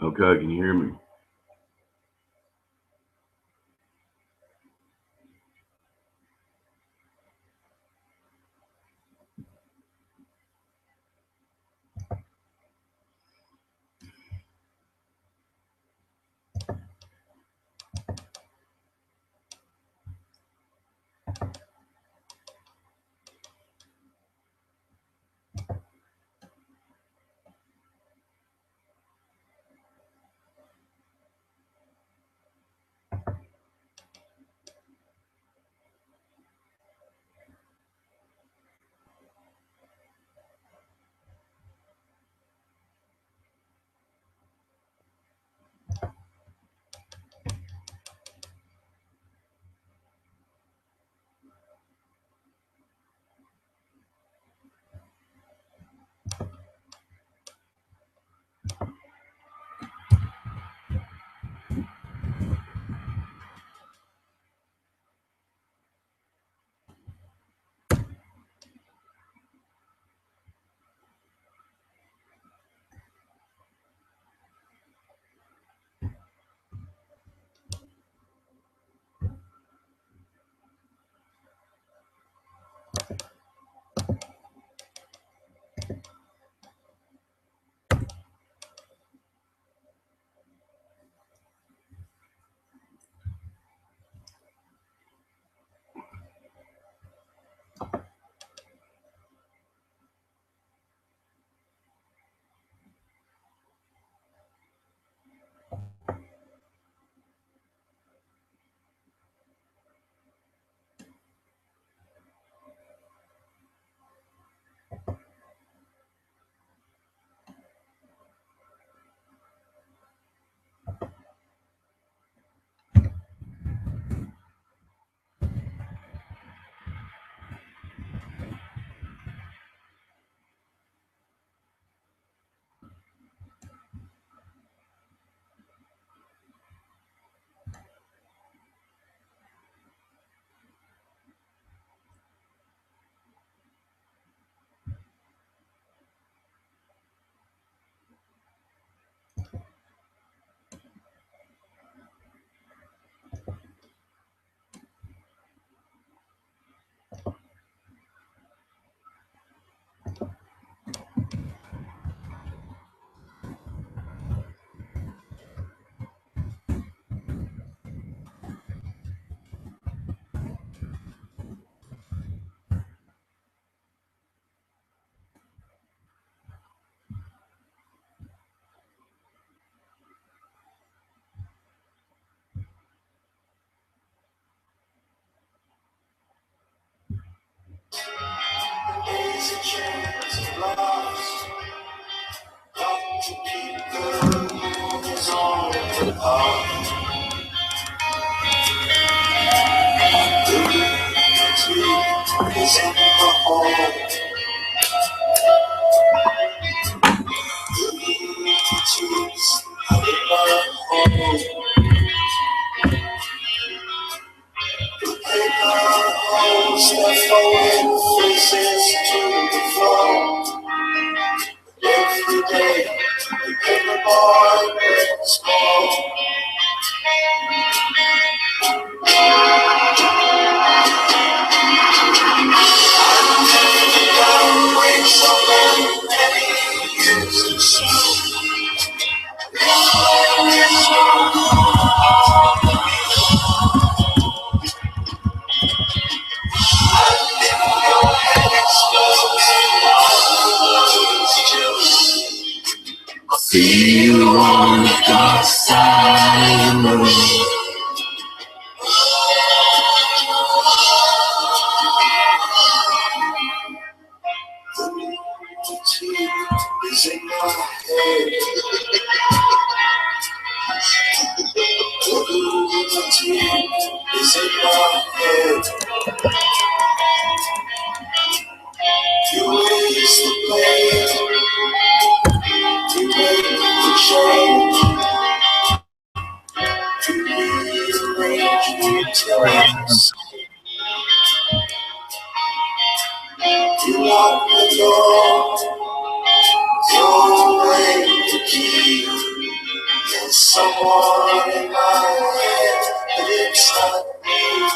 Okay, can you hear me? Days and chains of lost, got to keep the movies on the heart. The unity is in the home. The unity's in the home. The paper holes that throw in faces to the floor. Every day, the paper boy brings home. So many years and so see you on the dark side of the moon. The beauty is in my head. The beauty is in my head. You raise the pain, you make the change, you rearrange the terrains. You lock the door, throw away the key. someone in my head, but it's not me.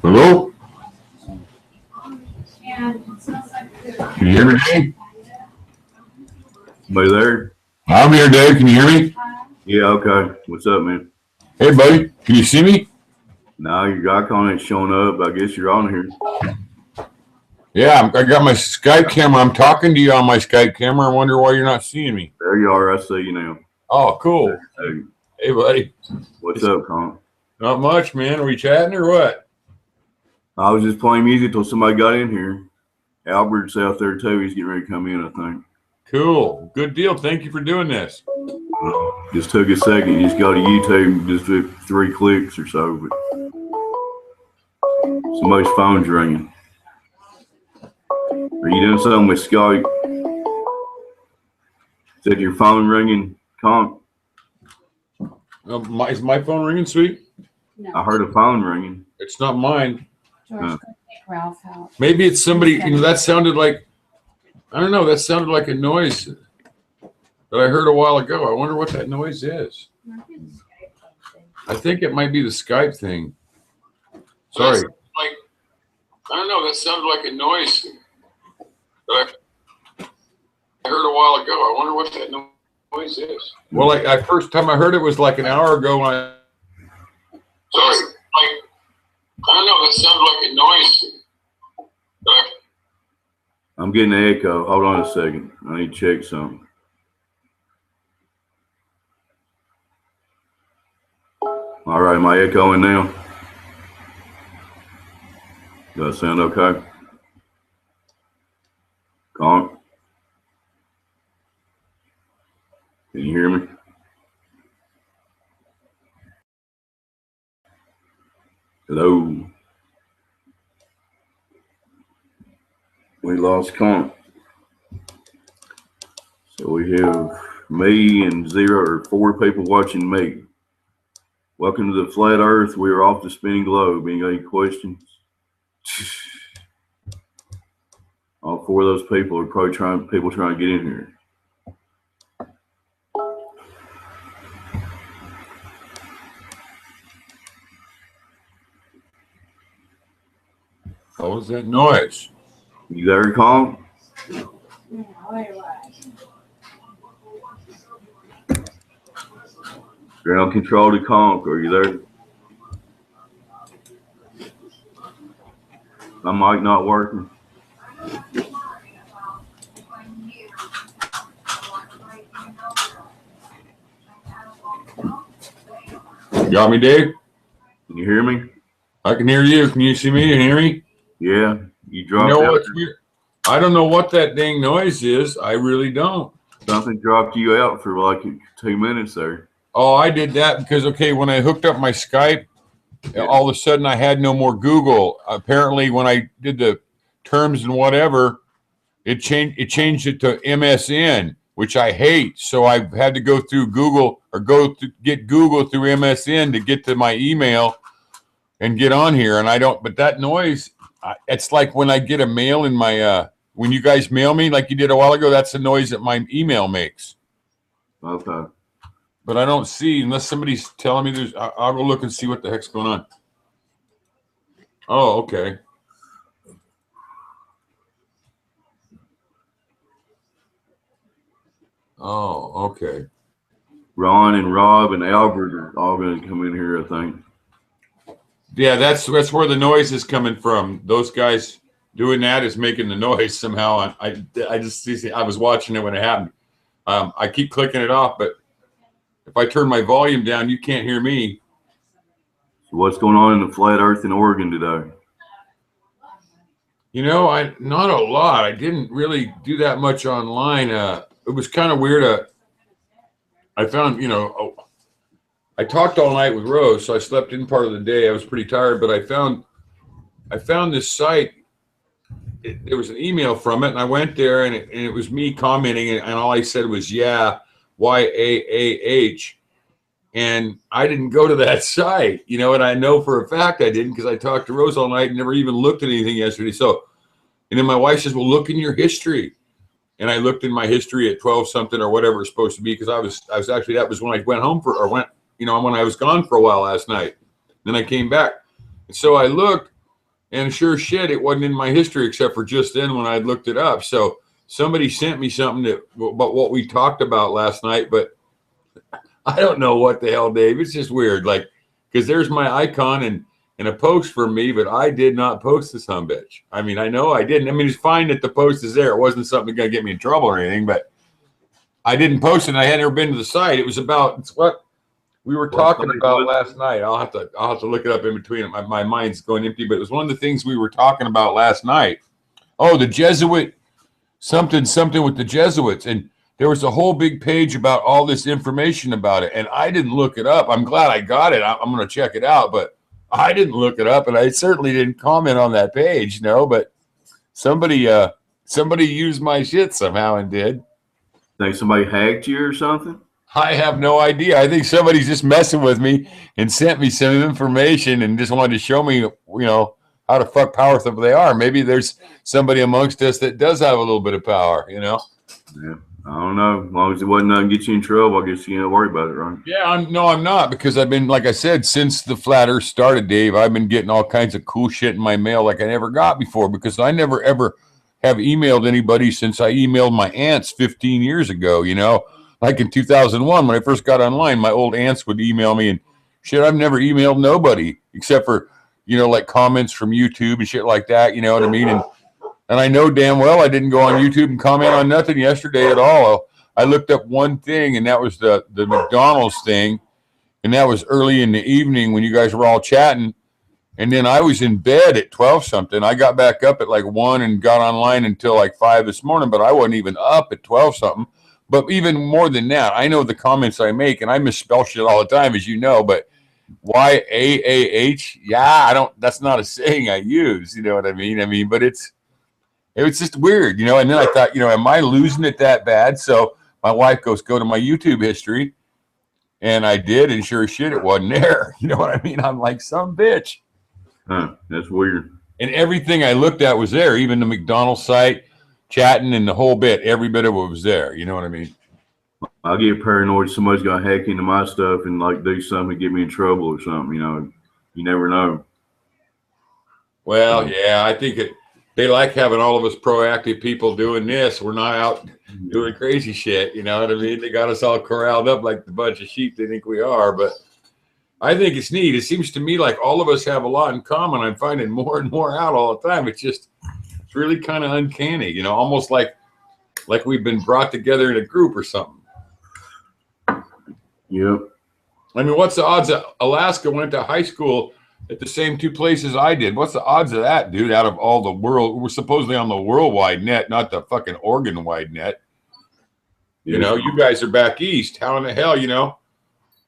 Hello? Can you hear me, Dave? Anybody there? I'm here, Dave. Can you hear me? Yeah, okay. What's up, man? Hey, buddy. Can you see me? Now your icon ain't showing up. I guess you're on here. Yeah, I got my Skype camera. I'm talking to you on my Skype camera. I wonder why you're not seeing me. There you are. I see you now. Oh, cool. Hey, buddy. What's up, Con? Not much, man. Are we chatting or what? I was just playing music till somebody got in here. Albert's out there too. He's getting ready to come in, I think. Cool. Good deal. Thank you for doing this. Just took a second. You just go to YouTube, just took 3 clicks or so. But somebody's phone's ringing. Are you doing something with Skype? Is that your phone ringing, Con? Is my phone ringing, sweet? No. I heard a phone ringing. It's not mine. George, go take Ralph out. Maybe it's somebody, that sounded like, I don't know, that sounded like a noise that I heard a while ago. I wonder what that noise is. I think it might be the Skype thing. Sorry. I don't know, that sounded like a noise that I heard a while ago. I wonder what that noise is. Well, I first time I heard it was like an hour ago when sorry. I don't know, that sounded like a noise. I'm getting an echo. Hold on a second. I need to check something. All right, am I echoing now? Does that sound okay? Con? Can you hear me? Hello? We lost Con. So we have me and 0 or 4 people watching me. Welcome to the flat earth. We are off the spinning globe. Any questions? All 4 of those people are probably trying to get in here. What was that noise? You there, Con? Ground control to Conk. Are you there? My mic not working. You got me, Dave? Can you hear me? I can hear you. Can you see me and hear me? Yeah. You dropped You know out. what's weird? I don't know what that dang noise is. I really don't. Something dropped you out for like 2 minutes there. Oh, I did that because, okay, when I hooked up my Skype, all of a sudden I had no more Google. Apparently, when I did the terms and whatever, it changed it to MSN, which I hate. So I had to go through Google or get Google through MSN to get to my email and get on here. And I don't, but that noise, it's like when I get a mail in my when you guys mail me like you did a while ago, that's the noise that my email makes. Okay. But I don't see, unless somebody's telling me there's, I'll go look and see what the heck's going on. Oh, okay. Oh, okay. Ron and Rob and Albert are all going to come in here, I think. Yeah, that's where the noise is coming from. Those guys doing that is making the noise somehow. I just see, I was watching it when it happened. I keep clicking it off, but if I turn my volume down, you can't hear me. So what's going on in the flat earth in Oregon today? You know, not a lot. I didn't really do that much online. It was kind of weird. I found, I talked all night with Rose, so I slept in part of the day. I was pretty tired, but I found this site. There was an email from it, and I went there, and it was me commenting, and all I said was, yeah, YAAH. And I didn't go to that site, and I know for a fact I didn't because I talked to Rose all night and never even looked at anything yesterday. So, and then my wife says, well, look in your history. And I looked in my history at 12 something or whatever it's supposed to be because I was actually, that was when I went home when I was gone for a while last night. Then I came back. And so I looked, and sure shit, it wasn't in my history except for just then when I looked it up. So somebody sent me something about what we talked about last night, but I don't know what the hell, Dave. It's just weird. Like, because there's my icon and a post from me, but I did not post this sumbitch. I mean, I know I didn't. I mean, it's fine that the post is there. It wasn't something going to get me in trouble or anything, but I didn't post it. And I had never been to the site. It was about, it's what we were talking about last night. I'll have to look it up in between. My mind's going empty, but it was one of the things we were talking about last night. Oh, the Jesuit, something with the Jesuits. And there was a whole big page about all this information about it. And I didn't look it up. I'm glad I got it. I'm going to check it out, but I didn't look it up, and I certainly didn't comment on that page, but somebody used my shit somehow and did. Think somebody hacked you or something? I have no idea. I think somebody's just messing with me and sent me some information and just wanted to show me, how the fuck powerful they are. Maybe there's somebody amongst us that does have a little bit of power, Yeah. I don't know. As long as it wasn't nothing to get you in trouble, I guess you don't worry about it, right? Yeah, I'm not, because I've been, like I said, since the Flat Earth started, Dave, I've been getting all kinds of cool shit in my mail like I never got before, because I never ever have emailed anybody since I emailed my aunts 15 years ago, like in 2001 when I first got online. My old aunts would email me and shit. I've never emailed nobody except for, like comments from YouTube and shit like that, you know what I mean? And I know damn well I didn't go on YouTube and comment on nothing yesterday at all. I looked up one thing, and that was the McDonald's thing. And that was early in the evening when you guys were all chatting. And then I was in bed at 12 something. I got back up at like 1 and got online until like 5 this morning, but I wasn't even up at 12 something. But even more than that, I know the comments I make, and I misspell shit all the time, as you know, but YAAH, yeah, that's not a saying I use, you know what I mean? But it was just weird, and then I thought, am I losing it that bad? So my wife goes, go to my YouTube history. And I did, and sure as shit, it wasn't there. You know what I mean? I'm like, some bitch. Huh, that's weird. And everything I looked at was there, even the McDonald's site, chatting and the whole bit, every bit of it was there. You know what I mean? I'll get paranoid somebody's going to hack into my stuff and like do something to get me in trouble or something, You never know. Well, yeah, I think they like having all of us proactive people doing this. We're not out doing crazy shit. You know what I mean? They got us all corralled up like the bunch of sheep they think we are. But I think it's neat. It seems to me like all of us have a lot in common. I'm finding more and more out all the time. It's really kind of uncanny, almost like we've been brought together in a group or something. Yep. I mean, what's the odds that Alaska went to high school at the same two places I did? What's the odds of that, dude, out of all the world? We're supposedly on the worldwide net, not the fucking Oregon-wide net. You guys are back east. How in the hell,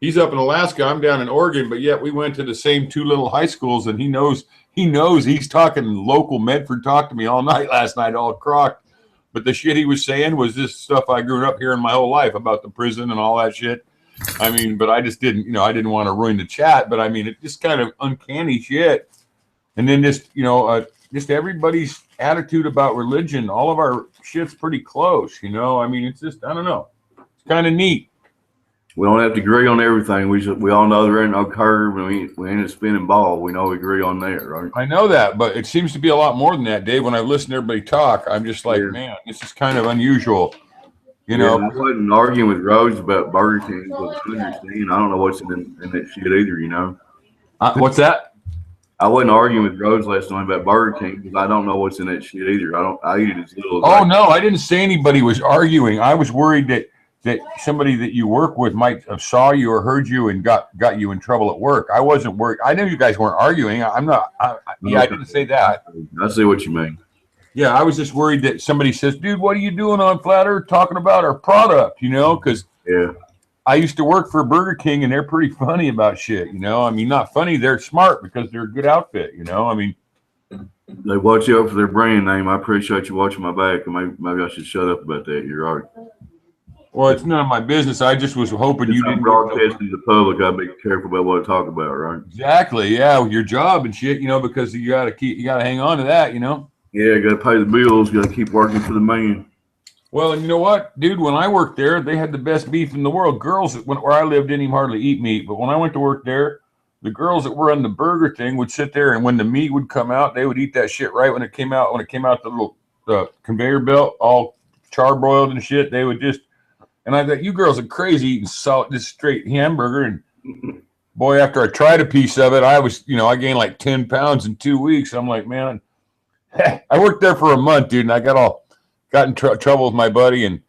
He's up in Alaska, I'm down in Oregon, but yet we went to the same two little high schools, and he knows he's talking local. Medford talked to me all night last night, all crocked. But the shit he was saying was this stuff I grew up hearing my whole life about the prison and all that shit. I mean, but I just didn't, I didn't want to ruin the chat, but I mean, it just kind of uncanny shit. And then just everybody's attitude about religion. All of our shit's pretty close, you know. I mean, it's just, I don't know. It's kind of neat. We don't have to agree on everything. We all know there ain't no curve, and we ain't a spinning ball. We know we agree on that, right? I know that, but it seems to be a lot more than that, Dave. When I listen to everybody talk, I'm just like, man, this is kind of unusual. You know, I wasn't arguing with Rose about Burger King, but I understand. I don't know what's in that shit either, you know. What's that? I wasn't arguing with Rose last night about Burger King because I don't know what's in that shit either. I eat it as little as Oh, no, I didn't say anybody was arguing. I was worried that somebody that you work with might have saw you or heard you and got you in trouble at work. I wasn't worried. I knew you guys weren't arguing. I'm not. I didn't say that. I see what you mean. Yeah, I was just worried that somebody says, dude, what are you doing on Flat Earth talking about our product, you know? Because I used to work for Burger King, and they're pretty funny about shit, you know? I mean, not funny. They're smart because they're a good outfit, you know? I mean. They watch out for their brand name. I appreciate you watching my back. Maybe I should shut up about that. You're right. Well, it's none of my business. I just was hoping you didn't broadcast to the public. I'd be careful about what I talk about, right? Exactly. Yeah, with your job and shit, you know, because you gotta hang on to that, you know. Yeah, got to pay the bills. Got to keep working for the man. Well, and you know what, dude? When I worked there, they had the best beef in the world. Girls where I lived didn't even hardly eat meat, but when I went to work there, the girls that were on the burger thing would sit there, and when the meat would come out, they would eat that shit right when it came out. When it came out the conveyor belt, all charbroiled and shit, they would just. And I thought, you girls are crazy eating this straight hamburger. And boy, after I tried a piece of it, I gained like 10 pounds in 2 weeks. I'm like, man. I worked there for a month, dude, and I got in trouble with my buddy, and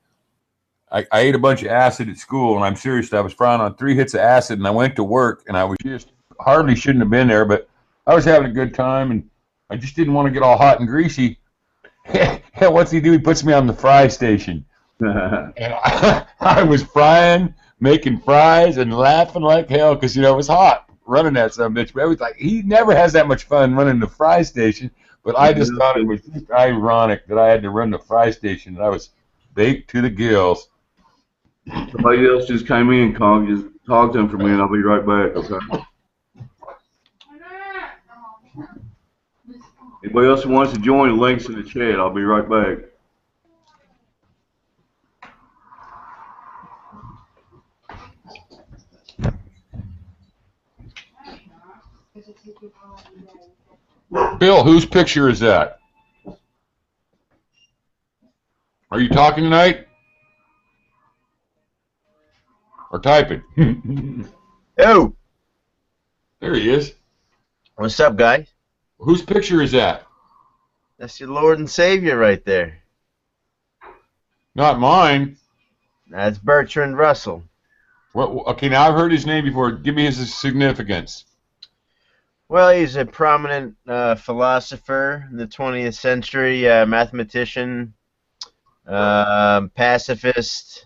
I ate a bunch of acid at school, and I'm serious. I was frying on 3 hits of acid, and I went to work, and I was just hardly shouldn't have been there, but I was having a good time, and I just didn't want to get all hot and greasy. What's he do? He puts me on the fry station, and I was frying, making fries, and laughing like hell because it was hot running that son of a bitch. But I was like, he never has that much fun running the fry station. But I just thought it was just ironic that I had to run the fry station, and I was baked to the gills. Somebody else just came in, Kong. Just talk to him for a minute. I'll be right back, okay? Anybody else who wants to join, the link's in the chat. I'll be right back. Bill, whose picture is that? Are you talking tonight? Or typing? Oh! There he is. What's up, guys? Whose picture is that? That's your Lord and Savior right there. Not mine. That's Bertrand Russell. Okay, now I've heard his name before. Give me his significance. Well, he's a prominent philosopher in the 20th century, mathematician, pacifist.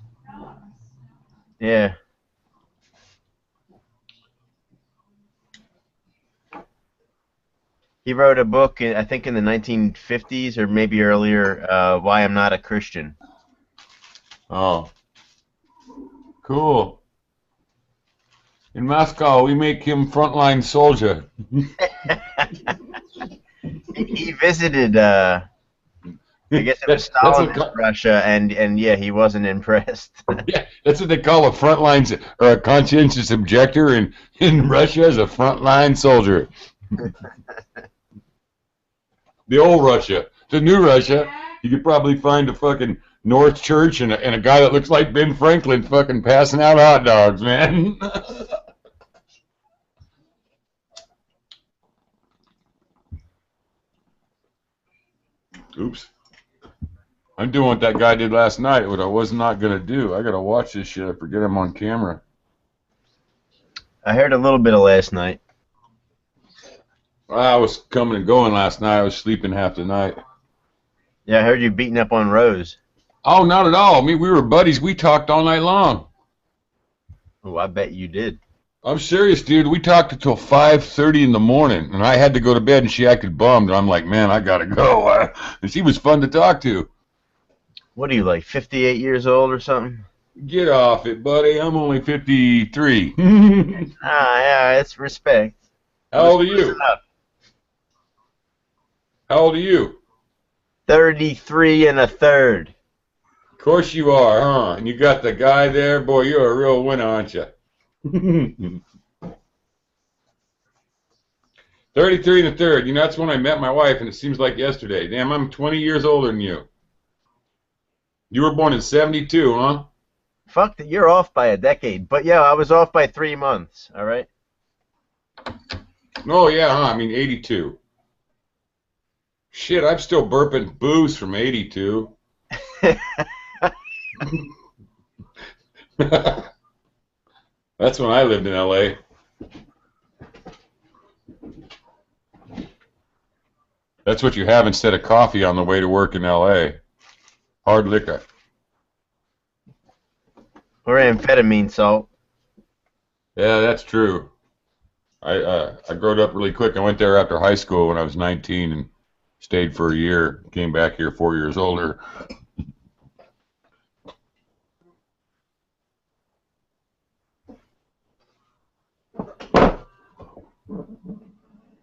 Yeah. He wrote a book, I think in the 1950s or maybe earlier, Why I'm Not a Christian. Oh. Cool. In Moscow, we make him frontline soldier. He visited, I guess it was Stalinist Russia, and yeah, he wasn't impressed. Yeah, that's what they call a frontline or a conscientious objector in Russia is a frontline soldier. The old Russia. The new Russia, you could probably find a fucking North Church and a guy that looks like Ben Franklin fucking passing out hot dogs, man. Oops. I'm doing what that guy did last night, what I was not going to do. I got to watch this shit. I forget I'm on camera. I heard a little bit of last night. I was coming and going last night. I was sleeping half the night. Yeah, I heard you beating up on Rose. Oh, not at all. I mean, we were buddies. We talked all night long. Oh, I bet you did. I'm serious, dude. We talked until 5:30 in the morning, and I had to go to bed, and she acted bummed. And I'm like, man, I got to go. And she was fun to talk to. What are you, like 58 years old or something? Get off it, buddy. I'm only 53. Yeah, it's respect. How old are you? How old are you? 33 1/3. Of course you are, huh? And you got the guy there. Boy, you're a real winner, aren't you? 33 1/3. You know, that's when I met my wife, and it seems like yesterday. Damn, I'm 20 years older than you. You were born in 72, huh? Fuck that, you're off by a decade. But yeah, I was off by 3 months, all right? Oh, yeah, huh? I mean, 82. Shit, I'm still burping booze from 82. That's when I lived in L.A. That's what you have instead of coffee on the way to work in L.A. Hard liquor. Or amphetamine salt. Yeah, that's true. I growed up really quick. I went there after high school when I was 19 and stayed for a year. Came back here 4 years older.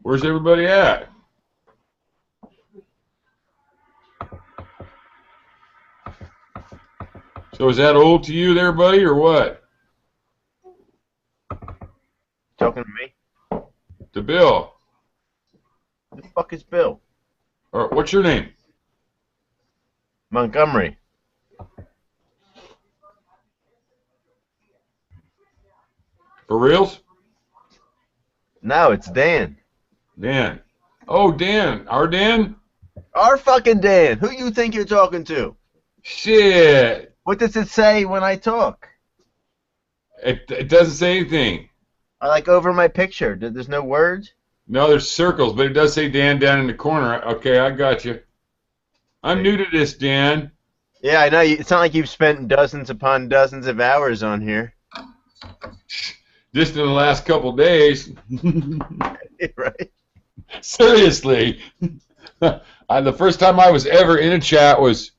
Where's everybody at? So is that old to you there, buddy, or what? Talking to me? To Bill. Who the fuck is Bill? Or what's your name? Montgomery. For reals? No, it's Dan. Dan. Oh, Dan. Our Dan? Our fucking Dan. Who you think you're talking to? Shit. What does it say when I talk? It doesn't say anything. I like over my picture. There's no words? No, there's circles, but it does say Dan down in the corner. Okay, I got you. I'm new to this, Dan. Yeah, I know. It's not like you've spent dozens upon dozens of hours on here. Just in the last couple days. Right? Seriously. The first time I was ever in a chat was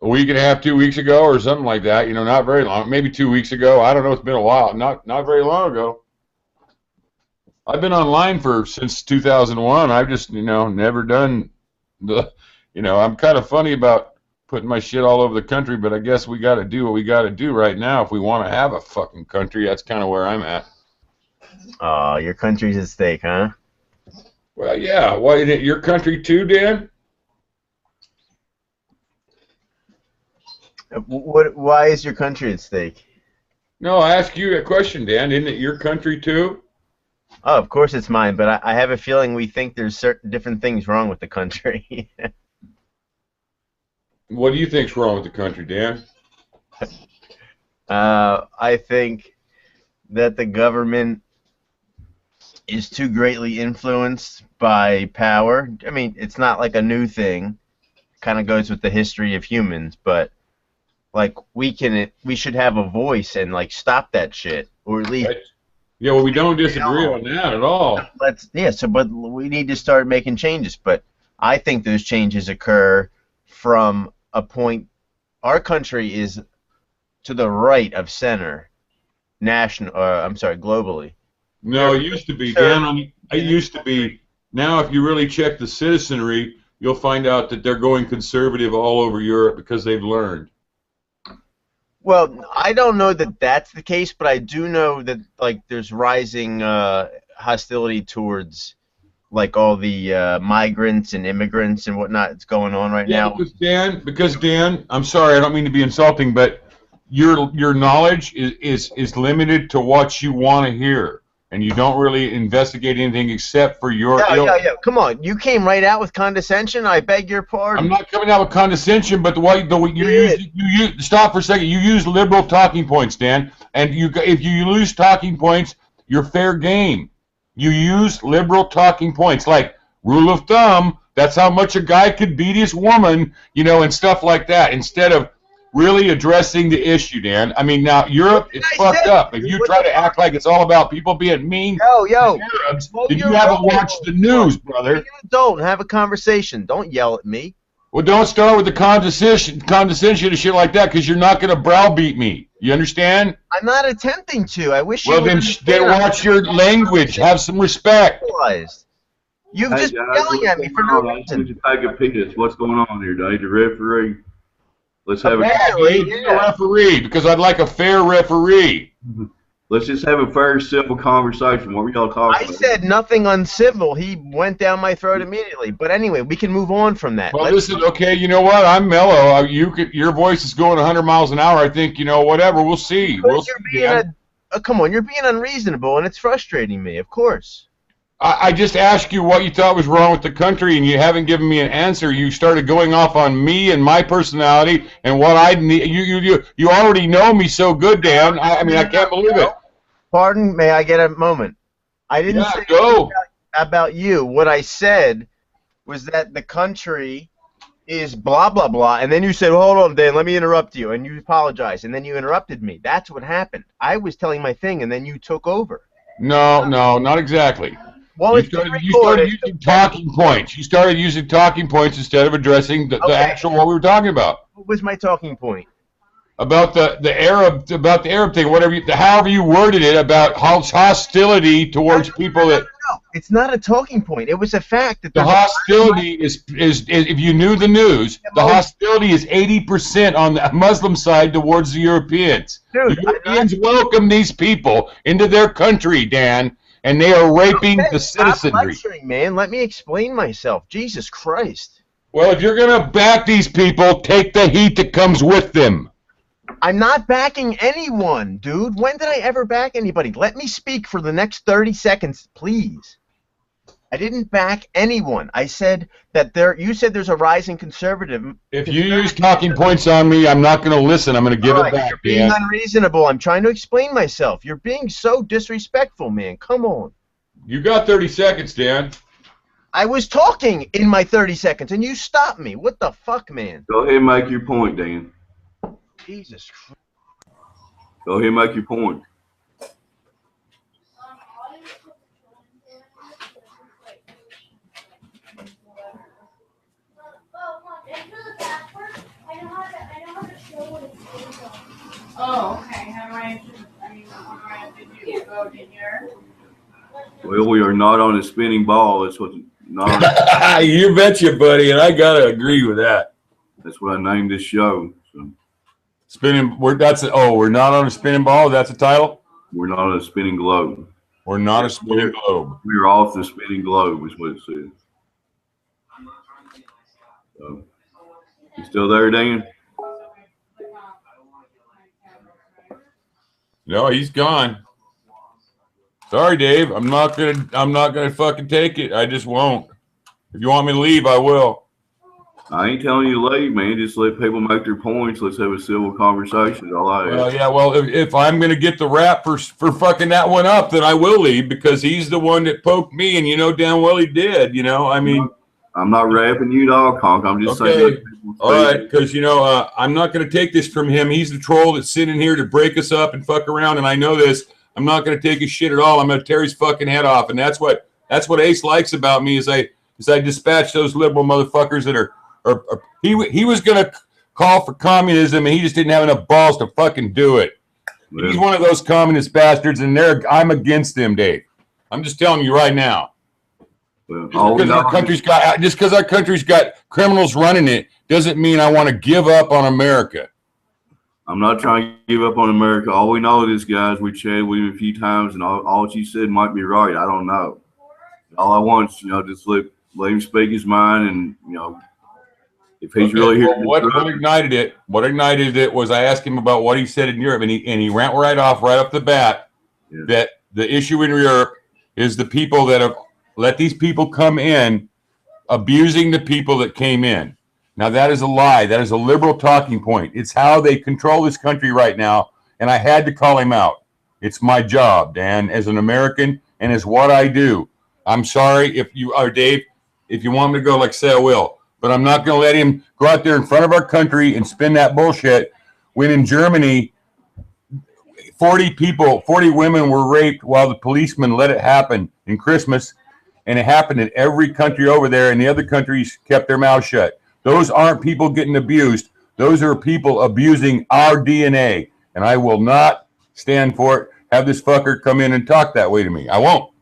a week and a half, 2 weeks ago or something like that. You know, not very long. Maybe 2 weeks ago. I don't know. It's been a while. Not very long ago. I've been online since 2001. I've just, never done I'm kind of funny about putting my shit all over the country, but I guess we got to do what we got to do right now if we want to have a fucking country. That's kind of where I'm at. Oh, your country's at stake, huh? Well, yeah. Why isn't it your country too, Dan? Why is your country at stake? No, I ask you a question, Dan. Isn't it your country too? Oh, of course it's mine, but I have a feeling we think there's certain different things wrong with the country. What do you think's wrong with the country, Dan? I think that the government is too greatly influenced by power. I mean, it's not like a new thing. It kind of goes with the history of humans, but like we should have a voice and like stop that shit, or at least. Right. Yeah, well, we don't disagree on that at all. But we need to start making changes. But I think those changes occur from a point. Our country is to the right of center, globally. No, it used to be, Dan. It used to be. Now, if you really check the citizenry, you'll find out that they're going conservative all over Europe because they've learned. Well, I don't know that that's the case, but I do know that like there's rising hostility towards like all the migrants and immigrants and whatnot that's going on right now. Because Dan, I'm sorry, I don't mean to be insulting, but your knowledge is limited to what you want to hear, and you don't really investigate anything except for your. Yeah. Come on, you came right out with condescension. I beg your pardon. I'm not coming out with condescension, but you stop for a second. You use liberal talking points, Dan, and if you lose talking points, you're fair game. You use liberal talking points like rule of thumb. That's how much a guy could beat his woman, and stuff like that. Instead of really addressing the issue, Dan. I mean, now Europe is fucked up. If you try to act like it's all about people being mean to Arabs, then you haven't watched the news, brother. You don't have a conversation. Don't yell at me. Well, don't start with the condescension and shit like that, because you're not going to browbeat me. You understand? I'm not attempting to. I wish you would. Well, then watch your language. Have some respect. You've Hey just guys, been yelling at me for no I need reason. to take a piss. What's going on here, Dave? The referee. Let's have Apparently, Be a referee, because I'd like a fair referee. let's just have a fair, civil conversation. What were y'all talking I about? said nothing uncivil. He went down my throat immediately. But anyway, we can move on from that. Well, Let's- listen, okay, you know what? I'm mellow. Your voice is going 100 miles an hour. I think, whatever. We'll see. We'll see, you're being Dan. come on, you're being unreasonable, and it's frustrating me. Of course. I just asked you what you thought was wrong with the country, and you haven't given me an answer. You started going off on me and my personality and what I need. You already know me so good, Dan. I mean, I can't believe it. Pardon, may I get a moment? I didn't Yeah, say go. about you. What I said was that the country is blah blah blah, and then you said, "Hold on, Dan, let me interrupt you," and you apologized, and then you interrupted me. That's what happened. I was telling my thing, and then you took over. No, not exactly. Well, You it's started recorded. using talking points. You started using talking points instead of addressing the Okay. actual what we were talking about. What was my talking point? About the Arab thing, however you worded it, about hostility towards people that No, it's not a talking point. It was a fact that the there's hostility is if you knew the news, the hostility is 80% on the Muslim side towards the Europeans. Dude, The Europeans welcome these people into their country, Dan, and they are raping the Stop citizenry. lecturing, man. Let me explain myself. Jesus Christ. Well, if you're gonna back these people, take the heat that comes with them. I'm not backing anyone, dude. When did I ever back anybody? Let me speak for the next 30 seconds, please. I didn't back anyone. I said that you said there's a rising conservative. If you use talking points on me, I'm not going to listen. I'm going to give All it right, back, you're being Dan. unreasonable. I'm trying to explain myself. You're being so disrespectful, man. Come on. You got 30 seconds, Dan. I was talking in my 30 seconds, and you stopped me. What the fuck, man? Go ahead and make your point, Dan. Jesus Christ. Go ahead and make your point. Oh, okay. How do what do I have to do? Vote in here? Well, we are not on a spinning ball. That's what not. You betcha, buddy, and I got to agree with that. That's what I named this show. So We're not on a spinning ball. That's the title? we're not on a spinning globe. We're not a spinning globe. We're off the spinning globe, is what it says. So, you still there, Dan? No, he's gone. Sorry, Dave. I'm not gonna fucking take it. I just won't. If you want me to leave, I will. I ain't telling you to leave, man. Just let people make their points. Let's have a civil conversation. All I Well, yeah. Well, if I'm gonna get the rap for fucking that one up, then I will leave because he's the one that poked me, and you know damn well he did. I mean, I'm not rapping you, dog, Conk. I'm just saying. okay. All right, because I'm not gonna take this from him. He's the troll that's sitting here to break us up and fuck around, and I know this. I'm not gonna take his shit at all. I'm gonna tear his fucking head off, and that's what Ace likes about me is I dispatch those liberal motherfuckers that are. He was gonna call for communism, and he just didn't have enough balls to fucking do it. Yeah. He's one of those communist bastards, and I'm against him, Dave. I'm just telling you right now. Well, Just because our country's got criminals running it doesn't mean I want to give up on America. I'm not trying to give up on America. All we know is, guys, we chatted with him a few times, and all she said might be right. I don't know. All I want is, just let him speak his mind, and if he's really here. Well, what ignited it? What ignited it was I asked him about what he said in Europe, and he ran right off the bat that the issue in Europe is the people that have let these people come in, abusing the people that came in. Now that is a lie. That is a liberal talking point. It's how they control this country right now, and I had to call him out. It's my job, Dan, as an American, and as what I do. I'm sorry if you are Dave. If you want me to go, like say I will. But I'm not going to let him go out there in front of our country and spin that bullshit when in Germany, 40 women were raped while the policemen let it happen in Christmas, and it happened in every country over there, and the other countries kept their mouths shut. Those aren't people getting abused. Those are people abusing our DNA, and I will not stand for it. Have this fucker come in and talk that way to me. I won't.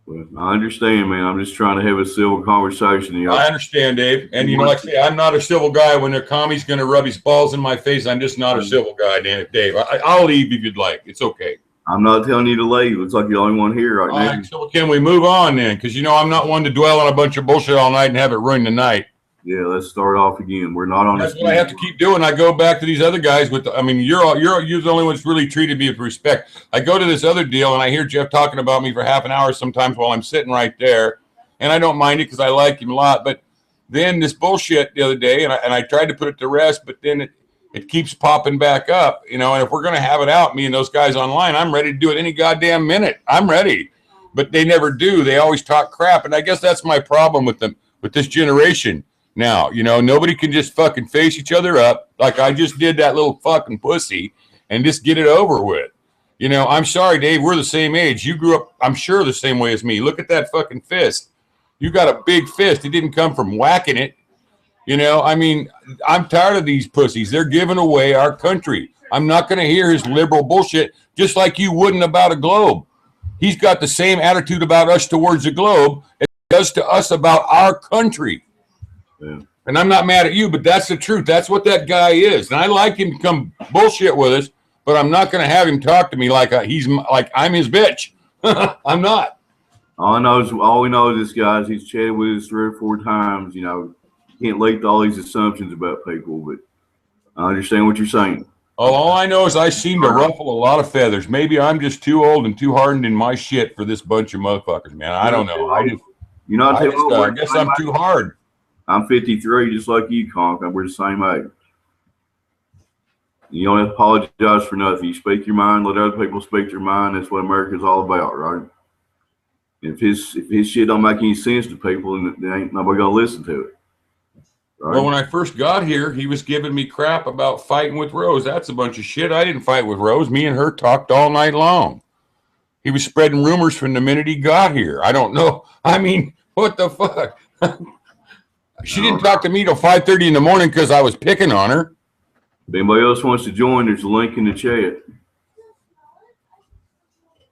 Well, I understand, man. I'm just trying to have a civil conversation here. I understand, Dave. And you know, like I say, I'm not a civil guy. When a commie's going to rub his balls in my face, I'm just not a civil guy, Dave. I'll leave if you'd like. It's okay. I'm not telling you to leave. Looks like you're the only one here right now. Right, so can we move on then? Because, you know, I'm not one to dwell on a bunch of bullshit all night and have it ruin the night. Yeah, let's start off again. We're not on. That's what I have to keep doing. I go back to these other guys with. I mean, you're the only one that's really treated me with respect. I go to this other deal and I hear Jeff talking about me for half an hour sometimes while I'm sitting right there, and I don't mind it because I like him a lot. But then this bullshit the other day, and I tried to put it to rest, but then it keeps popping back up. You know, and if we're gonna have it out, me and those guys online, I'm ready to do it any goddamn minute. I'm ready, but they never do. They always talk crap, and I guess that's my problem with them, with this generation. Now, you know, nobody can just fucking face each other up like I just did that little fucking pussy and just get it over with. You know, I'm sorry, Dave, we're the same age. You grew up, I'm sure, the same way as me. Look at that fucking fist. You got a big fist. It didn't come from whacking it. You know, I mean, I'm tired of these pussies. They're giving away our country. I'm not going to hear his liberal bullshit, just like you wouldn't about a globe. He's got the same attitude about us towards the globe as he does to us about our country. Yeah. And I'm not mad at you, but that's the truth. That's what that guy is. And I like him to come bullshit with us, but I'm not going to have him talk to me like I'm his bitch. I'm not. All we know is this guy. He's chatted with us 3 or 4 times. You know, can't leap to all these assumptions about people, but I understand what you're saying. All I know is I seem to ruffle a lot of feathers. Maybe I'm just too old and too hardened in my shit for this bunch of motherfuckers, man. I don't know. I guess I'm too hard. I'm 53, just like you, Conk. We're the same age. You don't have to apologize for nothing. You speak your mind, let other people speak their mind. That's what America's all about, right? If his shit don't make any sense to people, then ain't nobody gonna listen to it. Right? Well, when I first got here, he was giving me crap about fighting with Rose. That's a bunch of shit. I didn't fight with Rose. Me and her talked all night long. He was spreading rumors from the minute he got here. I don't know. I mean, what the fuck? She didn't talk to me till 5:30 in the morning because I was picking on her. If anybody else wants to join, there's a link in the chat.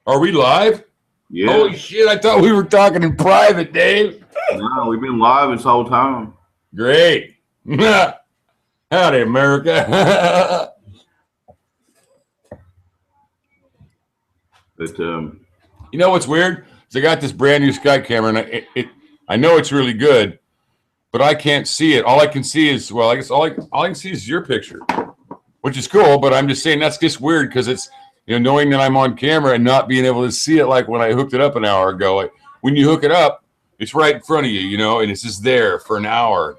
Are we live? Yeah. Holy shit, I thought we were talking in private, Dave. No, we've been live this whole time. Great. Howdy, America. But you know what's weird? Is I got this brand new Sky camera, and I know it's really good, but I can't see it. All I can see is, well, I guess all I can see is your picture, which is cool, but I'm just saying that's just weird because it's, you know, knowing that I'm on camera and not being able to see it like when I hooked it up an hour ago. Like, when you hook it up, it's right in front of you, you know, and it's just there for an hour.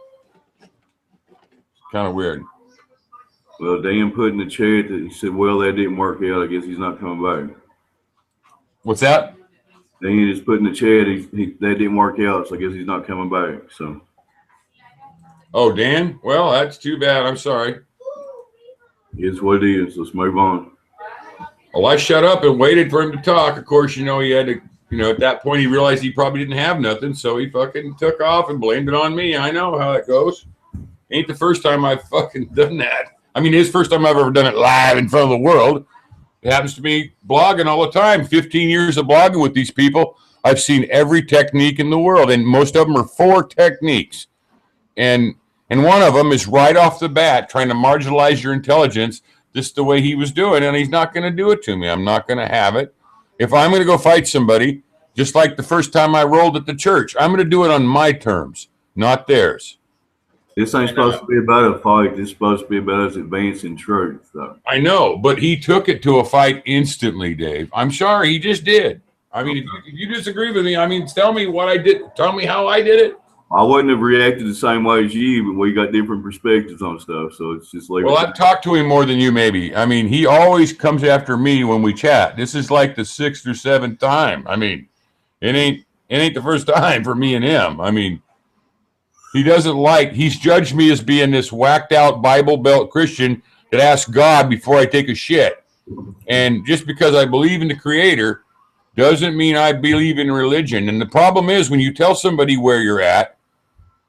Kind of weird. Well, Dan put in the chat that he said, well, that didn't work out. I guess he's not coming back. What's that? Dan just put in the chat that didn't work out, so I guess he's not coming back. So. Oh, Dan? Well, that's too bad. I'm sorry. It's what it is. Let's move on. Well, I shut up and waited for him to talk. Of course, you know, he had to, you know, at that point he realized he probably didn't have nothing, so he fucking took off and blamed it on me. I know how that goes. Ain't the first time I've fucking done that. I mean, it's the first time I've ever done it live in front of the world. It happens to me blogging all the time. 15 years of blogging with these people. I've seen every technique in the world, and most of them are 4 techniques. And one of them is right off the bat trying to marginalize your intelligence just the way he was doing, and he's not going to do it to me. I'm not going to have it. If I'm going to go fight somebody, just like the first time I rolled at the church, I'm going to do it on my terms, not theirs. This ain't supposed to be about a fight. This is supposed to be about us advancing truth, though. I know, but he took it to a fight instantly, Dave. I'm sorry, he just did. I mean, if you disagree with me, I mean, tell me what I did. Tell me how I did it. I wouldn't have reacted the same way as you, but we got different perspectives on stuff, so it's just like. Well, I've talked to him more than you, maybe. I mean, he always comes after me when we chat. This is like the 6th or 7th time. I mean, it ain't the first time for me and him. I mean, he's judged me as being this whacked out Bible Belt Christian that asks God before I take a shit. And just because I believe in the Creator doesn't mean I believe in religion. And the problem is when you tell somebody where you're at,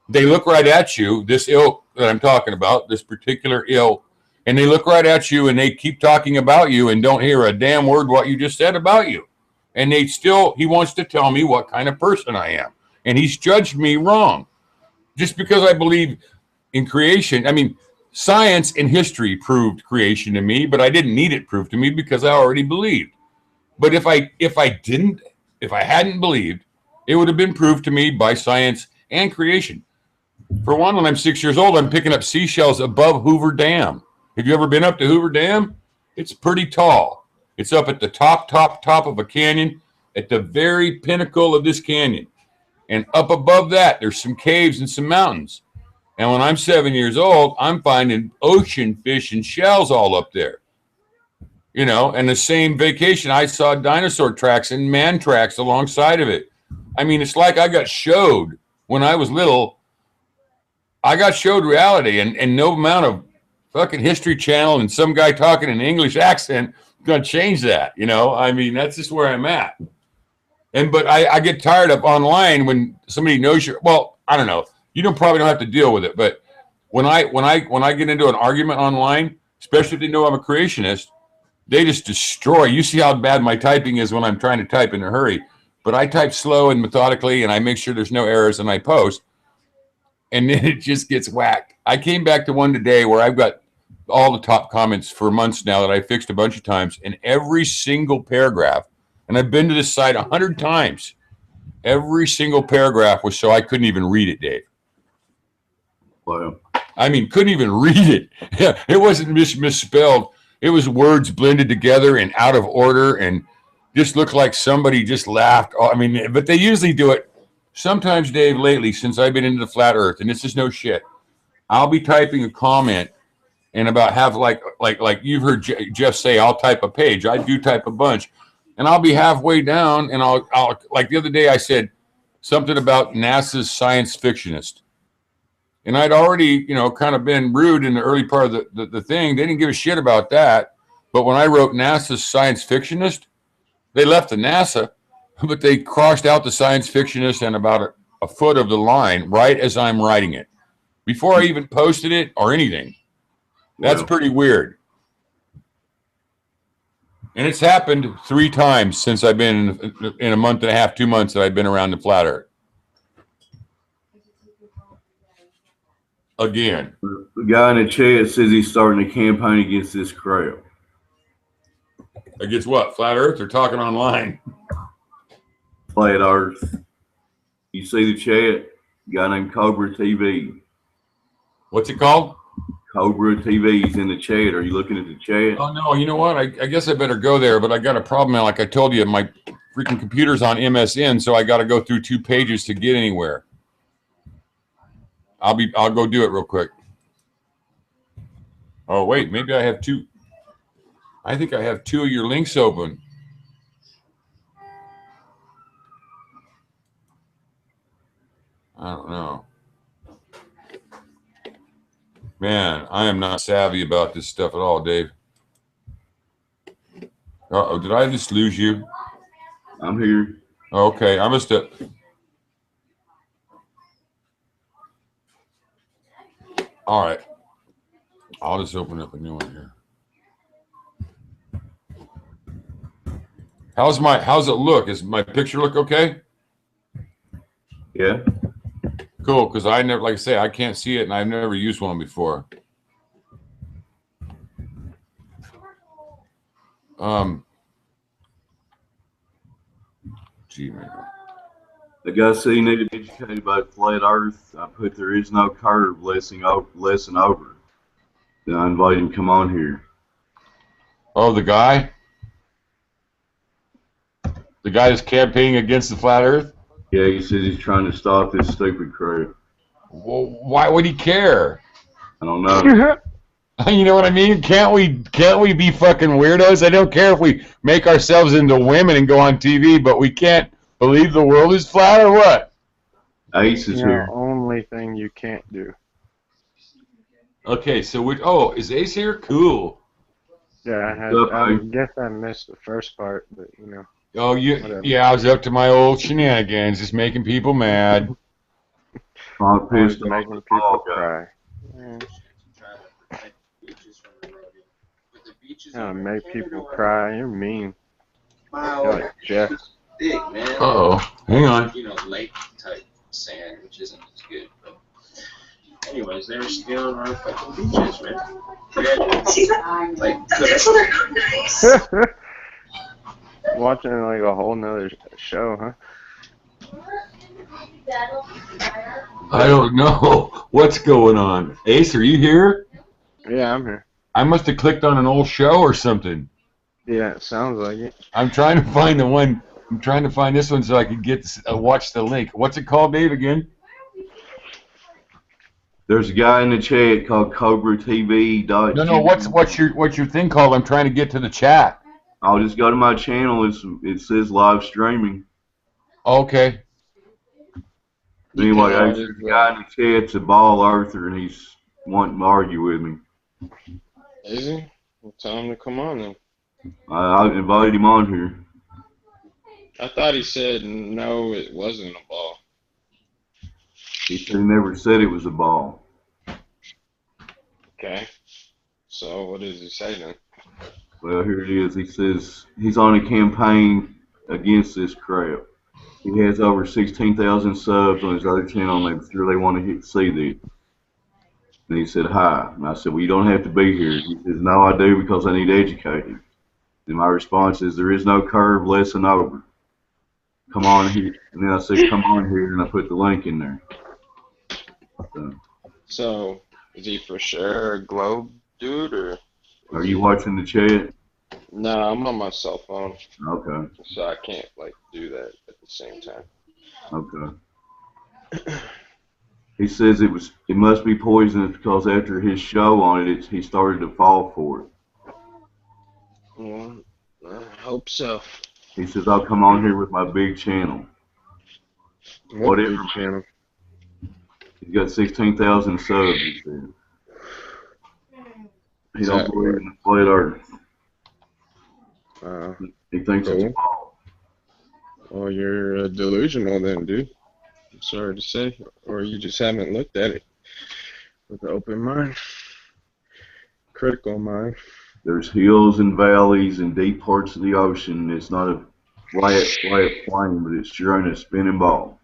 they look right at you, this ilk that I'm talking about, this particular ilk, and they look right at you and they keep talking about you and don't hear a damn word what you just said about you. And he wants to tell me what kind of person I am. And he's judged me wrong. Just because I believe in creation. I mean, science and history proved creation to me, but I didn't need it proved to me because I already believed. But if I hadn't believed, it would have been proved to me by science and creation. For one, when I'm 6 years old, I'm picking up seashells above Hoover Dam. Have you ever been up to Hoover Dam? It's pretty tall. It's up at the top of a canyon, at the very pinnacle of this canyon. And up above that, there's some caves and some mountains. And when I'm 7 years old, I'm finding ocean fish and shells all up there. You know, and the same vacation, I saw dinosaur tracks and man tracks alongside of it. I mean, it's like I got showed when I was little. I got showed reality, and no amount of fucking History Channel and some guy talking in an English accent gonna change that. You know, I mean, that's just where I'm at. But I get tired of online when somebody knows you're. Well, I don't know. You probably don't have to deal with it, but when I get into an argument online, especially if they know I'm a creationist, they just destroy. You see how bad my typing is when I'm trying to type in a hurry, but I type slow and methodically, and I make sure there's no errors, and I post, and then it just gets whacked. I came back to one today where I've got all the top comments for months now that I fixed a bunch of times, and every single paragraph, and I've been to this site 100 times, every single paragraph was so I couldn't even read it, Dave. Wow. I mean, couldn't even read it. It wasn't misspelled. It was words blended together and out of order and just looked like somebody just laughed. I mean, but they usually do it. Sometimes, Dave, lately, since I've been into the flat earth, and this is no shit, I'll be typing a comment and about half, like you've heard Jeff say, I'll type a page. I do type a bunch. And I'll be halfway down, and I'll like the other day I said something about NASA's science fictionist. And I'd already, kind of been rude in the early part of the thing. They didn't give a shit about that. But when I wrote NASA's science fictionist, they left the NASA, but they crossed out the science fictionist and about a foot of the line right as I'm writing it, before I even posted it or anything. That's pretty weird. And it's happened 3 times since I've been in a month and a half, 2 months that I've been around the flat earth. Again. The guy in the chat says he's starting a campaign against this crowd. Against what? Flat Earth or talking online? Flat Earth. You see the chat? A guy named Cobra TV. What's it called? Cobra TV is in the chat. Are you looking at the chat? Oh, no. You know what? I guess I better go there, but I got a problem now. Like I told you, my freaking computer's on MSN, so I got to go through 2 pages to get anywhere. I'll go do it real quick. Oh, wait, maybe I have 2. I think I have 2 of your links open. I don't know. Man, I am not savvy about this stuff at all, Dave. Uh-oh, did I just lose you? I'm here. Okay, I must have. All right. I'll just open up a new one here. How's it look? Is my picture look okay? Yeah. Cool, because I never, like I say, I can't see it, and I've never used one before. Gee, man. The guy said he needed to be educated about flat Earth. I put there is no curve lesson over. Then I invite him to come on here. Oh, the guy? The guy that's campaigning against the flat Earth? Yeah, he says he's trying to stop this stupid crap. Well, why would he care? I don't know. You know what I mean? Can't we be fucking weirdos? I don't care if we make ourselves into women and go on TV, but we can't believe the world is flat or what? Ace is here. The only thing you can't do. Okay, so is Ace here? Cool. Yeah, I guess I missed the first part, but Oh, whatever. Yeah, I was up to my old shenanigans, just making people mad. I'm pissed off Making the people ball guy. cry. Yeah, make people cry. You're mean. Like Jeff. Big, man. Uh-oh. Hang on. You know, lake type sand, which isn't as good. But anyways, they were stealing our fucking beaches, man. Like, Watching like a whole nother show, huh? I don't know what's going on. Ace, are you here? Yeah, I'm here. I must have clicked on an old show or something. Yeah, it sounds like it. I'm trying to find the one. I'm trying to find this one so I can get watch the link. What's it called, Dave? Again? There's a guy in the chat called Cobra TV. No. What's your thing called? I'm trying to get to the chat. I'll just go to my channel. It says live streaming. Okay. Anyway, there's a guy in the chat's a ball earther, and he's wanting to argue with me. Is he? Well, tell him to come on then. I invited him on here. I thought he said no, it wasn't a ball. He said he never said it was a ball. Okay. So what does he say then? Well, here it is. He says he's on a campaign against this crap. He has over 16,000 subs on his other channel, and I'm sure they want to see that. And he said, hi. And I said, well, you don't have to be here. He says, no, I do because I need educated. And my response is, there is no curve, lesson over. Come on here. And then I said, come on here, and I put the link in there. So, is he for sure a globe dude, or? Are you watching the chat? No, I'm on my cell phone. Okay. So I can't, like, do that at the same time. Okay. He says it must be poisonous because after his show on it, he started to fall for it. Well, I hope so. He says, I'll come on here with my big channel. What big channel? He's got 16,000 subs, he said. He don't believe in the flat earth. He thinks it's a ball. Well, you're delusional then, dude. I'm sorry to say. Or you just haven't looked at it with an open mind. Critical mind. There's hills and valleys and deep parts of the ocean. It's not a flat plane, but it's sure in a spinning ball.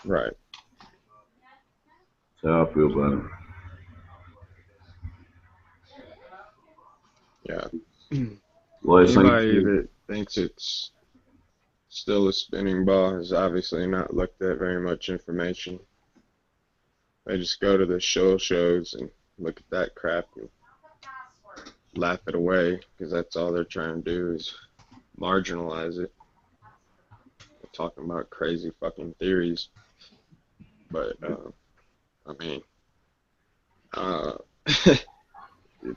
Right. That's how I feel about it. Yeah. Last Anybody that thinks it's still a spinning ball has obviously not looked at very much information. They just go to the shows and look at that crap and laugh it away because that's all they're trying to do is marginalize it. They're talking about crazy fucking theories. But, I mean,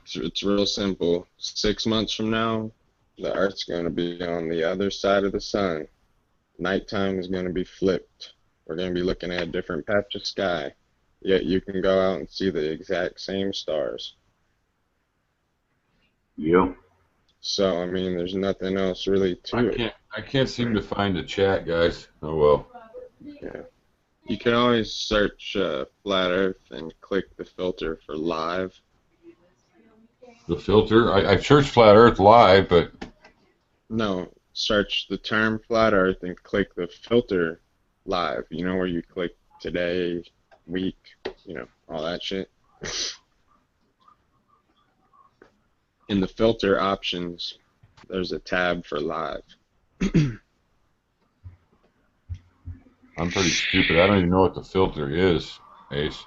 it's real simple. 6 months from now, the Earth's going to be on the other side of the sun. Nighttime is going to be flipped. We're going to be looking at a different patch of sky. Yet you can go out and see the exact same stars. Yep. So, I mean, there's nothing else really to it. I can't seem to find the chat, guys. Oh, well. Yeah. You can always search Flat Earth and click the filter for live. The filter? I searched Flat Earth live, but... No, search the term Flat Earth and click the filter live. You know where you click today, week, you know, all that shit. In the filter options, there's a tab for live. I'm pretty stupid. I don't even know what the filter is, Ace.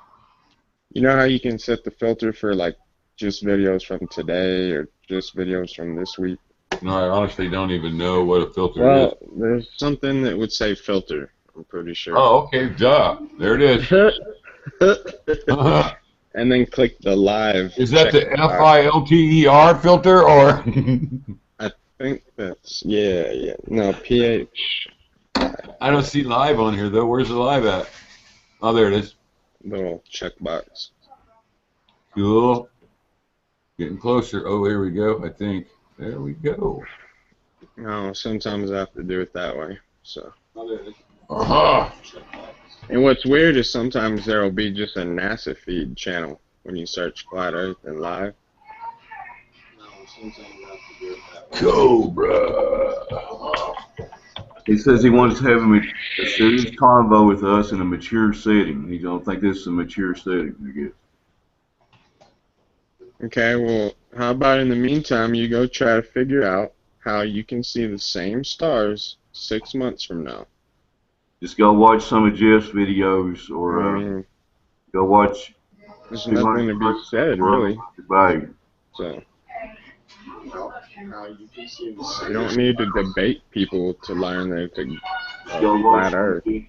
You know how you can set the filter for, like, just videos from today or just videos from this week? No, I honestly don't even know what a filter is. Well, there's something that would say filter, I'm pretty sure. Oh, okay, duh. There it is. And then click the live. Is that the FILTER filter, or? I think that's, yeah. No, PH. I don't see live on here, though. Where's the live at? Oh, there it is. Little checkbox. Cool. Getting closer. Oh, here we go, I think. There we go. No, sometimes I have to do it that way. So. Aha! And what's weird is sometimes there will be just a NASA feed channel when you search Flat Earth and live. No, sometimes I have to do it that way. Cobra. He says he wants to have a serious convo with us in a mature setting. He don't think this is a mature setting, I guess. Okay, well, how about in the meantime, you go try to figure out how you can see the same stars 6 months from now. Just go watch some of Jeff's videos, or I mean, go watch. there's nothing to be said, really. Right. So, you don't need to debate people to learn that it's a flat Earth. In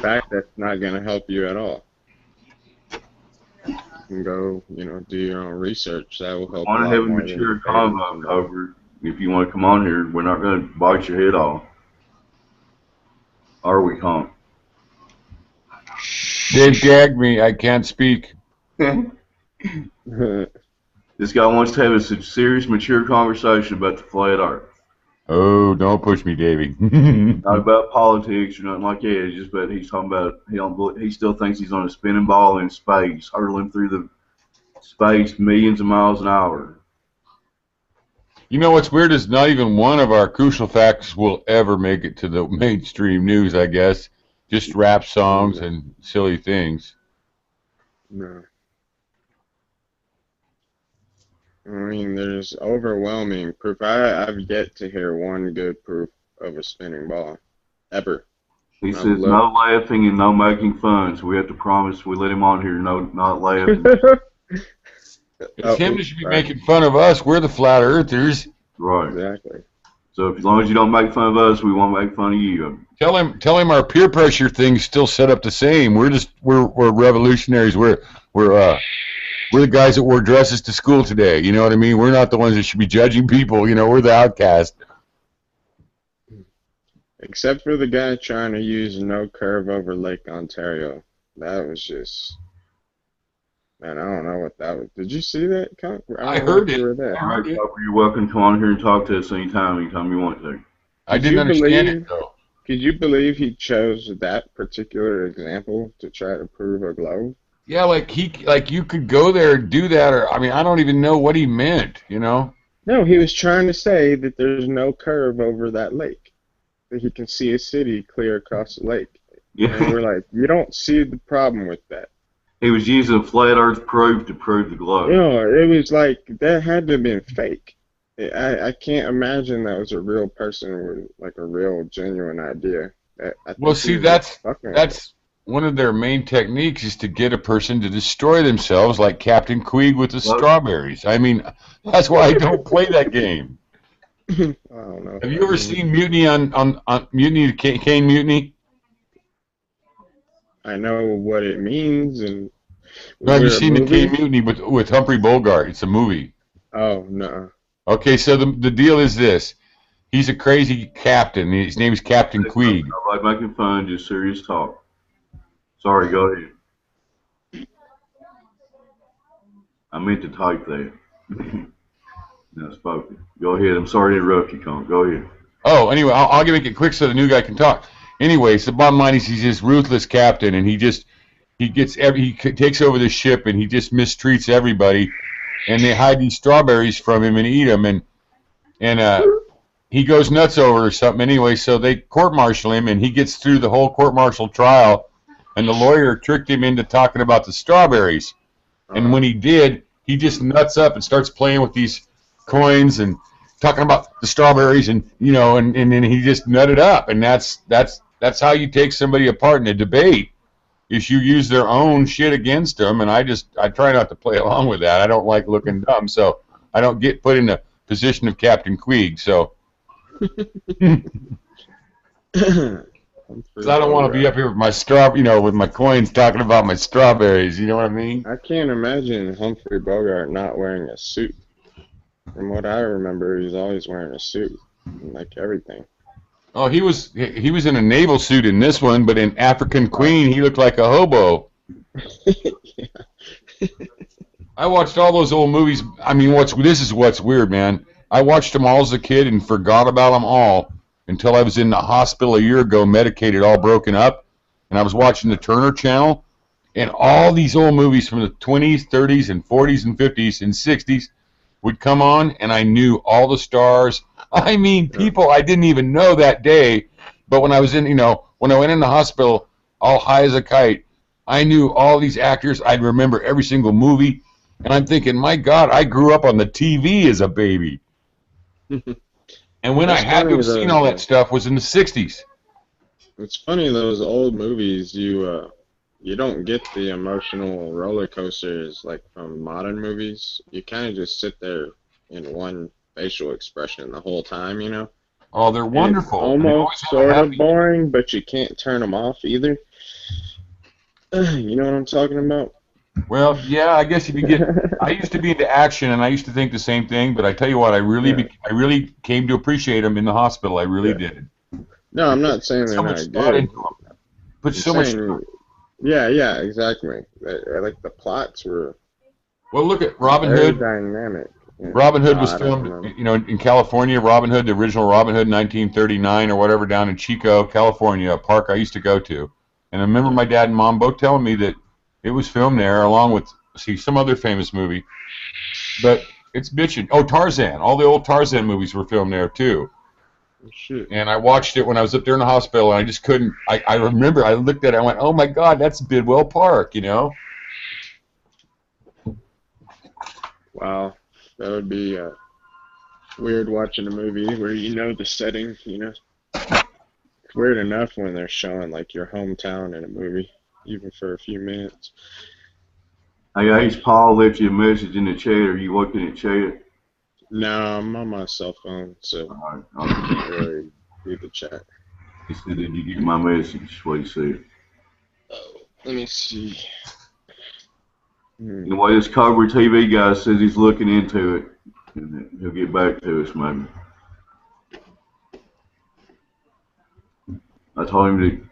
fact, that's not going to help you at all. You can go, do your own research. That will help. I want to have a mature convo, Cobra. If you want to come on here, we're not going to bite your head off. Or we can't. Dave gagged me. I can't speak. This guy wants to have a serious, mature conversation about the flat Earth. Oh, don't push me, Davey. Not about politics or nothing like that. It's just about he's talking about he still thinks he's on a spinning ball in space, hurtling through the space millions of miles an hour. You know what's weird is not even one of our crucial facts will ever make it to the mainstream news, I guess. Just rap songs and silly things. No. I mean, there's overwhelming proof. I've yet to hear one good proof of a spinning ball, ever. He says no laughing and no making fun, so we have to promise we let him on here not laughing. It's him that should be making fun of us. We're the flat earthers. Right. Exactly. So as long as you don't make fun of us, we won't make fun of you. Tell him our peer pressure thing's still set up the same. We're revolutionaries. We're the guys that wore dresses to school today. You know what I mean? We're not the ones that should be judging people. We're the outcast. Except for the guy trying to use no curve over Lake Ontario. That was just... Man, I don't know what that was. Did you see that? I heard it. You're welcome to come on here and talk to us anytime you want to. I didn't understand it, though. Could you believe he chose that particular example to try to prove a globe? Yeah, like you could go there and do that, or I don't even know what he meant. No, he was trying to say that there's no curve over that lake, that he can see a city clear across the lake. Yeah. And we're like, you don't see the problem with that. He was using flat Earth proof to prove the globe. It was like that had to have been fake. I can't imagine that was a real person with like a real genuine idea. Well, see, that's one of their main techniques is to get a person to destroy themselves, like Captain Queeg with the strawberries. That's why I don't play that game. I don't know. Have you ever seen Mutiny on Mutiny, Kane Mutiny? I know what it means, and no, have you seen the Kane Mutiny with Humphrey Bogart? It's a movie. Oh no. Okay, so the deal is this: he's a crazy captain. His name is Captain Queeg. Not like making fun, just serious talk. Sorry, go ahead. I meant to type that. No, spoken. Go ahead. I'm sorry to interrupt you, Con. Go ahead. Oh, anyway, I'll make it quick so the new guy can talk. Anyway, so the bottom line is he's this ruthless captain, and he takes over the ship, and he just mistreats everybody, and they hide these strawberries from him and eat them, and he goes nuts over it or something. Anyway, so they court-martial him, and he gets through the whole court-martial trial, and the lawyer tricked him into talking about the strawberries, and when he did, he just nuts up and starts playing with these coins and talking about the strawberries, and and then he just nutted up, and that's how you take somebody apart in a debate, is you use their own shit against them, and I try not to play along with that. I don't like looking dumb, so I don't get put in the position of Captain Queeg, so. Because I don't want to be up here with my with my coins talking about my strawberries, you know what I mean? I can't imagine Humphrey Bogart not wearing a suit. From what I remember, he's always wearing a suit, like everything. Oh, he was in a naval suit in this one, but in African Queen, he looked like a hobo. I watched all those old movies. This is what's weird, man. I watched them all as a kid and forgot about them all until I was in the hospital a year ago, medicated, all broken up, and I was watching the Turner Channel, and all these old movies from the 20s, 30s, and 40s, and 50s, and 60s would come on, and I knew all the stars. I mean, people I didn't even know that day. But when I was in, when I went in the hospital, all high as a kite, I knew all these actors. I'd remember every single movie. And I'm thinking, my God, I grew up on the TV as a baby. And when I had to have seen all that stuff was in the 60s. It's funny, those old movies, you don't get the emotional roller coasters like from modern movies. You kind of just sit there in one facial expression the whole time, Oh, they're wonderful. Almost sort of boring, but you can't turn them off either. You know what I'm talking about? Well, yeah, I guess if you get, I used to be into action, and I used to think the same thing. But I tell you what, I really came to appreciate them in the hospital. I really did. No, I'm not saying they're not good. Put so much. Yeah, exactly. I like the plots were. Well, look at Robin Hood. Dynamic. Yeah. Robin Hood was filmed, in California. Robin Hood, the original Robin Hood, 1939 or whatever, down in Chico, California, a park I used to go to. And I remember my dad and mom both telling me that it was filmed there, along with some other famous movie. But it's bitching. Oh, Tarzan! All the old Tarzan movies were filmed there too. Shit. And I watched it when I was up there in the hospital, and I just couldn't. I remember I looked at it, I went, "Oh my God, that's Bidwell Park," Wow. That would be weird watching a movie where the setting, It's weird enough when they're showing, like, your hometown in a movie, even for a few minutes. Hey, Ace Paul left you a message in the chat. Are you looking at chat? No, I'm on my cell phone, so I can't really read the chat. He said, did you get my message? What he said. Let me see. Anyway, this Cobra TV guy says he's looking into it, and he'll get back to us maybe. I told him to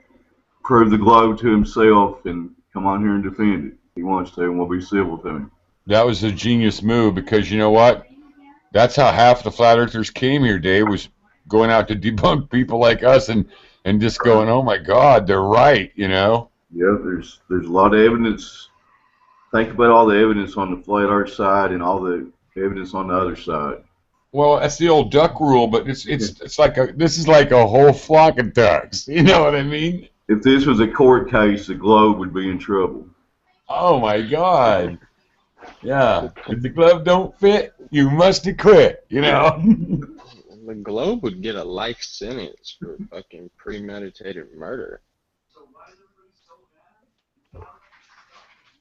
prove the globe to himself and come on here and defend it. He wants to, and we'll be civil to him. That was a genius move, because you know what? That's how half the flat earthers came here, Dave, was going out to debunk people like us and just going, oh my God, they're right, Yeah, there's a lot of evidence. Think about all the evidence on the flat earth side and all the evidence on the other side. Well, that's the old duck rule, but this is like a whole flock of ducks. You know what I mean? If this was a court case, the globe would be in trouble. Oh my God. Yeah. If the glove don't fit, you must quit, The globe would get a life sentence for fucking premeditated murder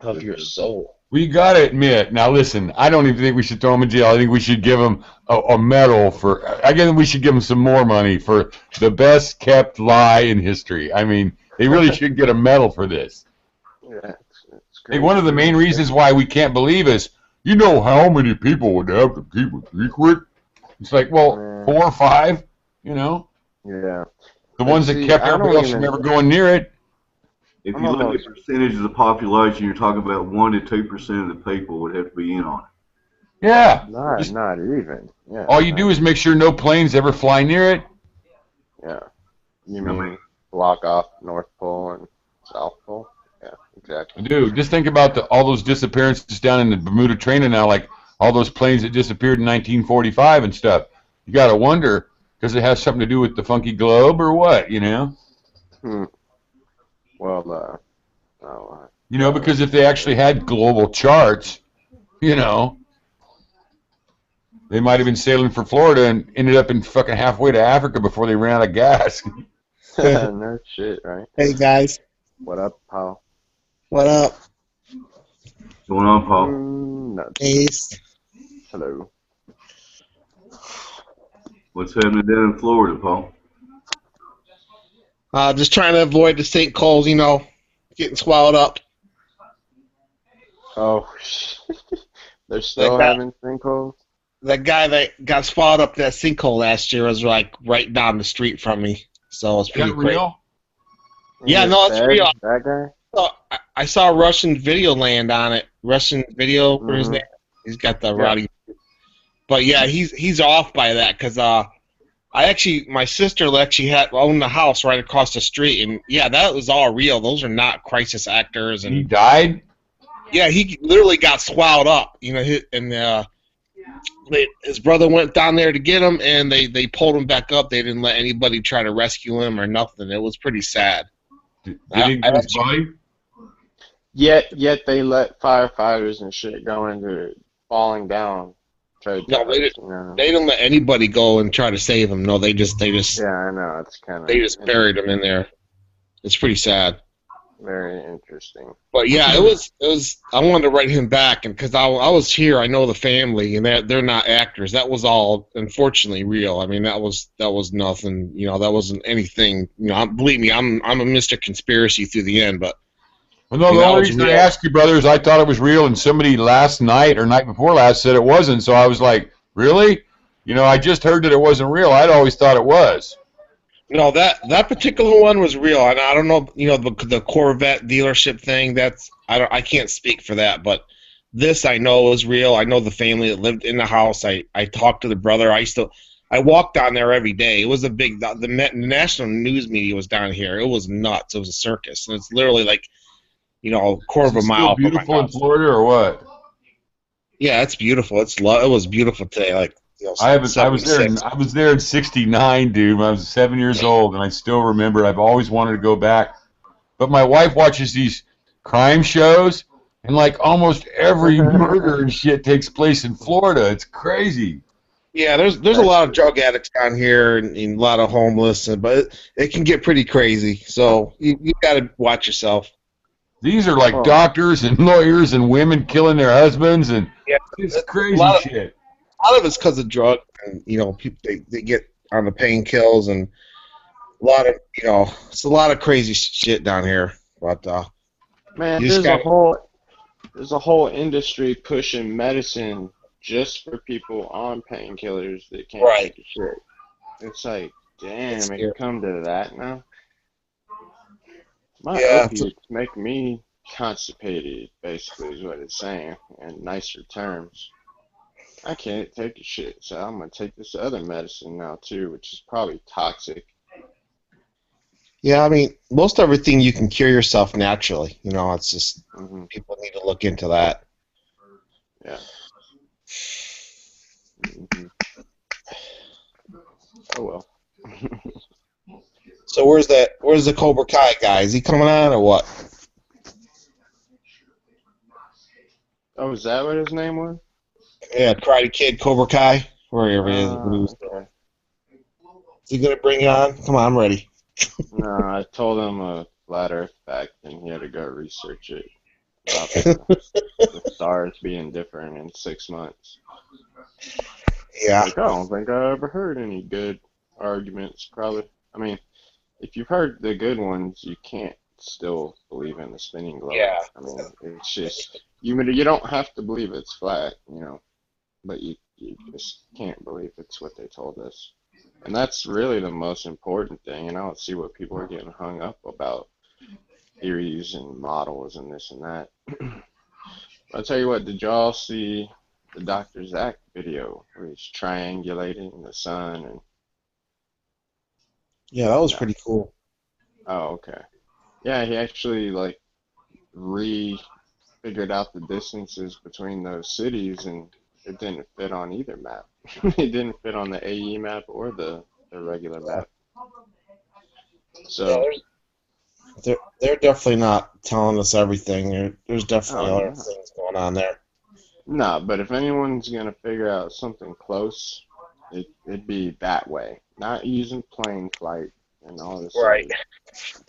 of your soul. We got to admit, now listen, I don't even think we should throw him in jail. I think we should give him a medal I guess we should give him some more money for the best kept lie in history. I mean, they really should get a medal for this. Yeah, it's Hey, one of the main reasons why we can't believe is, how many people would have to keep a secret? It's like, well, 4 or 5, Yeah. The ones that kept everybody else from ever going near it. If you look at percentage of the population, you're talking about 1 to 2% of the people would have to be in on it. Yeah. Not even. Yeah. All you do is make sure no planes ever fly near it. Yeah. You mean block off North Pole and South Pole? Yeah, exactly. Dude, just think about all those disappearances down in the Bermuda Triangle now, like all those planes that disappeared in 1945 and stuff. You got to wonder, does it have something to do with the funky globe or what, Well, because if they actually had global charts, they might have been sailing for Florida and ended up in fucking halfway to Africa before they ran out of gas. no shit, right? Hey guys. What up, Paul? What up? What's going on, Paul? Ace. Hello. What's happening down in Florida, Paul? Just trying to avoid the sinkholes, getting swallowed up. Oh, they're still having sinkholes? That guy that got swallowed up that sinkhole last year was like right down the street from me. So it's pretty crazy. Real? Yeah, no, it's real. That guy? I saw a Russian video land on it. Russian video, what his name? He's got the Roddy. But yeah, he's off by that because my sister owned the house right across the street, and yeah, that was all real. Those are not crisis actors. And he died? Yeah, he literally got swallowed up, his brother went down there to get him, and they pulled him back up. They didn't let anybody try to rescue him or nothing. It was pretty sad. Did he get his body? Yet they let firefighters and shit go into falling down. No, they didn't let anybody go and try to save him. No, they just Yeah, I know. It's kind of. they just buried him in there. It's pretty sad. Very interesting. But yeah, it was. I wanted to write him back, and because I was here, I know the family, and they're not actors. That was all, unfortunately, real. I mean, that was nothing. You know, that wasn't anything. You know, believe me, I'm a Mr. Conspiracy through the end. But well, no, the only reason I asked you, brother, is I thought it was real, and somebody last night or night before last said it wasn't. So I was like, really? You know, I just heard that it wasn't real. I'd always thought it was. No, that particular one was real, and I don't know, you know, the Corvette dealership thing. I can't speak for that, but this I know is real. I know the family that lived in the house. I talked to the brother. I walked down there every day. It was a big. The national news media was down here. It was nuts. It was a circus, and it's literally like, you know, a quarter of a mile. Still beautiful in Florida, or what? Yeah, it's beautiful. It was beautiful today. Like. You know, I was there in '69, dude. When I was 7 years old, and I still remember. I've always wanted to go back, but my wife watches these crime shows, and like almost every murder and shit takes place in Florida. It's crazy. Yeah, there's a lot of drug addicts down here, and a lot of homeless, but it can get pretty crazy. So you got to watch yourself. These are like doctors and lawyers and women killing their husbands, and it's crazy shit. A lot of it's because of drugs, and you know, people they get on the painkillers, and a lot of it's a lot of crazy shit down here. But man, there's a whole industry pushing medicine just for people on painkillers that can't take a shit. It's like, damn, it can come to that now. My opiates make me constipated, basically, is what it's saying, in nicer terms. I can't take a shit, so I'm going to take this other medicine now, too, which is probably toxic. Yeah, I mean, most everything you can cure yourself naturally. You know, it's just people need to look into that. Yeah. Oh, well. So where's the Cobra Kai guy? Is he coming on or what? Oh, is that what his name was? Yeah, Karate Kid, Cobra Kai, wherever he is. Okay. Is he gonna bring it on? Come on, I'm ready. No, I told him a flat Earth fact, and he had to go research it about the stars being different in 6 months. Yeah. Like, I don't think I ever heard any good arguments. Probably, I mean, if you've heard the good ones, you can't still believe in the spinning globe. Yeah. I mean, it's just you don't have to believe it's flat, you know. But you just can't believe it's what they told us. And that's really the most important thing, and I don't see what people are getting hung up about theories and models and this and that. I'll tell you what, did y'all see the Dr. Zach video where he's triangulating the sun? And yeah, that was pretty cool. Oh, okay. Yeah, he actually like figured out the distances between those cities, and it didn't fit on either map. It didn't fit on the AE map or the regular map. So they're definitely not telling us everything. There's definitely other things going on there. Nah, but if anyone's gonna figure out something close, it'd be that way. Not using plane flight and all this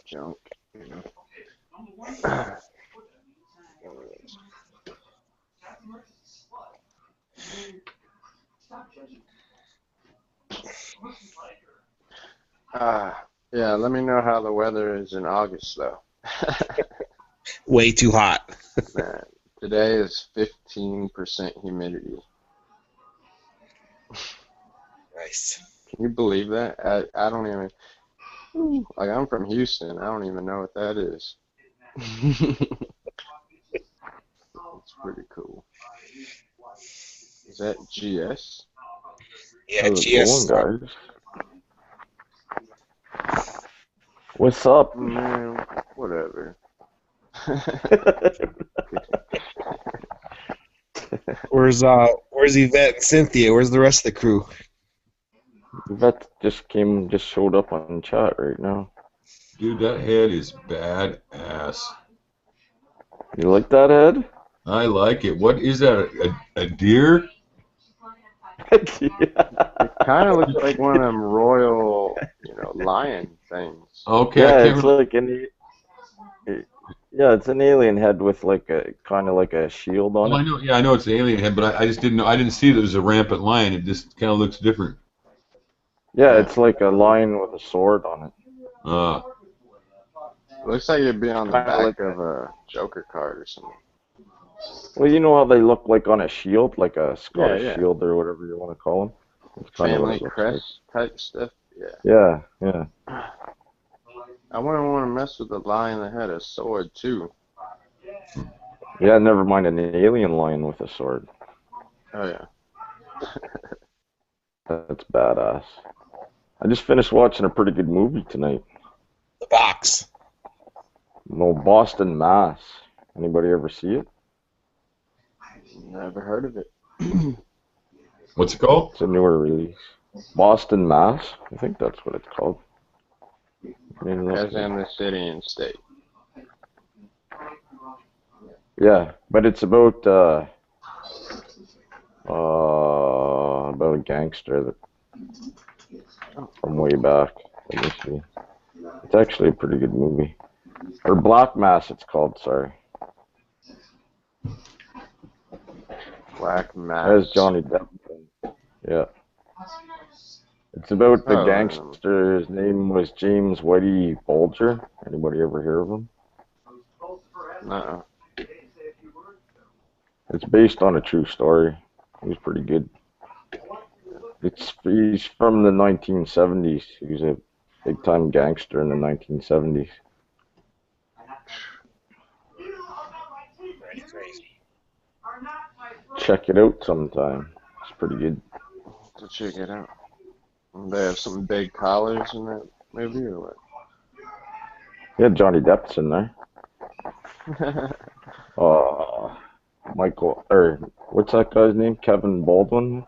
junk, you know. Yeah, let me know how the weather is in August, though. Way too hot. Man, today is 15% humidity. Nice. Can you believe that? I don't even, like, I'm from Houston. I don't even know what that is. It's pretty cool. Is that GS? Yeah, GS. Going, guys. What's up? Man, whatever. Where's Yvette and Cynthia? Where's the rest of the crew? That just showed up on chat right now. Dude, that head is badass. You like that head? I like it. What is that? A deer? It kind of looks like one of them royal, lion things. Okay, Yeah, I can't it's like it's an alien head with like a kind of like a shield on Well, it. I know. Yeah, I know it's an alien head, but I just didn't know. I didn't see that it was a rampant lion. It just kind of looks different. Yeah, it's like a lion with a sword on it. Looks like it'd be on the Kinda back like of a Joker card or something. Well, you know how they look like on a shield, like a Scottish Yeah. shield or whatever you want to call them. It's kind of what Family it looks crest type stuff. like. Yeah. I wouldn't want to mess with a lion that had a sword too. Yeah, never mind an alien lion with a sword. Oh yeah. That's badass. I just finished watching a pretty good movie tonight. The Box. No, Boston, Mass. Anybody ever see it? Never heard of it. What's it called? It's a newer release. Boston, Mass. I think that's what it's called. As in the city and state. Yeah, but it's about a gangster that from way back. Let me see. It's actually a pretty good movie. Or Black Mass, it's called. Sorry. Black Mass. There's Johnny Depp. Yeah. It's about the Oh, gangster. His name was James Whitey Bulger. Anybody ever hear of him? No. It's based on a true story. He's pretty good. He's from the 1970s. He was a big-time gangster in the 1970s. Crazy. Check it out sometime. It's pretty good. To check it out. They have some big collars in that movie or what? Yeah, Johnny Depp's in there. Michael, or what's that guy's name? Kevin Baldwin?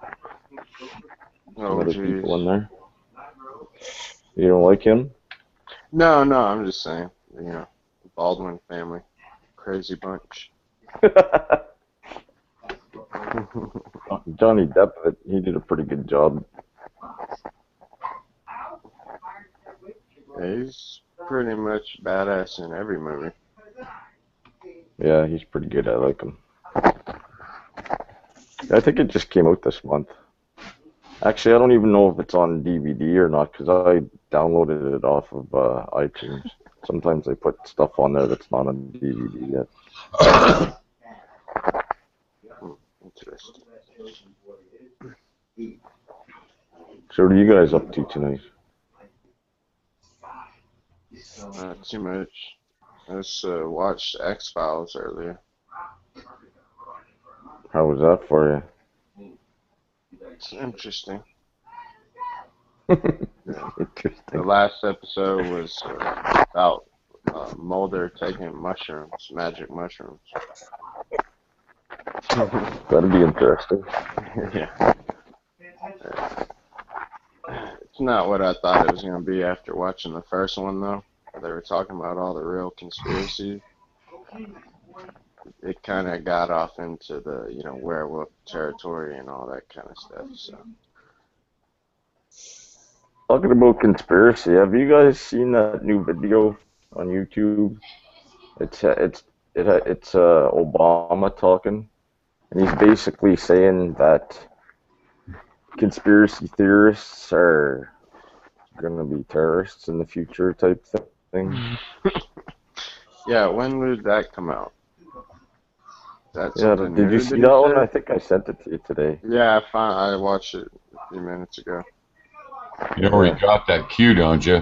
Some Oh, other geez. people in there. You don't like him? No, I'm just saying. The Baldwin family. Crazy bunch. Johnny Depp, he did a pretty good job. Yeah, he's pretty much badass in every movie. Yeah, he's pretty good. I like him. I think it just came out this month. Actually, I don't even know if it's on DVD or not because I downloaded it off of iTunes. Sometimes they put stuff on there that's not on DVD yet. Interesting. So what are you guys up to tonight? Not too much. I just watched X-Files earlier. How was that for It's interesting. you? The Interesting. last episode was about Mulder taking mushrooms, magic mushrooms. That'd be interesting. Yeah. It's not what I thought it was going to be after watching the first one, though. They were talking about all the real conspiracies. It kind of got off into the, werewolf territory and all that kind of stuff. So. Talking about conspiracy, have you guys seen that new video on YouTube? It's Obama talking, and he's basically saying that conspiracy theorists are going to be terrorists in the future type thing. Yeah, when did that come out? Yeah, did you see that one? I think I sent it to you today. Yeah, I watched it a few minutes ago. You know where he got that cue, don't you?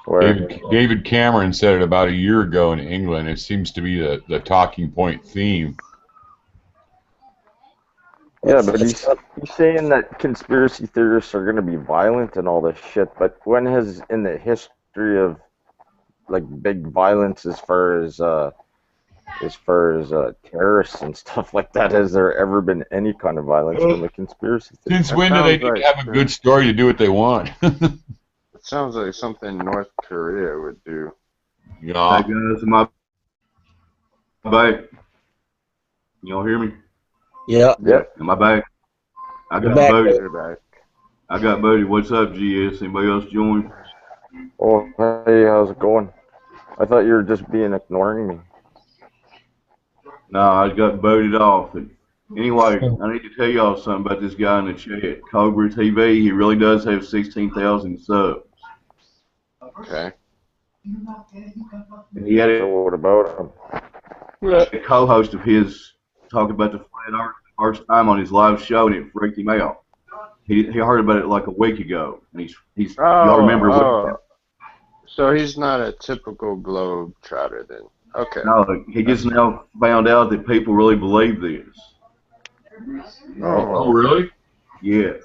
Where? David Cameron said it about a year ago in England. It seems to be the talking point theme. Yeah, but he's saying that conspiracy theorists are going to be violent and all this shit, but when has, in the history of, like, big violence as far as as far as terrorists and stuff like that, has there ever been any kind of violence from the conspiracy theory? Since when do they need to have a good story to do what they want? It sounds like something North Korea would do. Yeah. Hey guys, am I back? Y'all hear me? Yeah. Yep. Am I back? I got back. Bodie. You're back. I got Bodie. What's up, GS? Anybody else join? Oh, hey, how's it going? I thought you were just ignoring me. No, I got voted off. Anyway, I need to tell y'all something about this guy in the chat. Cobra TV, he really does have 16,000 subs. Okay. And he had So what about him? a co-host of his talking about the flat earth the first time on his live show, and it freaked him out. He heard about it like a week ago, and he's y'all remember what? So he's not a typical globe trotter then. Okay. No, he just now found out that people really believe this. Oh, really? Yes.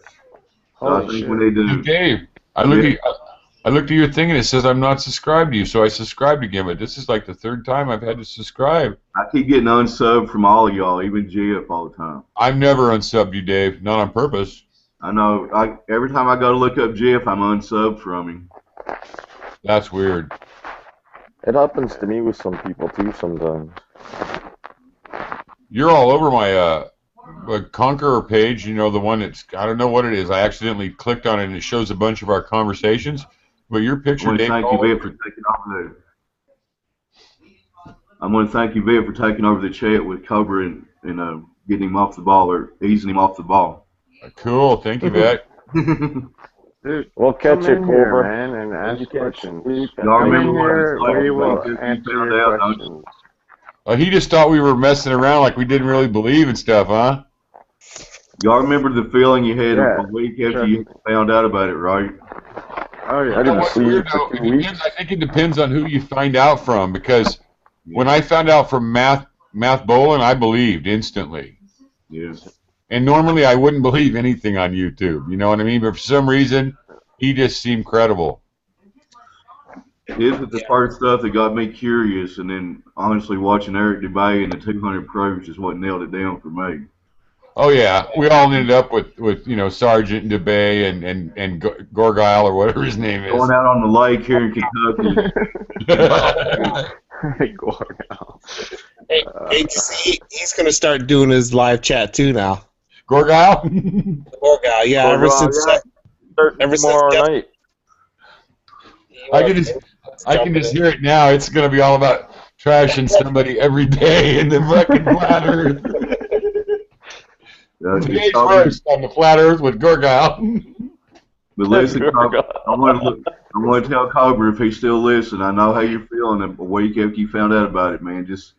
So I Holy think shit. when they do, Hey, Dave, I looked at your thing and it says I'm not subscribed to you, so I subscribed again. But this is like the third time I've had to subscribe. I keep getting unsubbed from all of y'all, even Jeff all the time. I've never unsubbed you, Dave, not on purpose. I know. Every time I go to look up Jeff, I'm unsubbed from him. That's weird. It happens to me with some people too sometimes. You're all over my Conqueror page, you know, the one that's, I don't know what it is. I accidentally clicked on it and it shows a bunch of our conversations. But your I picture, want to Dave, thank you, Viv, for taking over I want to thank you, Viv, for taking over the chat with Cobra and getting him off the ball or easing him off the ball. Cool, thank you, Vet. Dude, We'll catch come it, in here, Cobra. man, and ask questions. Y'all Come in remember what here, it's like we will when you answer found your out, don't you? questions. He just thought we were messing around like we didn't really believe and stuff, huh? Y'all remember the feeling you had Yeah, a week after trust you me. found out about it, right? Oh, I yeah. didn't What's sleep weird, for though, 2 weeks. I think it depends on who you find out from, because when I found out from Math Bolin, I believed instantly. Yes. And normally I wouldn't believe anything on YouTube, you know what I mean? But for some reason, he just seemed credible. This was the first stuff that got me curious, and then honestly watching Eric DeBay and the 200 Pros is what nailed it down for me. Oh yeah, we all ended up with you know, Sergeant DeBay and Gorgile or whatever his name is. Going out on the lake here in Kentucky. Hey, he's gonna start doing his live chat too now. Gorgile? Gorgile, yeah. Ever since Tomorrow night. I can just hear it now. It's gonna be all about trashing somebody every day in the fucking flat earth. Today's first on the flat earth with Gorgile. But listen, Cobra, I want to tell Cobra if he's still listening. I know how you're feeling a week after you found out about it, man. Just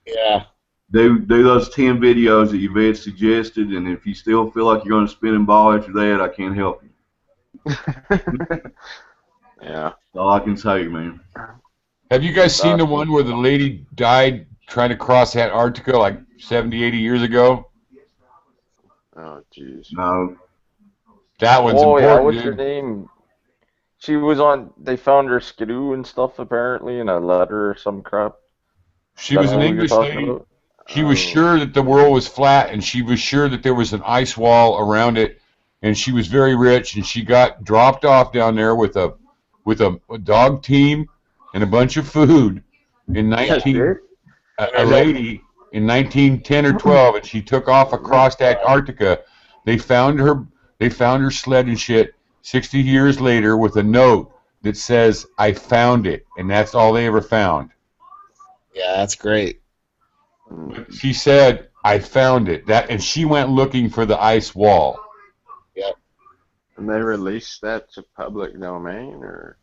do those 10 videos that you've had suggested, and if you still feel like you're going to spin and ball after that, I can't help you. Yeah. That's all I can say, man. Have you guys seen the one where the lady died trying to cross Antarctica like 70, 80 years ago? Oh, jeez. No. That one's Oh yeah, important, what's her dude. name? She was on. They found her skidoo and stuff apparently in a letter or some crap. She was an English lady. She was sure that the world was flat, and she was sure that there was an ice wall around it, and she was very rich, and she got dropped off down there with a dog team and a bunch of food in a lady in 1910 or 12, and she took off across Antarctica. They found her sled and shit 60 years later with a note that says, "I found it," and that's all they ever found. Yeah, that's great. She said, "I found it." And she went looking for the ice wall. Yep. And they released that to public domain, or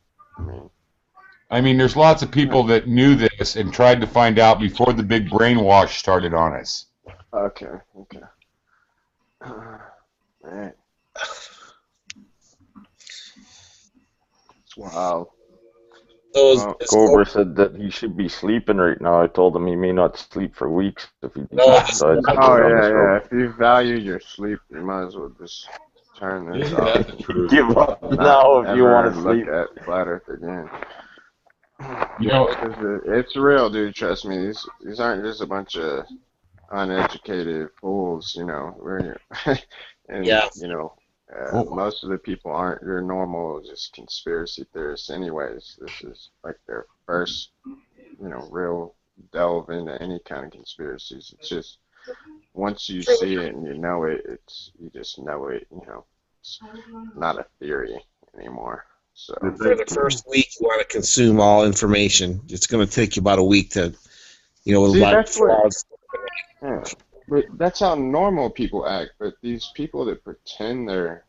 I mean, there's lots of people that knew this and tried to find out before the big brainwash started on us. Okay. Man. Wow. Cobra said that he should be sleeping right now. I told him he may not sleep for weeks if he decides to get Oh, on this yeah. road. If you value your sleep, you might as well just turn this off. That's the truth. Give up now if you want to sleep. Look at Flat Earth again. You know, It's real, dude. Trust me. These aren't just a bunch of uneducated fools, you know. And Yeah. you know, Oh. most of the people aren't your normal just conspiracy theorists, anyways. This is like their first, you know, real delve into any kind of conspiracies. It's just once you see it and you know it, you just know it. You know, it's not a theory anymore. So. For the first week, you want to consume all information. It's going to take you about a week to, See, like that's what. frauds. Yeah, but that's how normal people act. But these people that pretend they're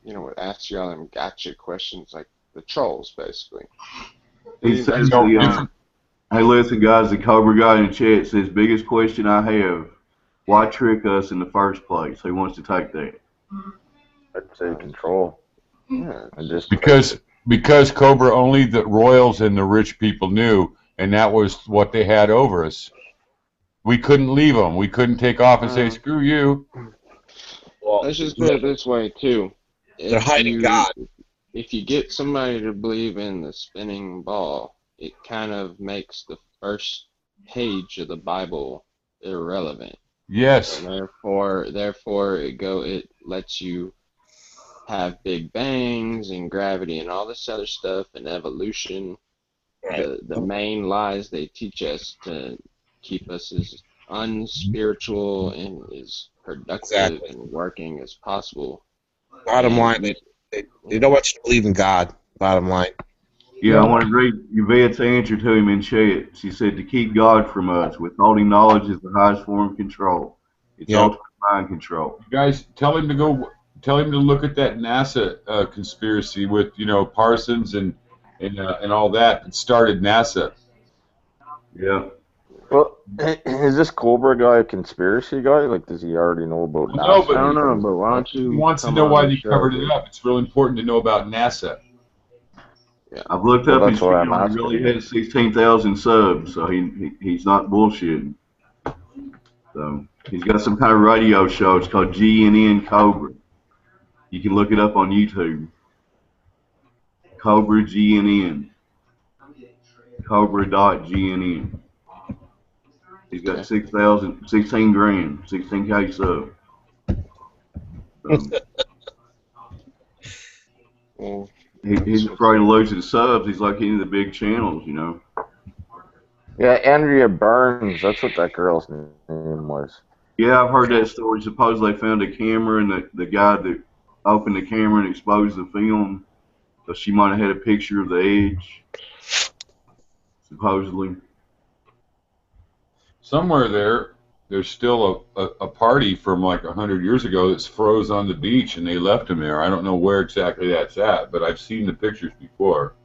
you know, ask you all them gotcha questions, like the trolls, basically. He That's says, what hey, listen, guys, the Cobra guy in the chat says, biggest question I have, why trick us in the first place? Who wants to take that? I'd say control. Yeah, I just because Cobra, only the royals and the rich people knew, and that was what they had over us. We couldn't leave them. We couldn't take off and say, "Screw you." Well, let's just put it this way too. They're hiding God. If you get somebody to believe in the spinning ball, it kind of makes the first page of the Bible irrelevant. Yes. So therefore, it lets you have big bangs and gravity and all this other stuff and evolution. Right. The main lies they teach us to keep us as unspiritual and as productive and working as possible. Bottom line, they don't want you to believe in God. Bottom line. Yeah, I want to read Yvette's answer to him in chat. She said, to keep God from us, withholding knowledge is the highest form of control. It's ultimate mind control. Guys, tell him to look at that NASA conspiracy with, Parsons and all that started NASA. Yeah. Well, is this Cobra guy a conspiracy guy? Like, does he already know about NASA? No, but I don't know, but why don't you? He wants to know why they covered it up. It's real important to know about NASA. Yeah. I've looked up his channel. He really has 16,000 subs, so he's not bullshitting. So he's got some kind of radio show. It's called GNN Cobra. You can look it up on YouTube. Cobra GNN. Cobra.GNN. He's got 16 grand, 16K sub. Well, he's afraid of losing the subs. He's like any of the big channels, Yeah, Andrea Burns. That's what that girl's name was. Yeah, I've heard that story. Suppose they found a camera and the guy that opened the camera and exposed the film, so she might have had a picture of the edge, supposedly. Somewhere there's still a party from like 100 years ago that's froze on the beach and they left him there. I don't know where exactly that's at, but I've seen the pictures before.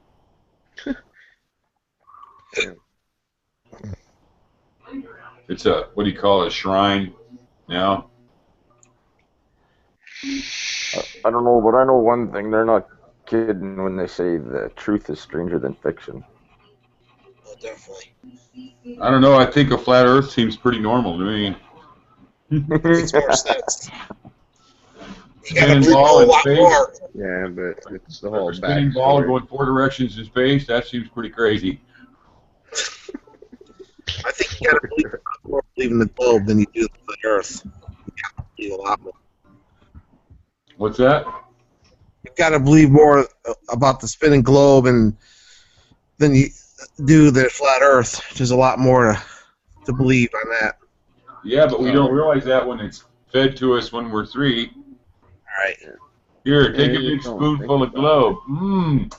It's what do you call it, a shrine now? I don't know, but I know one thing. They're not kidding when they say the truth is stranger than fiction. Oh, definitely. I don't know. I think a flat Earth seems pretty normal to me. Makes more sense. Spinning ball in space. Yeah, but it's the whole spinning ball going 4 directions in space. That seems pretty crazy. I think you gotta believe in the globe than you do the Earth. You gotta believe a lot more. What's that? You've got to believe more about the spinning globe than you do the flat Earth. There's a lot more to believe on that. Yeah, but we don't realize that when it's fed to us when we're 3. All right. Here, take a big spoonful of globe.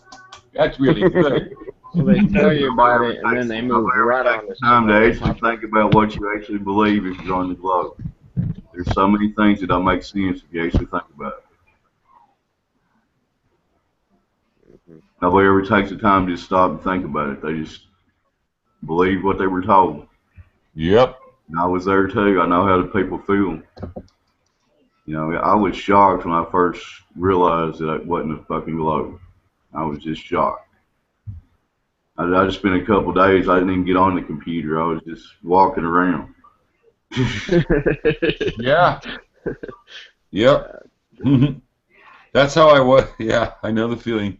That's really good. So they tell you about it, and then they move right on this. Time to actually think about what you actually believe if you're on the globe. There's so many things that don't make sense if you actually think about it. Nobody ever takes the time to just stop and think about it. They just believe what they were told. Yep. And I was there too. I know how the people feel. I was shocked when I first realized that it wasn't a fucking globe. I was just shocked. I just spent a couple days, I didn't even get on the computer. I was just walking around. Yeah. Yep. That's how I was. Yeah, I know the feeling.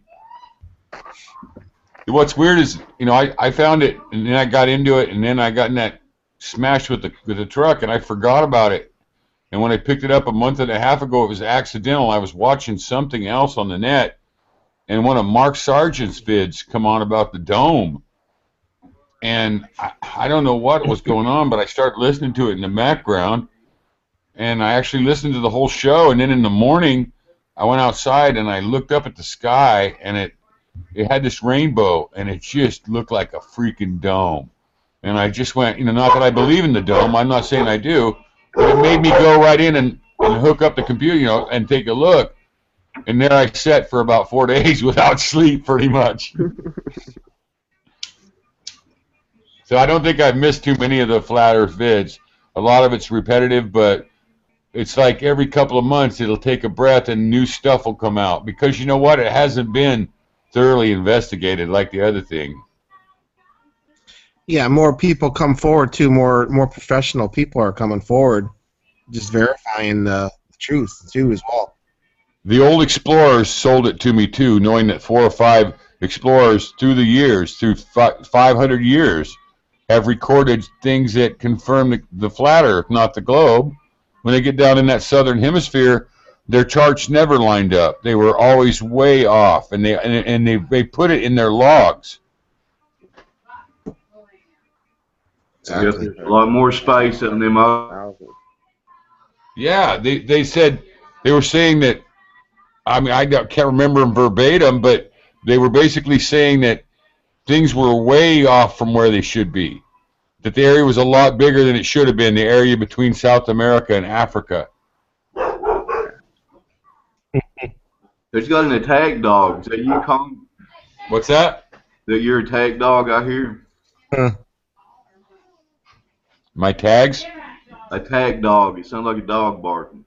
what's weird is, you know, I found it, and then I got into it, and then I got in that smash with the truck, and I forgot about it. And when I picked it up a month and a half ago, it was accidental. I was watching something else on the net, and one of Mark Sargent's vids come on about the dome. And I don't know what was going on, but I started listening to it in the background, and I actually listened to the whole show. And then in the morning, I went outside and I looked up at the sky, and it had this rainbow, and it just looked like a freaking dome. And I just went, you know, not that I believe in the dome, I'm not saying I do, but it made me go right in and hook up the computer, you know, and take a look. And there I sat for about 4 days without sleep, pretty much. So I don't think I've missed too many of the Flat Earth vids. A lot of it's repetitive, but it's like every couple of months it'll take a breath and new stuff will come out. Because you know what? It hasn't been thoroughly investigated like the other thing. Yeah, more people come forward too. More professional people are coming forward, just verifying the truth too as well. The old explorers sold it to me too, knowing that 4 or 5 explorers through the years, through 500 years, have recorded things that confirm the flat Earth, not the globe. When they get down in that southern hemisphere, their charts never lined up. They were always way off, and they put it in their logs. Exactly. A lot more space in them. Yeah, they said, they were saying that, I mean, I can't remember them verbatim, but they were basically saying that things were way off from where they should be. That the area was a lot bigger than it should have been, the area between South America and Africa. There's got an attack dog. Is that you, Kong? What's that? That your attack dog out here? My tags? Attack dog. It sounds like a dog barking.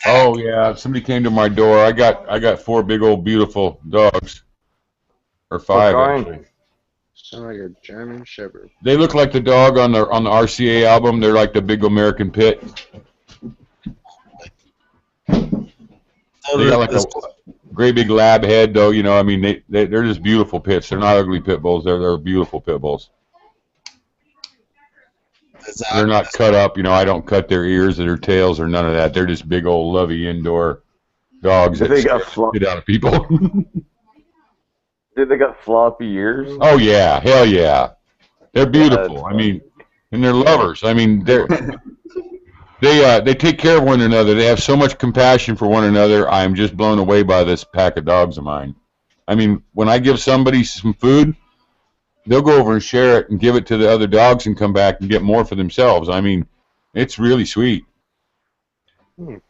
Oh yeah, somebody came to my door. I got 4 big old beautiful dogs, or 5 actually. Sound like a German Shepherd. They look like the dog on the RCA album. They're like the big American pit. They got like a great big lab head, though. You know, I mean, they're just beautiful pits. They're not ugly pit bulls. They're beautiful pit bulls. They're not cut up. You know, I don't cut their ears or their tails or none of that. They're just big old lovey indoor dogs that scare the shit out of people. Did they got floppy ears? Oh yeah, hell yeah. They're beautiful. I mean, and they're lovers. I mean, they take care of one another. They have so much compassion for one another. I'm just blown away by this pack of dogs of mine. I mean, when I give somebody some food, they'll go over and share it and give it to the other dogs and come back and get more for themselves. I mean, it's really sweet. Hey,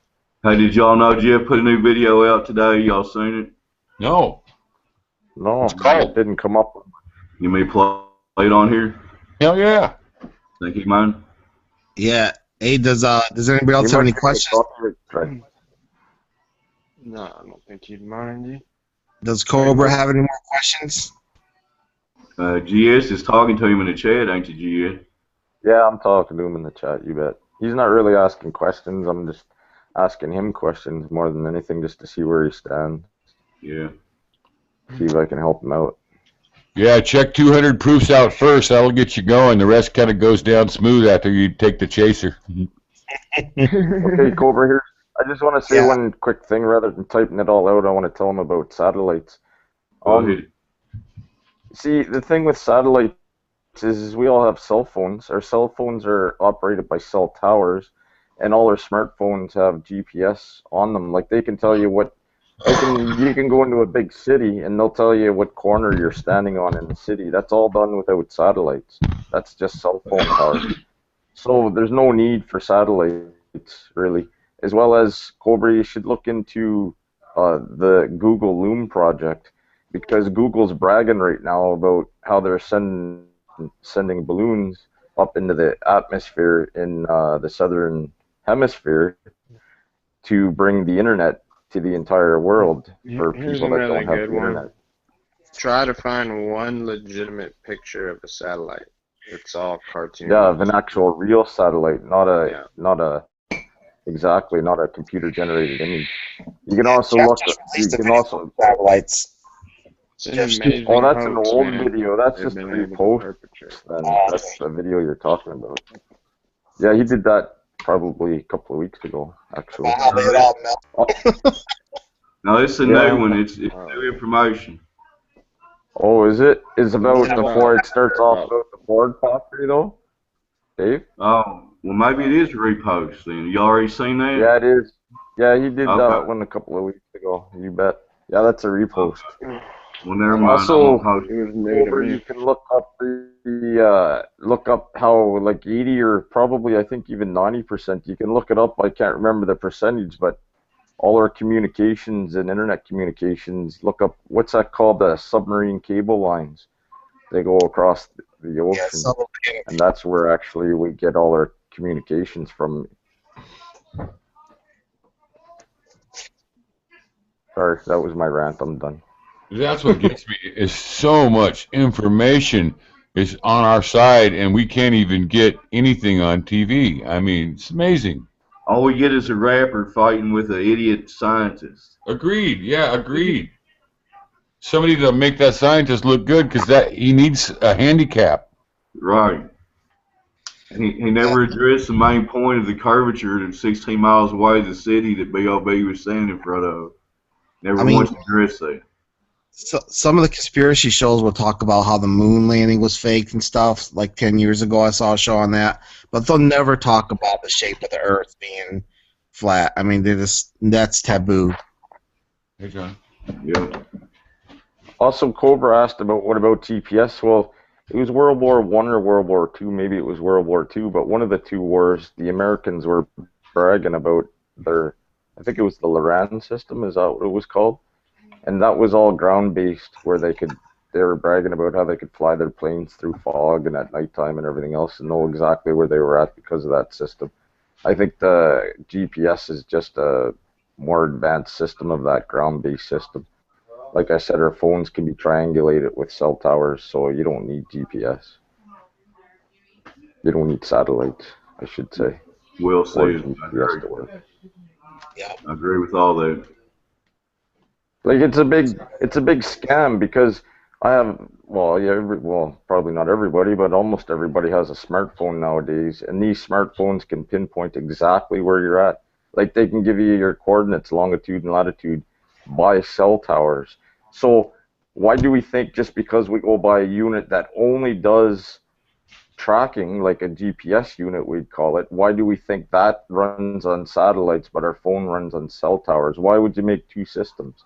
did y'all know Jeff put a new video out today? Y'all seen it? No. No, it didn't come up. You may play it on here? Hell yeah. Think you mind? Yeah. Hey, does anybody else have any questions? No, I don't think you'd mind you. Does Cobra have any more questions? GS is talking to him in the chat, ain't you, GS? Yeah, I'm talking to him in the chat, you bet. He's not really asking questions. I'm just asking him questions more than anything, just to see where he stands. Yeah. See if I can help him out. Yeah, check 200 proofs out first. That'll get you going. The rest kind of goes down smooth after you take the chaser. Okay, Cobra, here. I just want to say one quick thing. Rather than typing it all out, I want to tell him about satellites. See, the thing with satellites is we all have cell phones. Our cell phones are operated by cell towers, and all our smartphones have GPS on them. Like, they can tell you what... you can go into a big city and they'll tell you what corner you're standing on in the city. That's all done without satellites. That's just cell phone towers. So there's no need for satellites, really. As well as, Cobra, you should look into the Google Loom project, because Google's bragging right now about how they're sending balloons up into the atmosphere in the southern hemisphere to bring the internet to the entire world for people that don't have the internet. Try to find one legitimate picture of a satellite. It's all cartoon. Yeah, of an actual real satellite, not a computer generated image. You can also look. You can also satellites. It's an Jeff- amazing Oh, that's an hoax, old man. video. That's They've just been a able to repost. perpetrate. Then that's the video you're talking about. Yeah, he did that probably a couple of weeks ago, actually. How they all melt. No, it's a Yeah. new one. It's new information. Oh, is it? It's about What the about- Ford. It starts off about the Ford factory, though. Dave? Oh, well, maybe it is a repost then. You already seen that? Yeah, it is. Yeah, he did Okay. that one a couple of weeks ago. You bet. Yeah, that's a repost. Well, never mind. Also, I won't post It it. was new to Over, me. you can look up look up how like 80 or probably I think even 90%. You can look it up. I can't remember the percentage, but all our communications and internet communications. Look up what's that called? The submarine cable lines. They go across the ocean, and that's where actually we get all our communications from. Sorry, that was my rant. I'm done. That's what gets me is so much information is on our side, and we can't even get anything on TV. I mean, it's amazing. All we get is a rapper fighting with an idiot scientist. Agreed. Yeah, agreed. Somebody to make that scientist look good because that he needs a handicap. Right. He never addressed the main point of the curvature that's 16 miles away the city that B.O.B. was standing in front of. Never once addressed that. So, some of the conspiracy shows will talk about how the moon landing was faked and stuff. Like 10 years ago, I saw a show on that, but they'll never talk about the shape of the Earth being flat. I mean, that's taboo. Hey, John. Yeah. Also, Cobra asked about what about TPS. Well, it was World War I or World War II. Maybe it was World War II, but one of the two wars, the Americans were bragging about their, I think it was the Loran system, is that what it was called? And that was all ground-based, where they were bragging about how they could fly their planes through fog and at nighttime and everything else and know exactly where they were at because of that system. I think the GPS is just a more advanced system of that ground-based system. Like I said, our phones can be triangulated with cell towers, so you don't need GPS. You don't need satellites, I should say. Well Or said. GPS to work. I agree with all that. Like it's a big scam because I have probably not everybody, but almost everybody has a smartphone nowadays, and these smartphones can pinpoint exactly where you're at. Like they can give you your coordinates, longitude and latitude, by cell towers. So why do we think just because we go by a unit that only does tracking, like a GPS unit we'd call it, why do we think that runs on satellites but our phone runs on cell towers? Why would you make two systems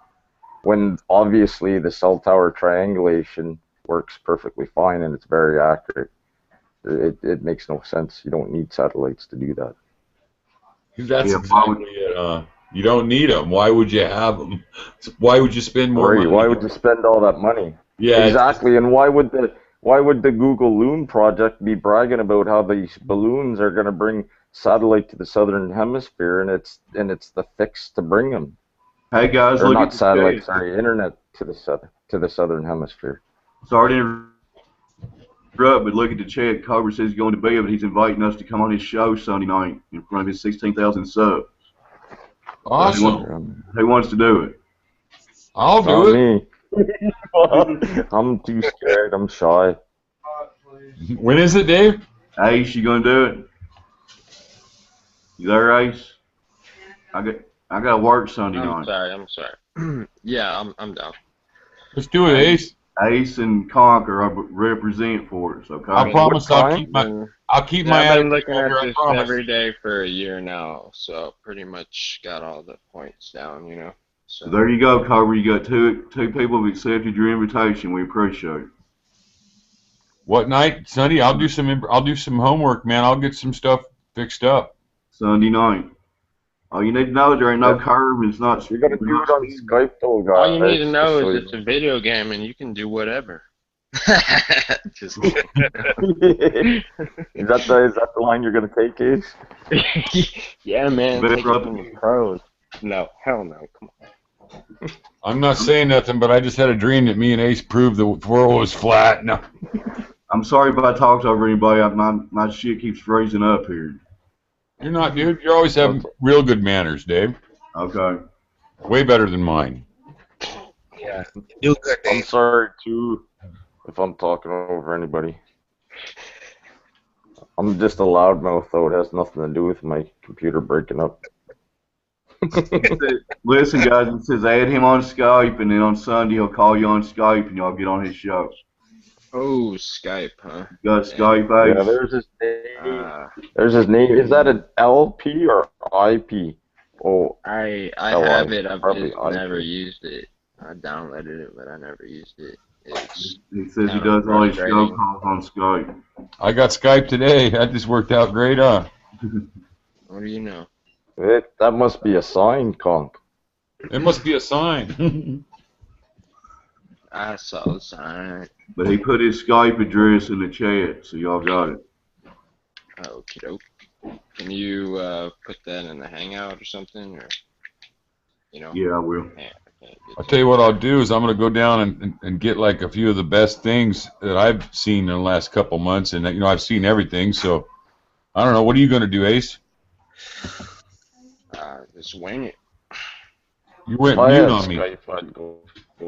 when obviously the cell tower triangulation works perfectly fine and it's very accurate? It makes no sense. You don't need satellites to do that. That's exactly it. You don't need them. Why would you have them? Why would you spend more money? Why would you spend all that money? Yeah, exactly. And why would the Google Loon project be bragging about how these balloons are going to bring satellite to the southern hemisphere and it's the fix to bring them? Hey guys, or look not at the satellite, chat. sorry, internet to the southern hemisphere. Sorry to interrupt, but look at the chat. Cobra says he's going to be, but he's inviting us to come on his show Sunday night in front of his 16,000 subs. Awesome. Who wants to do it? I'll do it. Me. I'm too scared. I'm shy. When is it, Dave? Ace, you gonna do it? You there, Ace? I got work Sunday night. I'm sorry. Yeah, I'm down. Let's do it, Ace. Ace and Conquer represent for us, okay? I promise I'll keep my I've been attitude looking at over, I this promise. every day for a year now, so pretty much got all the points down, you know. So There you go, Cobra. You got two people have accepted your invitation. We appreciate it. What night, Sunday? I'll do some homework, man. I'll get some stuff fixed up. Sunday night. All you need to know is there ain't no curve. It's not. You got to do it on Skype, though, guys. all you need to know so is it's a video game and you can do whatever. Just is that the line you're gonna take, Ace? yeah, man. Better Take it rub from it. the pros. No, hell no. Come on. I'm not saying nothing, but I just had a dream that me and Ace proved the world was flat. No. I'm sorry if I talked over anybody. My shit keeps freezing up here. You're not, dude. You're always having real good manners, Dave. Okay. Way better than mine. Yeah. Do good, I'm Dave. sorry too if I'm talking over anybody. I'm just a loudmouth, though. It has nothing to do with my computer breaking up. Listen, guys, it says add him on Skype, and then on Sunday he'll call you on Skype, and y'all get on his show. Oh, Skype, huh? You got Yeah. Skype, Yeah, Ace? there's his name. Uh, There's his name. Is that an LP or IP? Oh, I Oh, have it. I've probably just IP. never used it. I downloaded it, but I never used it. It's He says he kind does of all his show frustrating. calls on Skype. I got Skype today. That just worked out great, huh? What do you know? that must be a sign, Conk. It must be a sign. I saw the sign. But he put his Skype address in the chat, so y'all got it. Okie doke. Can you put that in the Hangout or something, or you know? Yeah, I will. Yeah, I can't get I'll tell you what I'll do is I'm going to go down and get like a few of the best things that I've seen in the last couple months, and you know I've seen everything. So I don't know. What are you going to do, Ace? Just wing it. You went If I mute had on me. Skype, I'd go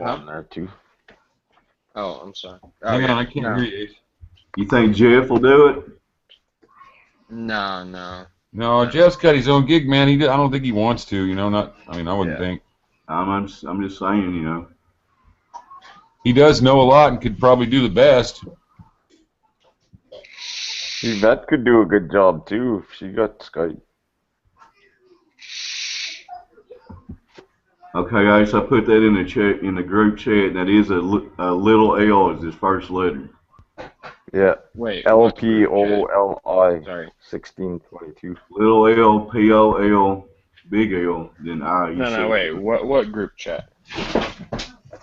on there too. Oh, I'm sorry. Oh, Hang yeah. on, I can't No. hear you, Ace. You think Jeff will do it? No. No, Jeff's got his own gig, man. I don't think he wants to. You know, not. I mean, I wouldn't Yeah. think. I'm just saying, you know. He does know a lot and could probably do the best. Yvette could do a good job too if she got Skype. Okay, Ace, I put that in the chat, in the group chat, and that is a little L is his first letter. Yeah, Wait. what's group chat? LPOLI Sorry. 1622. Little L, P-O-L, big L, then I. You No, said wait. What group chat?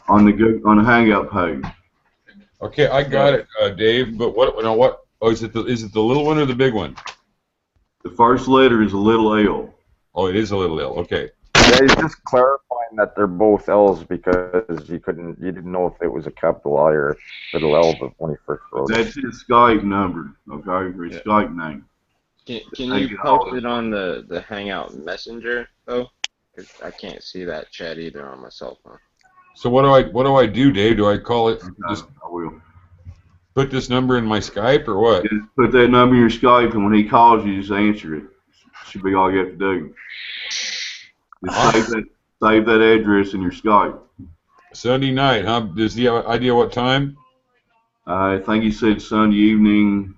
on the Hangout page. Okay, I got it, Dave. But what? No, what? Oh, is it the little one or the big one? The first letter is a little L. Oh, it is a little L. Okay. Yeah, he's just clarifying that they're both L's because you didn't know if it was a capital I or little L, but when he first wrote it. That's his Skype number, okay, or his Yeah. Skype name. Can Take you it all post it on the Hangout Messenger though? 'Cause I can't see that chat either on my cell phone. So what do I do, Dave? Do I call it? Just I will. put this number in my Skype or what? Just put that number in your Skype, and when he calls you, just answer it. Should be all you have to do. Just save that address in your Skype. Sunday night, huh? Does he have an idea what time? I think he said Sunday evening.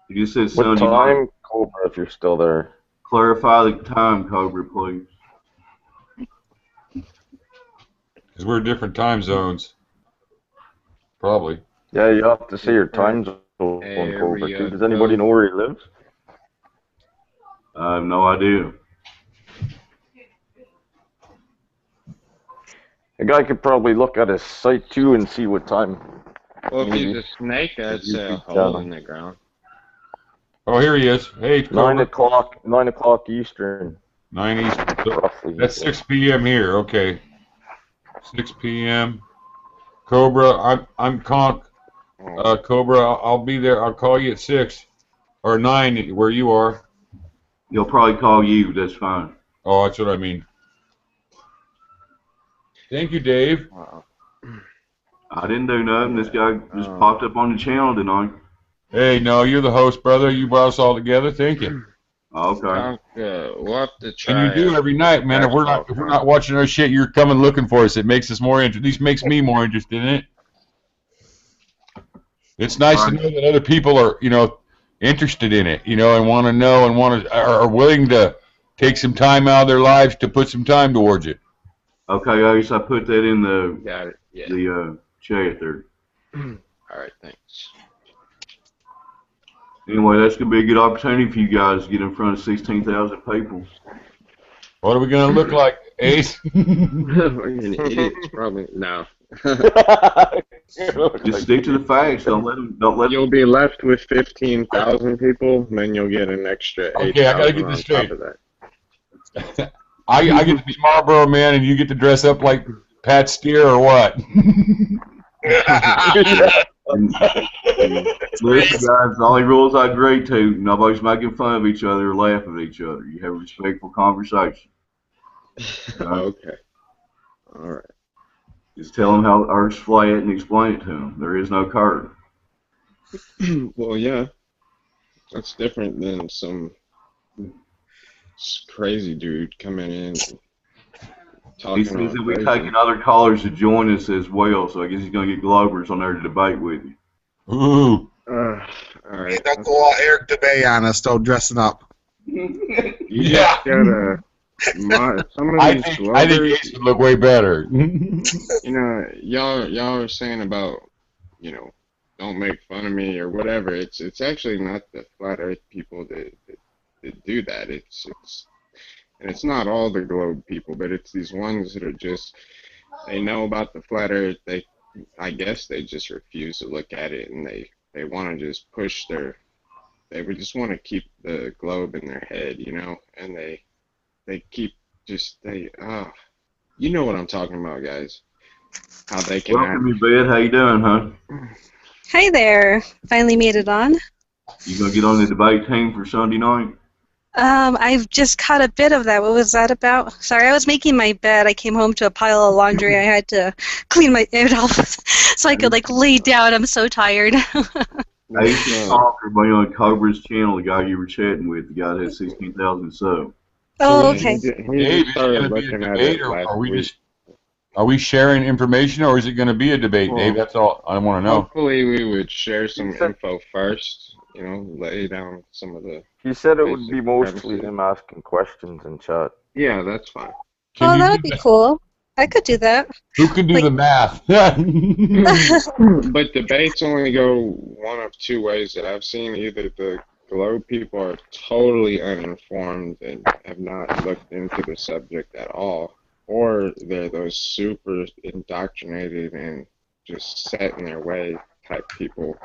He just said What Sunday night. time, Cobra, if you're still there? Clarify the time, Cobra, please. Because we're different time zones. Probably. Yeah, you have to say your time zone, Area Cobra, too. Does anybody code. know where he lives? I have no idea. A guy could probably look at his site, too, and see what time. Well, if Maybe. he's a snake, I'd You say a could hole tell. in the ground. Oh, here he is. Hey, 9 Cobra. o'clock Eastern, 9 Eastern. So roughly. that's 6 p.m. here. Okay. 6 p.m. Cobra, I'm Conk. Cobra, I'll be there. I'll call you at 6 or 9 where you are. He'll probably call you. That's fine. Oh, that's what I mean. Thank you, Dave. Wow. I didn't do nothing. This guy just popped up on the channel tonight. Hey, no, you're the host, brother. You brought us all together. Thank you. Okay. We'll have to try. And you do every night, man. If we're not watching our shit, you're coming looking for us. It makes us more interested. At least makes me more interested in it. It's nice to know that other people are, interested in it, and want to know and are willing to take some time out of their lives to put some time towards it. Okay, Ace, I put that in Got it. Yeah. the chat there. All right. Thanks. Anyway, that's gonna be a good opportunity for you guys to get in front of 16,000 people. What are we gonna look like, Ace? Idiots, probably no. Just stick to the facts. Don't let You'll be left with 15,000 people, and then you'll get an extra 8,000 Okay, I gotta get this on straight. top of that. I get to be Marlboro Man, and you get to dress up like Pat Steer, or what? Listen, guys, the only rules I agree to: nobody's making fun of each other or laughing at each other. You have a respectful conversation. Okay. All right. Just tell them how the Earth's flat and explain it to them. There is no curve. Well, yeah, that's different than some crazy dude coming in and He talking says all that we're crazy. taking other callers to join us as well, so I guess he's going to get Globers on there to debate with you. Ooh. All right. Don't go all Eric DeBay on us, though, dressing up. You Yeah. just gotta some of I these think Globers, Ace would look way better. you know, y'all are saying about, you know, don't make fun of me or whatever. It's actually not the flat Earth people that do that. And it's not all the globe people, but it's these ones that are just, they know about the flat Earth. I guess they just refuse to look at it, and they want to just push they would just want to keep the globe in their head, you know, and they keep you know what I'm talking about, guys. How they can Welcome, you bed. How you doing, huh? Hi there. Finally made it on. You going to get on the debate team for Sunday night? I've just caught a bit of that. What was that about? Sorry, I was making my bed. I came home to a pile of laundry. I had to clean it off so I could lay down. I'm so tired. Ace Talker, everybody on Cobra's channel, the guy you were chatting with, the guy that has 16,000 subs. Oh, okay. He Dave, just is it started going to be a looking at debate, it or last are we week. are we sharing information, or is it going to be a debate, Dave? That's all I want to know. Hopefully we would share some info first, you know, lay down some of the He said it would be basic mostly premises. him asking questions in chat. Yeah, that's fine. Can Oh, you that do would be cool. I could do that. Who can do the math? But debates only go one of two ways that I've seen. Either the globe people are totally uninformed and have not looked into the subject at all, or they're those super indoctrinated and just set in their way type people.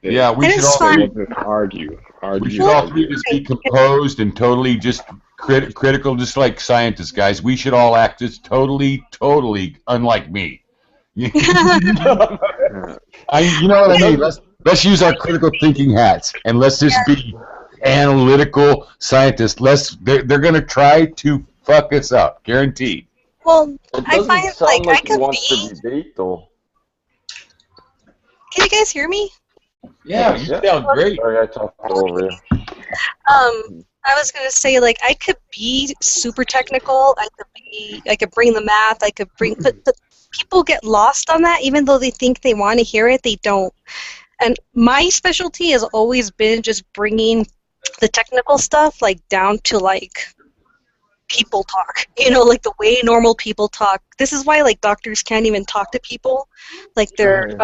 that Yeah, we It should is all fun. will just argue. we should all three just be composed and totally just critical, just like scientists, guys. We should all act just totally unlike me. You know what I mean? Let's use our critical thinking hats and let's just be analytical scientists. They're going to try to fuck us up, guaranteed. Well, It I doesn't find sound I like he could wants be. to debate, though. Can you guys hear me? Yeah, you sound great. Sorry, I talked over you. I was gonna say I could be super technical. I could bring the math. But people get lost on that, even though they think they want to hear it, they don't. And my specialty has always been just bringing the technical stuff down to people talk. The way normal people talk. This is why doctors can't even talk to people, their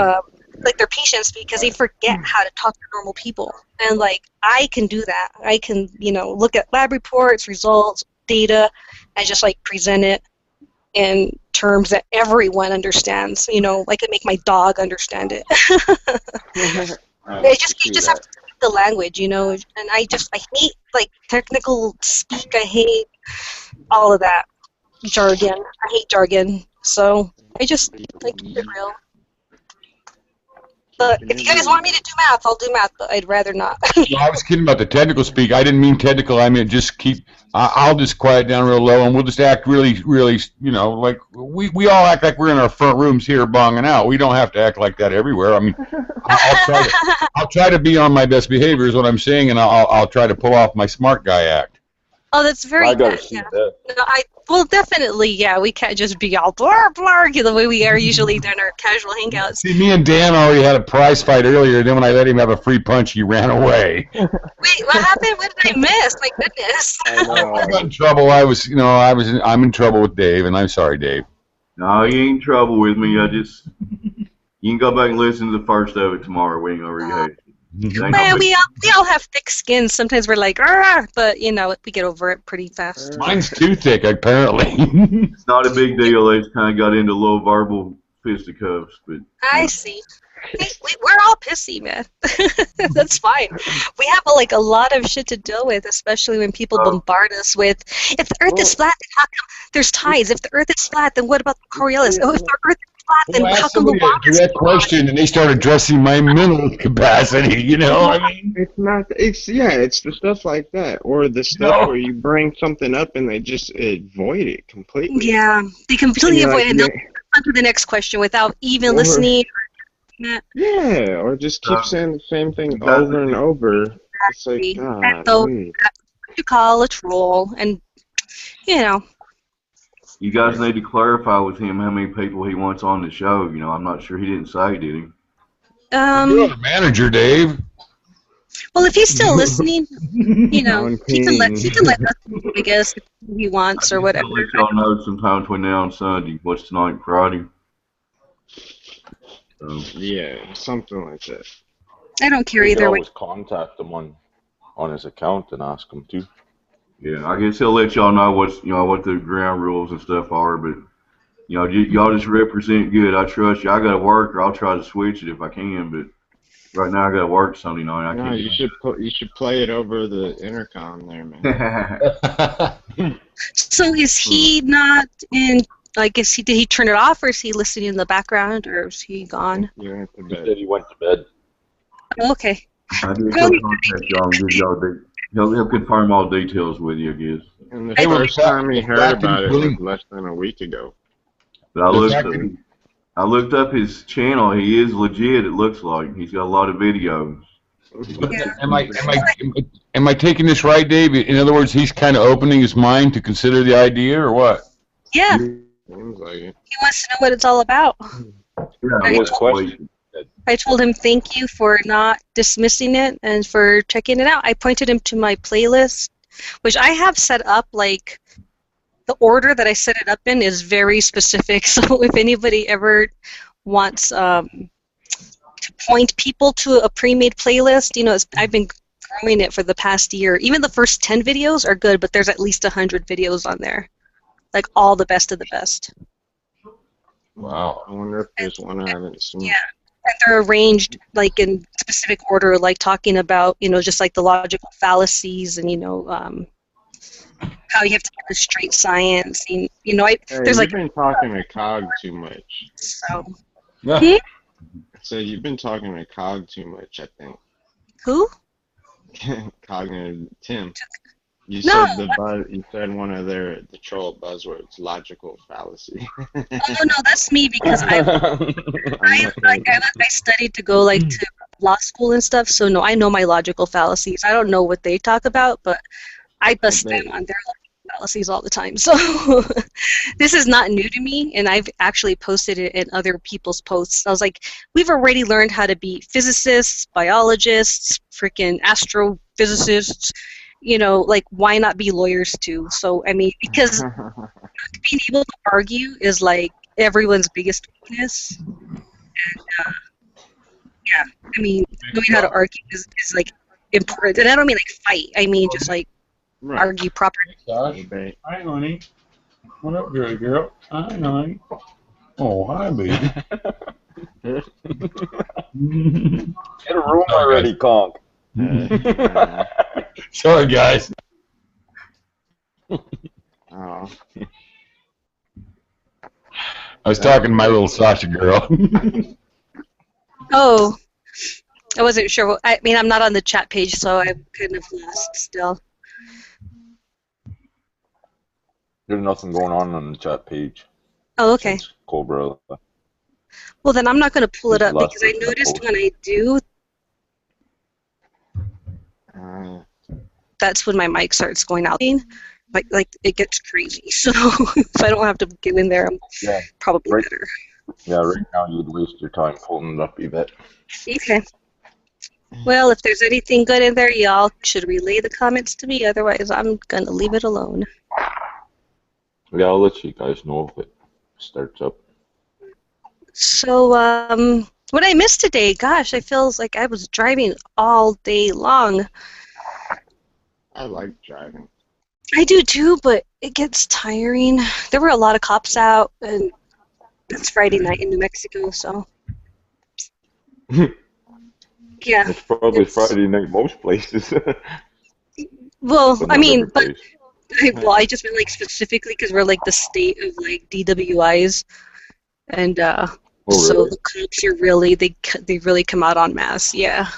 patients, because they forget how to talk to normal people. And I can do that. I can look at lab reports, results, data, and just present it in terms that everyone understands. I could make my dog understand it. You just have to speak the language, and I hate technical speak. I hate all of that jargon. I hate jargon. So I just keep it real. But if you guys want me to do math, I'll do math, but I'd rather not. No, I was kidding about the technical speak. I didn't mean technical. I mean just keep. I'll just quiet down real low, and we'll just act really, like we all act like we're in our front rooms here, bonging out. We don't have to act like that everywhere. I mean, I'll try to be on my best behavior, is what I'm saying, and I'll try to pull off my smart guy act. Oh, that's very I gotta good. see Yeah. that. No, well, definitely, yeah. We can't just be all blar blar the way we are usually during our casual hangouts. See, me and Dan already had a prize fight earlier. Then when I let him have a free punch, he ran away. Wait, what happened? What did I miss? My goodness. I got in trouble. I'm in trouble with Dave, and I'm sorry, Dave. No, you ain't in trouble with me. You can go back and listen to the first of it tomorrow. We ain't gonna rehash it. Well, we all have thick skins. Sometimes we're like, "Argh," but we get over it pretty fast. Mine's too thick, apparently. It's not a big deal. They just kind of got into a little verbal fisticuffs, but I see. Hey, we're all pissy, man. That's fine. We have a lot of shit to deal with, especially when people bombard us with, if the Earth is flat, then how come there's tides? If the Earth is flat, then what about the Coriolis? Oh, if the Earth is flat, then how come the water is that question, and they start addressing my mental capacity. I mean, It's not. It's the stuff like that, or the stuff where you bring something up and they just avoid it completely. Yeah, they completely avoid it. They'll on to the next question without even Or- listening. Yeah, or just keep saying the same thing you guys- over and over. It's like, Exactly. God, So wait. that's what you call a troll, and you know. You guys need to clarify with him how many people he wants on the show. You know, I'm not sure he didn't say, did he? You're the manager, Dave. Well, if he's still listening, you know, On he can let ping. us know, I guess, if he wants or whatever. I'll let y'all know sometime between now and Sunday. What's tonight, Friday? So, Yeah, something like that. I don't care You could either way. always contact him on his account and ask him too. yeah, I guess he'll let y'all know what's what the ground rules and stuff are. But y'all just represent good. I trust you. I got to work, or I'll try to switch it if I can. But right now I got to work Sunday night. I No, can't. you should play it over the intercom there, man. So is he not in? Like, did he turn it off, or is he listening in the background, or is he gone? You went to He bed. said he went to bed. Oh, okay. I guess he'll contact y'all and give y'all he'll confirm all details with you, I guess. And the Hey, first time he heard back about it in was less than a week ago. But The I looked up his channel. He is legit. It looks like he's got a lot of videos. Yeah. Am I taking this right, Dave? In other words, he's kind of opening his mind to consider the idea, or what? Yeah. Seems like it. He wants to know what it's all about. Yeah, His question. I told him thank you for not dismissing it and for checking it out. I pointed him to my playlist, which I have set up, like, the order that I set it up in is very specific. So if anybody ever wants to point people to a pre-made playlist, I've been growing it for the past year. Even the first 10 videos are good, but there's at least 100 videos on there. Like, all the best of the best. Wow. I wonder if there's one I haven't seen. Yeah. And they're arranged, like, in specific order, like talking about, just like the logical fallacies and, how you have to get the straight science. And, Hey, there's you've like, been talking to Cog too much. so. Yeah. Hmm? So you've been talking to Cog too much, I think. Who? Cognitive Tim. You No. You said one of the troll buzzwords, logical fallacy. Oh, no, that's me because I studied to go, like, to law school and stuff, so no, I know my logical fallacies. I don't know what they talk about, but I bust them on their logical fallacies all the time. So this is not new to me, and I've actually posted it in other people's posts. I was like, we've already learned how to be physicists, biologists, freaking astrophysicists. Like, why not be lawyers too? So, I mean, because being able to argue is, like, everyone's biggest weakness. And, yeah, I mean, knowing how to argue is like, important. And I don't mean, like, fight. I mean, just, like, argue properly. Josh. Hi, honey. What up, girl? Hi, honey. Oh, hi, baby. Get a room already, Conk. Sorry, guys. Oh. I was talking to my little Sasha girl. Oh, I wasn't sure. I mean, I'm not on the chat page, so I'm kind of lost still. There's nothing going on the chat page. Oh, okay. Since Cobra. Well, then I'm not going to pull it He's up the last because I person to noticed post. when I do, that's when my mic starts going out. Like it gets crazy. So if I don't have to get in there, I'm Yeah, probably right. better. Yeah, right now you'd waste your time pulling it up, you bet. Okay. Well, if there's anything good in there, y'all should relay the comments to me. Otherwise, I'm going to leave it alone. Yeah, I'll let you guys know if it starts up. So, what I missed today, gosh, I feel like I was driving all day long. I like driving. I do too, but it gets tiring. There were a lot of cops out, and it's Friday night in New Mexico, so. Yeah. It's probably Friday night most places. Well, But I not mean, every but place. I just meant, like, specifically because we're like the state of, like, DWIs, and so really? the cops are really they really come out en masse. Yeah.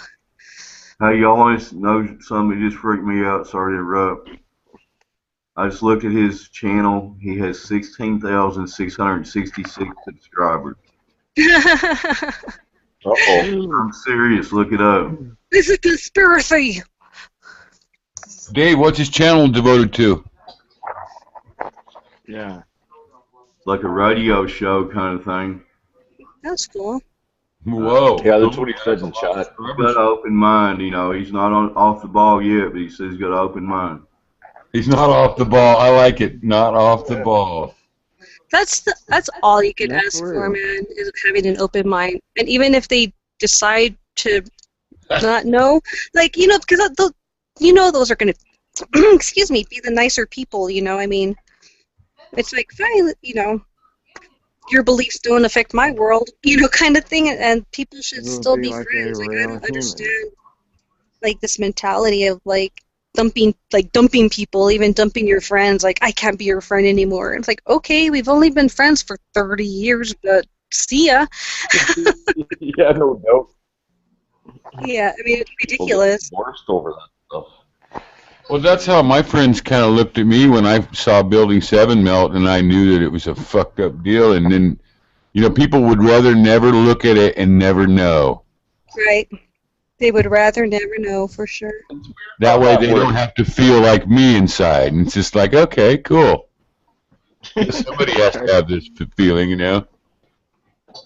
Hey, y'all want to know something that just freaked me out? Sorry to interrupt. I just looked at his channel. He has 16,666 subscribers. Uh-oh. I'm serious. Look it up. It's a conspiracy. Dave, what's his channel devoted to? Yeah. Like a radio show kind of thing. That's cool. Whoa. Yeah, that's what he said in chat. He's got an open mind, you know. He's not off the ball yet, but he says he's got an open mind. He's not off the ball. I like it. Not off the ball. That's all you could That's ask real. for, man, is having an open mind. And even if they decide to not know, like, you know, because those are going to, excuse me, be the nicer people, you know, I mean, it's like, fine, you know, your beliefs don't affect my world, you know, kind of thing, and people should It'll still be be like friends. a Like, I real don't human. understand, like, this mentality of, like, dumping people, even dumping your friends. Like, I can't be your friend anymore. It's like, okay, we've only been friends for 30 years, but see ya. Yeah, no doubt. Yeah, I mean, it's People get ridiculous. divorced over that stuff. Well, that's how my friends kind of looked at me when I saw Building 7 melt, and I knew that it was a fucked up deal. And then, you know, people would rather never look at it and never know. Right. They would rather never know, for sure. That way they don't have to feel like me inside. And it's just like, okay, cool. Somebody has to have this feeling, you know?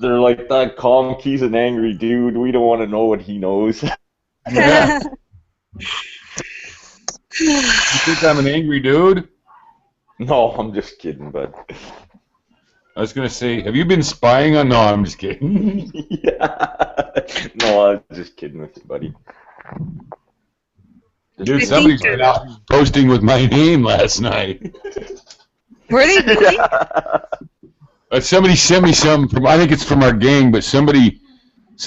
They're like, that calm, he's an angry dude. We don't want to know what he knows. Yeah. You think I'm an angry dude? No, I'm just kidding, but I was going to say, have you been spying on... No, I'm just kidding. yeah. No, I'm just kidding with you, buddy. Dude, somebody's been out posting with my name last night. Were they really? Somebody sent me some from, I think it's from our gang, but somebody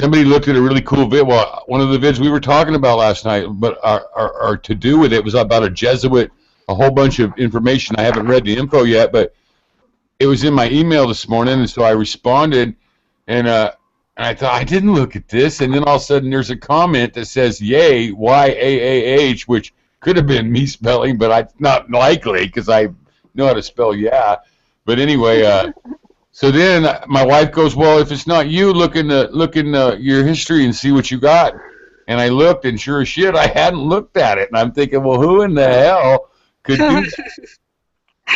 looked at a really cool vid. Well, one of the vids we were talking about last night, but our to do with it was about a Jesuit, a whole bunch of information. I haven't read the info yet, but it was in my email this morning, and so I responded, and I thought, I didn't look at this, and then all of a sudden there's a comment that says, yay, Y-A-A-H, which could have been me spelling, but not likely, because I know how to spell yeah. But anyway, so then my wife goes, well, if it's not you, look in your history and see what you got. And I looked, and sure as shit, I hadn't looked at it. And I'm thinking, well, who in the hell could do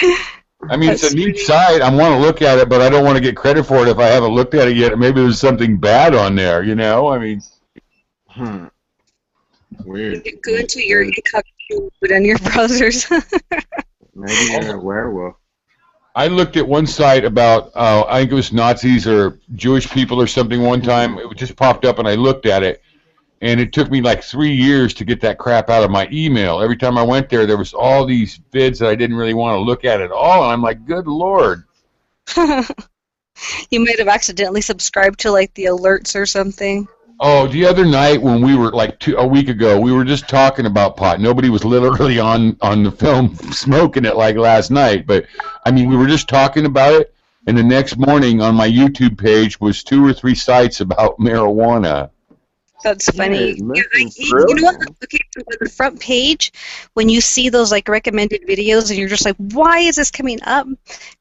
that? I mean, it's a neat site. I want to look at it, but I don't want to get credit for it if I haven't looked at it yet. Maybe there's something bad on there, you know? I mean... Weird. You go into your incognito mode on your browsers. Maybe you're a werewolf. I looked at one site about, I think it was Nazis or Jewish people or something one time. It just popped up, and I looked at it. And it took me like 3 years to get that crap out of my email. Every time I went there was all these vids that I didn't really want to look at all. And I'm like, good Lord. You might have accidentally subscribed to, like, the alerts or something. Oh, the other night when we were, like, a week ago, we were just talking about pot. Nobody was literally on the film smoking it like last night. But, I mean, we were just talking about it. And the next morning on my YouTube page was 2 or 3 sites about marijuana. That's funny. Yeah, You know what? Okay, so on the front page, when you see those like recommended videos and you're just like, why is this coming up?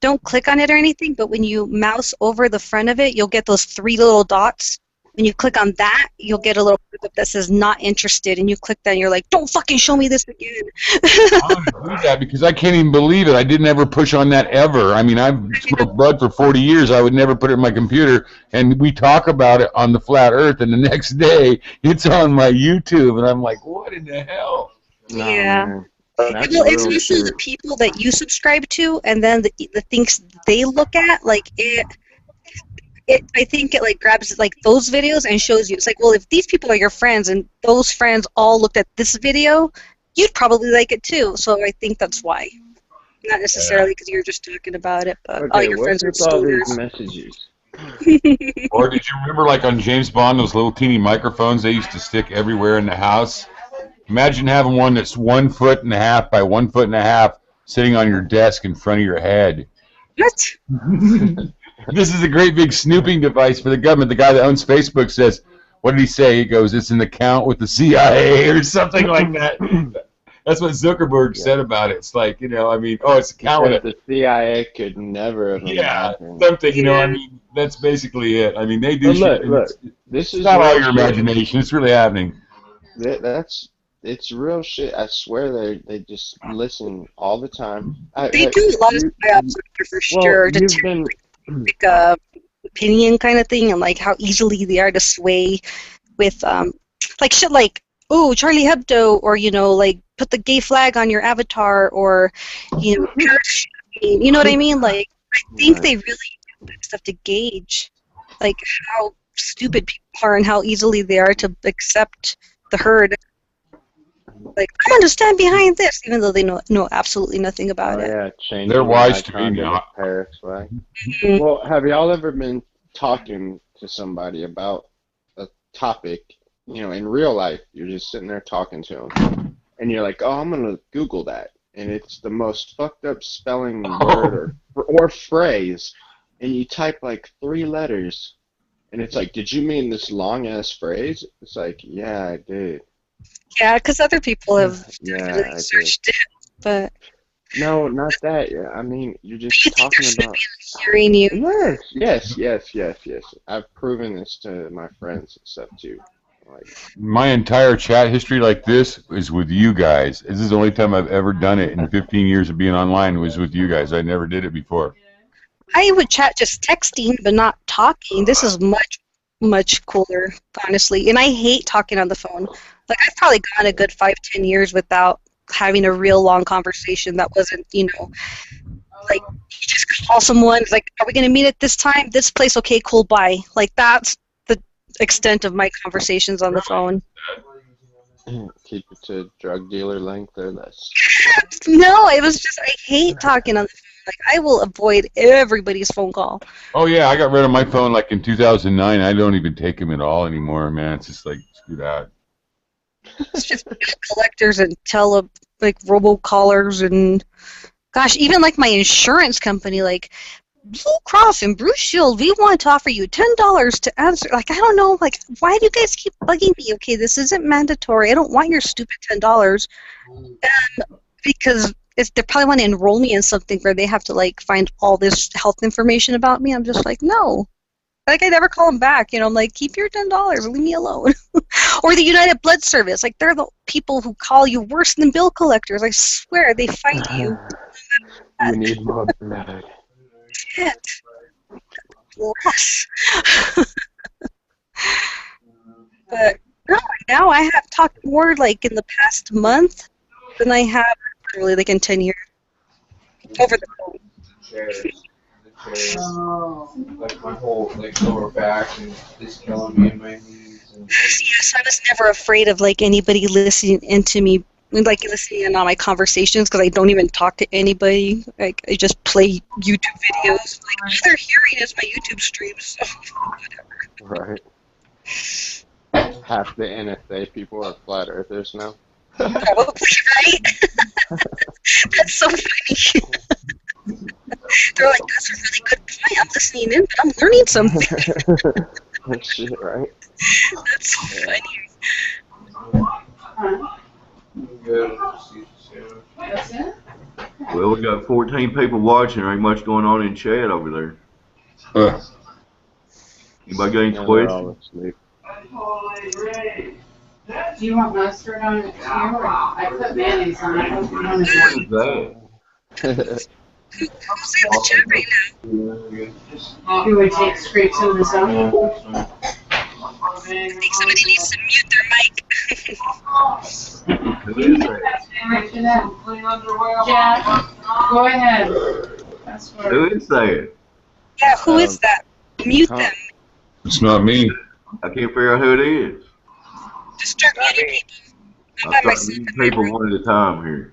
Don't click on it or anything, but when you mouse over the front of it, you'll get those 3 little dots. When you click on that, you'll get a little pop-up that says not interested, and you click that and you're like, don't fucking show me this again. I want to do that because I can't even believe it. I didn't ever push on that ever. I mean, I've smoked bud for 40 years. I would never put it in my computer. And we talk about it on the Flat Earth, and the next day it's on my YouTube, and I'm like, what in the hell? No, Yeah. man. Well, That's it's real also shit. the people that you subscribe to, and then the things they look at, like I think it like grabs like those videos and shows you. It's like, well, if these people are your friends and those friends all looked at this video, you'd probably like it too. So I think that's why. Not necessarily because you're just talking about it, but all Okay, your what's friends are with all these stoners. messages? Or did you remember, like on James Bond, those little teeny microphones they used to stick everywhere in the house? Imagine having one that's 1.5 feet by 1.5 feet sitting on your desk in front of your head. What? This is a great big snooping device for the government. The guy that owns Facebook says, what did he say? He goes, it's an account with the CIA or something like that. That's what Zuckerberg said about it. It's like, I mean, it's Because counted. the CIA could never have Yeah, imagined. something, I mean, that's basically it. I mean, they do But shit. look, It's this is not all real your shit. imagination. It's really happening. It's real shit. I swear they just listen all the time. They do a lot of psyops for sure to You've been take a opinion kind of thing, and like how easily they are to sway with like shit like, oh, Charlie Hebdo, or like put the gay flag on your avatar, or parachuting, you know what I mean? Like, I think they really do that stuff to gauge like how stupid people are and how easily they are to accept the herd. Like, I'm going to stand behind this, even though they know absolutely nothing about it. yeah, changing They're wise the to me icon to now. the Paris flag. Mhm. Well, have y'all ever been talking to somebody about a topic, in real life? You're just sitting there talking to them, and you're like, oh, I'm gonna Google that, and it's the most fucked up spelling word or phrase, and you type like 3 letters, and it's like, did you mean this long ass phrase? It's like, yeah, I did. Yeah, because other people have Yeah, definitely I did. searched it, but No, not that. Yeah, I mean, you're just you think talking there should about. be hearing you. Yes. I've proven this to my friends and stuff too. Like, My entire chat history like this is with you guys. This is the only time I've ever done it in 15 years of being online was with you guys. I never did it before. I would chat just texting, but not talking. This is much, much cooler, honestly. And I hate talking on the phone. Like, I've probably gone a good 5-10 years without having a real long conversation that wasn't, like, you just call someone, it's like, are we going to meet at this time? This place, okay, cool, bye. Like, that's the extent of my conversations on the phone. keep it to drug dealer length or less. No, it was just, I hate talking on the phone. Like, I will avoid everybody's phone call. Oh yeah, I got rid of my phone like in 2009. I don't even take them at all anymore, man. It's just like screw that. It's just bill collectors and robocallers, and gosh, even like my insurance company, like Blue Cross and Blue Shield, we want to offer you $10 to answer. Like, I don't know, like, why do you guys keep bugging me? Okay, this isn't mandatory. I don't want your stupid $10. Because they probably want to enroll me in something where they have to like find all this health information about me. I'm just like, no. Like, I never call them back. I'm like, keep your $10. Leave me alone. Or the United Blood Service. Like, they're the people who call you worse than bill collectors. I swear, they fight you. You need more blood. Shit. Bless. But no, now I have talked more like in the past month than I have really like in 10 years. Over the phone. Like my whole lower back and it's killing me in my knees. Yes, I was never afraid of like anybody listening into me, like listening in on my conversations, because I don't even talk to anybody. Like, I just play YouTube videos. Like, all they're hearing is my YouTube streams. So whatever. Right. Half the NSA people are flat earthers now. Probably, right? That's so funny. They're like, that's a really good point. I'm listening in, but I'm learning something. Shit, right? That's so funny. That's it? Well, we got 14 people watching. There ain't much going on in chat over there. Anybody got any Yeah, they're questions? all asleep. Do you want mustard on it too? I put mayonnaise on it. What is that? Who's in the chat right now? You would take scrape some of this out? I think somebody needs to mute their mic. Who is that? Jack, go ahead. That's Who is that? Yeah, who is that? Mute them. It's not me. I can't figure out who it is. Just start muting people. I'm by I'm myself. starting to mute people one at a time here.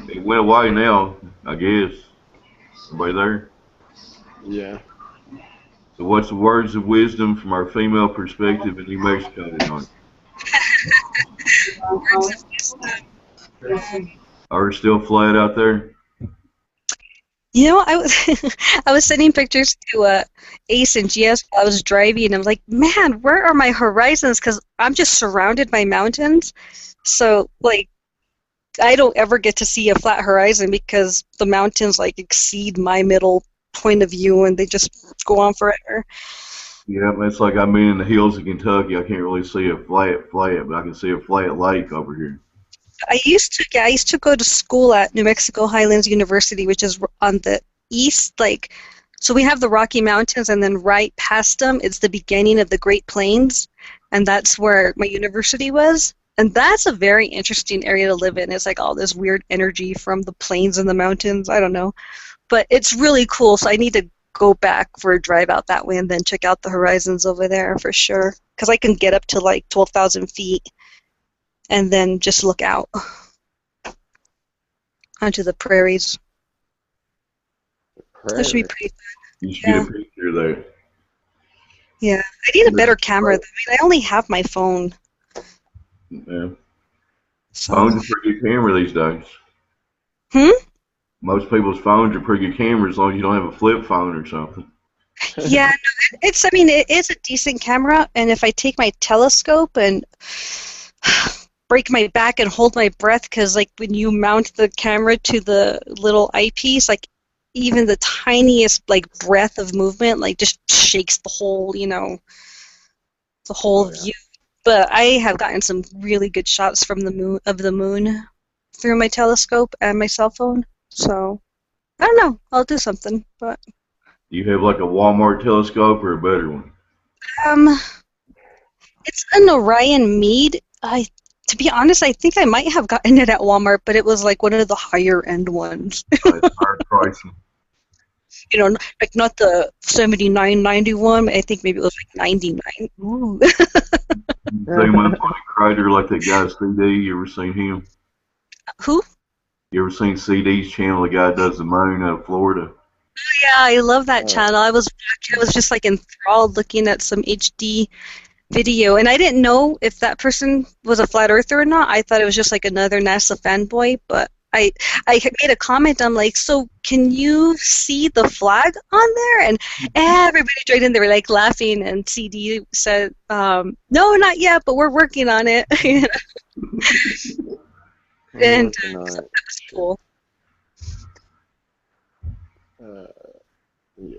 It went away now, I guess. Everybody there? Yeah. So what's the words of wisdom from our female perspective in New Mexico tonight? Words of wisdom. Are we still flat out there? You know, I was I was sending pictures to Ace and GS while I was driving, and I'm like, man, where are my horizons? Because I'm just surrounded by mountains. So, like, I don't ever get to see a flat horizon because the mountains, like, exceed my middle point of view, and they just go on forever. Yeah, it's like I'm in the hills of Kentucky. I can't really see a flat, but I can see a flat lake over here. I used to go to school at New Mexico Highlands University, which is on the east, like, so we have the Rocky Mountains, and then right past them, it's the beginning of the Great Plains, and that's where my university was. And that's a very interesting area to live in. It's like all this weird energy from the plains and the mountains. I don't know. But it's really cool, so I need to go back for a drive out that way and then check out the horizons over there for sure. Because I can get up to like 12,000 feet and then just look out onto the prairies. That should be pretty fun. You should get a picture there. Yeah. I need a better camera. I mean, I only have my phone. Yeah. So. Phones are pretty good camera these days. Most people's phones are pretty good cameras as long as you don't have a flip phone or something. Yeah, no, I mean, it is a decent camera, and if I take my telescope and break my back and hold my breath, because, like, when you mount the camera to the little eyepiece, like, even the tiniest, like, breath of movement, like, just shakes the whole, the whole view. But I have gotten some really good shots from the moon through my telescope and my cell phone. So, I don't know. I'll do something, but... Do you have like a Walmart telescope or a better one? It's an Orion Mead. To be honest, I think I might have gotten it at Walmart, but it was like one of the higher end ones. Higher pricing. Like not the $79.91. I think maybe it was like $99. Ooh. Same one on a crater like that guy's CD. You ever seen him? Who? You ever seen CD's channel? The guy does the moon out of Florida. Yeah, I love that channel. I was just like enthralled looking at some HD video, and I didn't know if that person was a flat earther or not. I thought it was just like another NASA fanboy, but I made a comment. I'm like, so can you see the flag on there? And everybody joined in. They were like laughing, and CD said, no, not yet, but we're working on it. And that was cool.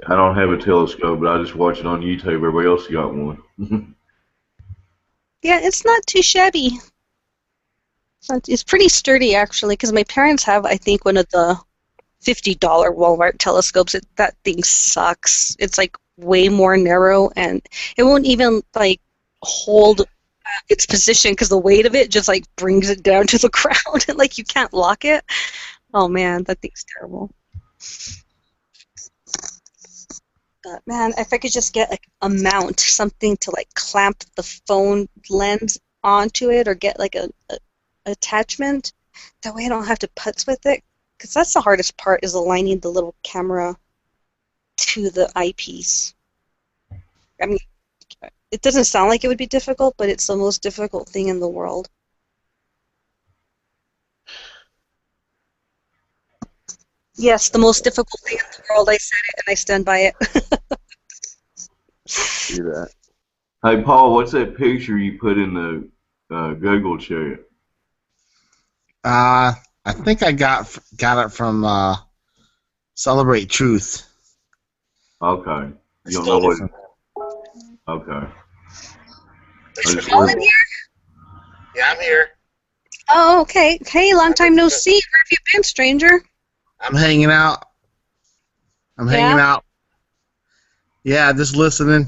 I don't have a telescope, but I just watch it on YouTube. Everybody else got one. Yeah, it's not too shabby. It's pretty sturdy, actually, because my parents have, I think, one of the $50 Walmart telescopes. That thing sucks. It's, like, way more narrow, and it won't even, like, hold its position because the weight of it just, like, brings it down to the ground, and, like, you can't lock it. Oh, man, that thing's terrible. But man, if I could just get like a mount, something to like clamp the phone lens onto it, or get like a attachment, that way I don't have to putz with it, because that's the hardest part, is aligning the little camera to the eyepiece. I mean, it doesn't sound like it would be difficult, but it's the most difficult thing in the world. Yes, the most difficult thing in the world. I said it, and I stand by it. See that. Hey, Paul, what's that picture you put in the Google chat? I think I got it from Celebrate Truth. Okay. You don't know what? Okay. Is Colin here? Yeah, I'm here. Oh, okay. Hey, long time no see. Where have you been, stranger? I'm hanging out. Hanging out. Yeah, just listening.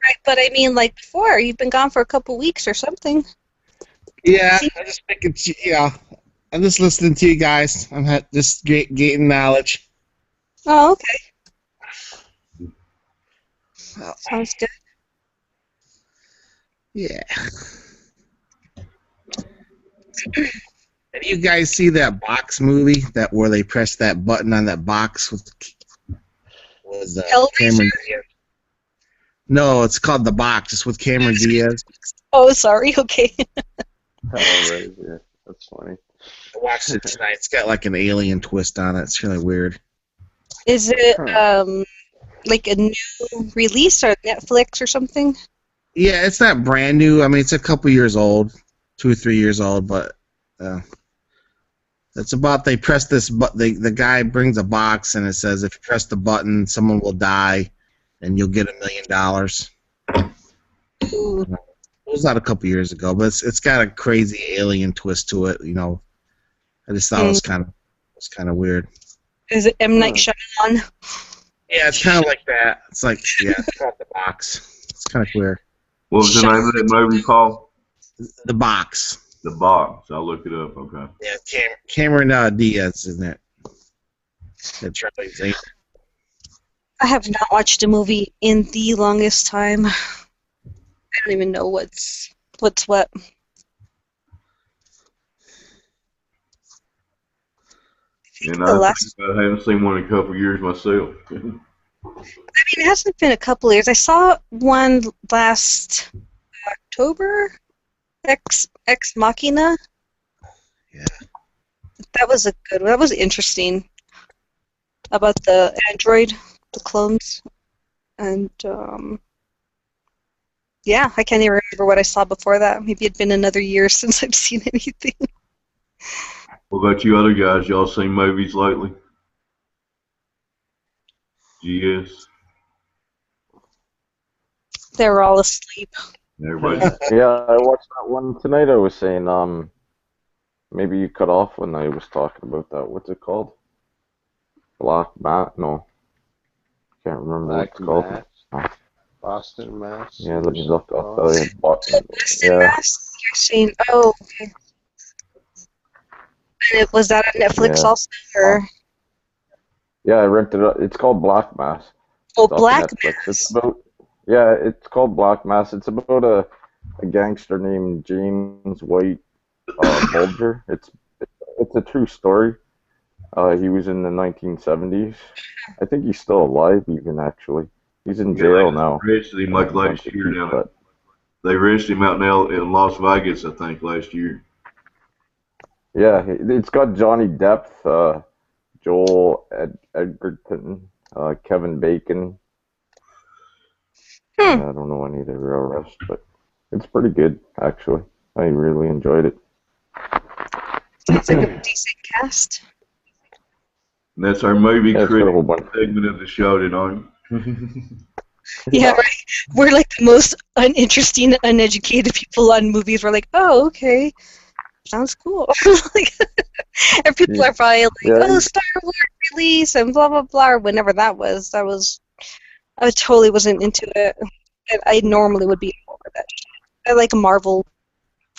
Right, but I mean, like before, you've been gone for a couple weeks or something. Yeah, I'm just thinking. I'm just listening to you guys. I'm just getting knowledge. Oh, okay. Sounds good. Yeah. Have you guys see that box movie where they press that button on that box with Cameron Diaz? No, it's called The Box. It's with Cameron Diaz. Oh, sorry. Okay. Right, yeah, that's funny. I watched it tonight. It's got like an alien twist on it. It's really weird. Is it Huh. like a new release or Netflix or something? Yeah, it's not brand new. I mean, it's a couple years old, 2 or 3 years old, but it's about they press this but the guy brings a box and it says if you press the button, someone will die, and you'll get $1 million. Ooh. It was out a couple years ago, but it's got a crazy alien twist to it. I just thought it was kind of weird. Is it M. Night Huh. Shyamalan? Yeah, it's kind of like that. It's like it's called the box. It's kind of weird. What was the name of that movie, Paul? The box. The Box. I'll look it up. Okay. Yeah, Cameron Diaz is in it. That's right. I have not watched a movie in the longest time. I don't even know what's what. And The last, I haven't seen one in a couple of years myself. I mean, it hasn't been a couple years. I saw one last October. Ex Machina. Yeah. That was a good one. That was interesting. About the android, the clones, and yeah, I can't even remember what I saw before that. Maybe it'd been another year since I've seen anything. What about you other guys? Y'all seen movies lately? GS? They were all asleep. Everybody? Yeah, I watched that one tonight. I was saying, maybe you cut off when I was talking about that. What's it called? Black Mat? No, can't remember what it's called. Mass. Boston, Mass. Yeah, let me look up. Boston Yeah, Mass? You're saying, oh, okay. And was that on Netflix Yeah. also, or? yeah, I rented it. It's called Black Mass. Oh, It's off Black Netflix. Mass. It's about it's called Black Mass. It's about a gangster named James White Bulger. It's a true story. He was in the 1970s. I think he's still alive, even actually. He's in jail now. They arrested him like last year down there. They arrested him out now in Las Vegas, I think, last year. Yeah, it's got Johnny Depp, Joel Edgerton, Kevin Bacon. I don't know any of the real rest, but it's pretty good, actually. I really enjoyed it. It's like a decent cast. And that's our movie Yeah, it's got a critic whole bunch. segment of the show tonight. Yeah, right. We're like the most uninteresting, uneducated people on movies. We're like, oh, okay, sounds cool. And people are probably like, oh, Star Wars release and blah blah blah, or whenever that was. I totally wasn't into it. And I normally would be over that shit. I like Marvel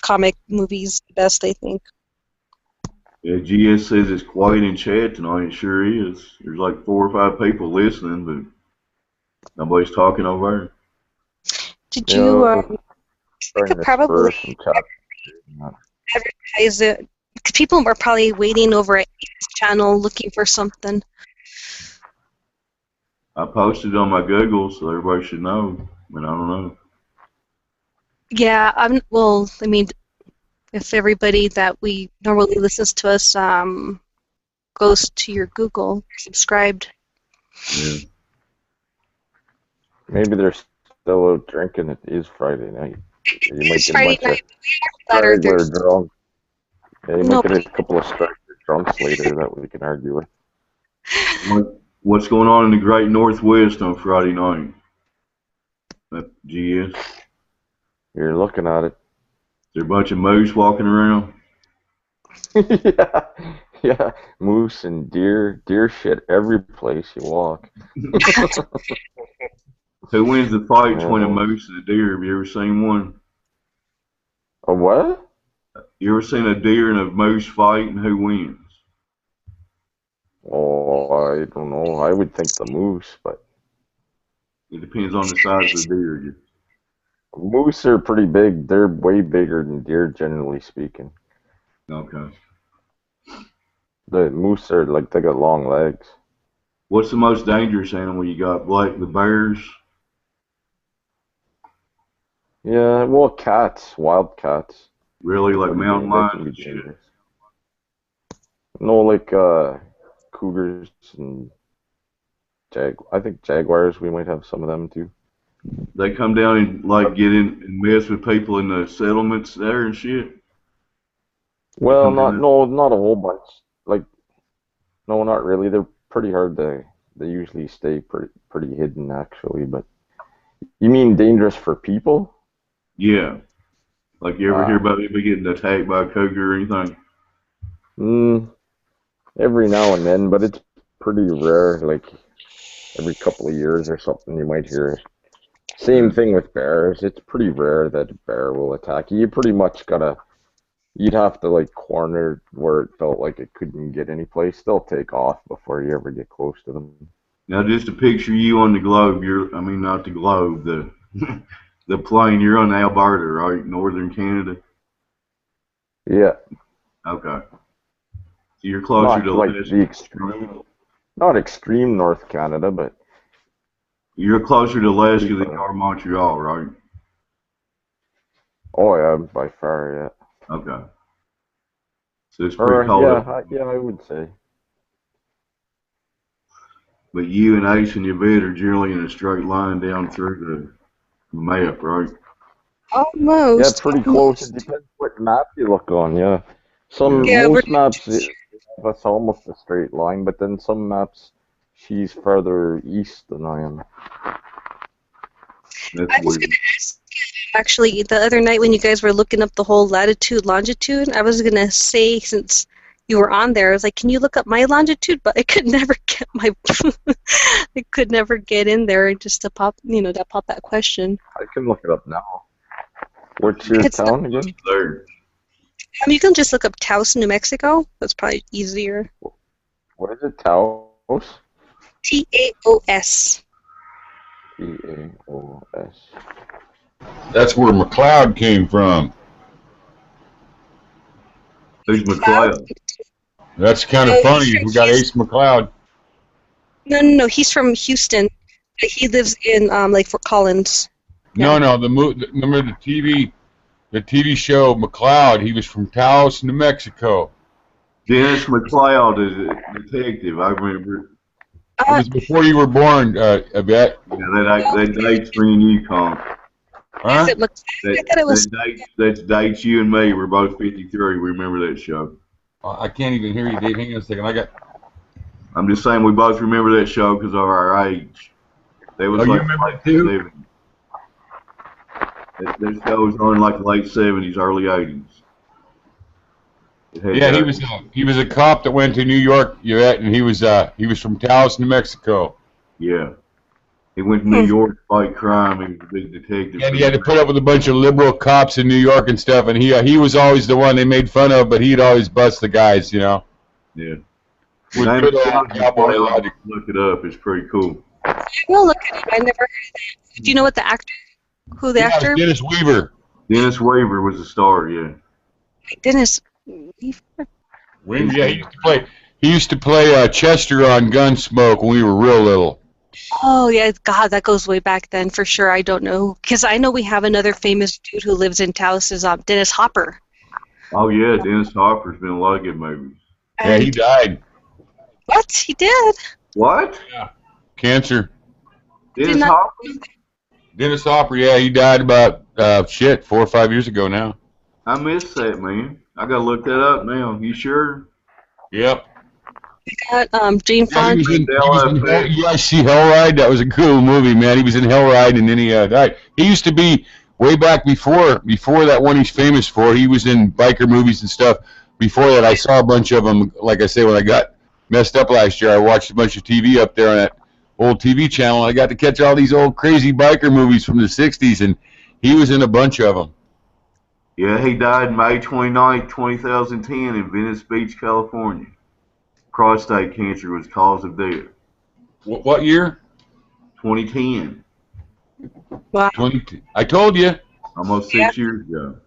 comic movies the best, I think. Yeah, GS says it's quiet in chat tonight. It sure is. There's like 4 or 5 people listening, but nobody's talking over there. Did you? I Trying could to probably spur some chat. advertise it because people are probably waiting over at Ian's channel looking for something. I posted on my Google, so everybody should know, but I don't know. Yeah, well, I mean, if everybody that we normally listens to us goes to your Google, subscribed. Yeah. Maybe they're still out drinking. It is Friday night. You might It's get Friday a bunch night. Letter, of there's drunk. Yeah, you might nobody. get a couple of straight drunks later that we can argue with. What's going on in the Great Northwest on Friday night? That GS? You're looking at it. Is there a bunch of moose walking around? yeah, moose and deer shit every place you walk. Who wins the fight between a moose and a deer? Have you ever seen one? A what? You ever seen a deer and a moose fight, and who wins? Oh, I don't know. I would think the moose, but It depends on the size of the deer. moose are pretty big. They're way bigger than deer, generally speaking. Okay. The moose are like, they got long legs. What's the most dangerous animal you got? Like the bears? Yeah, well, cats, wild cats. Really, like Pretty mountain big. They lions can be and shit? dangerous. No, like cougars and I think jaguars. We might have some of them too. They come down and like get in and mess with people in the settlements there and shit. They Well, come down. not a whole bunch. Like, no, not really. They're pretty hard to. They usually stay pretty hidden actually. But you mean dangerous for people? Yeah. Like you ever hear about anybody getting attacked by a cougar or anything? Every now and then, but it's pretty rare. Like every couple of years or something, you might hear it. Same thing with bears. It's pretty rare that a bear will attack you. You pretty much gotta. You'd have to like corner where it felt like it couldn't get any place. They'll take off before you ever get close to them. Now just to picture you on the globe, I mean not the globe, the the plane. You're on Alberta, right? Northern Canada. Yeah. Okay. So you're closer Not to like Alaska. the extreme, not extreme North Canada, but You're closer to Alaska than you are Montreal, right? oh yeah, by far, yeah. Okay. So it's pretty cold up. Yeah, I would say. But you and Ace and Yvette are generally in a straight line down through the map, right? Almost. Yeah, pretty close. It depends what map you look on. Yeah, Yeah, most maps that's almost a straight line, but then some maps she's further east than I am. That's I was weird. going to ask you, actually, the other night when you guys were looking up the whole latitude, longitude, I was going to say, since you were on there, I was like, can you look up my longitude? But I could never get I could never get in there just to pop, to pop that question. I can look it up now. What's your town again? There. You can just look up Taos, New Mexico. That's probably easier. What is it? Taos? Taos. Taos. That's where McLeod came from. Who's McLeod? That's kind of funny. We got Ace McLeod. No. He's from Houston. But he lives in like Fort Collins. No, remember the TV show McLeod. He was from Taos, New Mexico. Dennis McLeod is a detective. I remember. It was before you were born, Yvette. Yeah, that dates me and you, Con. Huh? Is it McLeod? I thought it was. That dates you and me. We're both 53. We remember that show. I can't even hear you, Dave. Hang on a second. I'm just saying we both remember that show because of our age. They was Oh, you like remember late it too? 70s. That show was on like the late 70s, early 80s. Yeah, he was a cop that went to New York, Yvette, and he was from Taos, New Mexico. Yeah. He went to New York to fight crime. He was a big detective. And he had to put up with a bunch of liberal cops in New York and stuff, and he was always the one they made fun of, but he'd always bust the guys, Yeah. With good old cowboy logic. Look it up. It's pretty cool. I will look at it. I never heard of that. Do you know what the actor? Who the actor? Dennis Weaver. Dennis Weaver was the star, yeah. Dennis Weaver? Yeah, he used to play Chester on Gunsmoke when we were real little. Oh, yeah. God, that goes way back then for sure. I don't know. Because I know we have another famous dude who lives in Taos, is Dennis Hopper. Oh, yeah, Dennis Hopper's been in a lot of good movies. Yeah, he died. What? He did? What? Yeah. Cancer. Dennis Hopper? Dennis Hopper, yeah, he died about 4 or 5 years ago now. I missed that, man. I gotta look that up now. You sure? Yep. We got Jane Fonda. You guys see Hellride? That was a cool movie, man. He was in Hellride, and then he died. He used to be way back before that one he's famous for. He was in biker movies and stuff. Before that, I saw a bunch of them. Like I say, when I got messed up last year, I watched a bunch of TV up there on that old TV channel, and I got to catch all these old crazy biker movies from the 60s, and he was in a bunch of them. Yeah, he died May 29th, 2010 in Venice Beach, California. Prostate cancer was cause of death. What year? 2010. Wow. I told you. Almost 6 years ago.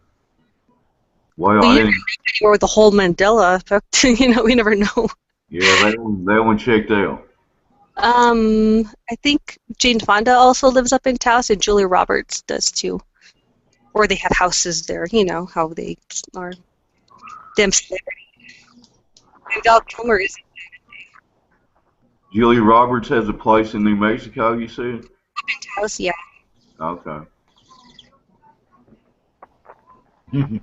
Wow, Well, I you didn't. or the whole Mandela effect. We never know. Yeah, that one checked out. I think Jane Fonda also lives up in Taos, and Julia Roberts does too. Or they have houses there. You know how they are. Them celebrities. And Val Kilmer is. Julia Roberts has a place in New Mexico, you said? House, yeah. Okay. You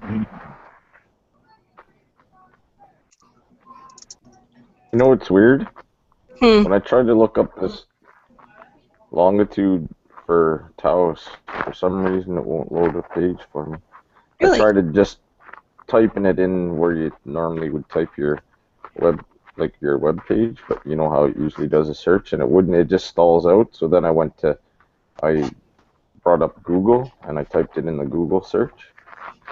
know what's weird? Hmm. When I tried to look up this longitude for Taos, for some reason it won't load a page for me. Really? I tried to just typing it in where you normally would type your web, like your web page, but you know how it usually does a search, and it wouldn't. It just stalls out. So then I brought up Google and I typed it in the Google search,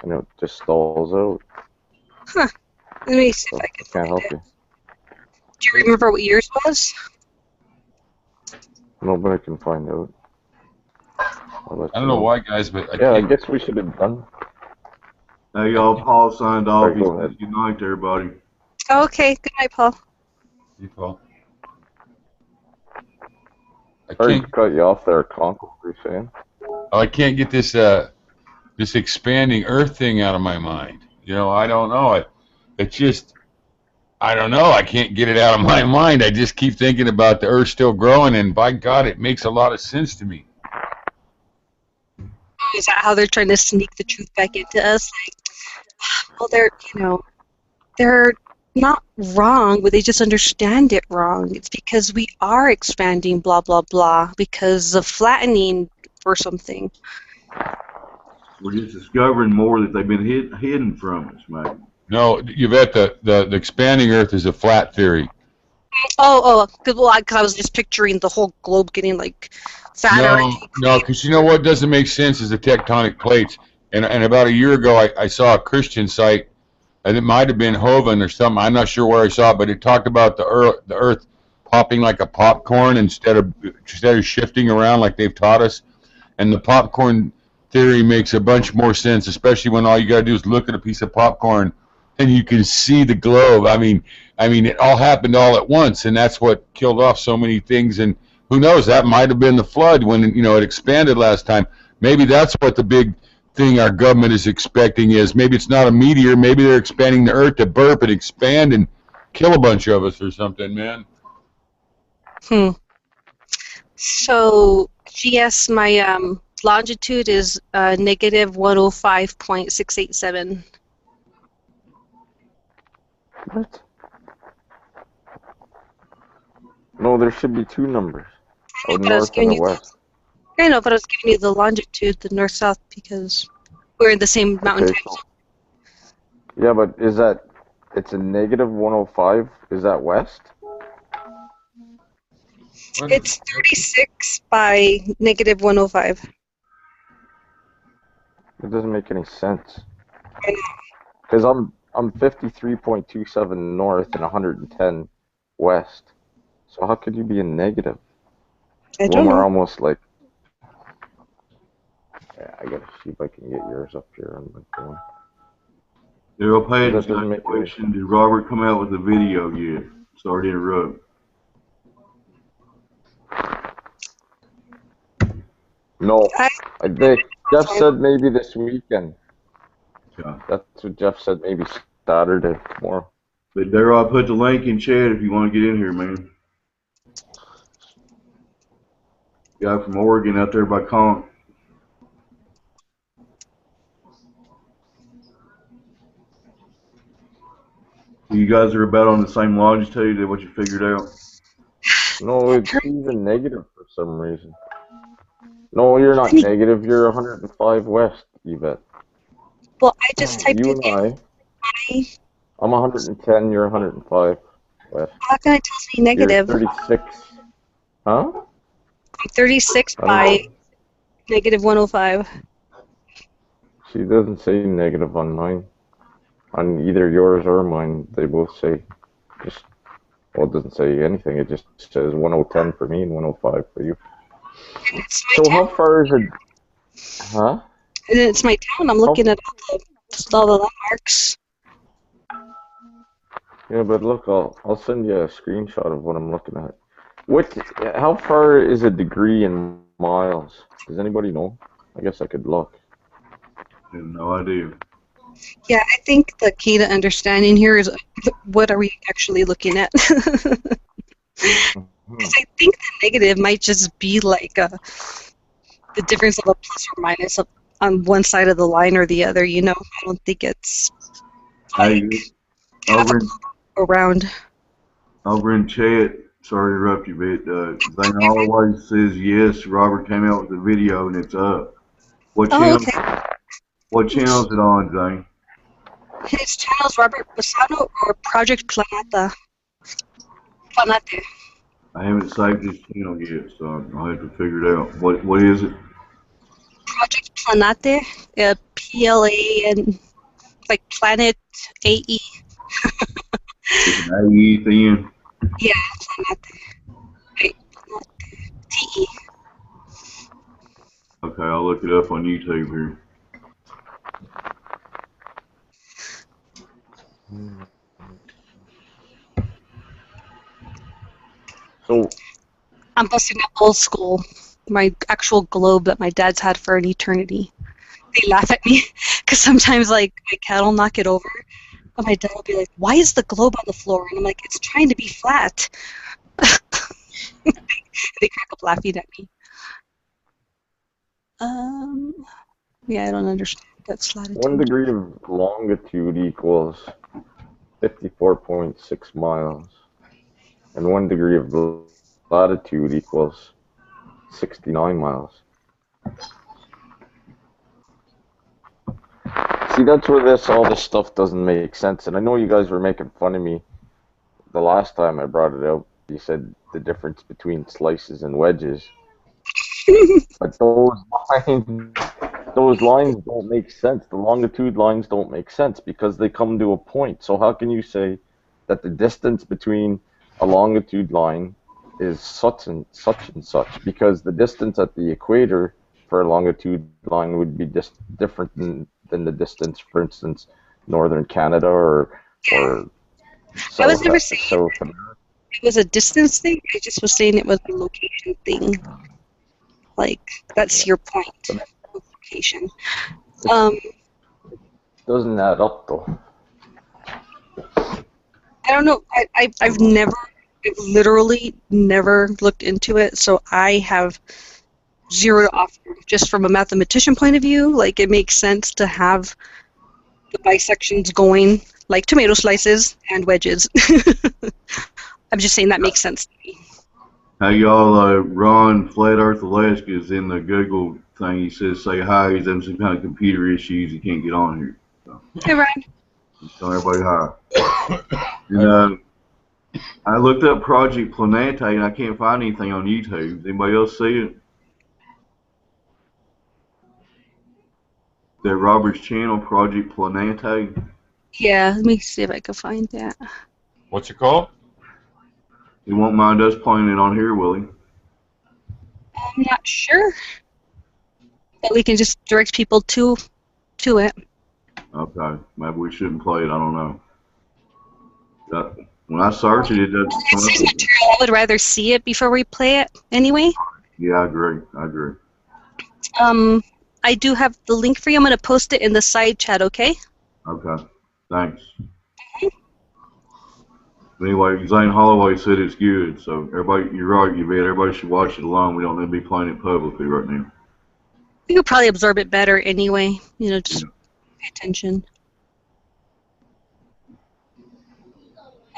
and it just stalls out. Huh. Let me see So if I I can can't find help it. you. Do you remember what yours was? No, but I can find out. I'll let I you don't know why, guys, but I Yeah, I can't. guess we should have done. Hey, y'all, Paul signed off. Sorry, He go says ahead. good night to everybody. Okay. Good night, Paul. You, Paul. I Sorry to can't. cut you off there, Conk. What were you saying? I can't get this this expanding Earth thing out of my mind. You know, I don't know. It just, I don't know. I can't get it out of my mind. I just keep thinking about the Earth still growing, and by God, it makes a lot of sense to me. Is that how they're trying to sneak the truth back into us? Like, well, they're not wrong, but they just understand it wrong. It's because we are expanding, blah blah blah, because of flattening or something. We're just discovering more that they've been hidden from us, man. No, Yvette, the expanding Earth is a flat theory. Oh, good. Well, I was just picturing the whole globe getting like fatter. No, because you know what doesn't make sense is the tectonic plates. And about a year ago, I saw a Christian site, and it might have been Hovind or something. I'm not sure where I saw it, but it talked about the Earth popping like a popcorn instead of shifting around like they've taught us. And the popcorn theory makes a bunch more sense, especially when all you got to do is look at a piece of popcorn and you can see the globe. I mean, it all happened all at once, and that's what killed off so many things. And who knows? That might have been the flood when it expanded last time. Maybe that's what the big thing our government is expecting is. Maybe it's not a meteor. Maybe they're expanding the Earth to burp and expand and kill a bunch of us or something, man. So, yes, my longitude is negative 105.687. What? No, there should be two numbers. A north and a west. I know, but I was giving you the longitude, the north-south, because we're in the same mountain Okay, time zone. Yeah, but it's a negative 105? Is that west? It's 36 by negative 105. It doesn't make any sense. Because I'm 53.27 north and 110 west. So how could you be in negative? I don't When we're know. almost like... Yeah, I gotta see if I can get yours up here on my phone. Daryl Page That has got doesn't a make any question. Did Robert come out with a video yet? Sorry to interrupt. No, Jeff said maybe this weekend. Yeah. That's what Jeff said, maybe Saturday, tomorrow. But Daryl, I put the link in chat if you want to get in here, man. Guy from Oregon out there by Conk. You guys are about on the same longitude as what you figured out? No, it's even negative for some reason. No, you're not negative. You're 105 west, Yvette. Well, I just typed You it and in. I'm 110. You're 105 west. How can it tell me negative? You're 36. Huh? I'm 36 I don't by know. negative 105. She doesn't say negative on mine. On either yours or mine, they both say it doesn't say anything. It just says 1010 for me and 105 for you. So how far is it? Huh? And it's my town. I'm looking at all the landmarks. Yeah, but look, I'll send you a screenshot of what I'm looking at. How far is a degree in miles? Does anybody know? I guess I could look. I have no idea. Yeah, I think the key to understanding here is what are we actually looking at? Because I think the negative might just be like the difference of a plus or minus on one side of the line or the other. You know, I don't think it's Hey, half over a globe around. in chat, sorry to interrupt you, but Zane Holloway says yes. Robert came out with a video and it's up. What Oh, channel? okay. What channel is it on, Zane? His channel's Robert Bassano or Project Planeta. Planete. I haven't saved his channel yet, so I'll have to figure it out. What is it? Project Planete. PLAN, like Planet AE. It's an AE thing. Yeah, Planete. Right. TE. Okay, I'll look it up on YouTube here. So, I'm busting up old school. My actual globe that my dad's had for an eternity. They laugh at me because sometimes, like, my cat will knock it over, but my dad will be like, "Why is the globe on the floor?" And I'm like, "It's trying to be flat." They crack up laughing at me. Yeah, I don't understand. That's latitude. 1 degree of longitude equals 54.6 miles, and 1 degree of latitude equals 69 miles. See, that's where all this stuff doesn't make sense. And I know you guys were making fun of me the last time I brought it up. You said the difference between slices and wedges. But those lines don't make sense. The longitude lines don't make sense because they come to a point. So how can you say that the distance between a longitude line is such and such and such? Because the distance at the equator for a longitude line would be different than the distance, for instance, northern Canada or South. I was never saying it was a distance thing. I just was saying it was a location thing. Like, that's your point. Location. Doesn't add up though. I don't know. I've literally never looked into it, so I have zero to offer. Just from a mathematician point of view, like, it makes sense to have the bisections going like tomato slices and wedges. I'm just saying that makes sense to me. Hey y'all, Ron Flat Earth Alaska is in the Google thing. He says say hi. He's having some kind of computer issues. He can't get on here. So, hey Ryan. tell everybody hi. And I looked up Project Planete and I can't find anything on YouTube. Does anybody else see it? That Robert's channel, Project Planete. Yeah, let me see if I can find that. What's it called? He won't mind us playing it on here, will he? I'm not sure. But we can just direct people to it. Okay, maybe we shouldn't play it. I don't know. When I search it, it doesn't come It's up. material. I would rather see it before we play it anyway. Yeah, I agree. I agree. I do have the link for you. I'm going to post it in the side chat, okay? Okay, thanks. Anyway, Zane Holloway said it's good, so everybody, you're right, you bet everybody should watch it alone. We don't need to be playing it publicly right now. You could probably absorb it better anyway. You know, just pay attention.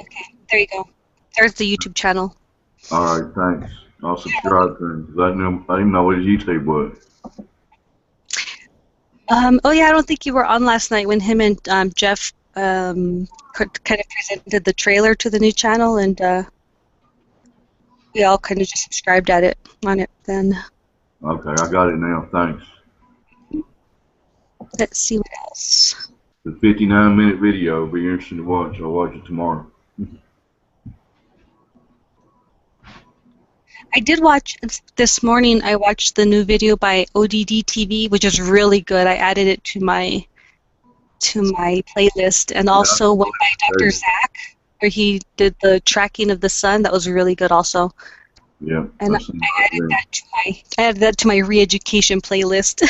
Okay, there you go. There's the YouTube channel. All right, thanks. I'll subscribe to him because I didn't know what his YouTube was. Oh yeah, I don't think you were on last night when him and Jeff kind of presented the trailer to the new channel, and we all kind of just subscribed on it then. Okay, I got it now. Thanks. Let's see what else. The 59-minute video will be interesting to watch. I'll watch it tomorrow. I did watch this morning. I watched the new video by ODD TV, which is really good. I added it to my playlist, and also one by Dr. Zach, where he did the tracking of the sun. That was really good, also. Yeah. And I added that to my re-education playlist.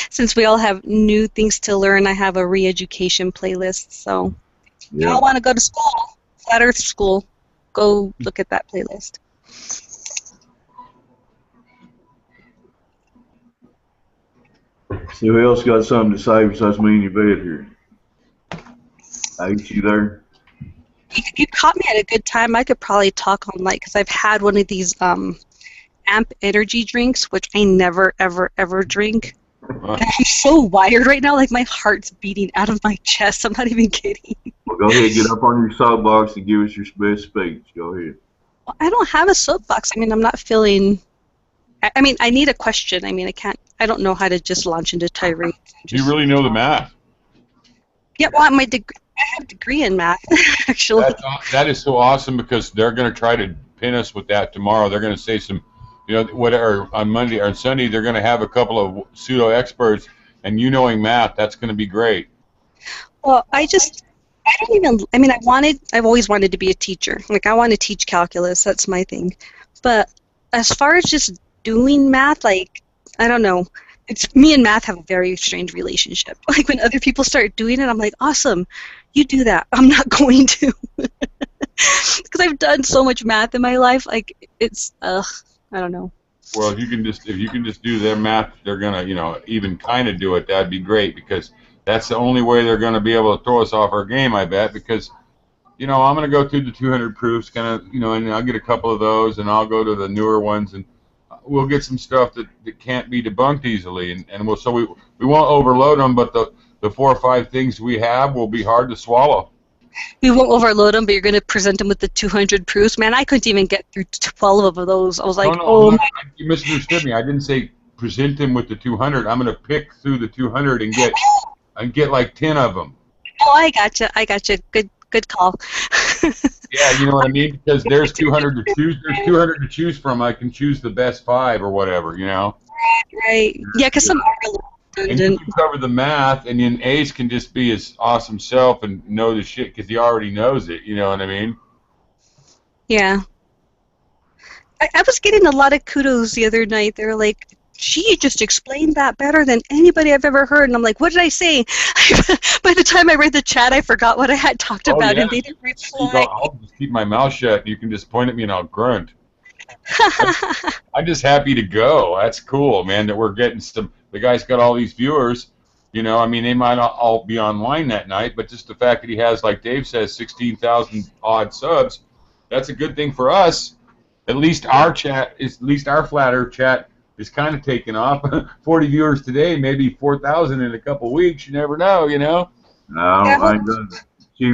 Since we all have new things to learn, I have a re-education playlist. So, if you all want to go to school, Flat Earth School, go look at that playlist. See who else got something to say besides me and your bed here? H, you there? You caught me at a good time. I could probably talk all night because I've had one of these amp energy drinks, which I never, ever, ever drink. And I'm so wired right now, like my heart's beating out of my chest. I'm not even kidding. Well, go ahead, get up on your soapbox and give us your best speech. Go ahead. Well, I don't have a soapbox. I mean, I'm not feeling. I mean, I need a question. I mean, I don't know how to just launch into tirade. Do you really know the math? Yeah, well, I have a degree in math, actually. That is so awesome because they're going to try to pin us with that tomorrow. They're going to say some, you know, whatever on Monday or on Sunday. They're going to have a couple of pseudo experts, and you knowing math, that's going to be great. Well, I mean, I've always wanted to be a teacher. Like, I want to teach calculus. That's my thing. But as far as just doing math, like, I don't know. It's me and math have a very strange relationship. Like, when other people start doing it, I'm like, awesome, you do that. I'm not going to. Because I've done so much math in my life. Like, it's, I don't know. Well, if you can just do their math, they're gonna, you know, even kind of do it. That'd be great because that's the only way they're gonna be able to throw us off our game. I bet because, you know, I'm gonna go through the 200 proofs, kind of, you know, and I'll get a couple of those, and I'll go to the newer ones, and we'll get some stuff that can't be debunked easily, and we won't overload them, but the 4 or 5 things we have will be hard to swallow. We won't overload them, but you're going to present them with the 200 proofs. Man, I couldn't even get through 12 of those. I was like, no, you misunderstood me. I didn't say present them with the 200. I'm going to pick through the 200 and get like 10 of them. Oh, I gotcha. Good call. Yeah, you know what I mean? Because there's 200 to choose. There's 200 to choose from. I can choose the best 5 or whatever, you know? Right. Yeah, because some are a little and you can cover the math, and then Ace can just be his awesome self and know the shit because he already knows it. You know what I mean? Yeah. I was getting a lot of kudos the other night. They were like, she just explained that better than anybody I've ever heard. And I'm like, what did I say? By the time I read the chat, I forgot what I had talked about, and they didn't reply. I'll just keep my mouth shut. You can just point at me and I'll grunt. I'm just happy to go. That's cool, man, that we're getting some. The guy's got all these viewers. You know, I mean, they might not all be online that night, but just the fact that he has, like Dave says, 16,000 odd subs, that's a good thing for us. At least our chat is, at least our flat earth chat is kind of taking off. 40 viewers today, maybe 4,000 in a couple weeks. You never know, you know. No, I don't.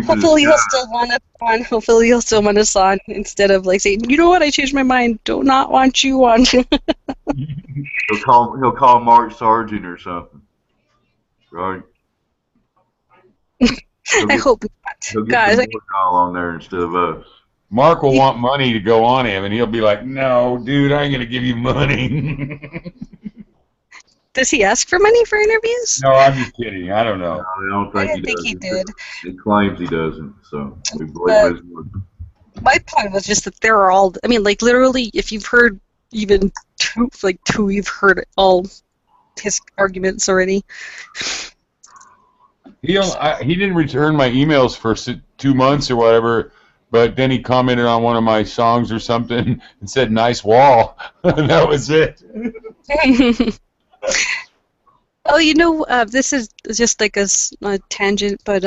Hopefully he'll still want us on. Hopefully he'll still want us on instead of like saying, you know what, I changed my mind. Do not want you on. He'll call Mark Sargent or something, right? I hope He'll not. get Guys, call on there instead of us. Mark will want money to go on him, and he'll be like, "No, dude, I ain't gonna give you money." Does he ask for money for interviews? No, I'm just kidding. I don't know. No, I don't think I didn't think he did. He claims he doesn't, so we believe his word. My point was just that they're all. I mean, like literally, if you've heard even two, you've heard all his arguments already. He didn't return my emails for 2 months or whatever, but then he commented on one of my songs or something and said "nice wall," and that was it. Oh, you know, this is just like a tangent, but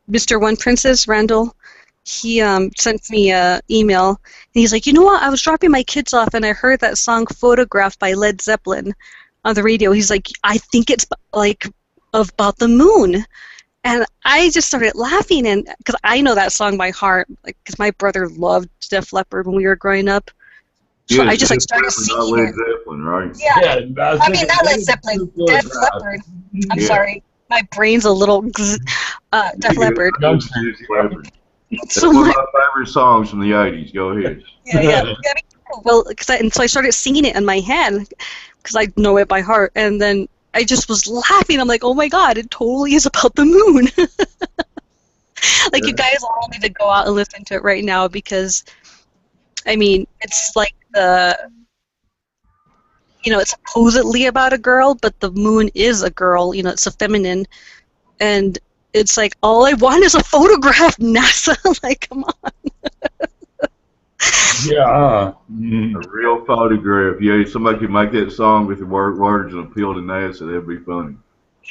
Mr. One Princess Randall, he sent me an email, and he's like, you know what? I was dropping my kids off, and I heard that song "Photograph" by Led Zeppelin on the radio. He's like, I think it's like about the moon. And I just started laughing, and because I know that song by heart, like because my brother loved Def Leppard when we were growing up. So I just like started singing Led it. Zeppelin, right? Yeah. I mean, not Led Zeppelin, Def Leppard. I'm sorry, my brain's a little Def Leppard. That's So one of my favorite songs from the '80s. Go ahead. Yeah. Well, so I started singing it in my head because I know it by heart, and then I just was laughing. I'm like, oh my god, it totally is about the moon. Like, you guys all need to go out and listen to it right now because, I mean, it's like it's supposedly about a girl, but the moon is a girl. You know, it's a feminine, and it's like, all I want is a photograph, NASA. Like, come on. Yeah. A real photograph. Yeah, somebody could make that song with the words and appeal to NASA. That'd be funny.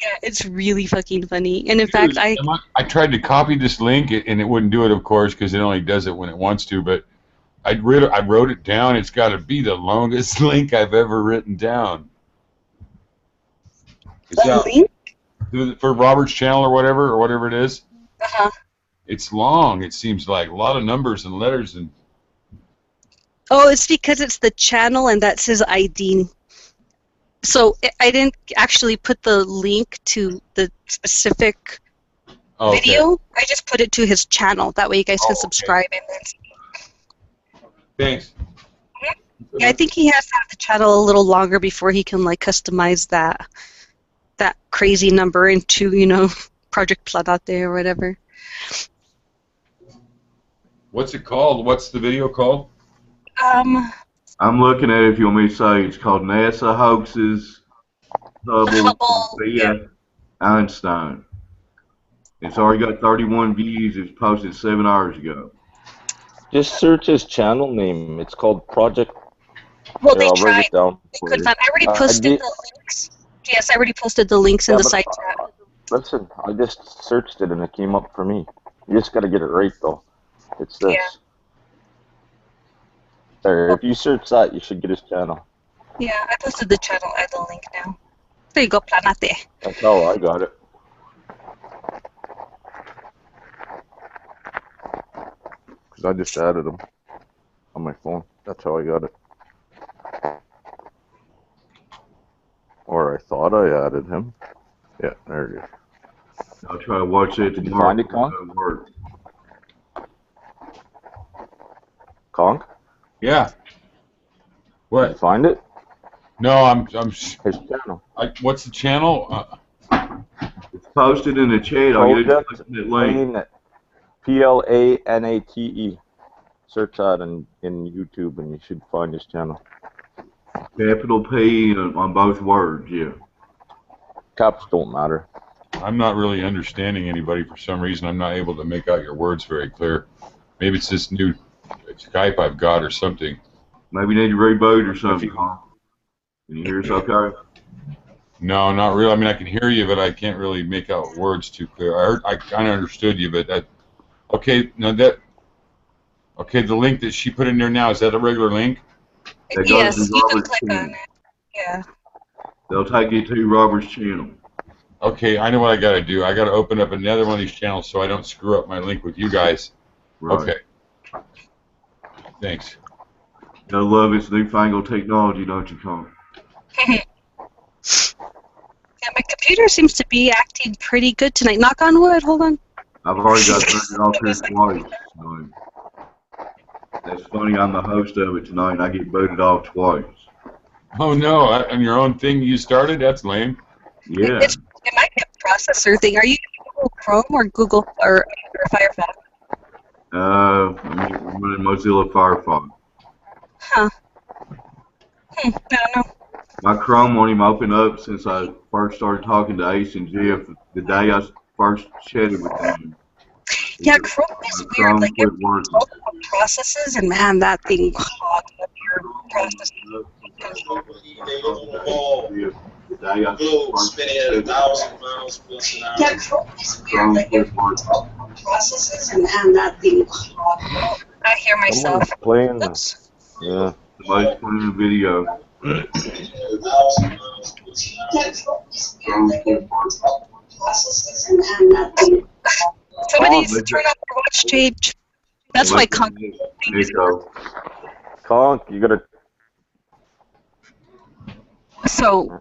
Yeah, it's really fucking funny. And in fact, I tried to copy this link and it wouldn't do it, of course, because it only does it when it wants to. But I wrote it down. It's got to be the longest link I've ever written down. link? For Robert's channel or whatever it is. Uh-huh. It's long. It seems like a lot of numbers and letters and. Oh, it's because it's the channel and that's his ID. So I didn't actually put the link to the specific video. I just put it to his channel. That way you guys can subscribe and then see. Thanks. Yeah, I think he has to have the channel a little longer before he can like customize that crazy number into, you know, Project Planate or whatever. What's it called? What's the video called? I'm looking at it. If you want me to say, it's called NASA hoaxes Hubble via Einstein. It's already got 31 views. It was posted 7 hours ago. Just search his channel name. It's called Project. Well, Here, they I'll tried. write it down. They could not. I already posted the links. Yes, I already posted the links in the site chat. Listen, I just searched it and it came up for me. You just got to get it right, though. It's this. Yeah. There, if you search that, you should get his channel. Yeah, I posted the channel and the link now. There you go, Planate. That's how I got it. Because I just added him on my phone. That's how I got it. Or I thought I added him. Yeah, there it is. I'll try to watch it tomorrow. Did you find it, Conk? Conk? Yeah. What? Did you find it? No, I'm. His channel. What's the channel? It's posted in the chat. I'll get it to that link. Planate. Search that in YouTube and you should find his channel. Capital P on both words, yeah. Caps don't matter. I'm not really understanding anybody for some reason. I'm not able to make out your words very clear. Maybe it's this new Skype I've got or something. Maybe you need to reboot or something. Can you hear us okay? No, not really. I mean, I can hear you, but I can't really make out words too clear. I kind of understood you, but that. Okay, now that. Okay, the link that she put in there now, is that a regular link? Yes, you can click on it. Yeah. They'll take you to Robert's channel. Okay, I know what I got to do. I got to open up another one of these channels so I don't screw up my link with you guys. Right. Okay. Thanks. I love its newfangled technology, don't you, Con? Yeah, my computer seems to be acting pretty good tonight. Knock on wood. Hold on. I've already got turned off here twice tonight. That's funny. I'm the host of it tonight, and I get booted off twice. Oh no! On your own thing you started? That's lame. Yeah. It might be a processor thing. Are you using Google Chrome or Google or Firefox? I'm running Mozilla Firefox. Huh. I don't know. My Chrome won't even open up since I first started talking to Ace and Jeff the day I first chatted with them. Yeah, Chrome is weird. Like it processes, and man, that thing clogs up your processing. Yeah, Chrome is weird. Like it processes, and man, that thing clogs up. I hear myself. Playing. Oops. Yeah. Somebody's playing a video. Somebody's turn off your watch change. That's my Conk. Conk, you gotta. So,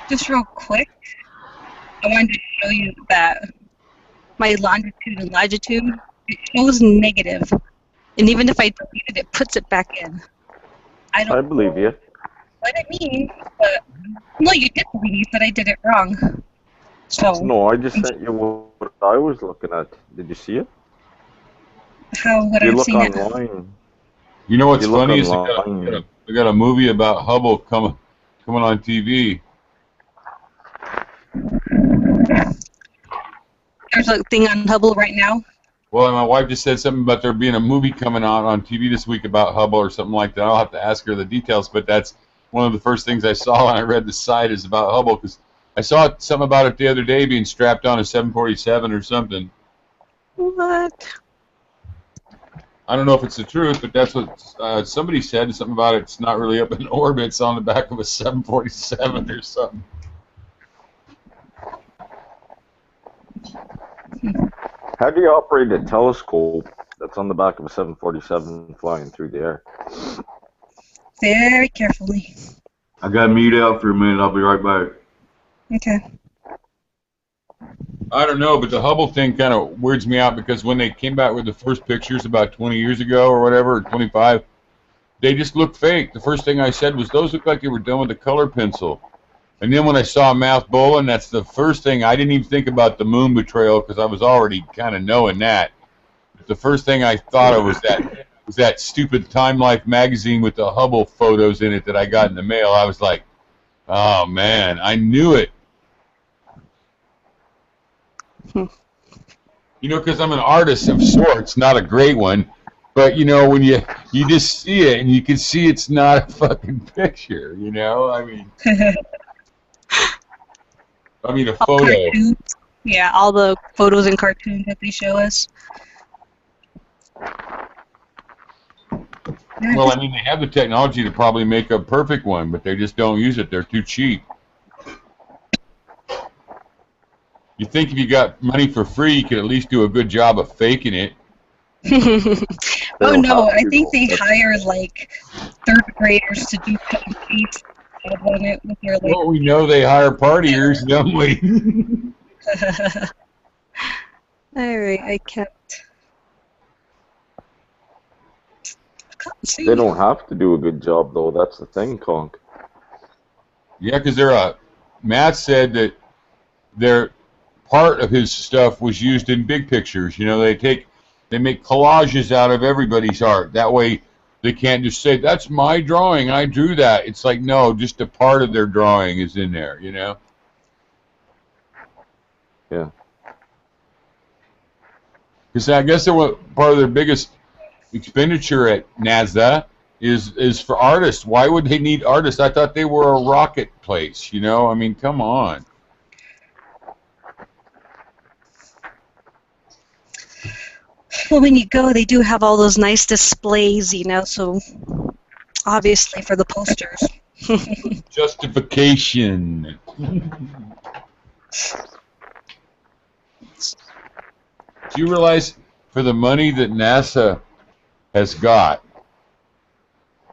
just real quick, I wanted to show you that my longitude and latitude, it shows negative. And even if I delete it, it puts it back in. I believe you. What it means, but no, you did believe me, but I did it wrong. So No, I just sent you what I was looking at. Did you see it? How would I have seen it? Online. You know what's You look funny is online. they got a movie about Hubble coming on TV. There's a thing on Hubble right now. Well, my wife just said something about there being a movie coming out on TV this week about Hubble or something like that. I'll have to ask her the details, but that's one of the first things I saw when I read the site is about Hubble, because I saw something about it the other day being strapped on a 747 or something. What? I don't know if it's the truth, but that's what somebody said. Something about it's not really up in orbit. It's on the back of a 747 or something. How do you operate a telescope that's on the back of a 747 flying through the air? Very carefully. I got to mute out for a minute. I'll be right back. Okay. I don't know, but the Hubble thing kind of weirds me out, because when they came back with the first pictures about 20 years ago or whatever, or 25, they just looked fake. The first thing I said was, those look like they were done with a color pencil. And then when I saw Mouth Bolin, that's the first thing. I didn't even think about the moon betrayal, because I was already kind of knowing that. But the first thing I thought of was that stupid Time Life magazine with the Hubble photos in it that I got in the mail. I was like, oh man, I knew it. You know, because I'm an artist of sorts, not a great one. But, you know, when you just see it, and you can see it's not a fucking picture, you know? I mean, a All photo. cartoons. Yeah, all the photos and cartoons that they show us. Well, I mean, they have the technology to probably make a perfect one, but they just don't use it. They're too cheap. You think if you got money for free, you could at least do a good job of faking it. Oh no, I think they hire like third graders to do cut and paste on it with their like. Well, we know they hire partiers, don't we? Alright, I can't see. They don't have to do a good job, though. That's the thing, Conk. Yeah, because Matt said that part of his stuff was used in big pictures. You know, they make collages out of everybody's art. That way, they can't just say, that's my drawing, I drew that. It's like, no, just a part of their drawing is in there, you know? Yeah. Because I guess part of their biggest expenditure at NASA is for artists. Why would they need artists? I thought they were a rocket place, you know? I mean, come on. Well, when you go, they do have all those nice displays, you know, so obviously for the posters. Justification. Do you realize for the money that NASA has got,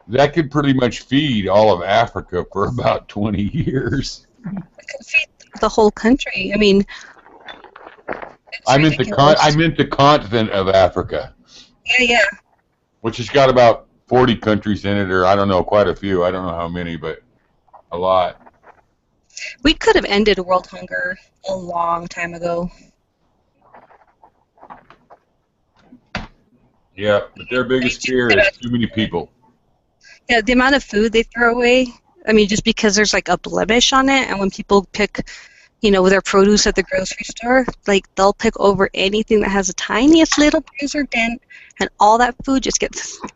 that could pretty much feed all of Africa for about 20 years? It could feed the whole country. I mean, I meant the continent of Africa. Yeah. Which has got about 40 countries in it, or I don't know, quite a few. I don't know how many, but a lot. We could have ended world hunger a long time ago. Yeah, but their biggest fear is too many people. Yeah, the amount of food they throw away, I mean, just because there's like a blemish on it, and when people pick, you know, their produce at the grocery store, like they'll pick over anything that has the tiniest little bruise or dent, and all that food just gets thrown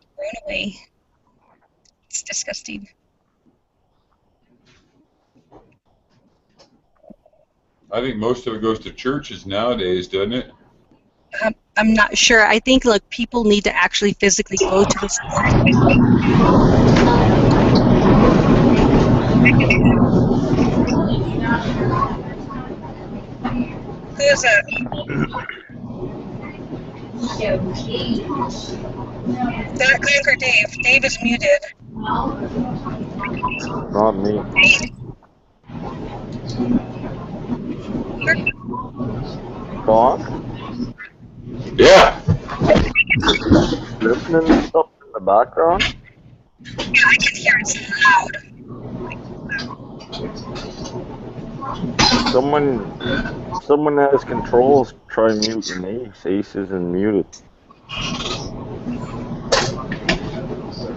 away. It's disgusting. I think most of it goes to churches nowadays, doesn't it? I'm not sure. I think like people need to actually physically go to the store. Who's that? That Crank or Dave? Dave is muted. Not me. Conk? Yeah. Listening to stuff in the background? Yeah, I can hear it's loud. Someone has controls. Try muting Ace. Ace isn't muted.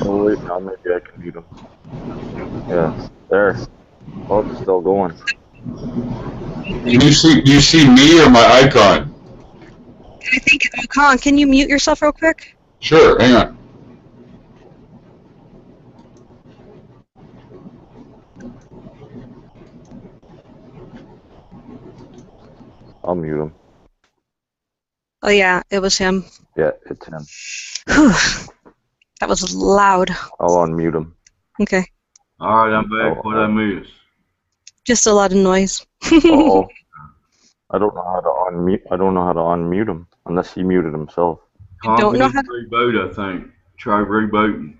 Oh wait, now maybe I can mute him. Yeah, there. Oh, it's still going. You see me or my icon? I think, oh, Con, can you mute yourself real quick? Sure, hang on. I'll mute him. Oh yeah, it was him. Yeah, it's him. Whew. That was loud. I'll unmute him. Okay. All right, I'm back. What I miss? Just a lot of noise. Uh-oh. I don't know how to unmute him unless he muted himself. You don't know how to reboot, I think. Try rebooting.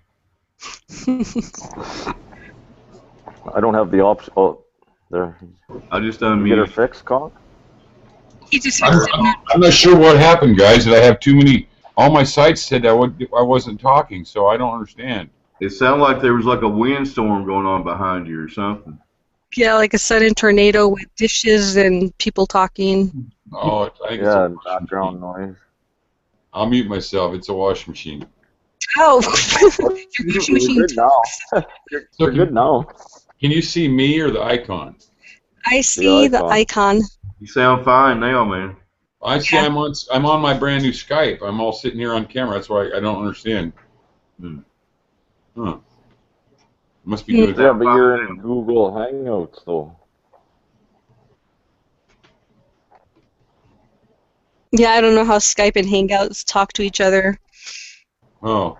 I don't have the option. Oh, there. I just Did you get her fixed, Con? He just I'm not sure what happened, guys. That I have too many. All my sites said I wasn't talking, so I don't understand. It sounded like there was like a windstorm going on behind you or something. Yeah, like a sudden tornado with dishes and people talking. Oh, I think Yeah, it's a background noise. I'll mute myself. It's a washing machine. Oh, your washing machine. You're good now. You're good now. Can you see me or the icon? I see the icon. You sound fine now, man. I see. I'm on my brand new Skype. I'm all sitting here on camera. That's why I don't understand. Huh. Must be good. Yeah, but you're in Google Hangouts though. Yeah, I don't know how Skype and Hangouts talk to each other. Oh.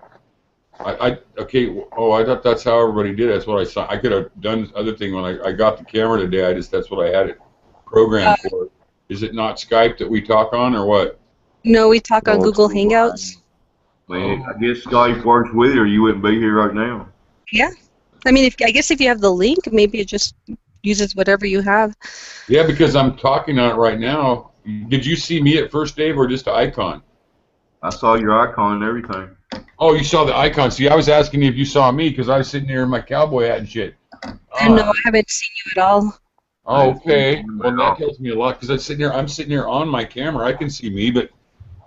Okay. Oh, I thought that's how everybody did it. That's what I saw. I could have done this other thing when I got the camera today. That's what I had it programmed for. Is it not Skype that we talk on, or what? No, we talk on Google Hangouts. Man, I guess Skype works with it, or you wouldn't be here right now. Yeah. I mean, I guess if you have the link, maybe it just uses whatever you have. Yeah, because I'm talking on it right now. Did you see me at first, Dave, or just the icon? I saw your icon and everything. Oh, you saw the icon. See, I was asking you if you saw me because I was sitting there in my cowboy hat and shit. No, I haven't seen you at all. Oh, okay. Well, that tells me a lot because I'm sitting here on my camera. I can see me, but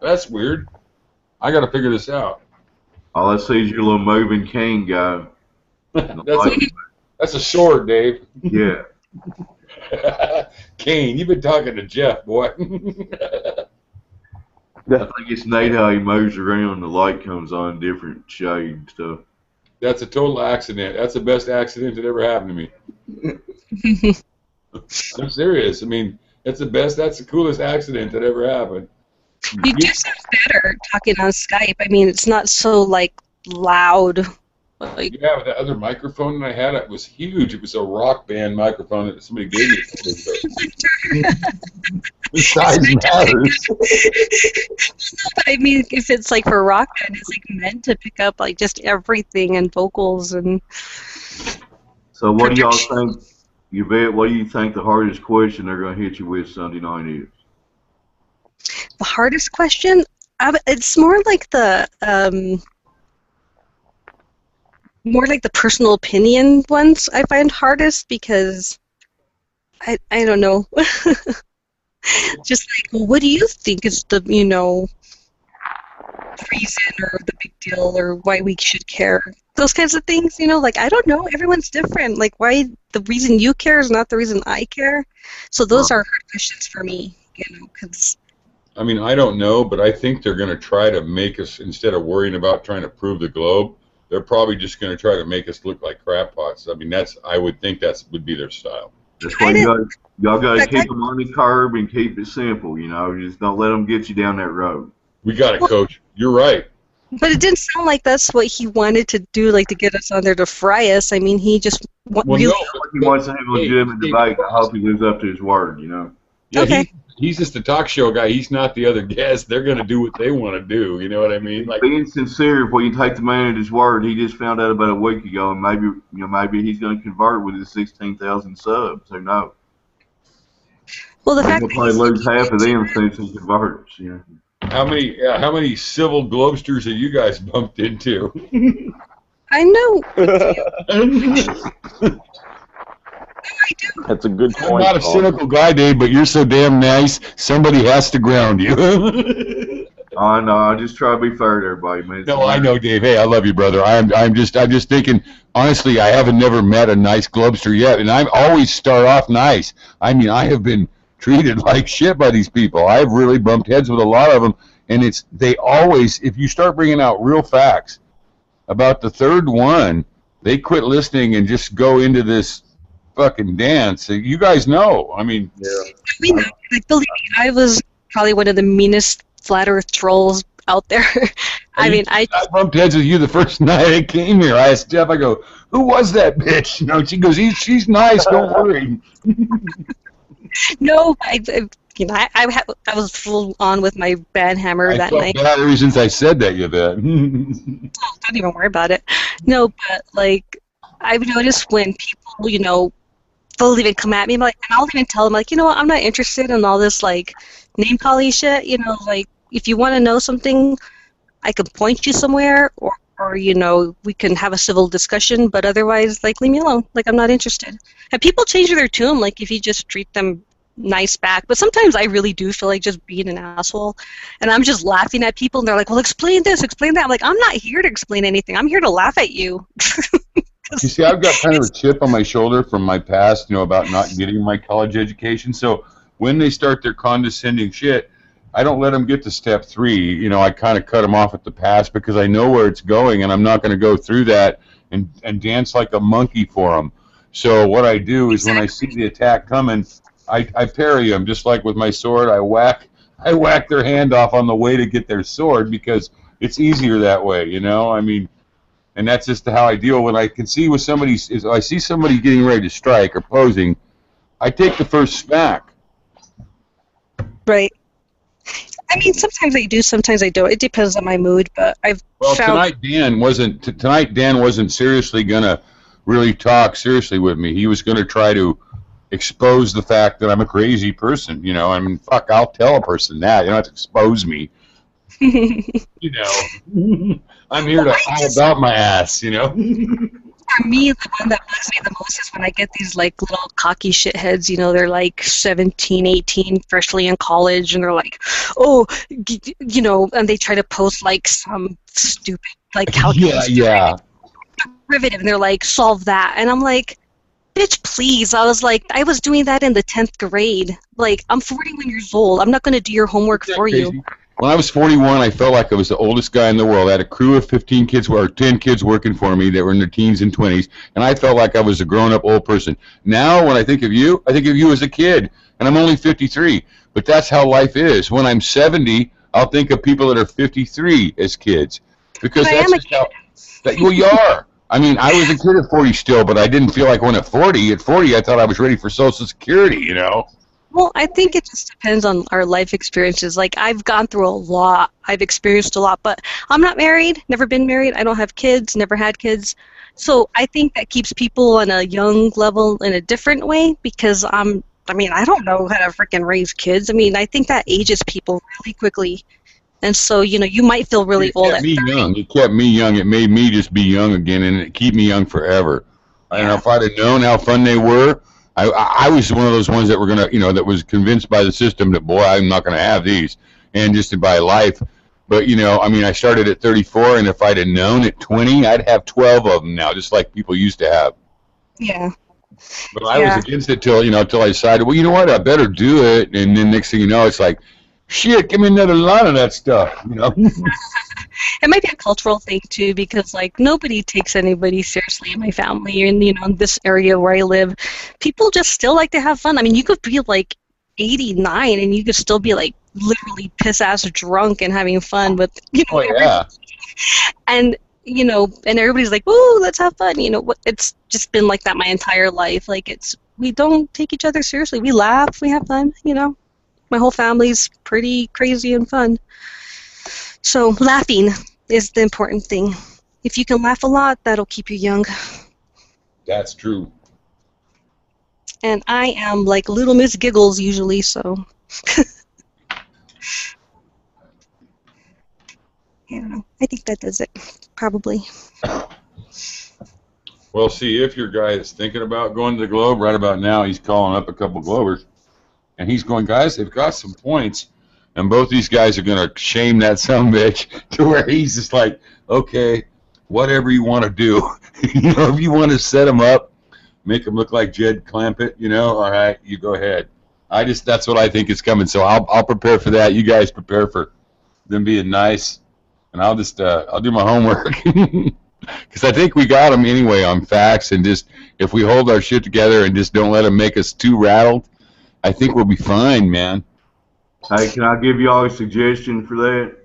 that's weird. I got to figure this out. All I see is your little moving cane guy. That's a sword, Dave. Yeah. Kane, you've been talking to Jeff, boy. I think it's neat how he moves around. The light comes on different shade and stuff. That's a total accident. That's the best accident that ever happened to me. I'm serious. I mean, that's the coolest accident that ever happened. You do sound better talking on Skype. I mean, it's not so, like, loud. Like, yeah, the other microphone that I had, it was huge. It was a Rock Band microphone that somebody gave me. The size matters. But I mean, if it's like for Rock Band, it's like meant to pick up like just everything and vocals and. So what do y'all think? What do you think the hardest question they're going to hit you with Sunday night is? The hardest question? It's more like the personal opinion ones I find hardest because I don't know. Just like, well, what do you think is the, reason or the big deal or why we should care? Those kinds of things, like, I don't know. Everyone's different. Like, why the reason you care is not the reason I care. So those are hard questions for me, because... I mean, I don't know, but I think they're going to try to make us, instead of worrying about trying to prove the globe, they're probably just going to try to make us look like crap pots. I mean, I would think that would be their style. That's why y'all got to keep them on the curb and keep it simple, Just don't let them get you down that road. We got it, Coach. You're right. But it didn't sound like that's what he wanted to do, like to get us on there to fry us. I mean, he just really... No, he wants to have a legitimate debate. I hope he lives up to his word, Yeah, okay. He's just a talk show guy. He's not the other guest. They're going to do what they want to do. You know what I mean? Like, being sincere, if you take the man at his word, he just found out about a week ago, and maybe he's going to convert with his 16,000 subs. Who knows? Well, the fact he'll probably lose half of them since he converts. How many civil globsters have you guys bumped into? I know. That's a good point. I'm not a cynical guy, Dave, but you're so damn nice. Somebody has to ground you. I know. I just try to be fair to everybody, man. No, I know, Dave. Hey, I love you, brother. I'm just thinking. Honestly, I haven't never met a nice globster yet, and I always start off nice. I mean, I have been treated like shit by these people. I've really bumped heads with a lot of them, and they always, if you start bringing out real facts about the third one, they quit listening and just go into this fucking dance. You guys know. I mean, Like, believe me, I was probably one of the meanest flat Earth trolls out there. I bumped heads with you the first night I came here. I asked Jeff, I go, who was that bitch? You know, she goes, she's nice, don't worry. No, I was full on with my bad hammer that night. I felt bad since I said that, you bet. Don't even worry about it. No, but like I've noticed when people, you know, they'll even come at me, like, and I'll even tell them, like, you know what, I'm not interested in all this like name calling shit. You know, like if you want to know something, I can point you somewhere, or you know, we can have a civil discussion. But otherwise, like, leave me alone. Like, I'm not interested. And people change their tune, like if you just treat them nice back. But sometimes I really do feel like just being an asshole, and I'm just laughing at people, and they're like, well, explain this, explain that. I'm like, I'm not here to explain anything. I'm here to laugh at you. You see, I've got kind of a chip on my shoulder from my past, you know, about not getting my college education. So when they start their condescending shit, I don't let them get to step 3. You know, I kind of cut them off at the pass because I know where it's going, and I'm not going to go through that and dance like a monkey for them. So what I do is when I see the attack coming, I parry them, just like with my sword. I whack their hand off on the way to get their sword because it's easier that way, you know? I mean, and that's just how I deal. When I can see with somebody, if I see somebody getting ready to strike or posing, I take the first smack. Right. I mean, sometimes I do, sometimes I don't. It depends on my mood, but tonight Dan wasn't seriously gonna really talk seriously with me. He was gonna try to expose the fact that I'm a crazy person. You know, I mean, fuck, I'll tell a person that. You don't have to expose me. You know, I'm here to all about my ass. You know. For me, the one that bugs me the most is when I get these like little cocky shitheads, you know, they're like 17, 18, freshly in college, and they're like, oh, you know, and they try to post like some stupid like calculus derivative, and they're like, solve that, and I'm like, bitch, please. I was doing that in the 10th grade. Like, I'm 41 years old. I'm not going to do your homework for you. When I was 41, I felt like I was the oldest guy in the world. I had a crew of 15 kids, or 10 kids working for me that were in their teens and 20s, and I felt like I was a grown-up old person. Now, when I think of you as a kid, and I'm only 53. But that's how life is. When I'm 70, I'll think of people that are 53 as kids, because that's just how. Well, you are. I mean, I was a kid at 40 still, but I didn't feel like one at 40. At 40, I thought I was ready for Social Security, you know? Well, I think it just depends on our life experiences. Like, I've gone through a lot. I've experienced a lot, but I'm not married, never been married. I don't have kids, never had kids. So I think that keeps people on a young level in a different way, because I don't know how to freaking raise kids. I mean, I think that ages people really quickly. And so, you know, you might feel really old at 30. It kept me young. It made me just be young again, and it kept me young forever. I don't know, if I'd have known how fun they were, I was one of those ones that were going to, you know, that was convinced by the system that, boy, I'm not going to have these, and just to buy life. But, you know, I mean, I started at 34, and if I'd have known at 20, I'd have 12 of them now, just like people used to have. Yeah. But I was against it till I decided, well, you know what, I better do it. And then next thing you know, it's like, shit, give me another line of that stuff, you know. It might be a cultural thing too, because like nobody takes anybody seriously in my family, and you know, in this area where I live, people just still like to have fun. I mean, you could be like 89 and you could still be like literally piss ass drunk and having fun with, you know. Oh yeah. And you know, and everybody's like, "Ooh, let's have fun." You know, it's just been like that my entire life. Like, we don't take each other seriously. We laugh, we have fun. You know, my whole family's pretty crazy and fun. So laughing is the important thing. If you can laugh a lot, that'll keep you young. That's true. And I am like Little Miss Giggles usually, so. Yeah, I think that does it, probably. Well, see, if your guy is thinking about going to the Globe right about now, he's calling up a couple Globers, and he's going, guys, they've got some points. And both these guys are going to shame that sumbitch to where he's just like, okay, whatever you want to do. You know, if you want to set him up, make him look like Jed Clampett, you know, all right, you go ahead. That's what I think is coming. So I'll prepare for that. You guys prepare for them being nice, and I'll do my homework because I think we got them anyway on facts, and just if we hold our shit together and just don't let them make us too rattled, I think we'll be fine, man. Hey, can I give y'all a suggestion for that?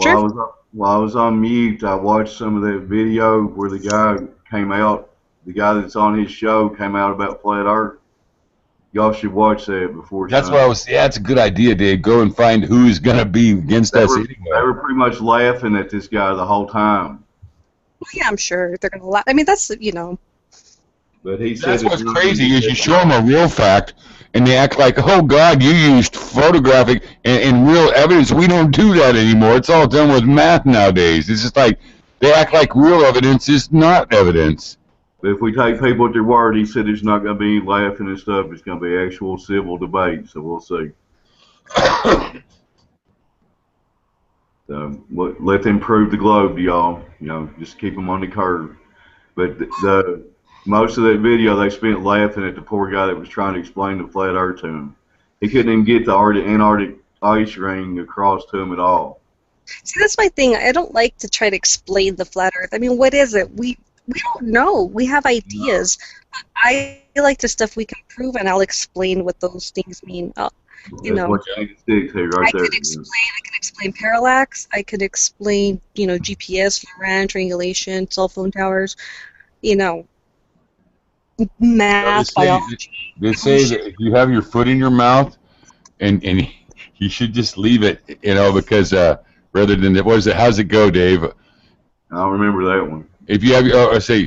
Sure. While I was on mute, I watched some of that video where the guy that's on his show came out about flat Earth. Y'all should watch that before. That's what I was. Yeah, it's a good idea, Dave. Go and find who's gonna be against us anyway. They were pretty much laughing at this guy the whole time. Well, yeah, I'm sure they're gonna laugh. I mean, that's But he said that's what's crazy is you show them a real fact, and they act like, oh God, you used photographic and real evidence. We don't do that anymore. It's all done with math nowadays. It's just like they act like real evidence is not evidence. But if we take people at their word, he said there's not going to be any laughing and stuff. It's going to be actual civil debate, so we'll see. So let them prove the globe to y'all. Just keep them on the curve. But the most of that video, they spent laughing at the poor guy that was trying to explain the flat Earth to him. He couldn't even get the Antarctic ice ring across to him at all. See, that's my thing. I don't like to try to explain the flat Earth. I mean, what is it? We don't know. We have ideas. I like the stuff we can prove, and I'll explain what those things mean. What you need to stick to right there. I can explain parallax. I could explain, GPS, LORAN, triangulation, cell phone towers, math, biology. They say that if you have your foot in your mouth, and you should just leave it, because rather than how's it go, Dave? I'll remember that one. If you have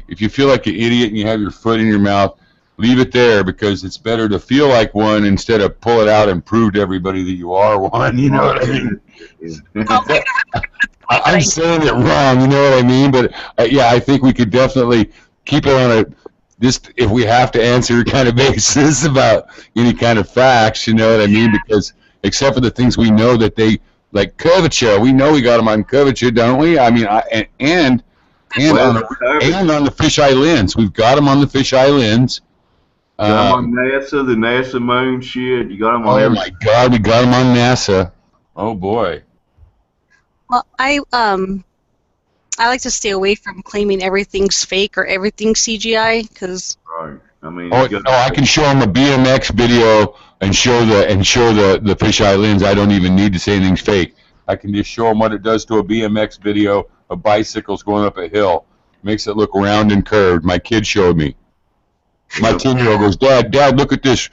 if you feel like an idiot and you have your foot in your mouth, leave it there because it's better to feel like one instead of pull it out and prove to everybody that you are one. You know what I mean? I'm saying it wrong. You know what I mean? But yeah, I think we could definitely keep it on just if we have to answer kind of basis about any kind of facts. You know what I mean? Because except for the things we know that they like curvature, we know we got them on curvature, don't we? I mean, and on the fisheye lens, we've got them on the fisheye lens. You got them on NASA, the NASA moon shit. You got them on. Oh my God, we got them on NASA. Oh boy. Well, I like to stay away from claiming everything's fake or everything's CGI because. Right. I mean. I can show them a BMX video and show the fisheye lens. I don't even need to say anything's fake. I can just show them what it does to a BMX video of bicycles going up a hill. Makes it look round and curved. My kid showed me. My 10-year-old goes, Dad, look at this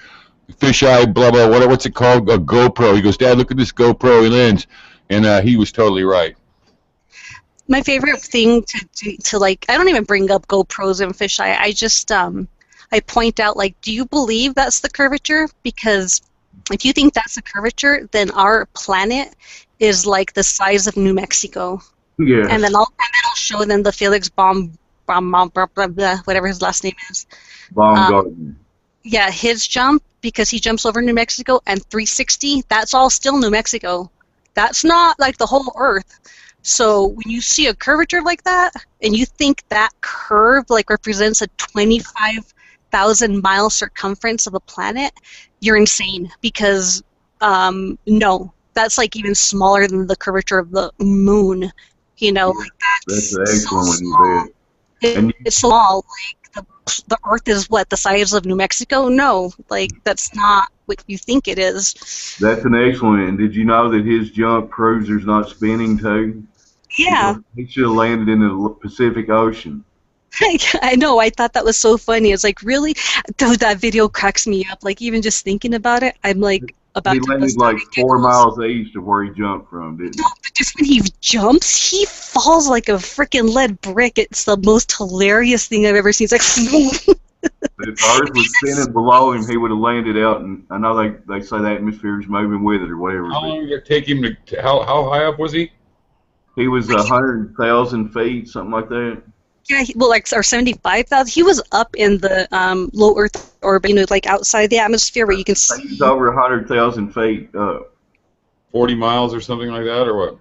fisheye, blah, blah, what's it called? A GoPro. He goes, Dad, look at this GoPro lens. And he was totally right. My favorite thing to like, I don't even bring up GoPros and fisheye. I just, I point out, like, do you believe that's the curvature? Because if you think that's the curvature, then our planet is like the size of New Mexico. Yeah. And then I'll show them the Felix whatever his last name is. Baumgarten. Yeah, his jump, because he jumps over New Mexico, and 360, that's all still New Mexico. That's not like the whole Earth. So when you see a curvature like that, and you think that curve like represents a 25,000-mile circumference of a planet, you're insane. Because no, that's like even smaller than the curvature of the moon. Like that's the excellent one you bet. It's small. Like the Earth is what, the size of New Mexico? No, like that's not what you think it is. That's an excellent. And did you know that his jump proves there's not spinning too? Yeah. He should have landed in the Pacific Ocean. I know. I thought that was so funny. It's like, really? Dude, that video cracks me up. Like, even just thinking about it, I'm like about he to landed like 4 miles east of where he jumped from, didn't he? No, but just when he jumps, he falls like a freaking lead brick. It's the most hilarious thing I've ever seen. It's like, but if the Earth was spinning below him, he would have landed out, and I know they say the atmosphere is moving with it or whatever. How long did it take him to how high up was he? He was 100,000 feet, something like that. Yeah, or 75,000. He was up in the low Earth orbit, like outside the atmosphere where you can see. He's over 100,000 feet up. 40 miles or something like that, or what?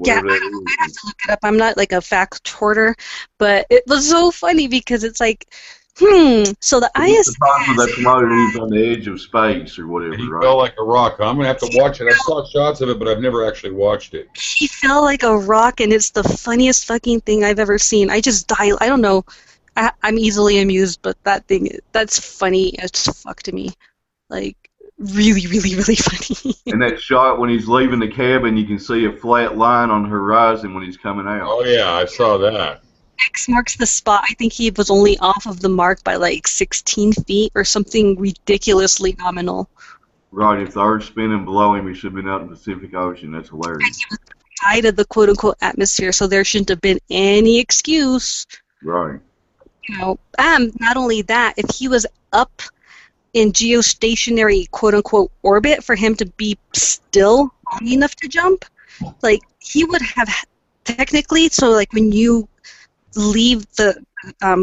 Yeah, I'd have to look it up. I'm not like a fact hoarder, but it was so funny because it's like So the It's ISS. the time that commodities on the edge of space or whatever, And he right? fell like a rock. I'm gonna have to watch it. I saw shots of it, but I've never actually watched it. He fell like a rock, and it's the funniest fucking thing I've ever seen. I just die. I don't know. I'm easily amused, but that's funny as fuck to me. Like, really, really, really funny. And that shot when he's leaving the cabin, you can see a flat line on the horizon when he's coming out. Oh yeah, I saw that. X marks the spot. I think he was only off of the mark by like 16 feet or something ridiculously nominal. Right, if the Earth's spinning below him, he should have been out in the Pacific Ocean. That's And hilarious. he was outside of the quote-unquote atmosphere, so there shouldn't have been any excuse. Right. You know, not only that, if he was up in geostationary quote-unquote orbit for him to be still long enough to jump, like, he would have technically, so like when you leave the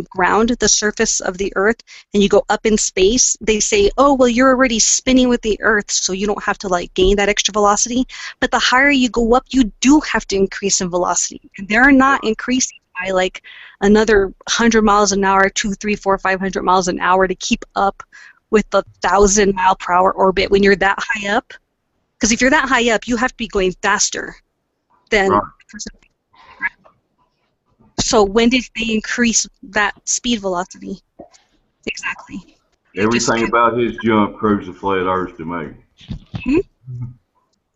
ground, the surface of the Earth, and you go up in space, they say, oh, well, you're already spinning with the Earth, so you don't have to like gain that extra velocity. But the higher you go up, you do have to increase in velocity. And they're not increasing by like another 100 miles an hour, 200, 300, 400, 500 miles an hour to keep up with the 1,000-mile-per-hour orbit when you're that high up. Because if you're that high up, you have to be going faster than Right. the person. So when did they increase that speed velocity? Exactly. Everything about his jump proves a flat Earth to me. I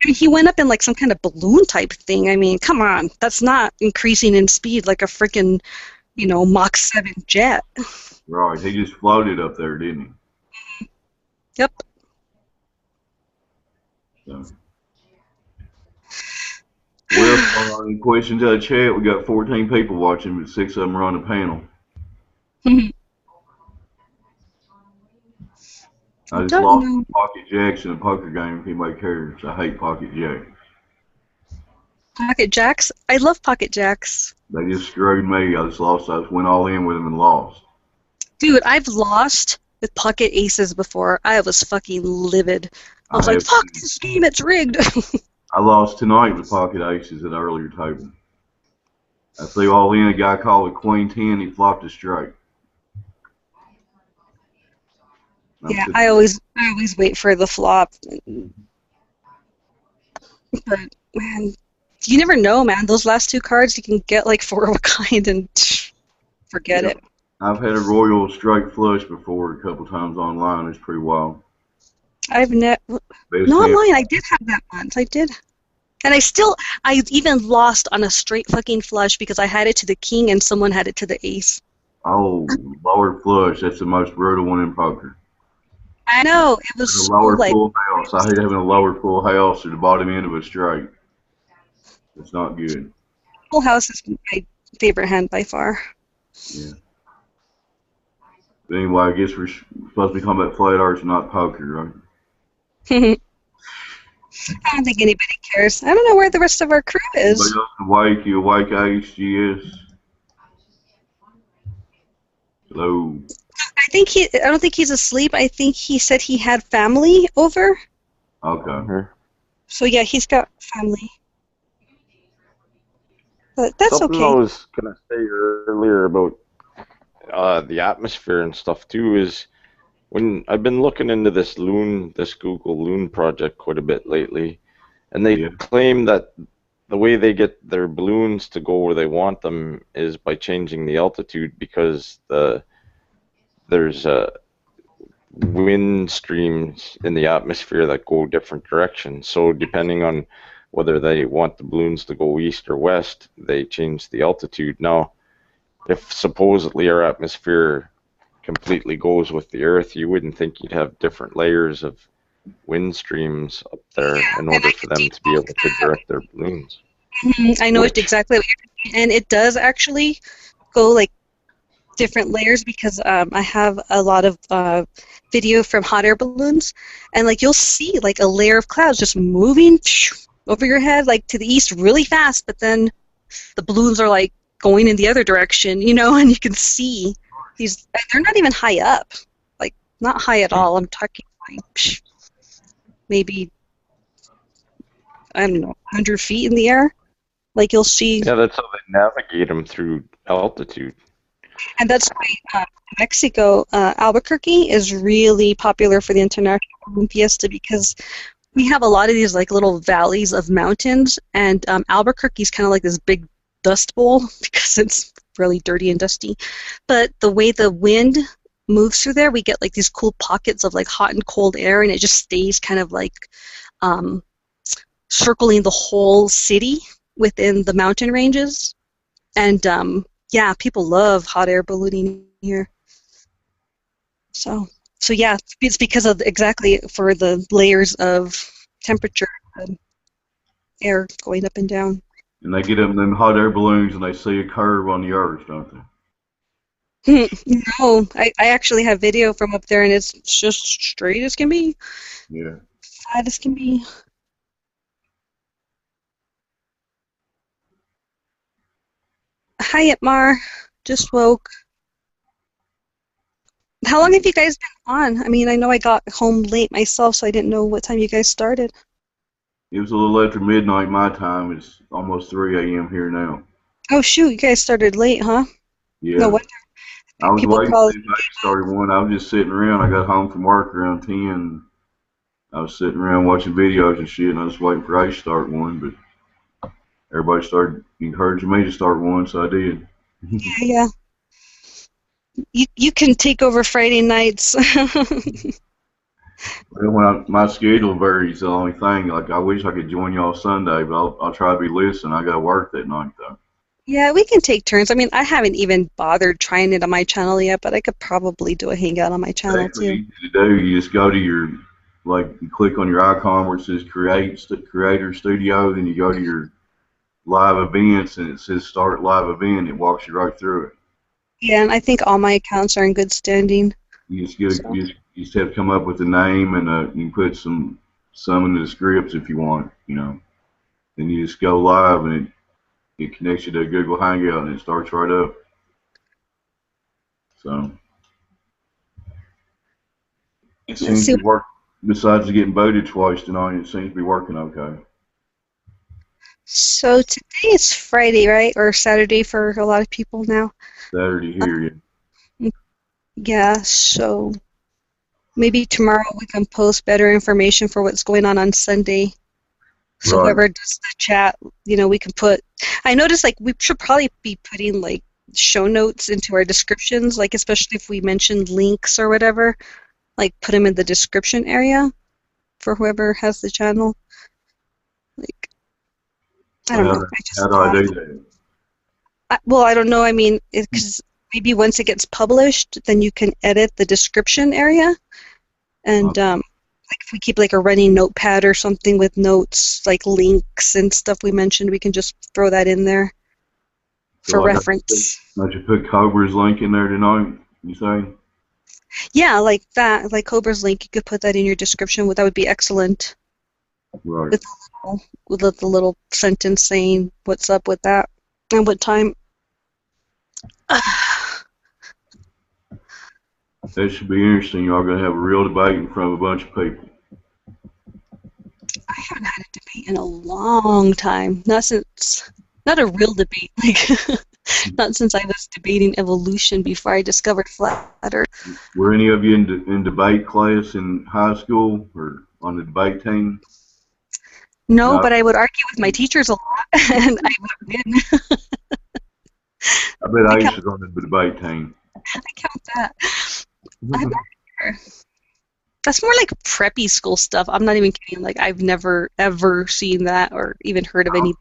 mean, he went up in like some kind of balloon type thing. I mean, come on, that's not increasing in speed like a freaking, Mach 7 jet. Right, he just floated up there, didn't he? Yep. So. Well, any questions out of chat? We got 14 people watching, but 6 of them are on the panel. I just lost Pocket Jacks in a poker game, if anybody cares. I hate Pocket Jacks. Pocket Jacks? I love Pocket Jacks. They just screwed me. I just went all in with them and lost. Dude, I've lost with Pocket Aces before. I was fucking livid. I was like, fuck this game, it's rigged. I lost tonight with Pocket Aces at an earlier table. I threw all in, a guy called a Queen 10, he flopped a straight. Yeah, I always wait for the flop. But man, you never know, man. Those last 2 cards, you can get like 4 of a kind and forget it. I've had a royal straight flush before a couple times online. It's pretty wild. I've never. No, online. I did have that once. I did. And I even lost on a straight fucking flush because I had it to the king and someone had it to the ace. Oh, lower flush. That's the most brutal one in poker. I know. It was a lower like, full house. I hate having a lower full house or the bottom end of a straight. It's not good. Full house is my favorite hand by far. Yeah. But anyway, I guess we're supposed to be talking about flat arts, not poker, right? I don't think anybody cares. I don't know where the rest of our crew is. Anybody else awake? You awake, Ace? GS? Hello? I don't think he's asleep. I think he said he had family over. Okay. So yeah, he's got family. But that's Something okay. I was gonna say earlier about the atmosphere and stuff too is when I've been looking into this Google Loon project quite a bit lately, and they claim that the way they get their balloons to go where they want them is by changing the altitude because there's wind streams in the atmosphere that go different directions. So depending on whether they want the balloons to go east or west, they change the altitude. Now, if supposedly our atmosphere completely goes with the Earth, you wouldn't think you'd have different layers of wind streams up there in order for them to be able to direct their balloons. I know exactly what you're saying. And it does actually go like different layers because I have a lot of video from hot air balloons, and like you'll see like a layer of clouds just moving over your head like to the east really fast, but then the balloons are like going in the other direction, and you can see these. They're not even high up, like not high at all. I'm talking like maybe, I don't know, 100 feet in the air. Like you'll see. Yeah, that's how they navigate them through altitude. And that's why Mexico, Albuquerque is really popular for the International Balloon Fiesta because we have a lot of these like little valleys of mountains, and Albuquerque's kind of like this big dust bowl because it's really dirty and dusty. But the way the wind moves through there, we get like these cool pockets of like hot and cold air, and it just stays kind of like circling the whole city within the mountain ranges. And yeah, people love hot air ballooning here. So yeah, it's because of exactly for the layers of temperature and air going up and down. And they get up in them hot air balloons and they see a curve on the earth, don't they? No, I actually have video from up there, and it's just straight as can be. Yeah. Flat as can be. Hi, Itmar. Just woke. How long have you guys been on? I mean, I know I got home late myself, so I didn't know what time you guys started. It was a little after midnight my time. It's almost 3 a.m. here now. Oh, shoot, you guys started late, huh? Yeah. No wonder. I was People waiting call to see if I started one. I was just sitting around. I got home from work around 10. I was sitting around watching videos and shit, and I was waiting for Ace to start one, but everybody started encouraging me to start one, so I did. Yeah. You can take over Friday nights. Well, my schedule varies, the only thing. Like, I wish I could join y'all Sunday, but I'll try to be listening. I got to work that night, though. Yeah, we can take turns. I mean, I haven't even bothered trying it on my channel yet, but I could probably do a hangout on my channel, Exactly too. easy to do. You just go to your, like, you click on your icon where it says Creator Studio, then you go to your live events, and it says Start Live Event. It walks you right through it. Yeah, and I think all my accounts are in good standing. You just have to come up with a name, and you can put some in the scripts if you want, you know. Then you just go live, and it connects you to Google Hangout, and it starts right up. So it seems to work. Besides getting voted twice tonight, it seems to be working okay. So today is Friday, right? Or Saturday for a lot of people now. Saturday here, yeah. Yeah, so maybe tomorrow we can post better information for what's going on Sunday. So Right. whoever does the chat, you know, we can put. I noticed like we should probably be putting like show notes into our descriptions, like especially if we mentioned links or whatever, like put them in the description area for whoever has the channel. Like, I don't know. How do I do that? Well, I don't know. I mean, because maybe once it gets published, then you can edit the description area, and like if we keep like a running notepad or something with notes, like links and stuff we mentioned, we can just throw that in there for reference. I should put Cobra's link in there tonight, you say? Yeah, like that, like Cobra's link. You could put that in your description. That would be excellent. Right. With the little sentence saying what's up with that and what time. That should be interesting. Y'all gonna have a real debate in front of a bunch of people. I haven't had a debate in a long time. Not a real debate. Like, not since I was debating evolution before I discovered flat Earth. Were any of you in debate class in high school or on the debate team? No, but I would argue with my teachers a lot, and I would win. I bet Ace was on the debate team. I count that. I'm not sure. That's more like preppy school stuff. I'm not even kidding. Like, I've never, ever seen that or even heard of any.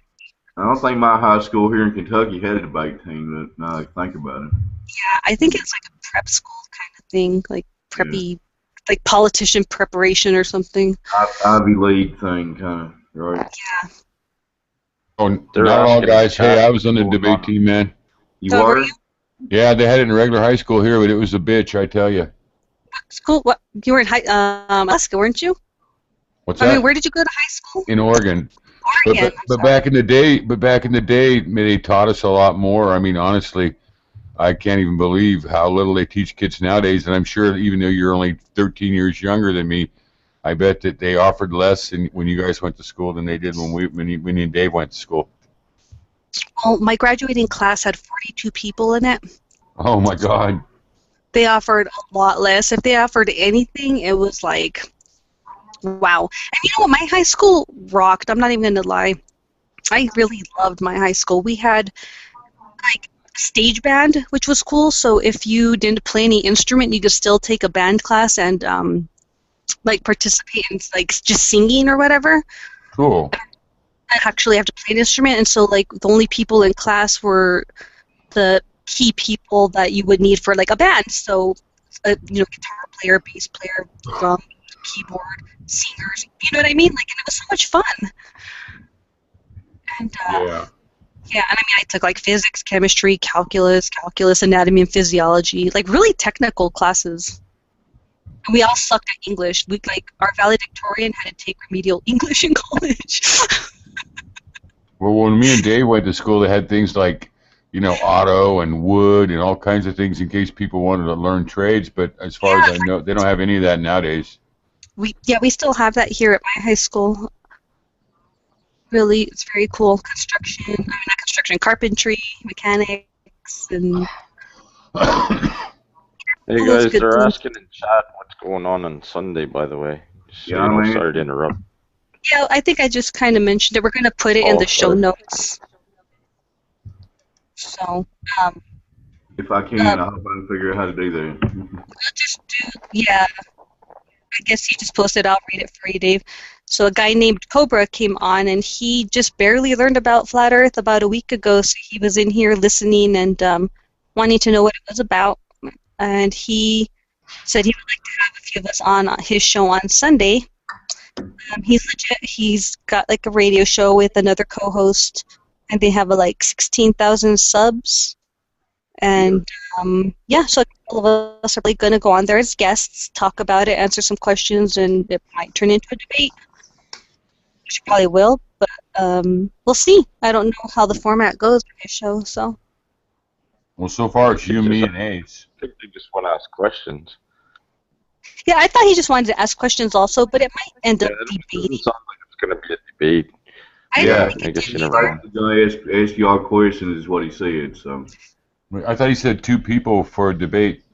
I don't think my high school here in Kentucky had a debate team, but now I think about it. Yeah, I think it's like a prep school kind of thing, like preppy, like politician preparation or something. Ivy League thing, kind of, right? Yeah. Oh, not all guys. Hey, I was on the debate team, man. You were? Yeah, they had it in regular high school here, but it was a bitch, I tell you. School? What? You were in Alaska, weren't you? What's that? I mean, where did you go to high school? In Oregon. Oregon. But back in the day, they taught us a lot more. I mean, honestly, I can't even believe how little they teach kids nowadays. And I'm sure even though you're only 13 years younger than me, I bet that they offered less when you guys went to school than they did when you and Dave went to school. Well, my graduating class had 42 people in it. Oh my God. They offered a lot less. If they offered anything, it was like, wow. And you know what? My high school rocked. I'm not even going to lie. I really loved my high school. We had like stage band, which was cool. So if you didn't play any instrument, you could still take a band class and like participate in like just singing or whatever. Cool. I actually have to play an instrument, and so like the only people in class were the key people that you would need for like a band. So you know, guitar player, bass player, drum, keyboard, singers. You know what I mean? Like, and it was so much fun. And Yeah. yeah, and I mean, I took like physics, chemistry, calculus, anatomy, and physiology, like really technical classes. And we all sucked at English. We like our valedictorian had to take remedial English in college. Well, when me and Dave went to school, they had things like, you know, auto and wood and all kinds of things in case people wanted to learn trades. But as far as I know, they don't have any of that nowadays. We still have that here at my high school. Really, it's very cool. Construction, I mean not construction, carpentry, mechanics, and Hey all those guys, good they're things. asking in chat what's going on Sunday, by the way. Just so Yeah, you know, man. sorry to interrupt. Yeah, I think I just kind of mentioned it. We're going to put it in Oh, the show sorry. notes. So, If I can, I hope I can figure out how to do that. I'll just do, yeah, I guess you just posted. I'll read it for you, Dave. So a guy named Cobra came on, and he just barely learned about Flat Earth about a week ago, so he was in here listening and wanting to know what it was about. And he said he would like to have a few of us on his show on Sunday. He's legit. He's got like a radio show with another co-host, and they have like 16,000 subs. And yeah, so all of us are really going to go on there as guests, talk about it, answer some questions, and it might turn into a debate. Which it probably will, but we'll see. I don't know how the format goes for this show, so. Well, so far it's you, me, and Ace. I think they just want to ask questions. Yeah, I thought he just wanted to ask questions also, but it might end up It debating. doesn't sound like it's going to be a debate. I Yeah, don't think I it guess did you never either. know. The guy ask y'all questions is what he said. So I thought he said 2 people for a debate.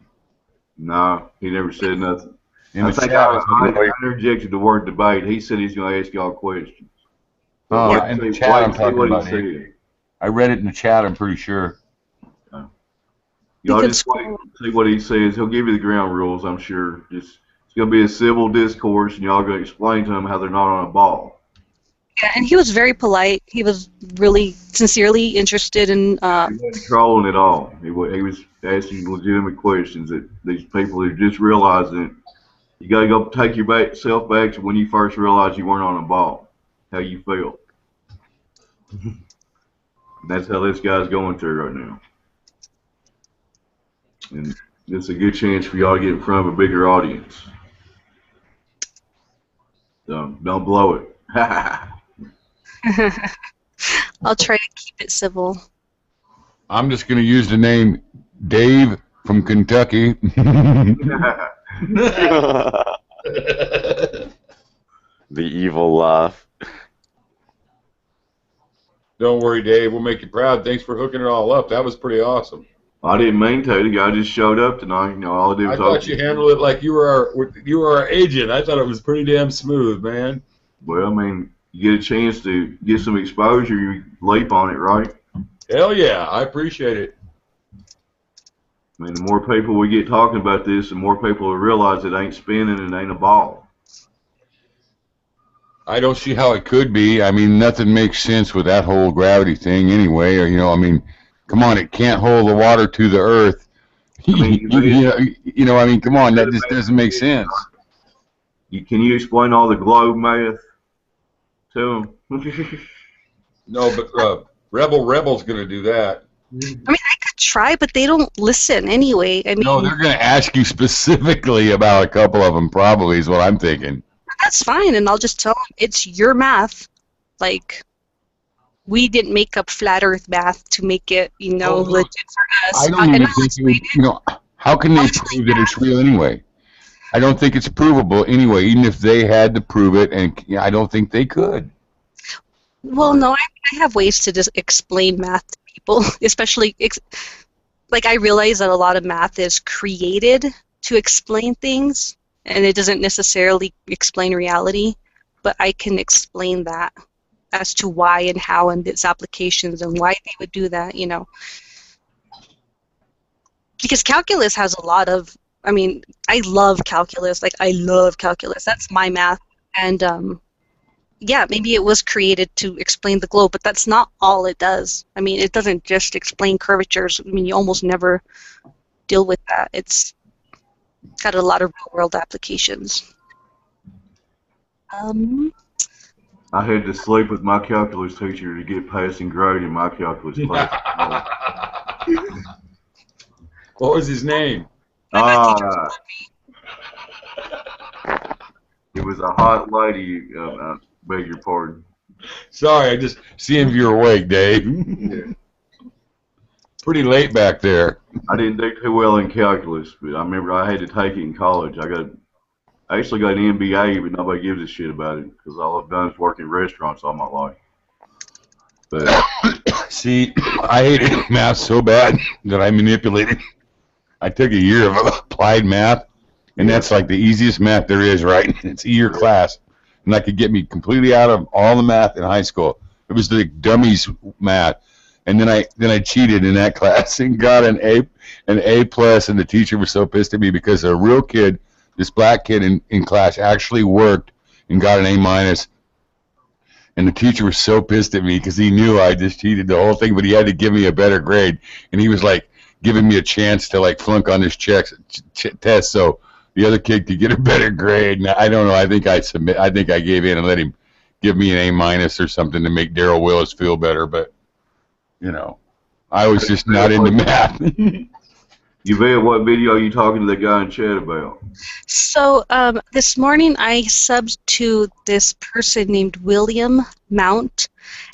no, he never said nothing. In I the think chat, I interjected the word debate. He said he's going to ask y'all questions. Oh, Wait, in the see- chat wait, I'm see talking what he about. said. I read it in the chat, I'm pretty sure. Y'all can just wait, see what he says. He'll give you the ground rules, I'm sure. Just it's gonna be a civil discourse, and y'all gonna explain to him how they're not on a ball. Yeah, and he was very polite. He was really sincerely interested in. He wasn't trolling at all. He was asking legitimate questions that these people are just realizing that you got to go take yourself back to when you first realized you weren't on a ball. How you feel. And that's how this guy's going through right now. And it's a good chance for y'all to get in front of a bigger audience. So don't blow it. I'll try to keep it civil. I'm just going to use the name Dave from Kentucky. The evil laugh. Don't worry, Dave. We'll make you proud. Thanks for hooking it all up. That was pretty awesome. I didn't mean to. The guy just showed up tonight. You know, all I did I was thought you handled it like you were our agent. I thought it was pretty damn smooth, man. Well, I mean, you get a chance to get some exposure, you leap on it, right? Hell yeah, I appreciate it. I mean, the more people we get talking about this, the more people will realize it ain't spinning and ain't a ball. I don't see how it could be. I mean, nothing makes sense with that whole gravity thing anyway. Or, I mean, come on, it can't hold the water to the earth. I mean, I mean, come on, that just doesn't make sense. Can you explain all the globe math to them? No, but Rebel's going to do that. I mean, I could try, but they don't listen anyway. I mean, No, they're going to ask you specifically about a couple of them, probably, is what I'm thinking. that's fine, and I'll just tell them it's your math. Like, we didn't make up flat Earth math to make it, legit for us. I don't even think it would, how can they prove that it's real anyway? I don't think it's provable anyway, even if they had to prove it, and I don't think they could. Well, no, I have ways to just explain math to people, especially like I realize that a lot of math is created to explain things, and it doesn't necessarily explain reality, but I can explain that as to why and how and its applications and why they would do that, you know. Because calculus has a lot of, I mean, I love calculus. Like, I love calculus. That's my math. And, yeah, maybe it was created to explain the globe, but that's not all it does. I mean, it doesn't just explain curvatures. I mean, you almost never deal with that. It's got a lot of real-world applications. I had to sleep with my calculus teacher to get passing grade in my calculus class. What was his name? It was a hot lady. Beg your pardon. Sorry, I just seeing if you're awake, Dave. Yeah. Pretty late back there. I didn't do too well in calculus, but I remember I had to take it in college. I actually got an MBA, but nobody gives a shit about it because all I've done is work in restaurants all my life. But see, I hated math so bad that I manipulated. I took a year of applied math, and that's like the easiest math there is, right? It's a year class, and that could get me completely out of all the math in high school. It was the dummies math, and then I cheated in that class and got an A plus, and the teacher was so pissed at me because a real kid, this black kid in class, actually worked and got an A minus. And the teacher was so pissed at me because he knew I just cheated the whole thing, but he had to give me a better grade. And he was like giving me a chance to like flunk on this test so the other kid could get a better grade. And I don't know. I think I gave in and let him give me an A minus or something to make Daryl Willis feel better. But, you know, I was just not into math. Yvette, what video are you talking to the guy in chat about? So this morning I subbed to this person named William Mount,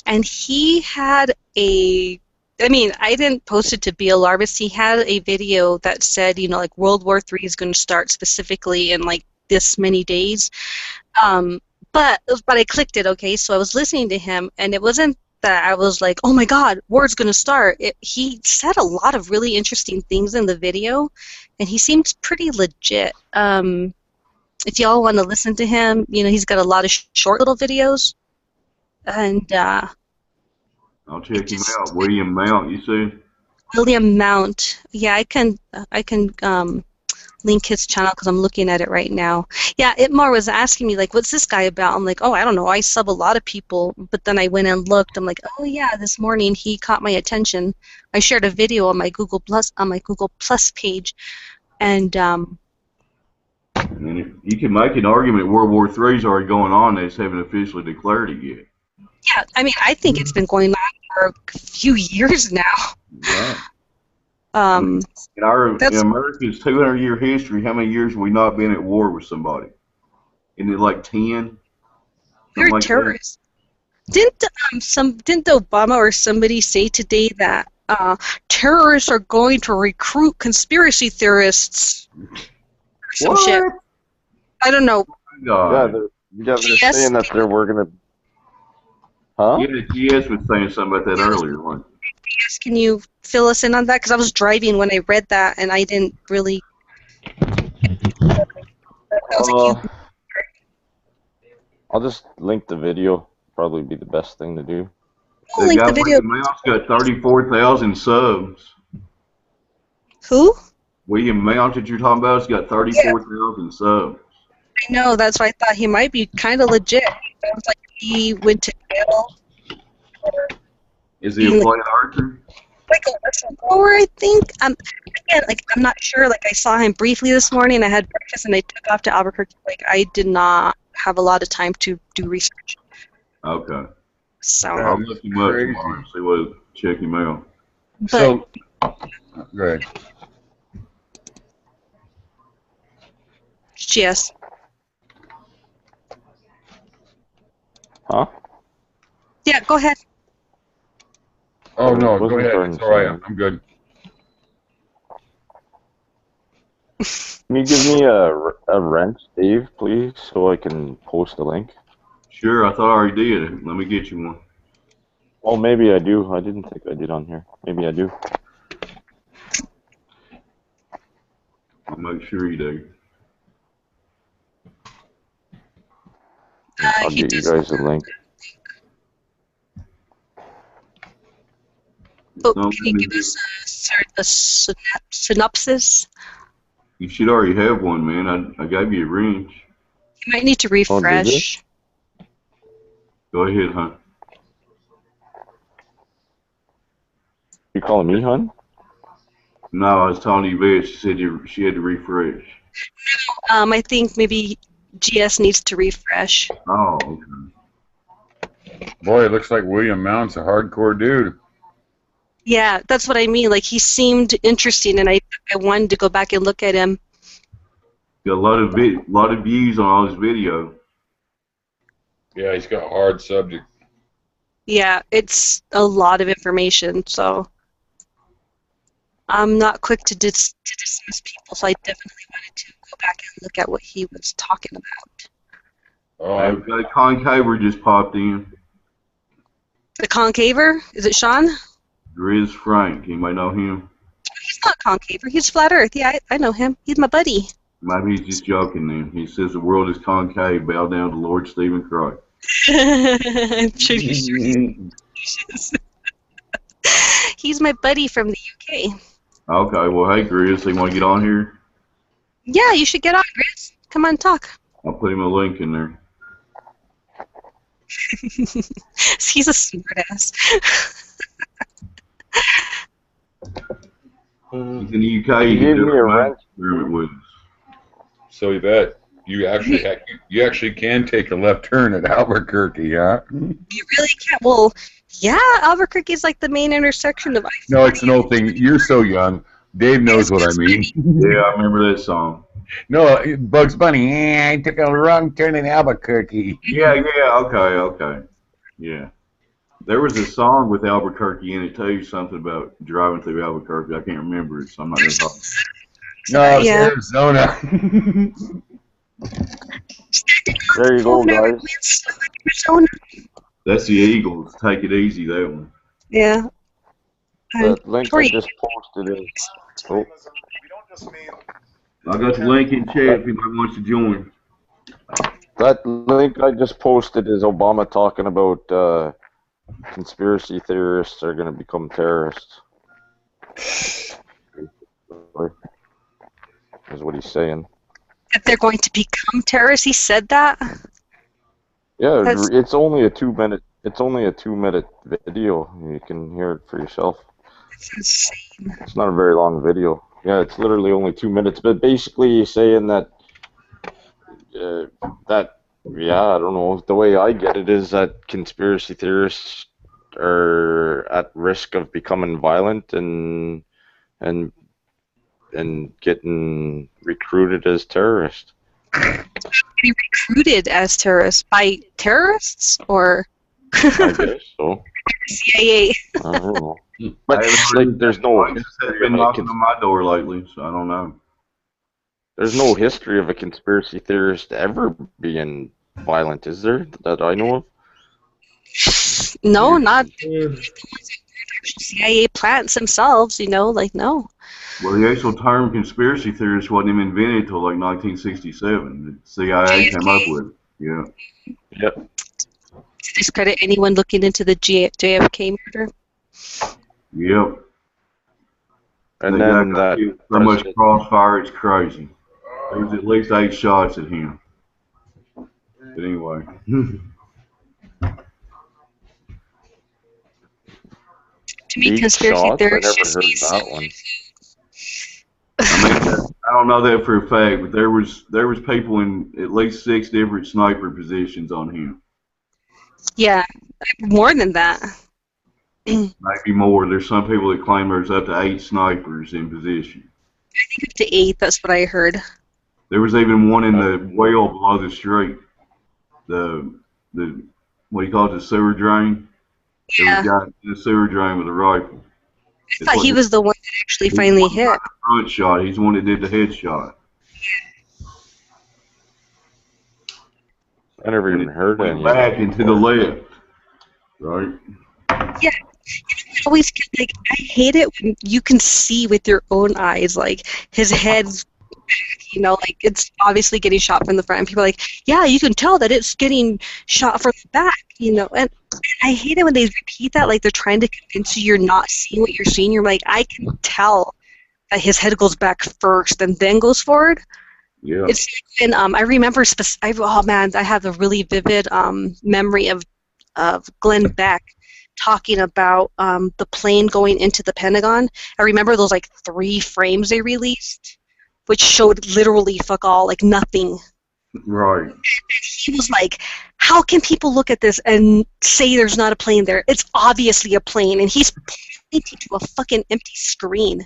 and he had I didn't post it to be alarmist. He had a video that said, you know, like World War III is going to start specifically in like this many days. But I clicked it, okay, so I was listening to him, and it wasn't that I was like, oh my god, war's going to start. He said a lot of really interesting things in the video, and he seems pretty legit. If y'all want to listen to him, you know, he's got a lot of short little videos. And I'll check him out. William Mount, you see? William Mount. Yeah, I can link his channel because I'm looking at it right now. Yeah, Itmar was asking me, like, what's this guy about? I'm like, oh, I don't know. I sub a lot of people. But then I went and looked. I'm like, oh, yeah, this morning he caught my attention. I shared a video on my Google Plus page. And you can make an argument World War III's already going on. They just haven't officially declared it yet. yeah, I mean, I think it's been going on for a few years now. Right. Um, In America's 200-year history, how many years have we not been at war with somebody? Isn't it like 10? They're Like terrorists. Didn't Obama or somebody say today that terrorists are going to recruit conspiracy theorists? Or some shit. I don't know. They're saying that we're gonna. Huh? Yeah, GS was saying something about that earlier. Right? Yes, can you fill us in on that? Because I was driving when I read that, and I didn't really. I'll just link the video. Probably be the best thing to do. I'll link the video. William Mount's got 34,000 subs. Who? William Mount that you're talking about has got 34,000 subs. I know, that's why I thought he might be kind of legit. Sounds like he went to jail. Is he a flight archer? Like a whistleblower, I think. Again, like I'm not sure. Like I saw him briefly this morning. I had breakfast and I took off to Albuquerque. Like I did not have a lot of time to do research. Okay. So I'll look him up tomorrow and see what. Check him out. So, go ahead. Yes. Huh? Yeah, go ahead. Oh no, go ahead. It's all right. I'm good. Can you give me a wrench, Dave, please, so I can post a link? Sure, I thought I already did. Let me get you one. Well, maybe I do. I didn't think I did on here. Maybe I do. I'll make sure you do. I'll get you guys a link. Oh, can you give us a synopsis? You should already have one, man. I gave you a wrench. You might need to refresh. Go ahead, huh? You calling me, hon? No, I was telling you, Beth. She said she had to refresh. I think maybe GS needs to refresh. Oh, okay. Boy, it looks like William Mount's a hardcore dude. Yeah, that's what I mean. Like, he seemed interesting, and I wanted to go back and look at him. Got a lot of views on all his video. Yeah, he's got hard subject. Yeah, it's a lot of information, so I'm not quick to dismiss people, so I definitely wanted to go back and look at what he was talking about. Oh, I've got a concaver just popped in. The concaver? Is it Sean? Grizz Frank. You might know him. He's not concaver. He's flat Earth. Yeah, I know him. He's my buddy. Maybe he's just joking then. He says the world is concave. Bow down to Lord Stephen Christ. I'm pretty sure he's my buddy from the UK. Okay, well, hey, Grizz, so you want to get on here? Yeah, you should get on, Grizz. Come on, talk. I'll put him a link in there. He's a smartass. He's in the UK. You gave me a wrench. With us. So that you actually can take a left turn at Albuquerque, huh? You really can't. Well, yeah, Albuquerque is like the main intersection of I-40. No, it's an old thing. You're so young. Dave knows what I mean. Yeah, I remember that song. No, Bugs Bunny. Yeah, I took a wrong turn in Albuquerque. Yeah, okay. Yeah. There was a song with Albuquerque in it, tell you something about driving through Albuquerque. I can't remember it, so I'm not going to talk. No, it's Arizona. There you go, guys. That's the Eagles. Take it easy, that one. Yeah. The link I just posted is... Oh. I got the link in chat if anybody wants to join. That link I just posted is Obama talking about conspiracy theorists are going to become terrorists. Is what he's saying. That they're going to become terrorists? He said that? Yeah, it's only a 2-minute. It's only a 2-minute video. You can hear it for yourself. That's insane. It's not a very long video. Yeah, it's literally only 2 minutes. But basically, he's saying that I don't know. The way I get it is that conspiracy theorists are at risk of becoming violent and getting recruited as terrorists. Be recruited as terrorists by terrorists or I guess so. CIA? I don't know. But like, there's no It's been knocking on my door lately, so I don't know. There's no history of a conspiracy theorist ever being violent, is there? That I know of. No, not the CIA plants themselves. Like no. Well, the actual term conspiracy theorist wasn't even invented until like 1967. The CIA came up with it. Yeah. Yep. Discredit anyone looking into the JFK murder. Yep. And they then got so much crossfire, it's crazy. There was at least 8 shots at him. But anyway. To me, conspiracy theorists I never heard that one. I mean, I don't know that for a fact, but there was people in at least 6 different sniper positions on him. Yeah, more than that. Maybe more. There's some people that claim there's up to 8 snipers in position. I think up to 8. That's what I heard. There was even one in the well below the street. The what do you call it? The sewer drain. Yeah. There was a guy in the sewer drain with a rifle. I thought he was the one that actually finally hit. The front shot. He's the one that did the headshot. I never even heard any. Back into the left. Right. Yeah. I always get I hate it when you can see with your own eyes, like his head's you know, like it's obviously getting shot from the front. And people are like, yeah, you can tell that it's getting shot from the back, you know. And I hate it when they repeat that, like they're trying to convince you you're not seeing what you're seeing. You're like, I can tell that his head goes back first and then goes forward. Yeah. It's and I remember oh man, I have a really vivid memory of Glenn Beck talking about the plane going into the Pentagon. I remember those like 3 frames they released, which showed literally fuck all, like nothing. Right. He was like, how can people look at this and say there's not a plane there? It's obviously a plane. And he's pointing to a fucking empty screen.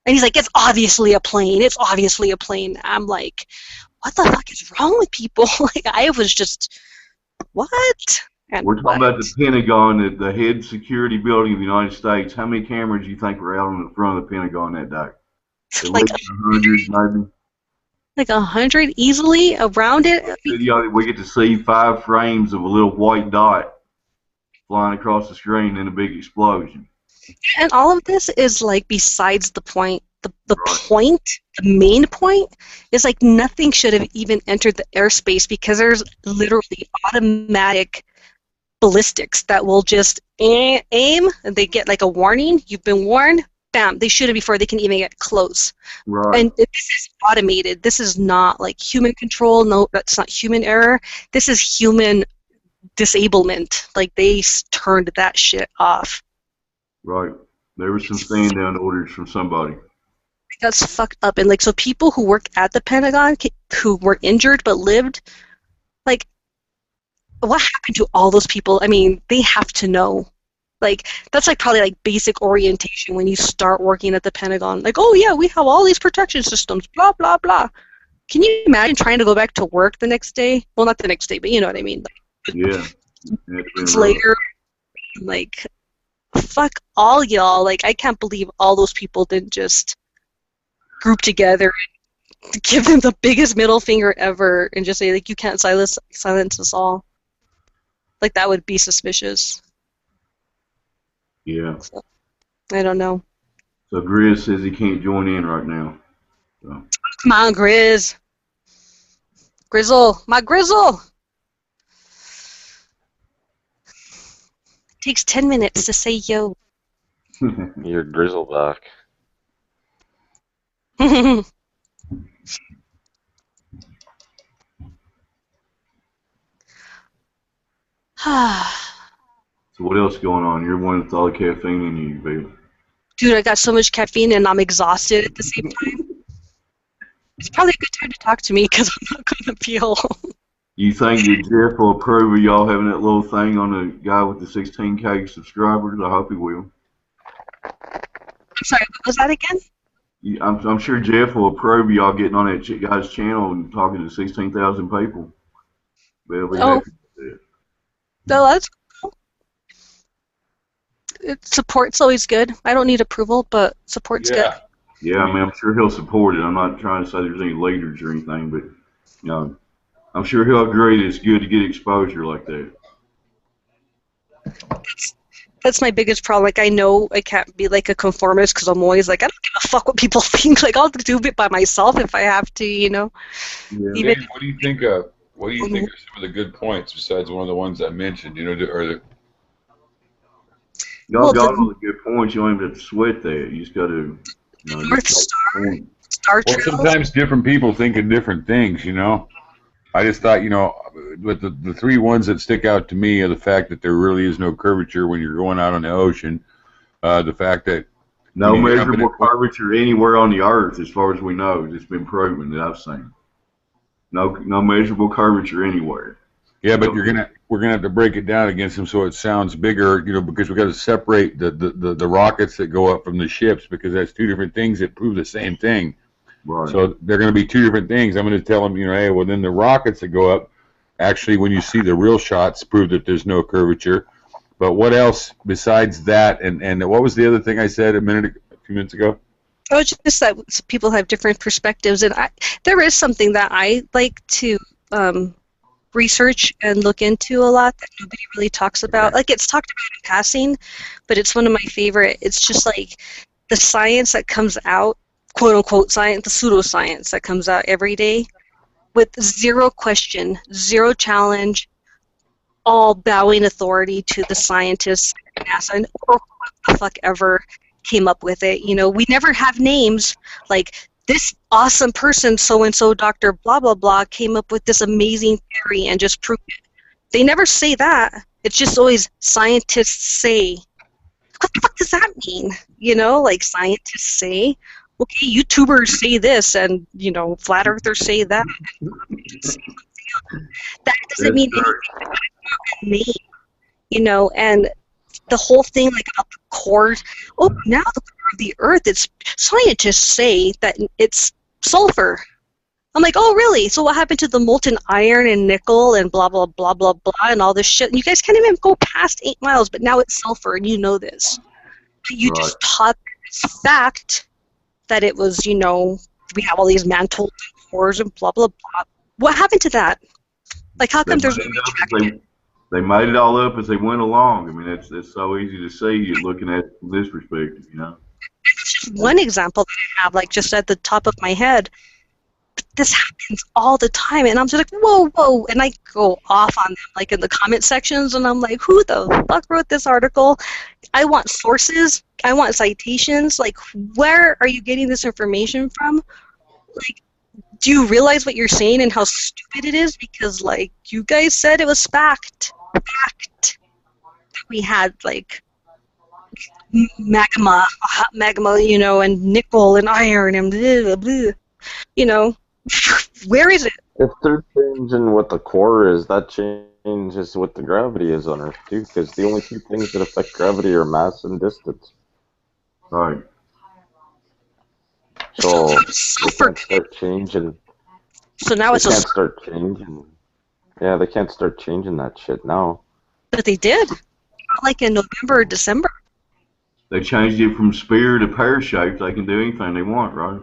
And he's like, it's obviously a plane. It's obviously a plane. I'm like, what the fuck is wrong with people? Like, I was just, what? And we're talking about the Pentagon, the head security building of the United States. How many cameras do you think were out on the front of the Pentagon that day? At like least 100, maybe. Like 100 easily around it. We get to see 5 frames of a little white dot flying across the screen in a big explosion. And all of this is like besides the point. The Right. point, the main point, is like nothing should have even entered the airspace because there's literally automatic ballistics that will just aim and they get like a warning. You've been warned. Bam! They shoot it before they can even get close. Right. And this is automated. This is not like human control. No, that's not human error. This is human disablement. Like they turned that shit off. Right. There were some stand-down orders from somebody. That's fucked up. And like, so people who work at the Pentagon who were injured but lived, like, what happened to all those people? I mean, they have to know. Like, that's like probably like basic orientation when you start working at the Pentagon. Like, oh yeah, we have all these protection systems, blah, blah, blah. Can you imagine trying to go back to work the next day? Well, not the next day, but you know what I mean. Like, Yeah. months later, like, fuck all y'all. Like, I can't believe all those people didn't just group together and give them the biggest middle finger ever and just say, like, you can't silence us all. Like, that would be suspicious. Yeah. So, I don't know. So Grizz says he can't join in right now. So. Come on, Grizz. Grizzle. My Grizzle! It takes 10 minutes to say yo. You're Grizzleback. So what else going on? You're one with all the caffeine in you, baby. Dude, I got so much caffeine and I'm exhausted at the same time. It's probably a good time to talk to me because I'm not going to feel. You think that Jeff will approve of y'all having that little thing on the guy with the 16K subscribers? I hope he will. I'm sorry, what was that again? I'm sure Jeff will approve of y'all getting on that guy's channel and talking to 16,000 people. They'll be happy with that. No, that's cool. Support's always good. I don't need approval, but support's good. Yeah, I mean, I'm sure he'll support it. I'm not trying to say there's any leaders or anything, but you know, I'm sure he'll agree that it's good to get exposure like that. That's my biggest problem. Like, I know I can't be like a conformist because I'm always like, I don't give a fuck what people think. Like, I'll do it by myself if I have to, you know. Yeah. Even Dave, what do you think of? What do you think are some of the good points besides one of the ones I mentioned? You know, or the Y'all got all the good points. You don't even have to sweat that. You just got to. You know, North Star Well, sometimes different people think of different things, you know. I just thought, you know, with the 3 ones that stick out to me are the fact that there really is no curvature when you're going out on the ocean. The fact that no measurable curvature anywhere on the earth, as far as we know. It's been proven that I've seen. No measurable curvature anywhere. Yeah, but we're gonna have to break it down against them so it sounds bigger, you know, because we got to separate the rockets that go up from the ships because that's 2 different things that prove the same thing. Right. So they're going to be 2 different things. I'm going to tell them, you know, hey, well then the rockets that go up, actually when you see the real shots, prove that there's no curvature. But what else besides that? And what was the other thing I said a few minutes ago? Oh, just that people have different perspectives, and there is something that I like to research and look into a lot that nobody really talks about. Like, it's talked about in passing, but it's one of my favorite. It's just like the science that comes out quote-unquote science, the pseudoscience that comes out every day with zero question, zero challenge, all bowing authority to the scientists, NASA, or what the fuck ever came up with it. You know, we never have names like this awesome person, so-and-so, Dr. blah, blah, blah, came up with this amazing theory and just proved it. They never say that. It's just always scientists say. What the fuck does that mean? You know, like scientists say. Okay, YouTubers say this, and, you know, flat earthers say that. That doesn't mean anything. Name, you know, and the whole thing like about the core. Oh, now the core of the Earth. It's scientists say that it's sulfur. I'm like, oh, really? So what happened to the molten iron and nickel and blah blah blah blah blah and all this shit? And you guys can't even go past 8 miles, but now it's sulfur, and you know this. You just taught this fact that it was, you know, we have all these mantles and cores and blah blah blah. What happened to that? Like, how come there's they made it all up as they went along. I mean, it's so easy to see looking at this perspective, you know. It's just one example that I have, like, just at the top of my head. But this happens all the time, and I'm just like, whoa, whoa, and I go off on them, like, in the comment sections, and I'm like, who the fuck wrote this article? I want sources. I want citations. Like, where are you getting this information from? Like, do you realize what you're saying and how stupid it is? Because, like, you guys said it was fact. We had, like, magma, hot magma, you know, and nickel and iron and blah, blah, blah. You know, where is it? If they're changing what the core is, that changes what the gravity is on Earth, too, because the only two things that affect gravity are mass and distance. Right. So they can't start changing. So now it's they can't start changing. Yeah, they can't start changing that shit now. But they did, like in November or December. They changed it from spear to pear shaped. They can do anything they want, right?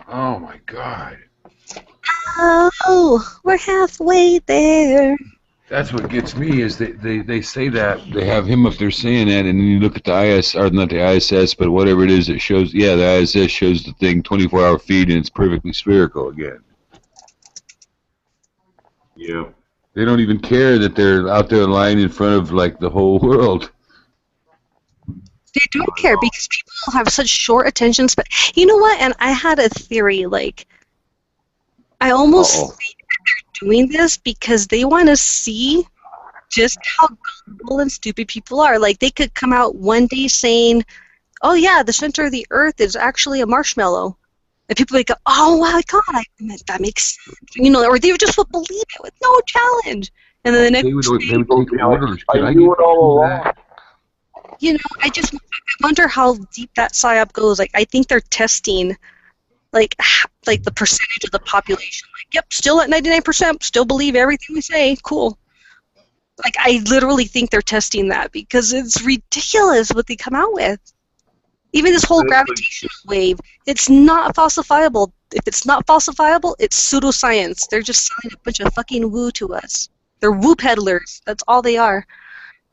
Oh my God. Oh, we're halfway there. That's what gets me is they say that they have him up there saying that, and then you look at the IS or not the ISS, but whatever it is, it shows. Yeah, the ISS shows the thing 24-hour feed, and it's perfectly spherical again. Yeah. They don't even care that they're out there lying in front of like the whole world. They don't care because people have such short attention span. You know what? And I had a theory, like, I almost think that they're doing this because they want to see just how gullible and stupid people are. Like, they could come out one day saying, oh yeah, the center of the Earth is actually a marshmallow. And people would go, oh my God, that makes sense. You know, or they just would believe it with no challenge. And then the next they would take orders. I knew it all along. You know, I wonder how deep that psyop goes. Like, I think they're testing, like the percentage of the population. Like, yep, still at 99%, still believe everything we say. Cool. Like, I literally think they're testing that because it's ridiculous what they come out with. Even this whole gravitational wave, it's not falsifiable. If it's not falsifiable, it's pseudoscience. They're just selling a bunch of fucking woo to us. They're woo peddlers. That's all they are.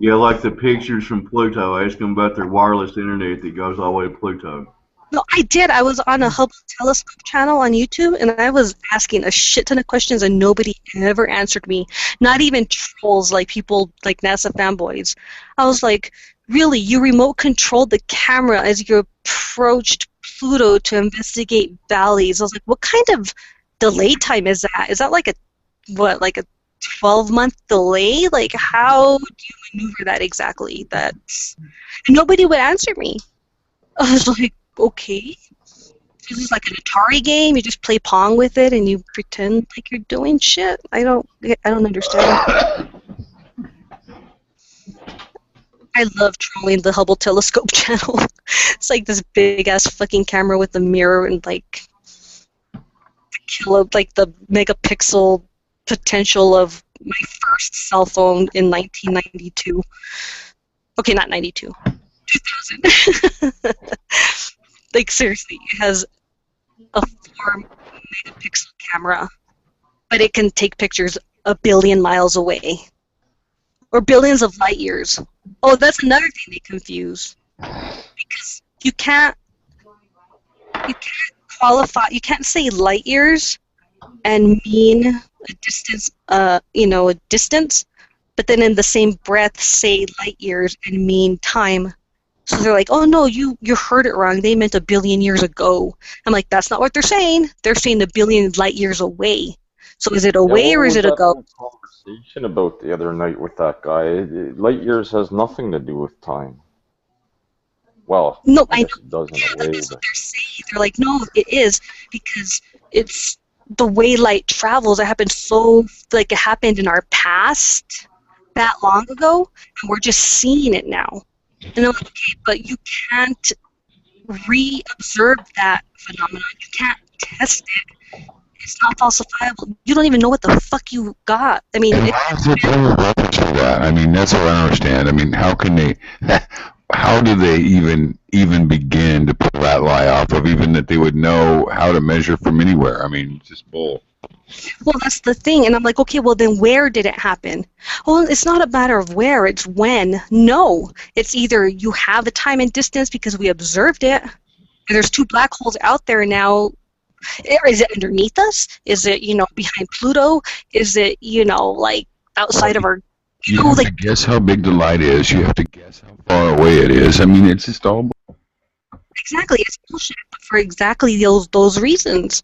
Yeah, like the pictures from Pluto. Ask them about their wireless internet that goes all the way to Pluto. No, I did. I was on a Hubble telescope channel on YouTube, and I was asking a shit ton of questions, and nobody ever answered me. Not even trolls like people like NASA fanboys. I was like, really, you remote controlled the camera as you approached Pluto to investigate valleys. I was like, what kind of delay time is that? Is that like a 12-month delay? Like, how do you maneuver that exactly? And nobody would answer me. I was like, okay. This is like an Atari game. You just play Pong with it and you pretend like you're doing shit. I don't understand. I love trolling the Hubble telescope channel. It's like this big ass fucking camera with a mirror and like the megapixel potential of my first cell phone in 1992. Okay, not 92. 2000. Like, seriously, it has a 4 megapixel camera, but it can take pictures a billion miles away. Or billions of light years. Oh, that's another thing they confuse. Because you can't qualify. You can't say light years and mean a distance. A distance, but then in the same breath say light years and mean time. So they're like, oh no, you heard it wrong. They meant 1 billion years ago. I'm like, that's not what they're saying. They're saying 1 billion light years away. So is it away or is it ago? Conversation about the other night with that guy. Light years has nothing to do with time. Well, No, I I guess it does in a way. That's what they're saying. They're like, no, it is because it's the way light travels. It happened it happened in our past that long ago, and we're just seeing it now. And I'm like, okay, but you can't re-observe that phenomenon. You can't test it. It's not falsifiable. You don't even know what the fuck you got. I mean, why is it reference to that? I mean, that's what I don't understand. I mean, how can they? How do they even begin to pull that lie off of? Even that they would know how to measure from anywhere. I mean, it's just bull. Well, that's the thing. And I'm like, okay, well, then where did it happen? Well, it's not a matter of where, it's when. No. It's either you have the time and distance because we observed it. There's 2 black holes out there now. Is it underneath us? Is it, behind Pluto? Is it, like outside of our... You have to guess how big the light is. You have to guess how far away it is. I mean, it's just all... Exactly. It's bullshit for exactly those reasons.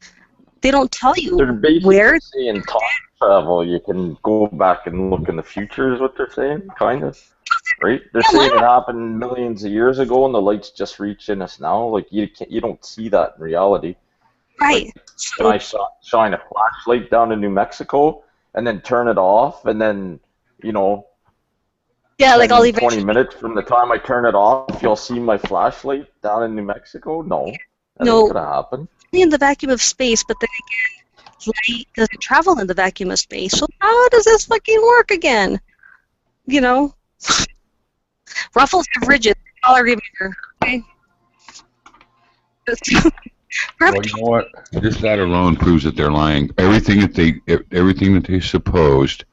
They don't tell you They're basically where. saying time travel. You can go back and look in the future is what they're saying, kind of. Right? They're saying it happened millions of years ago and the light's just reaching us now. Like, you don't see that in reality. Right. Like, can I shine a flashlight down in New Mexico and then turn it off and then, yeah, like 20 minutes from the time I turn it off, you'll see my flashlight down in New Mexico? No. That ain't gonna happen. In the vacuum of space, but then again, light doesn't travel in the vacuum of space. So how does this fucking work again? Ruffles have ridges. All I remember. Okay. Well, you know what? Just that alone proves that they're lying. Everything that they supposed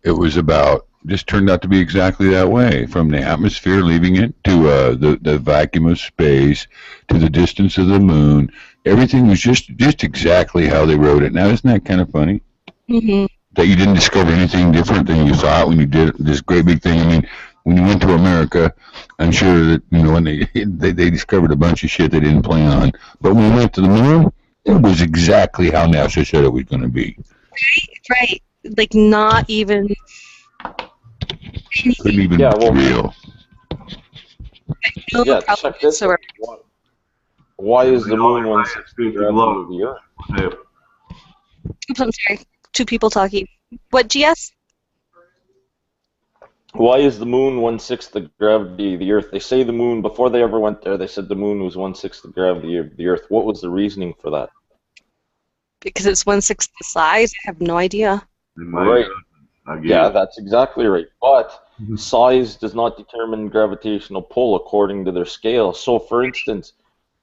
it was about just turned out to be exactly that way. From the atmosphere leaving it to the vacuum of space to the distance of the moon. Everything was just exactly how they wrote it. Now, isn't that kind of funny? Mm-hmm. That you didn't discover anything different than you thought when you did this great big thing. I mean, when you went to America, I'm sure that when they discovered a bunch of shit they didn't plan on. But when we went to the moon, it was exactly how NASA said it was going to be. Right. Like not even. Couldn't even be real. Yeah, check this out. Why is the moon 1/6 the gravity of the Earth? Oops, I'm sorry. 2 people talking. What, GS? Why is the moon 1/6 the gravity of the Earth? They say the moon, before they ever went there, they said the moon was 1/6 the gravity of the Earth. What was the reasoning for that? Because it's 1/6 the size? I have no idea. Right. Yeah, that's exactly right. But size does not determine gravitational pull according to their scale. So, for instance,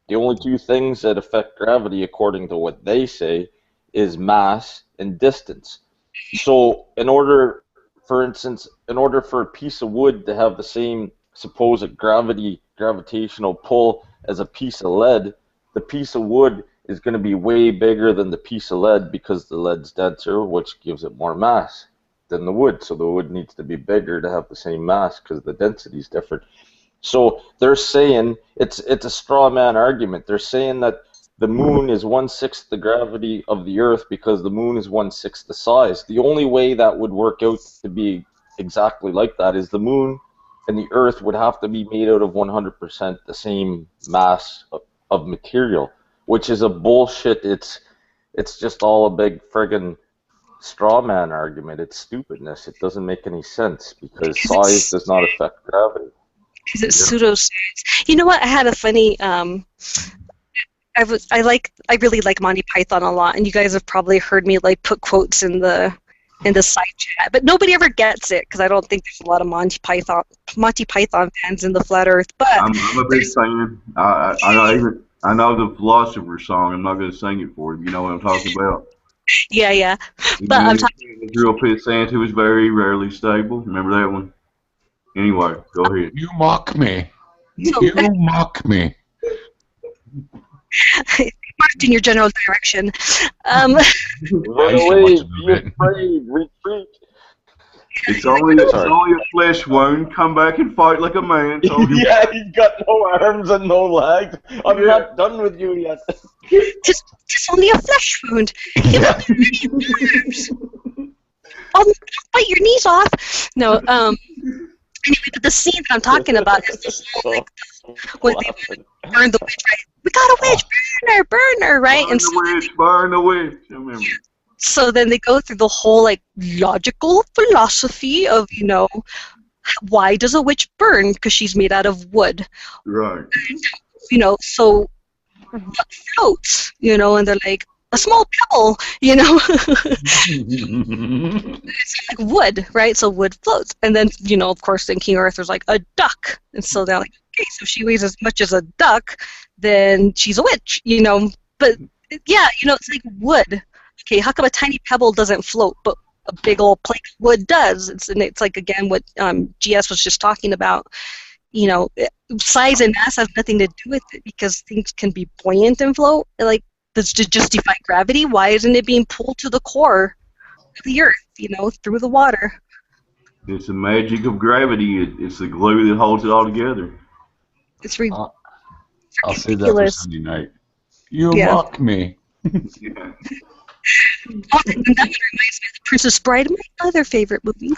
the only 2 things that affect gravity, according to what they say, is mass and distance. So, for instance, in order for a piece of wood to have the same supposed gravitational pull as a piece of lead, the piece of wood is going to be way bigger than the piece of lead because the lead's denser, which gives it more mass than the wood. So the wood needs to be bigger to have the same mass because the density is different. So they're saying it's a straw man argument. They're saying that the moon is 1/6 the gravity of the Earth because the moon is 1/6 the size. The only way that would work out to be exactly like that is the moon and the Earth would have to be made out of 100% the same mass of material, which is a bullshit. It's just all a big friggin' straw man argument. It's stupidness. It doesn't make any sense because size does not affect gravity. Because it's pseudoscience. You know what? I had a funny. I really like Monty Python a lot, and you guys have probably heard me like put quotes in the side chat, but nobody ever gets it because I don't think there's a lot of Monty Python fans in the flat Earth. But I'm a big fan. I know the Philosopher song. I'm not going to sing it for you. You know what I'm talking about. Yeah. But I'm talking. Real pit Santa was very rarely stable. Remember that one? Anyway, go ahead. You mock me. You mock me. marked in your general direction. Run away, be afraid, retreat. It's only a flesh wound. Come back and fight like a man. Yeah, he's got no arms and no legs. I'm not done with you yet. Just only a flesh wound. You don't have any arms. I'll bite your knees off. No, anyway, but the scene that I'm talking about is the whole, like, when they burn the witch, right? We got a witch, burn her, right? Burn the witch. I remember. So then they go through the whole, like, logical philosophy of, why does a witch burn? Because she's made out of wood. Right. So what floats? And they're like, a small pebble, It's like wood, right? So wood floats. And then, of course, then King Arthur's like, a duck. And so they're like, okay, so if she weighs as much as a duck, then she's a witch, But, yeah, it's like wood. Okay, how come a tiny pebble doesn't float, but a big old plank of wood does? It's like, again, what GS was just talking about. Size and mass has nothing to do with it because things can be buoyant and float. Like, does to justify gravity? Why isn't it being pulled to the core of the earth, through the water? It's the magic of gravity. It's the glue that holds it all together. It's I'll say that for Sunday night. You mock me. Yeah. Oh, and that one reminds me of The Princess Bride, my other favorite movie.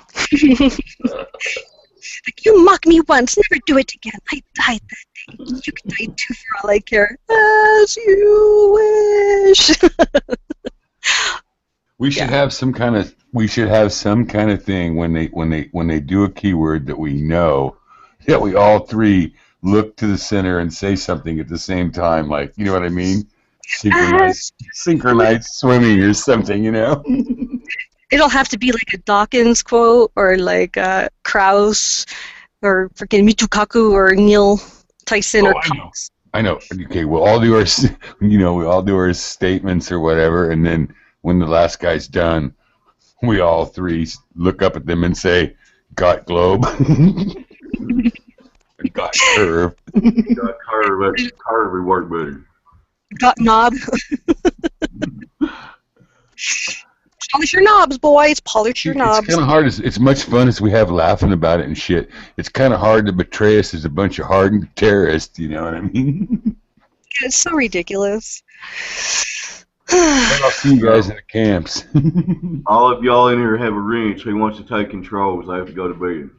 Like, you mock me once, never do it again. I died that day. You can die too for all I care. As you wish. We should have some kind of thing when they do a keyword that we know, that we all three look to the center and say something at the same time, like, you know what I mean? Synchronized swimming or something, It'll have to be like a Dawkins quote or like Krauss or freaking Mitukaku or Neil Tyson or Cox. I know. Okay, we'll all do our statements or whatever, and then when the last guy's done, we all three look up at them and say, "Got globe." Got curve. Got curve. Curve would work better. Got knob. Polish your knobs, boys. Polish your knobs. It's kind of hard. It's much fun as we have laughing about it and shit. It's kind of hard to betray us as a bunch of hardened terrorists. You know what I mean? It's so ridiculous. I'll see you guys in the camps. All of y'all in here have a wrench. Who wants to take controls? I have to go to bed.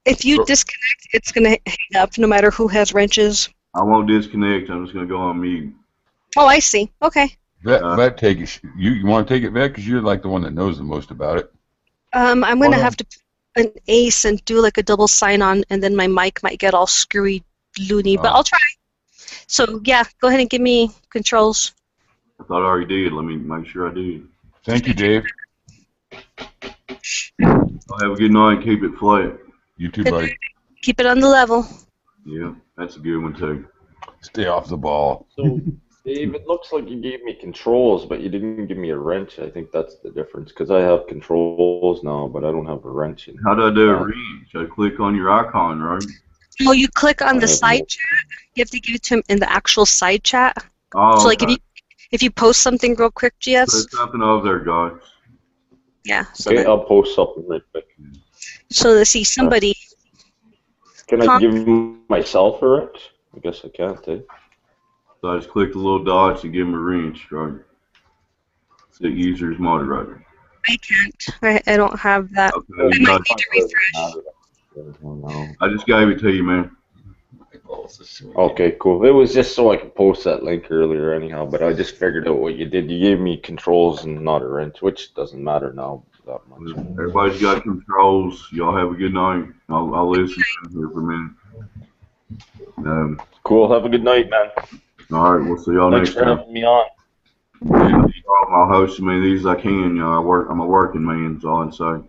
If you disconnect, it's gonna hang up no matter who has wrenches. I won't disconnect. I'm just gonna go on mute. Oh, I see. Okay. Vet, take it. You want to take it, Vet? Because you're like the one that knows the most about it. I'm gonna have to put an ace and do like a double sign on, and then my mic might get all screwy, loony. But I'll try. So yeah, go ahead and give me controls. I thought I already did. Let me make sure I did. Thank you, Dave. I'll have a good night. Keep it flat. You too, buddy. Keep it on the level. Yeah, that's a good one too. Stay off the ball. So, Dave, it looks like you gave me controls, but you didn't give me a wrench. I think that's the difference, because I have controls now, but I don't have a wrench. How do I do a wrench? I click on your icon, right? Oh, you click on the side chat. You have to give it to him in the actual side chat. Oh, so like if you post something real quick, GS. Put something over there, guys. Yeah. So okay, I'll post something right quick. So to see somebody. Can I give myself a wrench? I guess I can't, eh? So I just click the little dots and give him a wrench, right? So user's moderator. I can't. I don't have that. Okay, I might need to refresh. I just gave it to you, man. Okay, cool. It was just so I could post that link earlier anyhow, but I just figured out what you did. You gave me controls and not a wrench, which doesn't matter now that much. Everybody's got controls. Y'all have a good night. I'll listen here for a minute. Cool. Have a good night, man. All right, we'll see y'all next time. Thanks for having me on. I'll host as many of these as I can. You know, I'm a working man, is all I'm saying.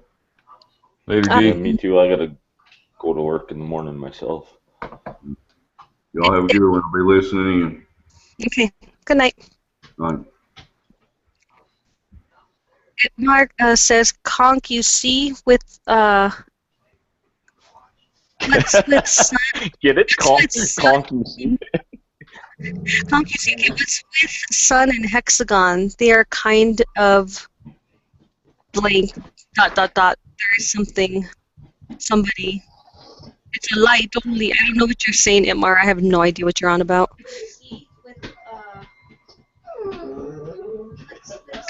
Later, D. Yeah, me too. I gotta go to work in the morning myself. Y'all have a good one. I'll be listening in. Okay. Good night. All right. Mark says conk you see with Get it? Conk you see. Conky, okay, what's with sun and hexagon? They are kind of blank, ... There is something, somebody. It's a light only. I don't know what you're saying, Itmar. I have no idea what you're on about.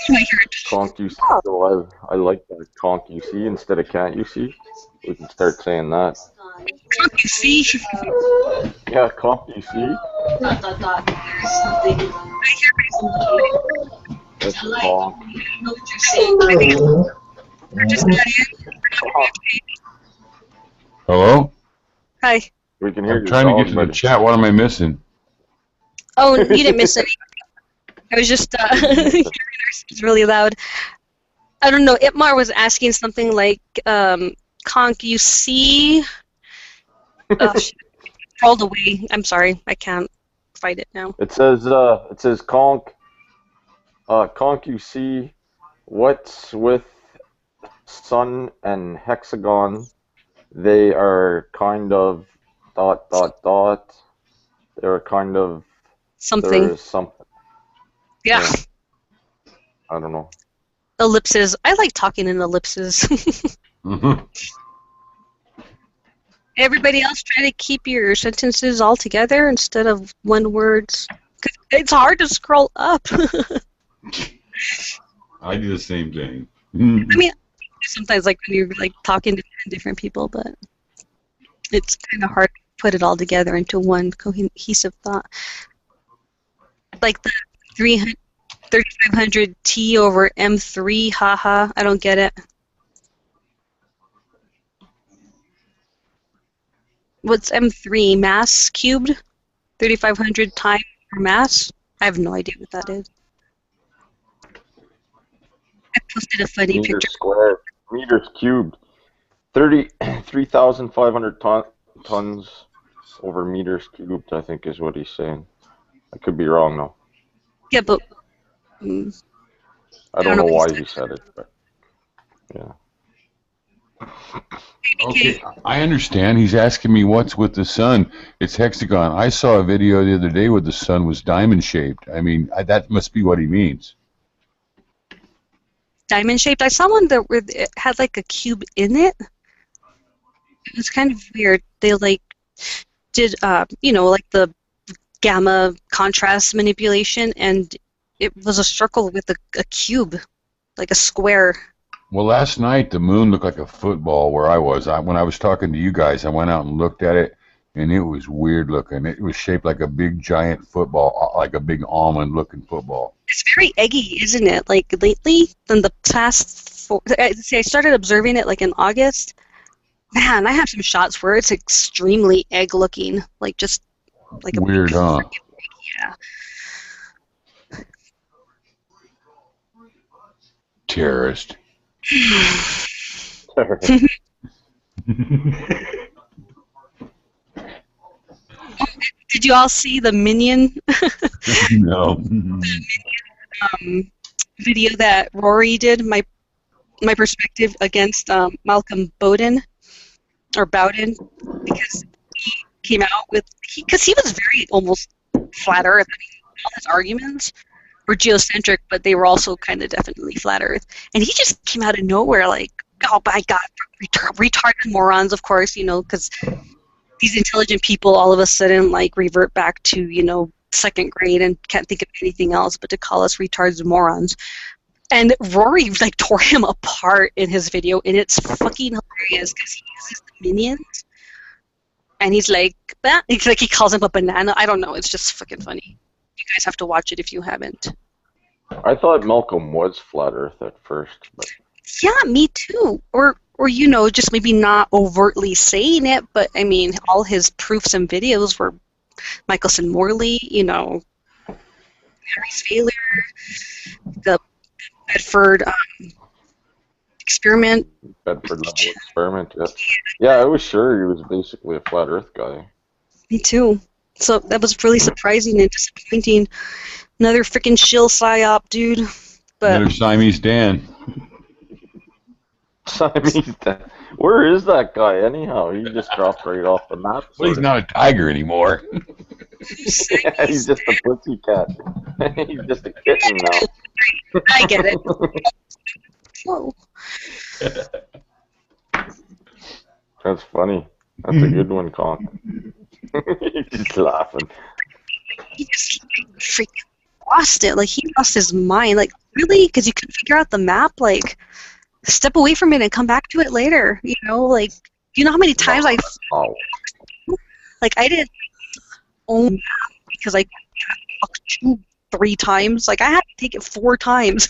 I hear it. Conk you see. So I like that conk you see instead of can't you see. We can start saying that. Conky, see? Yeah, conk you see. There is something. I hear it. That's It's a light conk. only. I don't know what you're saying. I think we're just not in. Hello? Hi. We can hear I'm your trying to dog, get to the buddy. chat. What am I missing? Oh, you didn't miss anything. I was just hearing ourselves really loud. I don't know. Itmar was asking something like, Conk, you see... Oh, shit. Crawled away. I'm sorry. I can't fight it now. It says conk. Conk you see. What's with sun and hexagon? They are kind of ... They're kind of... Something. There is something. Yeah. I don't know. Ellipses. I like talking in ellipses. Everybody else try to keep your sentences all together instead of one words. 'Cause it's hard to scroll up. I do the same thing. I mean, sometimes like when you're like talking to different people, but it's kind of hard to put it all together into one cohesive thought. Like the 3500 T over M3, haha, I don't get it. What's M3? Mass cubed? 3500 times mass? I have no idea what that is. I posted a funny Meters picture. squared. Meters cubed. 3,500 tons over meters cubed, I think is what he's saying. I could be wrong, though. Yeah, but... I don't know why he said it, but... Yeah. Okay, I understand. He's asking me what's with the sun. It's hexagon. I saw a video the other day where the sun was diamond shaped. I mean, that must be what he means. Diamond shaped? I saw one that it had like a cube in it. It was kind of weird. They like did, you know, like the gamma contrast manipulation, and it was a circle with a cube, like a square. Well, last night the moon looked like a football where I was. When I was talking to you guys, I went out and looked at it, and it was weird looking. It was shaped like a big giant football, like a big almond looking football. It's very eggy, isn't it? Like lately, in the past I started observing it like in August. Man, I have some shots where it's extremely egg looking, like just like a weird, huh? Yeah. Terrorist. Did you all see the Minion? No. Video that Rory did, my perspective against Malcolm Bowden, because he came out with, because he was very almost flat Earth. I mean, all his arguments were geocentric, but they were also kind of definitely flat Earth. And he just came out of nowhere like, oh my God, retarded morons, of course, you know, because these intelligent people all of a sudden like revert back to, you know, second grade and can't think of anything else but to call us retards and morons. And Rory like tore him apart in his video, and it's fucking hilarious because he uses the Minions, and he's like he calls him a banana. I don't know. It's just fucking funny. You guys have to watch it if you haven't. I thought Malcolm was flat Earth at first, but Yeah, me too. Or you know, just maybe not overtly saying it, but I mean, all his proofs and videos were Michelson Morley, you know, Harry's failure, the Bedford experiment. Bedford level experiment, yeah. Yeah, I was sure he was basically a flat Earth guy. Me too. So that was really surprising and disappointing. Another freaking shill psyop, dude. But Another Siamese Dan. Siamese Dan. Where is that guy anyhow? He just dropped right off the map. Well, he's not a tiger anymore. Yeah, he's just a pussycat. He's just a kitten now. I get it. Whoa. That's funny. That's a good one, Con. He's laughing. He just freaking lost it. Like, he lost his mind. Like, really? Because you couldn't figure out the map? Like, step away from it and come back to it later. You know, like, you know how many times I didn't own map because I got 3 times. Like, I had to take it 4 times.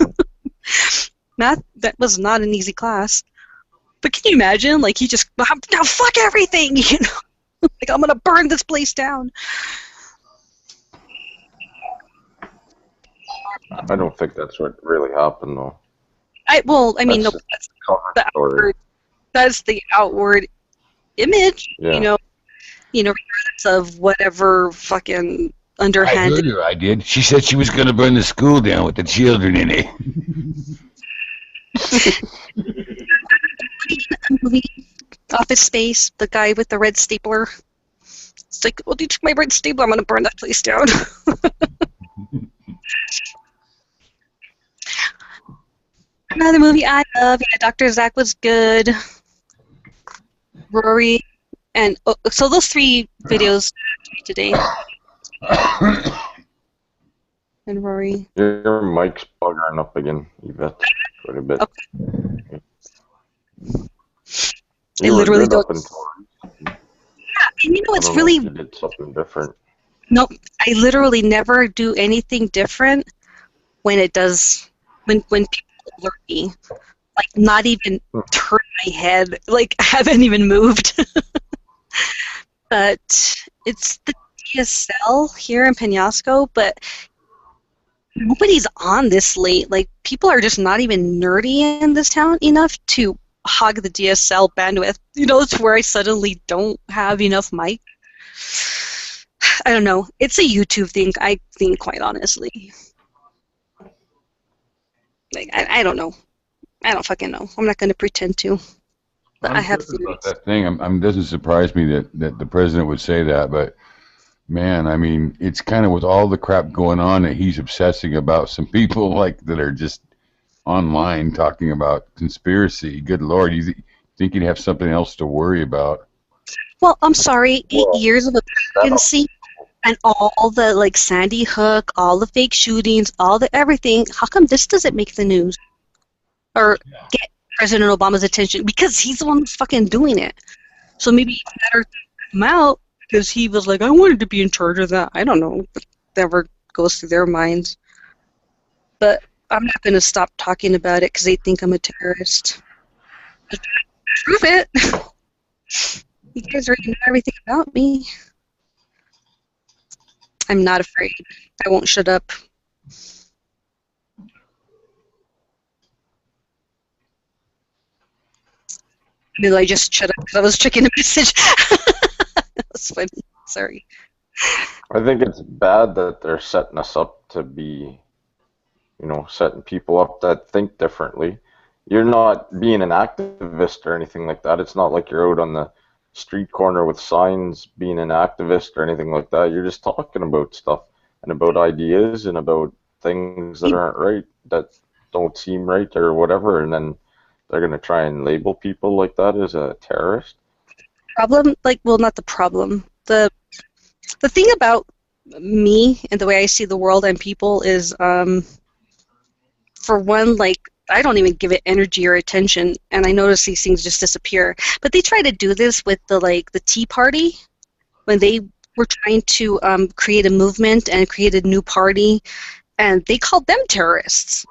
Math, that was not an easy class. But can you imagine? Like, he just, now fuck everything, you know? Like, I'm gonna burn this place down. I don't think that's what really happened, though. I mean, That's no, just a cover the story. outward, that's the outward image, Yeah. you know, regardless of whatever fucking I underhanded. heard her, I did. She said she was going to burn the school down with the children in it. Movie, Office Space, the guy with the red stapler. It's like, well, you took my red stapler, I'm gonna burn that place down. Another movie I love, yeah, Dr. Zach was good. Rory, and so those 3 videos today. And Rory. Your mic's buggering up again, Yvette, quite a bit. Okay. You were literally good up don't. until Yeah, and you know, I it's don't know really. if you did something different. Nope, I literally never do anything different when it does, when people alert me. Like, not even turn my head, like, I haven't even moved. But it's the DSL here in Penasco, but nobody's on this late. Like, people are just not even nerdy in this town enough to hog the DSL bandwidth. You know, it's where I suddenly don't have enough mic. I don't know. It's a YouTube thing, I think, quite honestly. Like, I don't know. I don't fucking know. I'm not going to pretend to. But I have curious about that thing. It doesn't surprise me that the president would say that, but man, I mean, it's kind of with all the crap going on that he's obsessing about some people like that are just online talking about conspiracy. Good Lord, you think he'd have something else to worry about? Well, I'm sorry. 8 years of presidency and all the, like, Sandy Hook, all the fake shootings, all the everything. How come this doesn't make the news? Or get President Obama's attention? Because he's the one who's fucking doing it. So maybe it's better to come out because he was like, I wanted to be in charge of that. I don't know. Whatever goes through their minds. But I'm not going to stop talking about it because they think I'm a terrorist. Prove it. You guys already know everything about me. I'm not afraid. I won't shut up. No, I just shut up because I was checking a message. That's funny. Sorry. I think it's bad that they're setting us up to be, setting people up that think differently. You're not being an activist or anything like that. It's not like you're out on the street corner with signs being an activist or anything like that. You're just talking about stuff and about ideas and about things that aren't right, that don't seem right or whatever, and then they're going to try and label people like that as a terrorist. Problem? Not the problem. The thing about me and the way I see the world and people is, for one, I don't even give it energy or attention, and I notice these things just disappear. But they try to do this with the Tea Party, when they were trying to create a movement and create a new party, and they called them terrorists.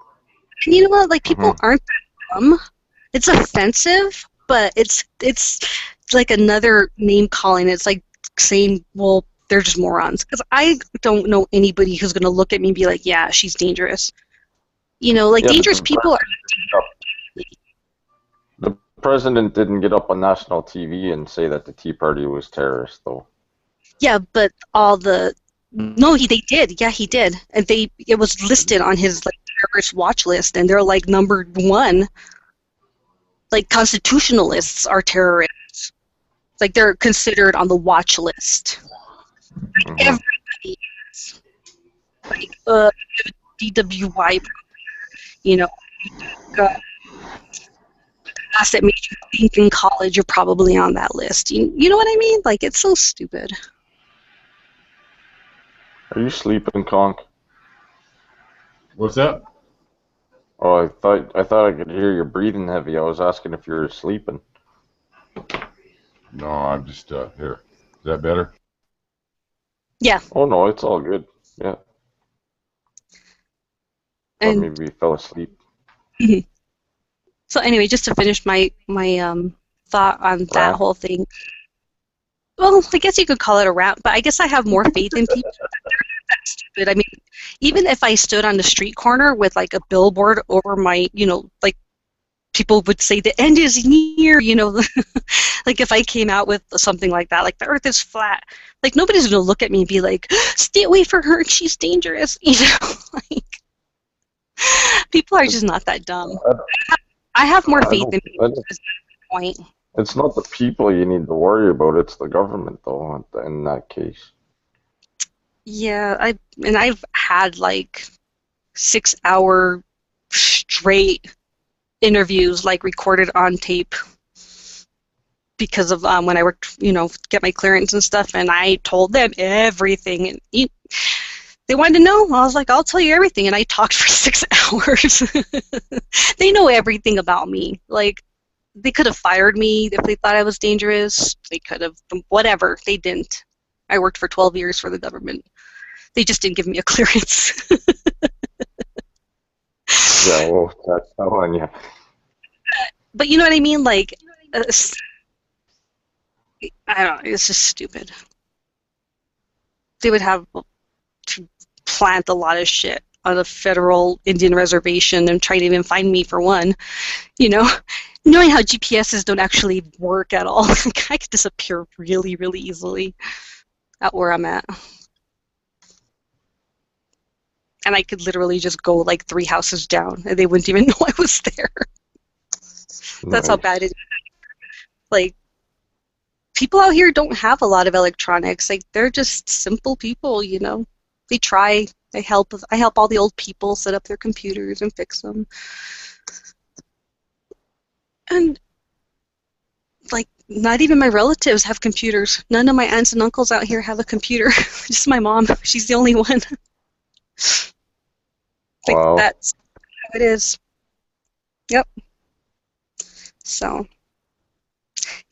And you know what? People aren't that dumb. It's offensive, but it's like another name calling. It's like saying, well, they're just morons. Because I don't know anybody who's going to look at me and be like, yeah, she's dangerous. Dangerous people are... The president didn't get up on national TV and say that the Tea Party was terrorist, though. Yeah, but all the... No, they did. Yeah, he did. And it was listed on his terrorist watch list, and they're number 1. Constitutionalists are terrorists. They're considered on the watch list. Everybody is. Like, DWY, you know, class that made you think in college, you're probably on that list. You know what I mean? Like, it's so stupid. Are you sleeping, Conk? What's that? Oh, I thought I could hear you breathing heavy. I was asking if you were sleeping. No, I'm just here. Is that better? Yeah. Oh no, it's all good. Yeah. Or And maybe you fell asleep. so anyway, just to finish my thought on that Rant? whole thing. Well, I guess you could call it a rant, but I guess I have more faith in people. They're not that stupid. I mean, even if I stood on the street corner with like a billboard over my, like people would say the end is near, like if I came out with something like that, like the earth is flat, like nobody's going to look at me and be like, stay away from her, she's dangerous, like people are just not that dumb. I have more faith in people at this point. It's not the people you need to worry about, it's the government, though, in that case. Yeah, I've had like 6-hour straight interviews like recorded on tape because of when I worked, get my clearance and stuff, and I told them everything, and they wanted to know. I was like, I'll tell you everything, and I talked for 6 hours. They know everything about me. Like, they could have fired me if they thought I was dangerous. They could have, whatever. They didn't. I worked for 12 years for the government. They just didn't give me a clearance. Yeah, well, that's telling you. But you know what I mean? Like, I don't know. It's just stupid. They would have to plant a lot of shit on a federal Indian reservation and try to even find me for one. Knowing how GPSs don't actually work at all. I could disappear really, really easily at where I'm at. And I could literally just go like 3 houses down and they wouldn't even know I was there. That's how bad it is. Like, people out here don't have a lot of electronics. Like, they're just simple people, They try. I help all the old people set up their computers and fix them. And, like, not even my relatives have computers. None of my aunts and uncles out here have a computer. Just my mom. She's the only one. Like, wow. That's how it is. Yep. So,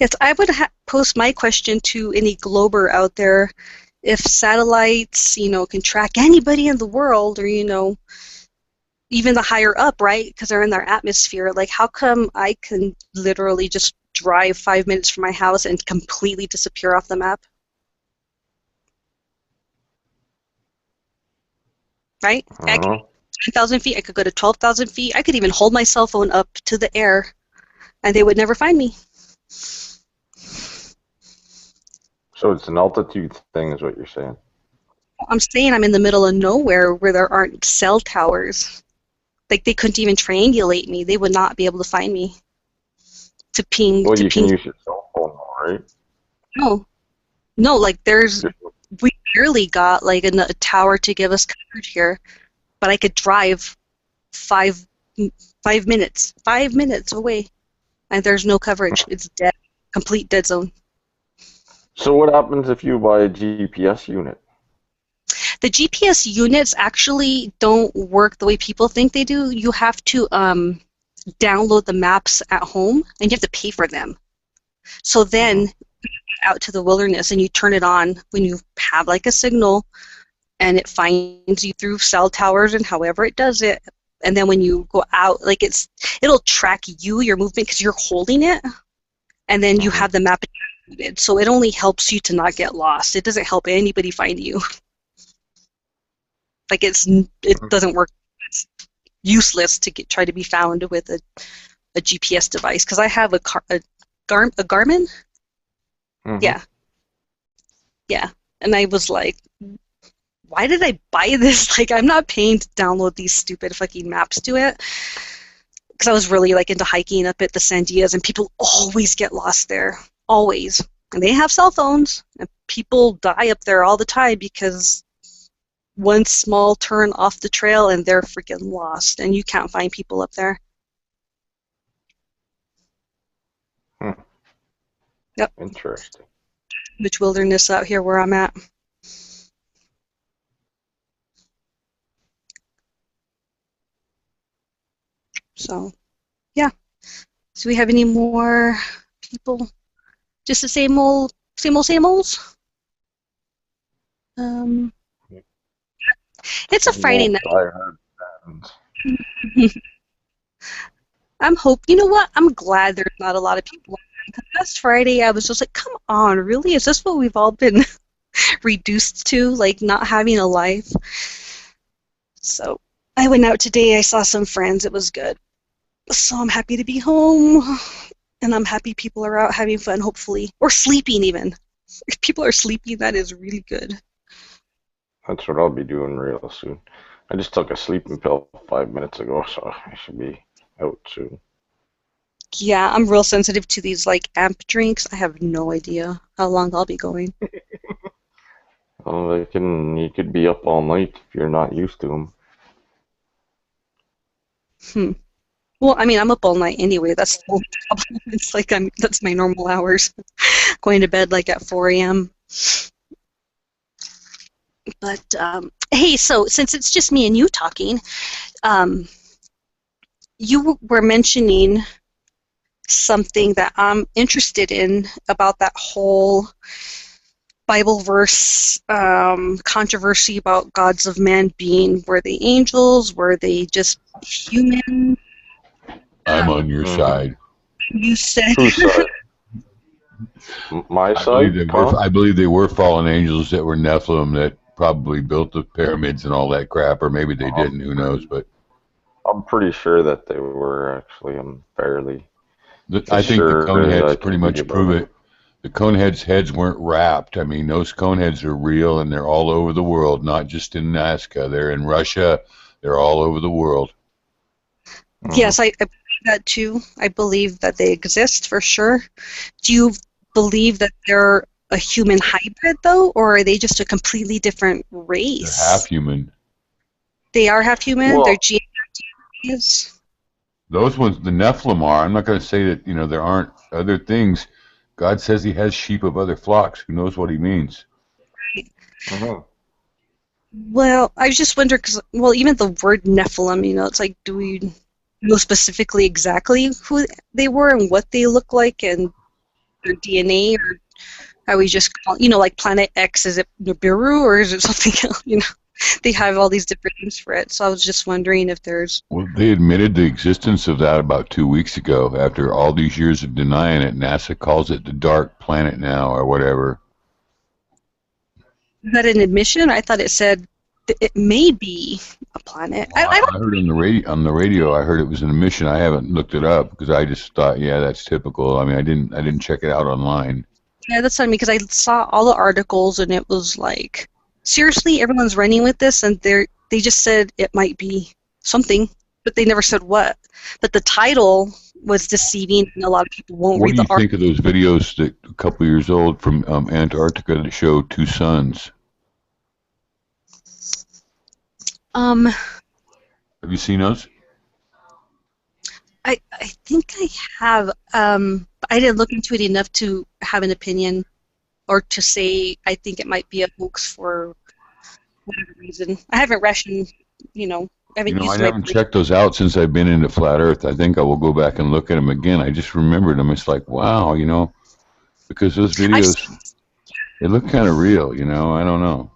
yes, I would post my question to any glober out there. If satellites, can track anybody in the world, or, even the higher up, right? Because they're in their atmosphere. Like, how come I can literally just drive 5 minutes from my house and completely disappear off the map? Right? I could 10,000 feet. I could go to 12,000 feet. I could even hold my cell phone up to the air, and they would never find me. So it's an altitude thing, is what you're saying? I'm saying I'm in the middle of nowhere where there aren't cell towers. Like, they couldn't even triangulate me. They would not be able to find me. To ping. Well, to you ping. can use your cell phone, right? No, like, we barely got like a tower to give us coverage here, but I could drive 5 minutes away, and there's no coverage. It's dead, complete dead zone. So what happens if you buy a GPS unit? The GPS units actually don't work the way people think they do. You have to download the maps at home, and you have to pay for them. So then, out to the wilderness, and you turn it on when you have like a signal, and it finds you through cell towers and however it does it. And then when you go out, like, it'll track your movement because you're holding it, and then you have the map. So it only helps you to not get lost. It doesn't help anybody find you. Like, it doesn't work. It's useless to try to be found with a GPS device, because I have a Garmin. Yeah. And I was like, why did I buy this? Like, I'm not paying to download these stupid fucking maps to it. Because I was really like into hiking up at the Sandias, and people always get lost there. Always. And they have cell phones, and people die up there all the time because one small turn off the trail and they're freaking lost, and you can't find people up there. Yep. Interesting. Much wilderness out here where I'm at. So, yeah. Do we have any more people? Just the same old, same old, same olds? It's a Friday night. I'm you know what? I'm glad there's not a lot of people. Because last Friday I was just like, come on, really? Is this what we've all been reduced to? Like, not having a life? So, I went out today. I saw some friends. It was good. So I'm happy to be home. And I'm happy people are out having fun, hopefully. Or sleeping, even. If people are sleeping, that is really good. That's what I'll be doing real soon. I just took a sleeping pill 5 minutes ago, so I should be out soon. Yeah, I'm real sensitive to these, like, amp drinks. I have no idea how long I'll be going. Well, you could be up all night if you're not used to them. Well, I mean, I'm up all night anyway. That's the whole problem. It's like that's my normal hours. Going to bed like at 4 a.m. But hey, so since it's just me and you talking, you were mentioning something that I'm interested in about that whole Bible verse controversy about gods of men being, were they angels? Were they just human? I'm on your side. You said. Whose side? My side? I believe they were fallen angels that were Nephilim that probably built the pyramids and all that crap, or maybe they didn't. Who knows? But I'm pretty sure that they were actually. I'm fairly. I think the Coneheads pretty much prove it. The Coneheads' heads weren't wrapped. I mean, those Coneheads are real, and they're all over the world, not just in Nazca. They're in Russia. They're all over the world. Yes, I believe that too. I believe that they exist for sure. Do you believe that they're a human hybrid, though, or are they just a completely different race? They're half human. They are half human? Well, They're GMs? Those ones, the Nephilim are. I'm not going to say that, there aren't other things. God says he has sheep of other flocks. Who knows what he means? Right. Well, I just wonder, because, even the word Nephilim, it's like, do we know specifically exactly who they were and what they look like and their DNA, or are we just call, like Planet X, is it Nibiru or is it something else? They have all these different names for it, so I was just wondering if there's... Well, they admitted the existence of that about 2 weeks ago. After all these years of denying it, NASA calls it the dark planet now, or whatever. Is that an admission? I thought it said it may be a planet. Well, I heard on the radio. I heard it was an admission. I haven't looked it up because I just thought, yeah, that's typical. I mean, I didn't check it out online. Yeah, that's funny because I saw all the articles and it was like, seriously, everyone's running with this, and they just said it might be something, but they never said what. But the title was deceiving, and a lot of people won't read the article. What do you think of those videos that a couple years old from Antarctica that show two suns? Have you seen those? I think I have. I didn't look into it enough to have an opinion or to say I think it might be a hoax for whatever reason. I haven't rationed, I haven't checked those out since I've been into Flat Earth. I think I will go back and look at them again. I just remembered them. It's like, wow, because those videos, they look kind of real, I don't know.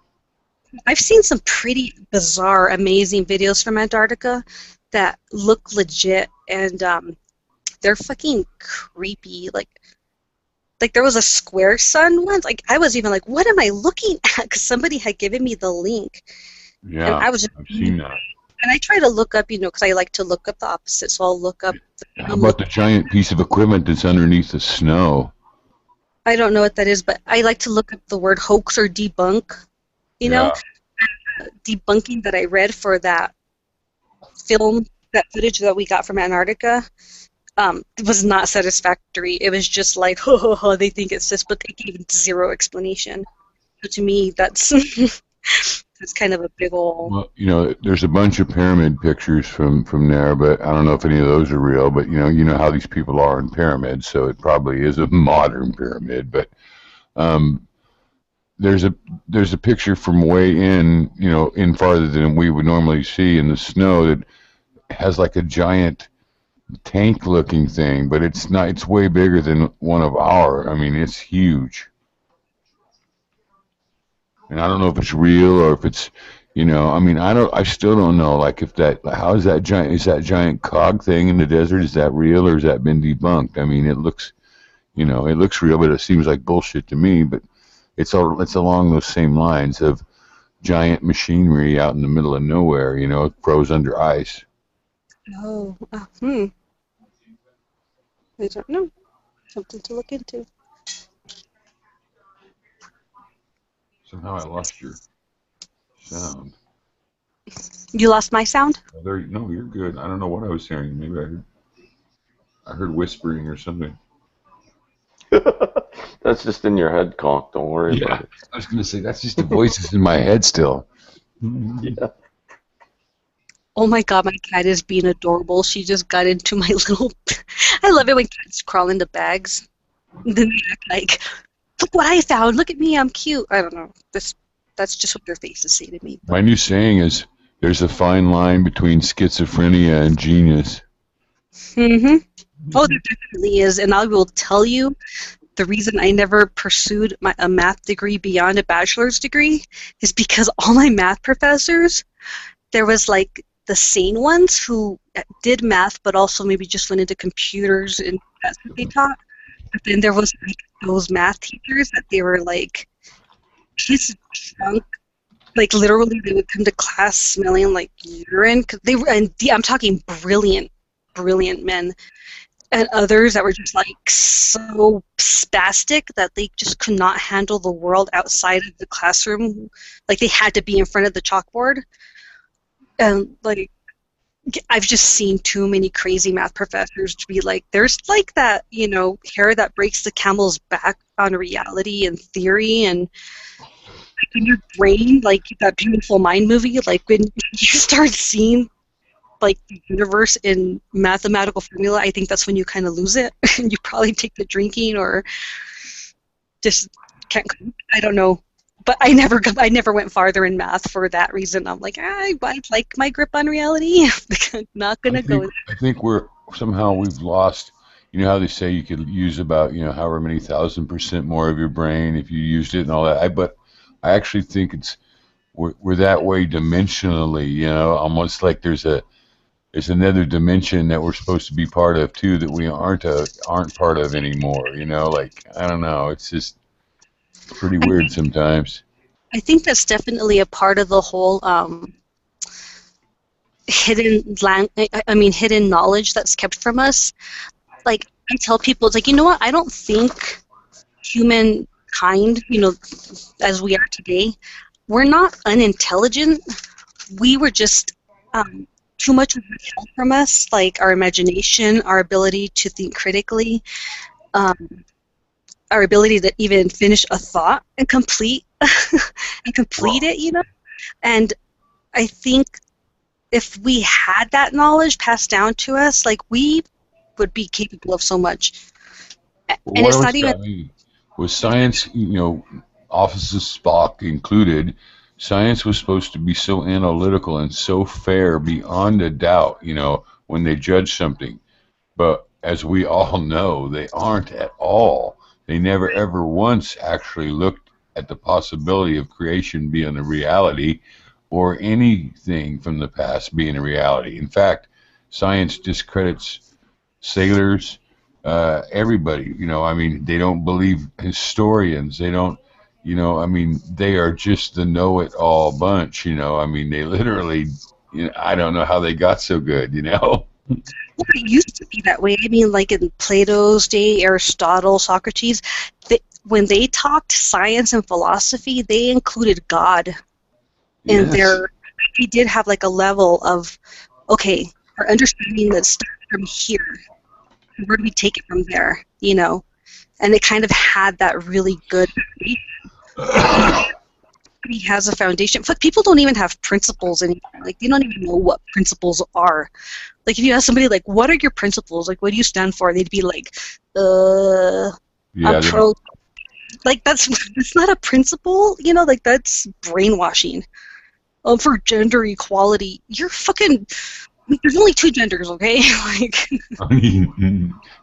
I've seen some pretty bizarre, amazing videos from Antarctica that look legit, and they're fucking creepy. Like there was a square sun once. Like I was even like, what am I looking at? Because somebody had given me the link. Yeah, and I was just, I've seen that. And I try to look up, because I like to look up the opposite. So I'll look up. How about the giant piece of equipment that's underneath the snow? I don't know what that is, but I like to look up the word hoax or debunk. Debunking that I read for that film, that footage that we got from Antarctica, was not satisfactory. It was just like, they think it's this, but they gave zero explanation. So to me, that's it's kind of a big old. Well, there's a bunch of pyramid pictures from there, but I don't know if any of those are real. But you know how these people are in pyramids, so it probably is a modern pyramid. But there's a picture from way in farther than we would normally see in the snow that has like a giant tank-looking thing, but it's not. It's way bigger than one of our. I mean, it's huge. And I don't know if it's real or if it's, I mean, I still don't know, like, how is that giant cog thing in the desert, is that real or has that been debunked? I mean, it looks real, but it seems like bullshit to me, but it's along those same lines of giant machinery out in the middle of nowhere, it froze under ice. Oh, I don't know. Something to look into. Somehow I lost your sound. You lost my sound? No, you're good. I don't know what I was hearing. Maybe I heard whispering or something. That's just in your head, Conk. Don't worry about it. I was going to say, that's just the voices in my head still. Yeah. Oh my god, my cat is being adorable. She just got into my little... I love it when cats crawl into bags. Then they act like, look what I found. Look at me. I'm cute. I don't know. That's just what their faces say to me. My new saying is, there's a fine line between schizophrenia and genius. Mm-hmm. Oh, there definitely is. And I will tell you, the reason I never pursued a math degree beyond a bachelor's degree is because all my math professors, there was like the sane ones who did math but also maybe just went into computers and that's what they taught. But then there was like those math teachers that they were like just drunk. Like literally they would come to class smelling like urine. 'Cause they were, and I'm talking brilliant men. And others that were just like so spastic that they just could not handle the world outside of the classroom. Like they had to be in front of the chalkboard. And like I've just seen too many crazy math professors to be like, there's like that, hair that breaks the camel's back on reality and theory, and in your brain, like that Beautiful Mind movie, like when you start seeing like the universe in mathematical formula, I think that's when you kind of lose it. You probably take the drinking or just can't. I don't know, but I never went farther in math for that reason. I'm like, I like my grip on reality. Not gonna go. I think we've lost. You know how they say you could use about however many 1,000% more of your brain if you used it and all that. But I actually think we're that way dimensionally. Almost like there's another dimension that we're supposed to be part of too that we aren't part of anymore. Like I don't know. It's just pretty weird sometimes. I think that's definitely a part of the whole hidden knowledge that's kept from us. Like I tell people, it's like, you know what? I don't think humankind, as we are today, we're not unintelligent. We were just too much was withheld from us, like our imagination, our ability to think critically, our ability to even finish a thought and complete it, And I think if we had that knowledge passed down to us, like we would be capable of so much. And it's not even with science, offices Spock included. Science was supposed to be so analytical and so fair beyond a doubt, when they judge something. But as we all know, they aren't at all. They never ever once actually looked at the possibility of creation being a reality or anything from the past being a reality. In fact, science discredits sailors, everybody. They don't believe historians. They don't. They are just the know-it-all bunch, they literally, I don't know how they got so good, Well, it used to be that way. Like in Plato's day, Aristotle, Socrates, when they talked science and philosophy, they included God in their, they did have like a level of, okay, our understanding that starts from here, where do we take it from there, And it kind of had that really good He has a foundation. But people don't even have principles anymore. Like, they don't even know what principles are. Like, if you ask somebody, like, what are your principles? Like, what do you stand for? They'd be like, I'm pro. Like, that's not a principle, you know? Like, that's brainwashing. For gender equality, you're fucking... There's only 2 genders, okay? Like,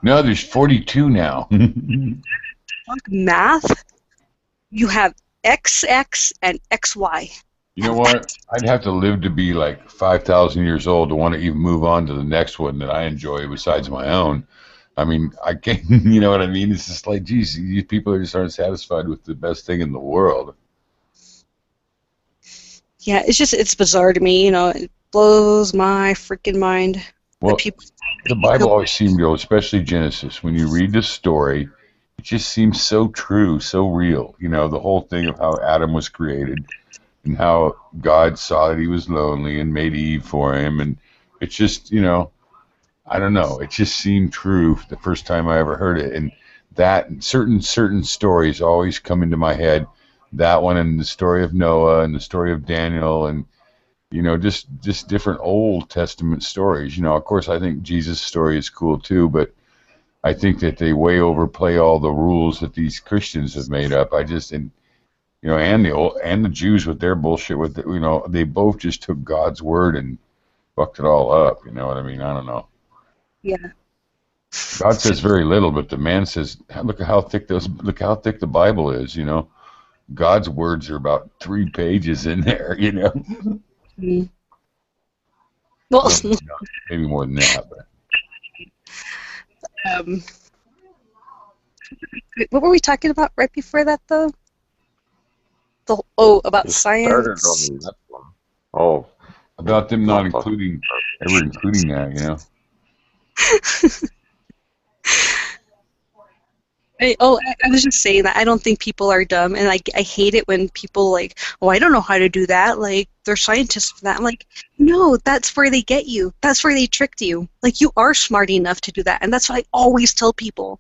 no, there's 42 now. fuck math. You have XX and XY. You know what? I'd have to live to be like 5,000 years old to want to even move on to the next one that I enjoy besides my own. I mean, I can't, you know what I mean? It's just like, geez, these people just aren't satisfied with the best thing in the world. Yeah, it's bizarre to me, you know. It blows my freaking mind. Well, the Bible always seemed to, especially Genesis, when you read the story, it just seems so true, so real. You know, the whole thing of how Adam was created and how God saw that he was lonely and made Eve for him. And it's just, you know, I don't know. It just seemed true the first time I ever heard it. And that certain stories always come into my head. That one and the story of Noah and the story of Daniel and, you know, just different Old Testament stories. You know, of course, I think Jesus' story is cool too, but I think that they way overplay all the rules that these Christians have made up. And the Jews with their bullshit with you know, they both just took God's word and fucked it all up. You know what I mean? I don't know. Yeah. God says very little, but the man says, look how thick the Bible is. You know, God's words are about 3 pages in there. You know. Mm-hmm. Well, maybe more than that, but. What were we talking about right before that, though? About science. On that one. Oh, about them not including that, you know. I was just saying that I don't think people are dumb, and I hate it when people like, oh, I don't know how to do that. Like, they're scientists for that. I'm like, no, that's where they get you. That's where they tricked you. Like, you are smart enough to do that, and that's what I always tell people.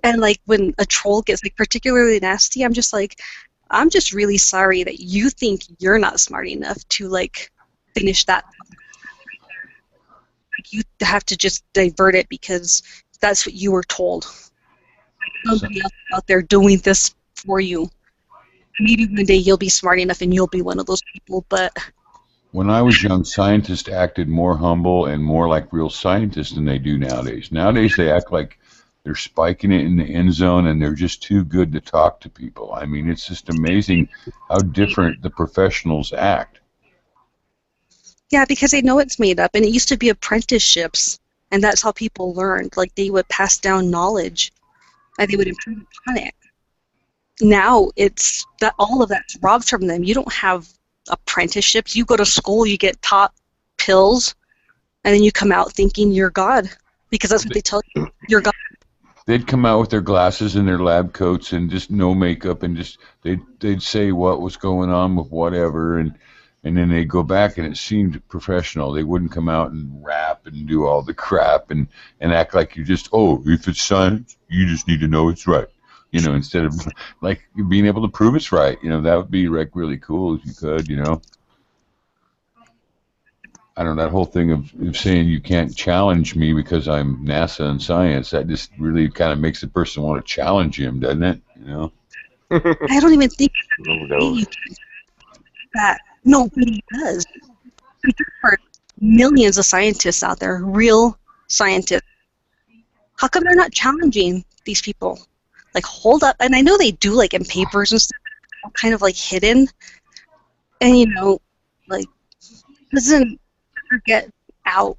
And like when a troll gets like particularly nasty, I'm just like, I'm just really sorry that you think you're not smart enough to like finish that. Like, you have to just divert it because that's what you were told. Somebody else out there doing this for you. Maybe one day you'll be smart enough and you'll be one of those people, but... When I was young, scientists acted more humble and more like real scientists than they do nowadays. Nowadays, they act like they're spiking it in the end zone and they're just too good to talk to people. I mean, it's just amazing how different the professionals act. Yeah, because they know it's made up, and it used to be apprenticeships, and that's how people learned. Like, they would pass down knowledge, and they would improve upon it. Now, it's that all of that's robbed from them. You don't have apprenticeships. You go to school, you get taught pills, and then you come out thinking you're God, because that's what they tell you. You're God. They'd come out with their glasses and their lab coats and just no makeup, and just they'd say what was going on with whatever, and then they'd go back and it seemed professional. They wouldn't come out and rap and do all the crap and act like you just, oh, if it's science, you just need to know it's right. You know, instead of like being able to prove it's right. You know, that would be like really cool if you could, you know. I don't know, that whole thing of saying you can't challenge me because I'm NASA and science, that just really kind of makes the person want to challenge him, doesn't it? You know? I don't even think that nobody does. There are millions of scientists out there, real scientists. How come they're not challenging these people? Like, hold up. And I know they do, like, in papers and stuff, kind of, like, hidden. And, you know, like, doesn't get out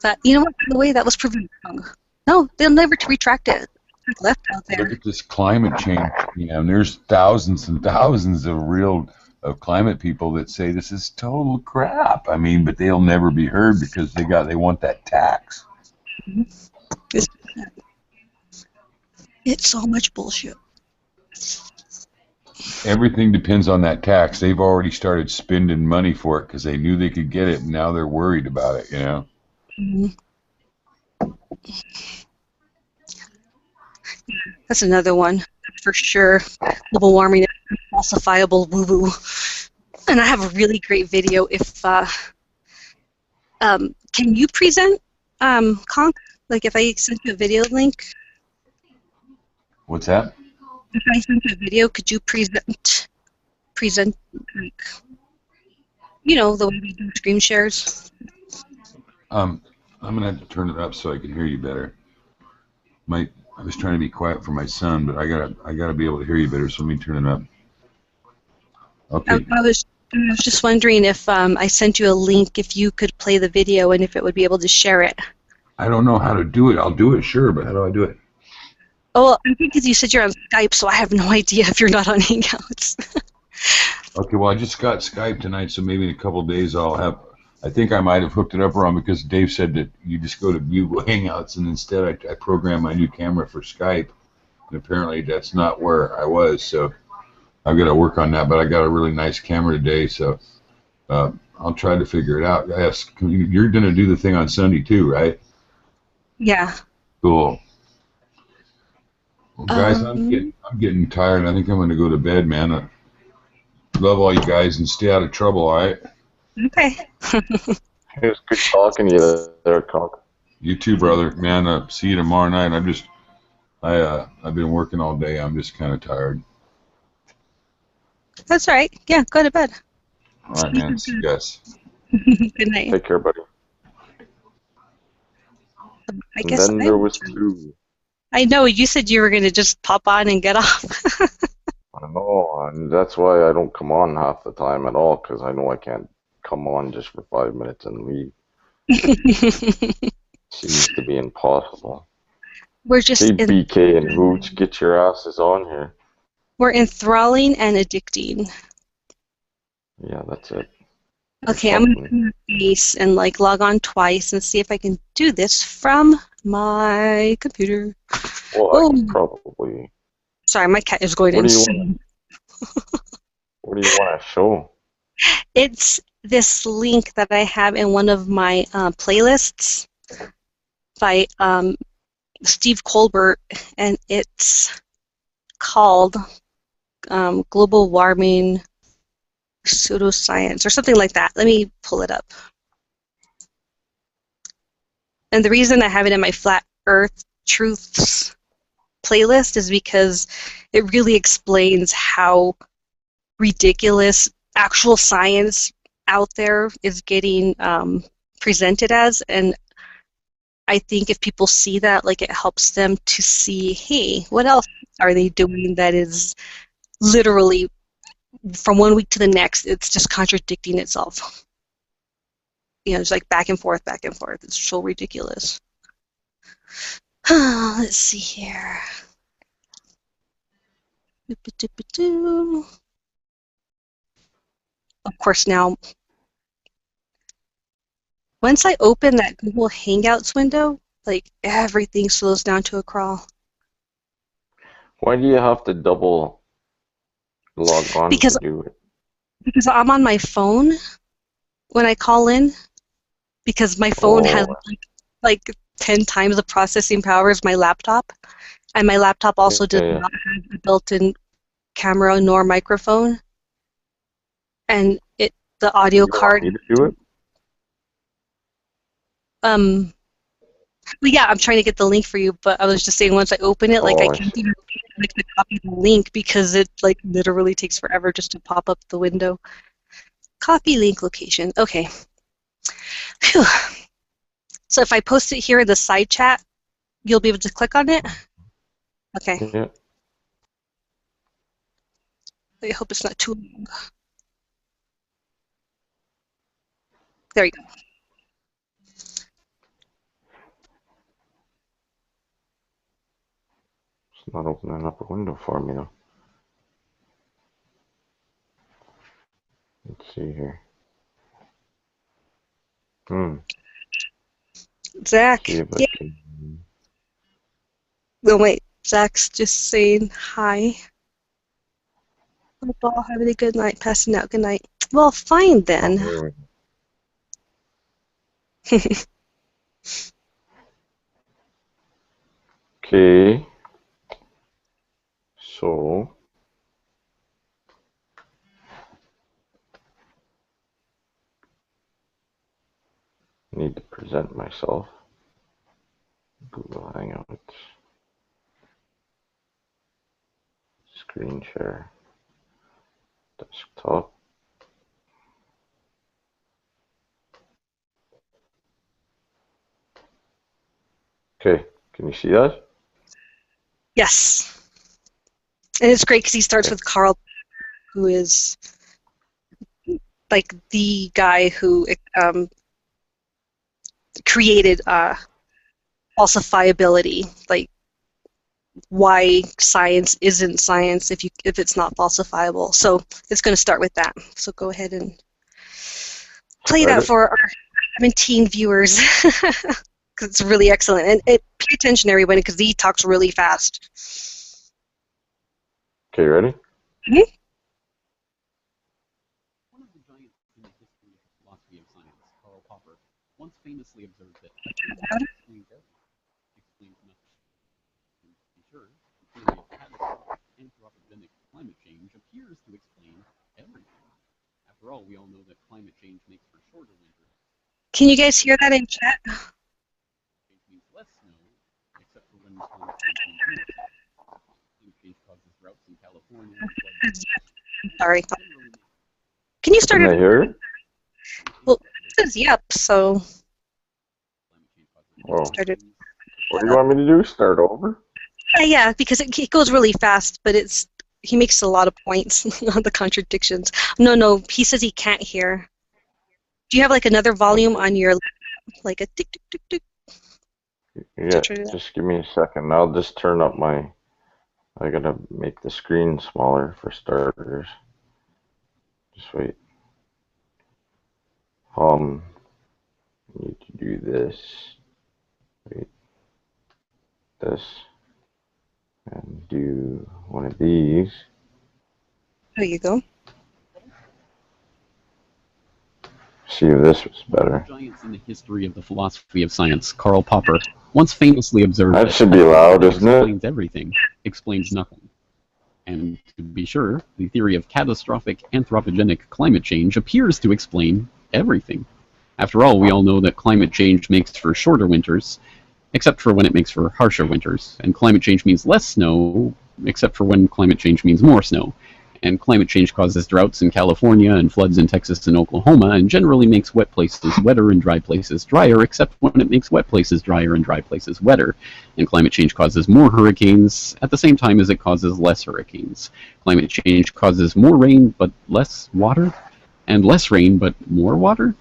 that, you know what, by the way, that was proven wrong. No, they'll never retract it. It's left out there. Look at this climate change. You know, and there's thousands and thousands of climate people that say this is total crap. I mean, but they'll never be heard because they want that tax. It's so much bullshit. Everything depends on that tax. They've already started spending money for it because they knew they could get it, and now they're worried about it, you know? Mm-hmm. That's another one, for sure. Global warming is falsifiable woo-woo. And I have a really great video. If can you present, Conk? Like if I sent you a video link, What's that? if I sent you a video, could you present like, you know, the way we do screen shares? I'm gonna have to turn it up so I can hear you better. I was trying to be quiet for my son, but I gotta be able to hear you better. So let me turn it up. Okay. I was just wondering if I sent you a link, if you could play the video and if it would be able to share it. I don't know how to do it. I'll do it, sure, but how do I do it? Oh, well, I think because you said you're on Skype, so I have no idea if you're not on Hangouts. Okay, well, I just got Skype tonight, so maybe in a couple of days I'll have. I think I might have hooked it up wrong because Dave said that you just go to Google Hangouts, and instead I programmed my new camera for Skype, and apparently that's not where I was, so I've got to work on that. But I got a really nice camera today, so I'll try to figure it out. Yes, you're going to do the thing on Sunday too, right? Yeah. Cool. Well, guys, I'm getting tired. I think I'm going to go to bed, man. I love all you guys and stay out of trouble, all right? Okay. It was good talking to you there, Conk. You too, brother. Man, see you tomorrow night. I've been working all day. I'm just kind of tired. That's all right. Yeah, go to bed. All right, man. See you guys. Good night. Take care, buddy. I guess And then there was two. I know, you said you were going to just pop on and get off. I know, and that's why I don't come on half the time at all, because I know I can't come on just for 5 minutes and leave. Seems to be impossible. We're just hey, BK and Hooch, get your asses on here. We're enthralling and addicting. Yeah, that's it. Okay, I'm going to do base and like log on twice and see if I can do this from my computer. Well, I can probably. Sorry, my cat is going insane. What do you want to show? It's this link that I have in one of my playlists by Steve Colbert, and it's called Global Warming Pseudoscience or something like that. Let me pull it up. And the reason I have it in my Flat Earth Truths playlist is because it really explains how ridiculous actual science out there is getting presented as, and I think if people see that, like, it helps them to see, hey, what else are they doing that is literally from one week to the next, it's just contradicting itself. You know, it's like back and forth, back and forth. It's so ridiculous. Let's see here. Of course, now, once I open that Google Hangouts window, like, everything slows down to a crawl. Why do you have to double log on to do it? Because I'm on my phone when I call in, because my phone has like 10 times the processing power as my laptop, and my laptop also does not have a built-in camera nor microphone, and the audio card. You want me to do it? Well, yeah, I'm trying to get the link for you, but I was just saying once I open it, like, I can't even like to copy the link because it like literally takes forever just to pop up the window. Copy link location. Okay. Whew. So if I post it here in the side chat, you'll be able to click on it? Okay. Yeah. I hope it's not too long. There you go. It's not opening up a window for me though. Let's see here. Zach. See if I can... No, wait. Zach's just saying hi. Hope all having a good night. Passing out. Good night. Well, fine then. Okay. So Need to present myself. Google Hangouts. Screen share. Desktop. Okay, can you see that? Yes. And it's great because he starts with Carl, who is like the guy who created falsifiability, like why science isn't science if it's not falsifiable. So it's going to start with that. So go ahead and play that for our teen viewers because it's really excellent. And pay attention, everybody, because he talks really fast. Okay, ready? Mm-hmm. One of the giants in the history of the philosophy of science, Karl Popper, once famously observed that explains nothing. To be sure, the theory of catastrophic anthropogenic climate change appears to explain everything. After all, we all know that climate change makes for shorter winters. Can you guys hear that in chat? It means less snow, except for when climate change means more snow. Climate change causes droughts in California. Sorry. Can you start Can it? I hear it? Well, it says yep, so. Oh. What do you want me to do? Start over? Yeah, because it goes really fast, but he makes a lot of points on the contradictions. No, he says he can't hear. Do you have like another volume on your, like a tick, tick, tick, tick? Yeah, just give me a second. I'll just turn up I gotta make the screen smaller for starters. Just wait. Need to do this. Wait. This. And do one of these. There you go. See if this was better. Giants in the history of the philosophy of science, Karl Popper, once famously observed that should be loud, isn't it? Explains everything, explains nothing. And to be sure, the theory of catastrophic anthropogenic climate change appears to explain everything. After all, we all know that climate change makes for shorter winters, except for when it makes for harsher winters. And climate change means less snow, except for when climate change means more snow. And climate change causes droughts in California and floods in Texas and Oklahoma, and generally makes wet places wetter and dry places drier, except when it makes wet places drier and dry places wetter. And climate change causes more hurricanes at the same time as it causes less hurricanes. Climate change causes more rain but less water, and less rain but more water.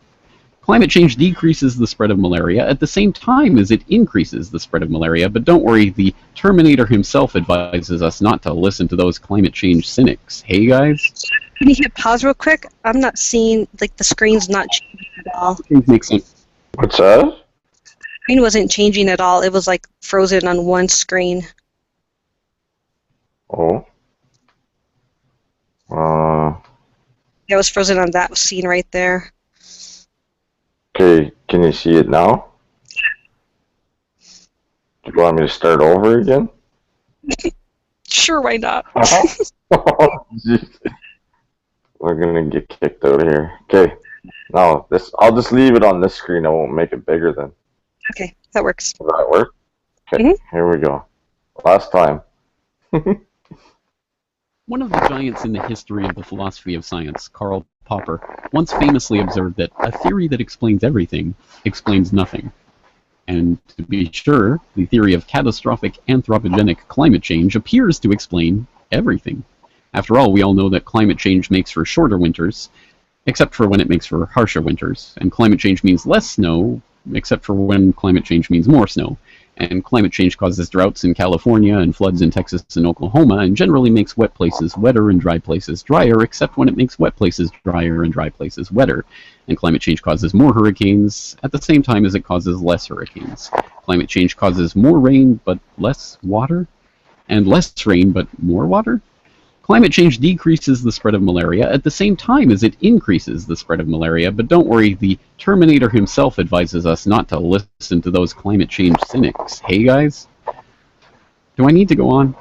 Climate change decreases the spread of malaria at the same time as it increases the spread of malaria, but don't worry, the Terminator himself advises us not to listen to those climate change cynics. Hey, guys? Can you hit pause real quick? I'm not seeing, like, the screen's not changing at all. Makes sense. What's that? The screen wasn't changing at all. It was, like, frozen on one screen. Oh. It was frozen on that scene right there. Okay, can you see it now? Do you want me to start over again? Sure, why not? We're gonna get kicked out of here. Okay, now I'll just leave it on this screen. I won't make it bigger then. Okay, that works. Will that work? Okay, Here we go. Last time. One of the giants in the history of the philosophy of science, Karl Popper, once famously observed that a theory that explains everything explains nothing. And to be sure, the theory of catastrophic anthropogenic climate change appears to explain everything. After all, we all know that climate change makes for shorter winters, except for when it makes for harsher winters. And climate change means less snow, except for when climate change means more snow. And climate change causes droughts in California and floods in Texas and Oklahoma, and generally makes wet places wetter and dry places drier, except when it makes wet places drier and dry places wetter. And climate change causes more hurricanes at the same time as it causes less hurricanes. Climate change causes more rain but less water, and less rain but more water. Climate change decreases the spread of malaria at the same time as it increases the spread of malaria, but don't worry, the Terminator himself advises us not to listen to those climate change cynics. Hey, guys? Do I need to go on?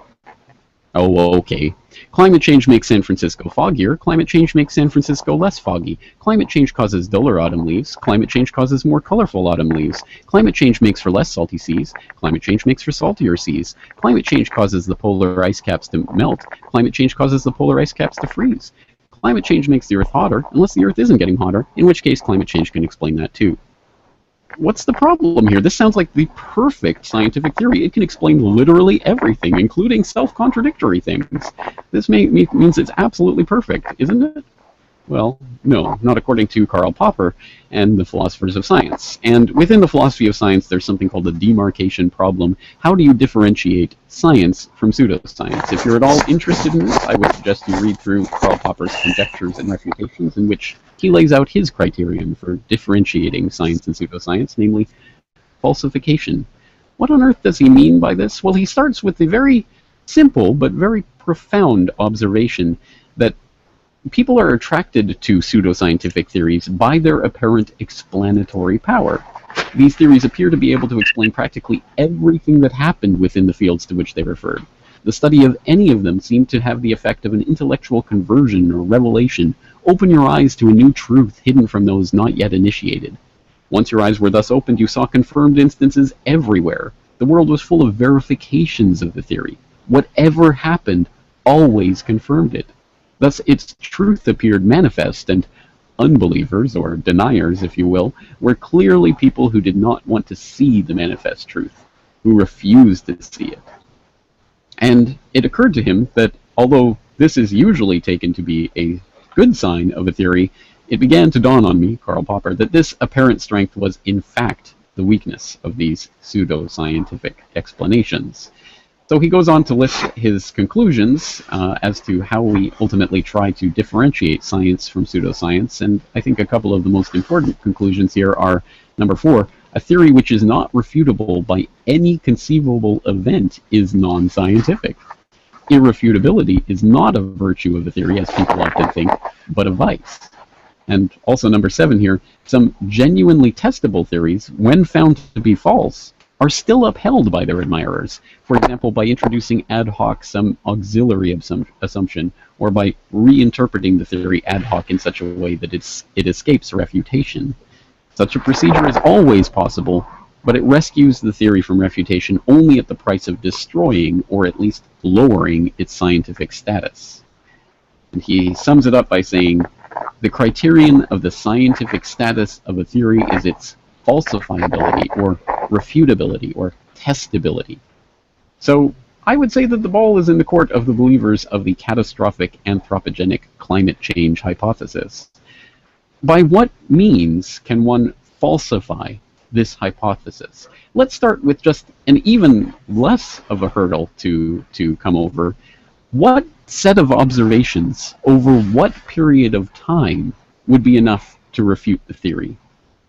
Oh, okay. Climate change makes San Francisco foggier. Climate change makes San Francisco less foggy. Climate change causes duller autumn leaves. Climate change causes more colorful autumn leaves. Climate change makes for less salty seas. Climate change makes for saltier seas. Climate change causes the polar ice caps to melt. Climate change causes the polar ice caps to freeze. Climate change makes the Earth hotter, unless the Earth isn't getting hotter, in which case climate change can explain that too. What's the problem here? This sounds like the perfect scientific theory. It can explain literally everything, including self-contradictory things. This means it's absolutely perfect, isn't it? Well, no, not according to Karl Popper and the philosophers of science. And within the philosophy of science, there's something called the demarcation problem. How do you differentiate science from pseudoscience? If you're at all interested in this, I would suggest you read through Karl Popper's Conjectures and Refutations, in which he lays out his criterion for differentiating science and pseudoscience, namely falsification. What on earth does he mean by this? Well, he starts with the very simple but very profound observation that people are attracted to pseudoscientific theories by their apparent explanatory power. These theories appear to be able to explain practically everything that happened within the fields to which they referred. The study of any of them seemed to have the effect of an intellectual conversion or revelation. Open your eyes to a new truth hidden from those not yet initiated. Once your eyes were thus opened, you saw confirmed instances everywhere. The world was full of verifications of the theory. Whatever happened always confirmed it. Thus, its truth appeared manifest, and unbelievers, or deniers, if you will, were clearly people who did not want to see the manifest truth, who refused to see it. And it occurred to him that although this is usually taken to be a good sign of a theory, it began to dawn on me, Karl Popper, that this apparent strength was in fact the weakness of these pseudoscientific explanations. So he goes on to list his conclusions as to how we ultimately try to differentiate science from pseudoscience, and I think a couple of the most important conclusions here are, number 4, a theory which is not refutable by any conceivable event is non-scientific. Irrefutability is not a virtue of a theory, as people often think, but a vice. And also number 7 here, some genuinely testable theories, when found to be false, are still upheld by their admirers, for example, by introducing ad hoc some auxiliary assumption, or by reinterpreting the theory ad hoc in such a way that it escapes refutation. Such a procedure is always possible, but it rescues the theory from refutation only at the price of destroying, or at least lowering, its scientific status. And he sums it up by saying, the criterion of the scientific status of a theory is its falsifiability, or refutability, or testability. So I would say that the ball is in the court of the believers of the catastrophic anthropogenic climate change hypothesis. By what means can one falsify this hypothesis? Let's start with just an even less of a hurdle to come over. What set of observations over what period of time would be enough to refute the theory?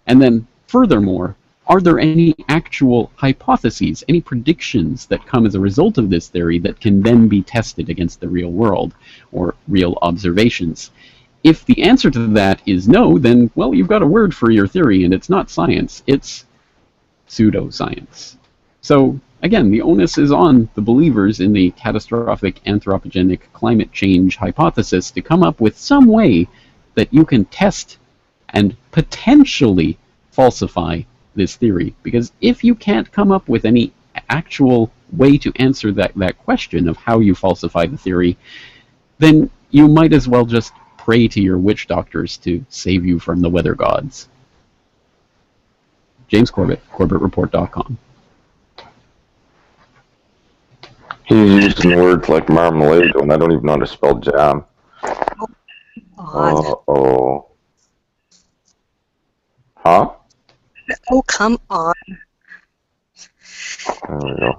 And then furthermore, are there any actual hypotheses, any predictions that come as a result of this theory that can then be tested against the real world or real observations? If the answer to that is no, then, well, you've got a word for your theory, and it's not science, it's pseudoscience. So, again, the onus is on the believers in the catastrophic anthropogenic climate change hypothesis to come up with some way that you can test and potentially falsify this theory. Because if you can't come up with any actual way to answer that question of how you falsify the theory, then you might as well just pray to your witch doctors to save you from the weather gods. James Corbett, CorbettReport.com. He's using words like marmalade, and I don't even know how to spell jam. Uh-oh. Huh? Oh, come on. There we go.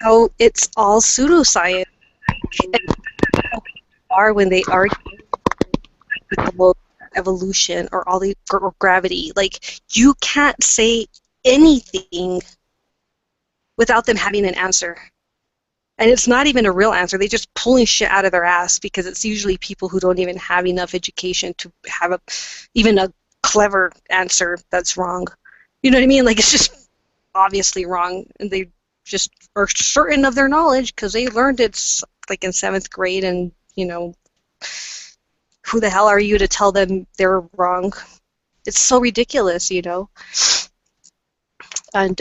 How it's all pseudoscience. Are when they argue with evolution or all the or gravity. Like, you can't say anything without them having an answer. And it's not even a real answer. They're just pulling shit out of their ass because it's usually people who don't even have enough education to have even a clever answer that's wrong. You know what I mean? Like, it's just obviously wrong, and they just are certain of their knowledge because they learned it like in 7th grade, and who the hell are you to tell them they're wrong? It's so ridiculous, And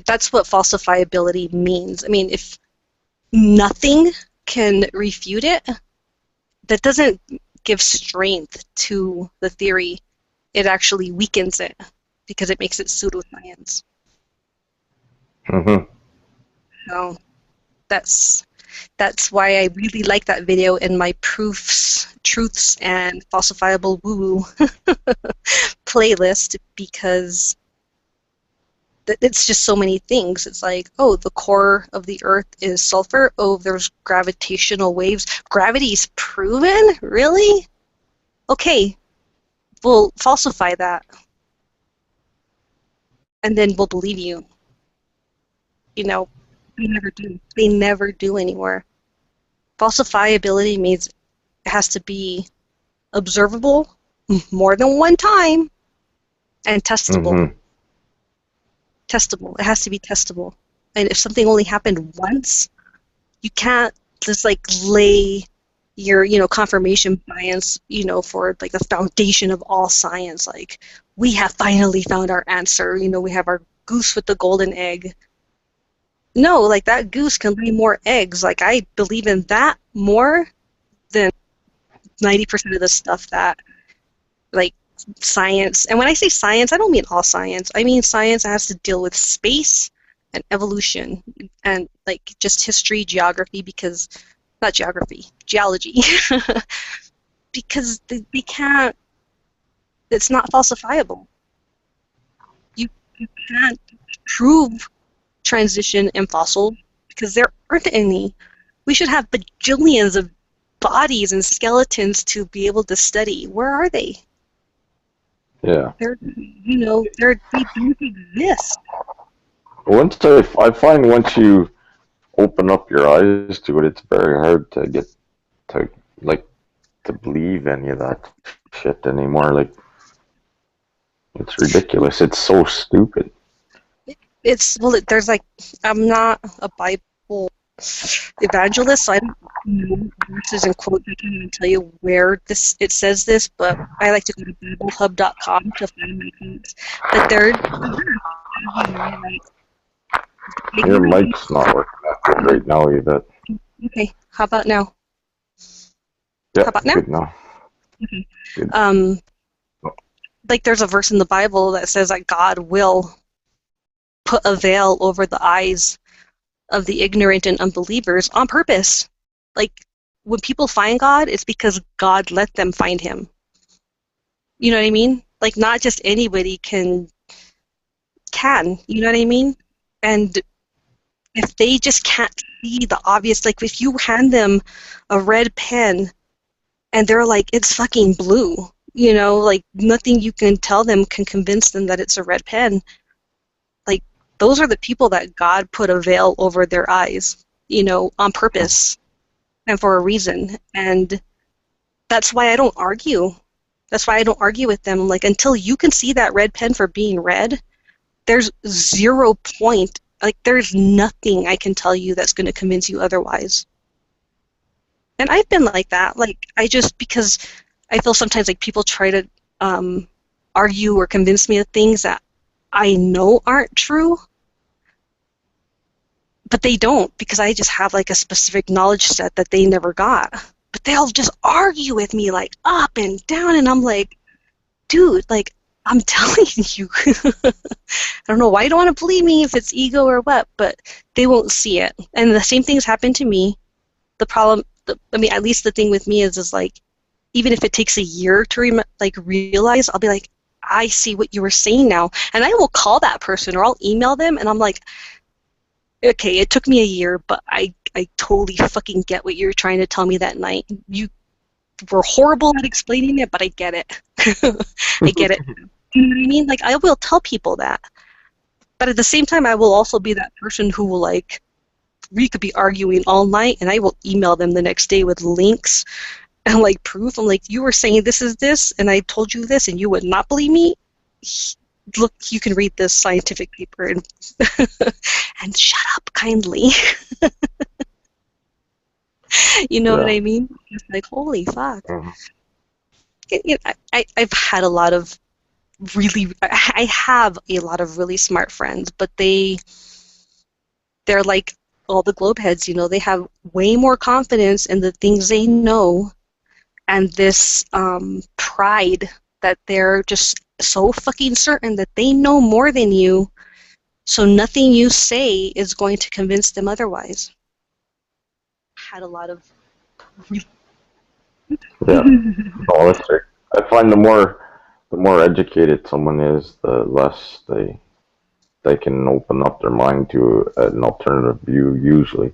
that's what falsifiability means. I mean, if nothing can refute it, that doesn't give strength to the theory. It actually weakens it because it makes it pseudoscience. Mm-hmm. So that's why I really like that video in my proofs, truths, and falsifiable woo-woo playlist, because it's just so many things. It's like, oh, the core of the Earth is sulfur. Oh, there's gravitational waves. Gravity's proven? Really? Okay, we'll falsify that. And then we'll believe you. They never do. They never do anymore. Falsifiability means it has to be observable more than one time and testable. Mm-hmm. Testable. It has to be testable. And if something only happened once, you can't just like lay your confirmation bias for like the foundation of all science. Like, we have finally found our answer. We have our goose with the golden egg. No, like, that goose can lay more eggs. Like, I believe in that more than 90% of the stuff that, like, science. And when I say science, I don't mean all science. I mean science that has to deal with space and evolution and, like, just history, geography, because not geography, geology, because they can't. It's not falsifiable. You can't prove transition in fossils because there aren't any. We should have bajillions of bodies and skeletons to be able to study. Where are they? Yeah. They don't exist. I find once you open up your eyes to it, it's very hard to get to believe any of that shit anymore. Like, it's ridiculous. It's so stupid. There's like, I'm not a Bible evangelist, so I don't know verses and quotes. I can't even tell you where it says this, but I like to go to BibleHub.com to find my quotes. But they're Your mic's not working that good right now, Yvette. okay. How about now? Yeah, How about now? good now. Okay. Good. Like, there's a verse in the Bible that says that God will put a veil over the eyes of the ignorant and unbelievers on purpose. Like, when people find God, it's because God let them find him. You know what I mean? Like, not just anybody can, you know what I mean? And if they just can't see the obvious, like, if you hand them a red pen and they're like, it's fucking blue, like, nothing you can tell them can convince them that it's a red pen. Like, those are the people that God put a veil over their eyes, on purpose and for a reason. And that's why I don't argue. That's why I don't argue with them. Like, until you can see that red pen for being red, there's 0 point. Like, there's nothing I can tell you that's going to convince you otherwise. And I've been like that. Like, because I feel sometimes like people try to argue or convince me of things that I know aren't true, but they don't, because I just have like a specific knowledge set that they never got. But they'll just argue with me like up and down, and I'm like, dude, like, I'm telling you. I don't know why you don't want to believe me, if it's ego or what, but they won't see it. And the same things happen to me. The problem, at least the thing with me is like, even if it takes a year to realize, I'll be like, I see what you were saying now. And I will call that person or I'll email them, and I'm like, okay, it took me a year, but I totally fucking get what you were trying to tell me that night. You were horrible at explaining it, but I get it. I get it. You know what I mean? Like, I will tell people that. But at the same time, I will also be that person who will, like, we could be arguing all night, and I will email them the next day with links and, like, proof. I'm like, you were saying this is this, and I told you this, and you would not believe me? Look, you can read this scientific paper and and shut up kindly. You know what Yeah. I mean? It's like, holy fuck. Mhm. I've had a lot of I have a lot of really smart friends, but they're like all the globe heads, you know, they have way more confidence in the things they know and this pride that they're just so fucking certain that they know more than you, so nothing you say is going to convince them otherwise. Had a lot of Yeah. No, that's right. I find the more educated someone is, the less they can open up their mind to an alternative view. Usually,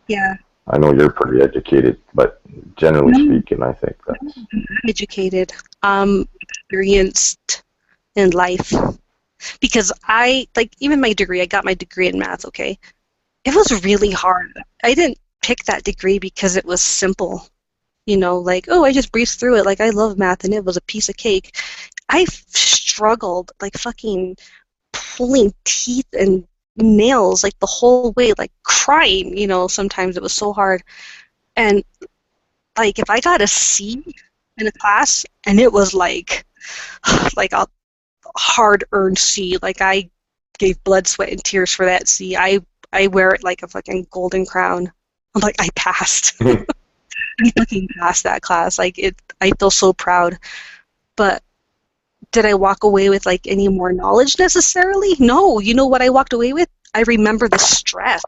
yeah. I know you're pretty educated, but generally speaking, I think that's Educated, experienced in life. Because I, like, even my degree, I got my degree in math, okay? It was really hard. I didn't pick that degree because it was simple. You know, like, oh, I just breezed through it. Like, I love math and it was a piece of cake. I struggled, like, fucking pulling teeth and nails, like, the whole way, like, crying, you know, sometimes it was so hard. And, like, if I got a C in a class and it was, like a hard-earned C, like, I gave blood, sweat, and tears for that C. I wear it like a fucking golden crown. I'm like, I passed. I fucking passed that class. Like, I feel so proud. But did I walk away with, like, any more knowledge necessarily? No. You know what I walked away with? I remember the stress.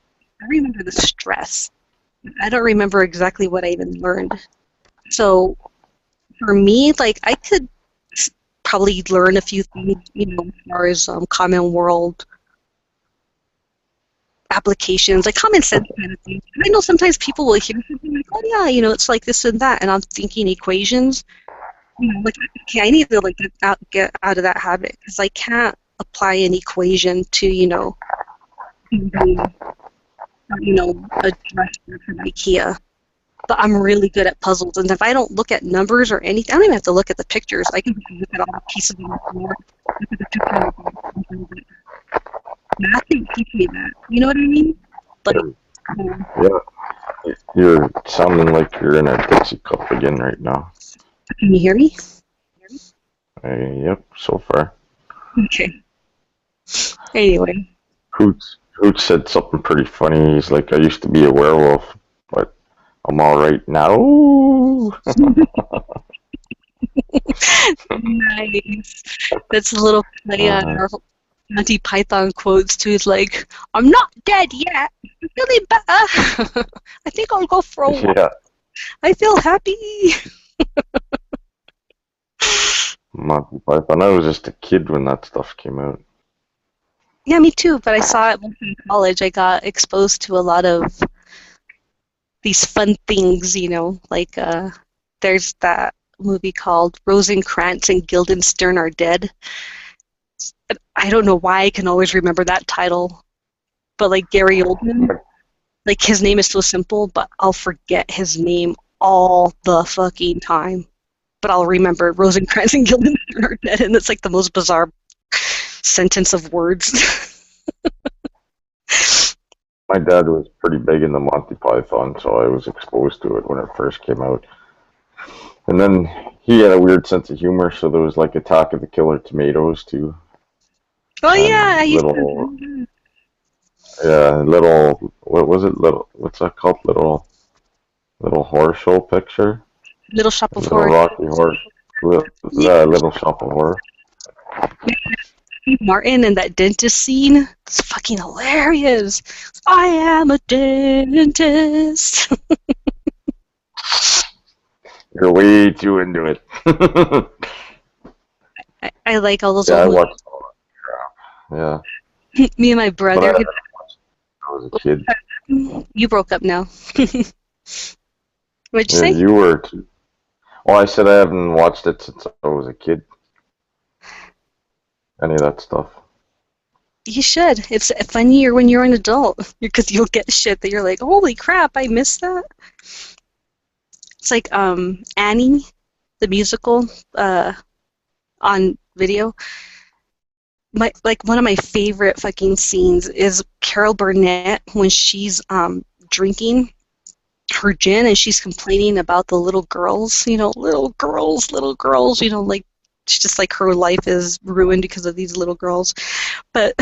I don't remember exactly what I even learned. So, for me, like, I could probably learn a few things, you know, as far as common world applications, like common sense kind of things. I know sometimes people will hear something like, oh yeah, you know, it's like this and that, and I'm thinking equations. You know, like, okay, I need to, like, get out of that habit, because I can't apply an equation to, you know, a dresser from IKEA. But I'm really good at puzzles, and if I don't look at numbers or anything, I don't even have to look at the pictures. I can just look at all the pieces on the floor, look at the picture. Math can teach me that. You know what I mean? Like, yeah. You're sounding like you're in a Dixie cup again right now. Can you hear me? Yep, so far. Okay. Anyway. Hoots said something pretty funny. He's like, I used to be a werewolf, but I'm all right now. Nice. That's a little play on our Monty Python quotes too. It's like, I'm not dead yet. I'm feeling better. I think I'll go for a walk. Yeah. I feel happy. Monty Python. I was just a kid when that stuff came out. Yeah, me too, but I saw it in college. I got exposed to a lot of these fun things, you know, like there's that movie called Rosencrantz and Guildenstern Are Dead. I don't know why I can always remember that title, but like Gary Oldman, like his name is so simple, but I'll forget his name all the fucking time. But I'll remember Rosencrantz and Guildenstern Are Dead, and it's like the most bizarre sentence of words. My dad was pretty big into Monty Python, so I was exposed to it when it first came out. And then he had a weird sense of humor, so there was like Attack of the Killer Tomatoes too. Oh yeah, I used little, to. Yeah, little. What was it? Little. What's that called? Little Horror Show Picture. Little Shop of Little Horror. Rocky Horror. Little Shop of Horror. Steve Martin and that dentist scene. It's fucking hilarious. I am a dentist. You're way too into it. I like all those Yeah, I old watched all that crap. Yeah. Me and my brother. But I was a kid. You broke up now. What'd you Yeah, say? you were too. Well, I said I haven't watched it since I was a kid. Any of that stuff. You should. It's funnier when you're an adult, because you'll get shit that you're like, holy crap, I missed that. It's like Annie, the musical, on video. One of my favorite fucking scenes is Carol Burnett when she's drinking, her gin, and she's complaining about the little girls, little girls, like it's just like her life is ruined because of these little girls. But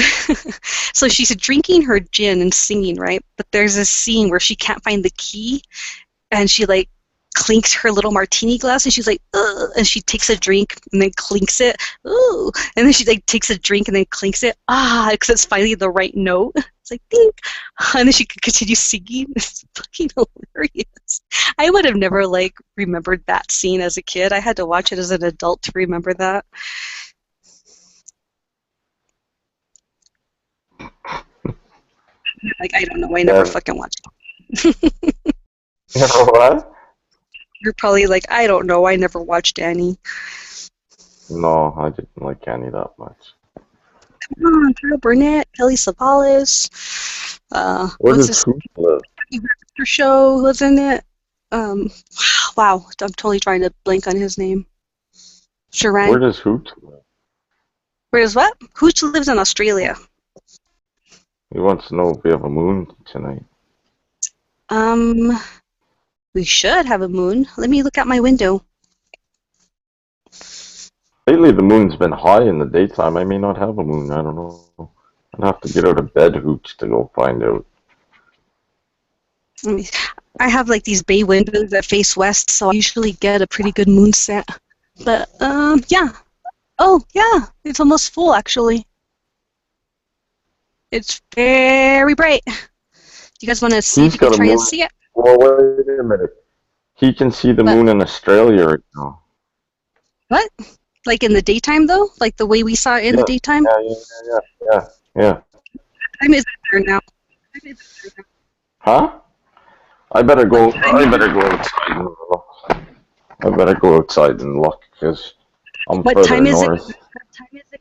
so she's drinking her gin and singing, right? But there's a scene where she can't find the key, and she like clinks her little martini glass, and she's like, ugh, and she takes a drink and then clinks it, ooh, and then she like takes a drink and then clinks it, because it's finally the right note. It's like ding, and then she could continue singing. It's fucking hilarious. I would have never like remembered that scene as a kid. I had to watch it as an adult to remember that. Like I don't know. I never fucking watched it. Never what? You're probably like, I don't know, I never watched Annie. No, I didn't like Annie that much. Come on, Carol Burnett, Kelly Savalas. Where What's does this Hoot live? show was in it? Wow, I'm totally trying to blank on his name. Sharan. Where does Hoot live? Where's what? Hooch lives in Australia. He wants to know if we have a moon tonight. We should have a moon. Let me look out my window. Lately, the moon's been high in the daytime. I may not have a moon. I don't know. I'd have to get out of bed, Hooch, to go find out. I have like these bay windows that face west, so I usually get a pretty good moon set. But yeah. Oh yeah, it's almost full actually. It's very bright. Do you guys want to see if you can try and see it? Well, wait a minute. He can see the moon in Australia right now. What? Like in the daytime, though? Like the way we saw it in the daytime? Yeah. What time is it there now? Huh? I better go outside and look. I better go outside and look, because I'm What further time is it? north. What time is it?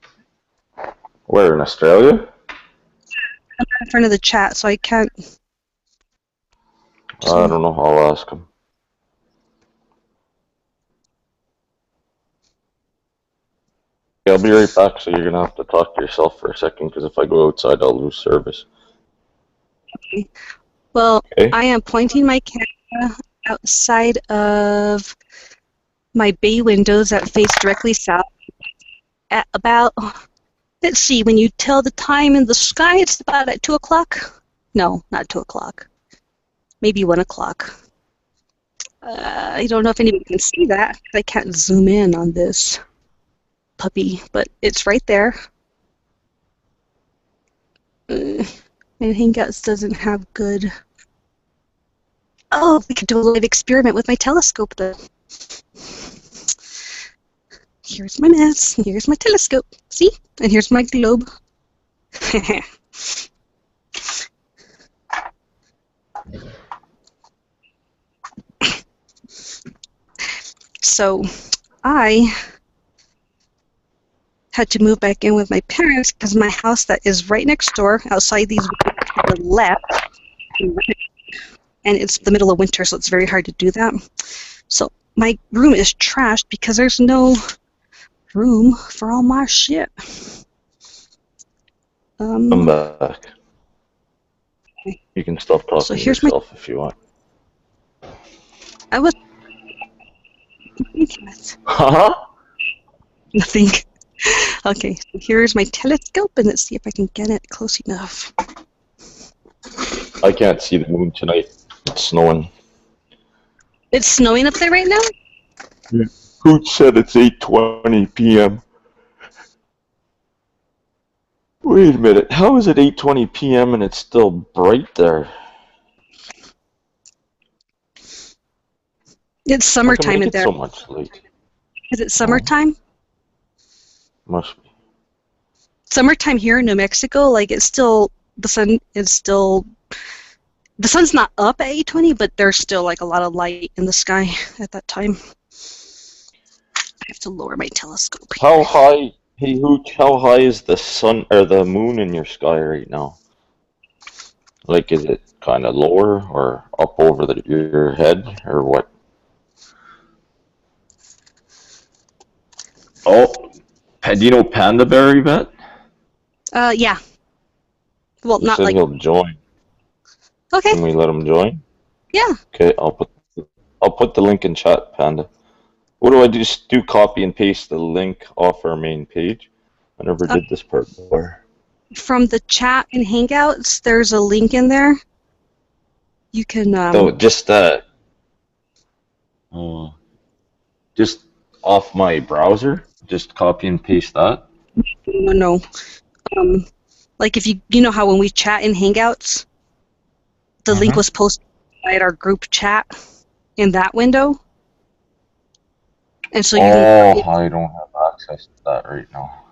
Where, in Australia? I'm in front of the chat, so I can't. I don't know. I'll ask him. Yeah, I'll be right back, so you're going to have to talk to yourself for a second, because if I go outside, I'll lose service. Okay. Well, Okay. I am pointing my camera outside of my bay windows that face directly south at about, let's see, when you tell the time in the sky, it's about at 2 o'clock. No, not 2 o'clock. Maybe 1 o'clock. I don't know if anyone can see that. I can't zoom in on this puppy, but it's right there. And Hangouts doesn't have good. Oh, we could do a live experiment with my telescope, though. Here's my mess. Here's my telescope. See? And here's my globe. So, I had to move back in with my parents because my house that is right next door, outside these windows to the left, and it's the middle of winter, so it's very hard to do that. So my room is trashed because there's no room for all my shit. Come back. You can stop talking to yourself if you want. I was. Huh? Nothing. Okay, so here's my telescope, and let's see if I can get it close enough. I can't see the moon tonight. It's snowing. It's snowing up there right now? Yeah. Who said it's 8:20 p.m.? Wait a minute. How is it 8:20 p.m. and it's still bright there? It's summertime in there. So much late. Is it summertime? Must be. Summertime here in New Mexico, like it's still, the sun is still, the sun's not up at 8:20, but there's still like a lot of light in the sky at that time. I have to lower my telescope here. How high, hey Hooch, how high is the sun or the moon in your sky right now? Like, is it kind of lower or up over your head or what? Oh, do you know Panda Bear, Yvette? Yeah. Well, He not said like. he'll join. Okay. Can we let him join? Yeah. Okay, I'll put the link in chat, Panda. What do I do? Just do copy and paste the link off our main page. I never did this part before. From the chat and Hangouts, there's a link in there. You can. So just just off my browser. Just copy and paste that. No. Like if you know how when we chat in Hangouts, the link was posted at our group chat in that window. And so I don't have access to that right now.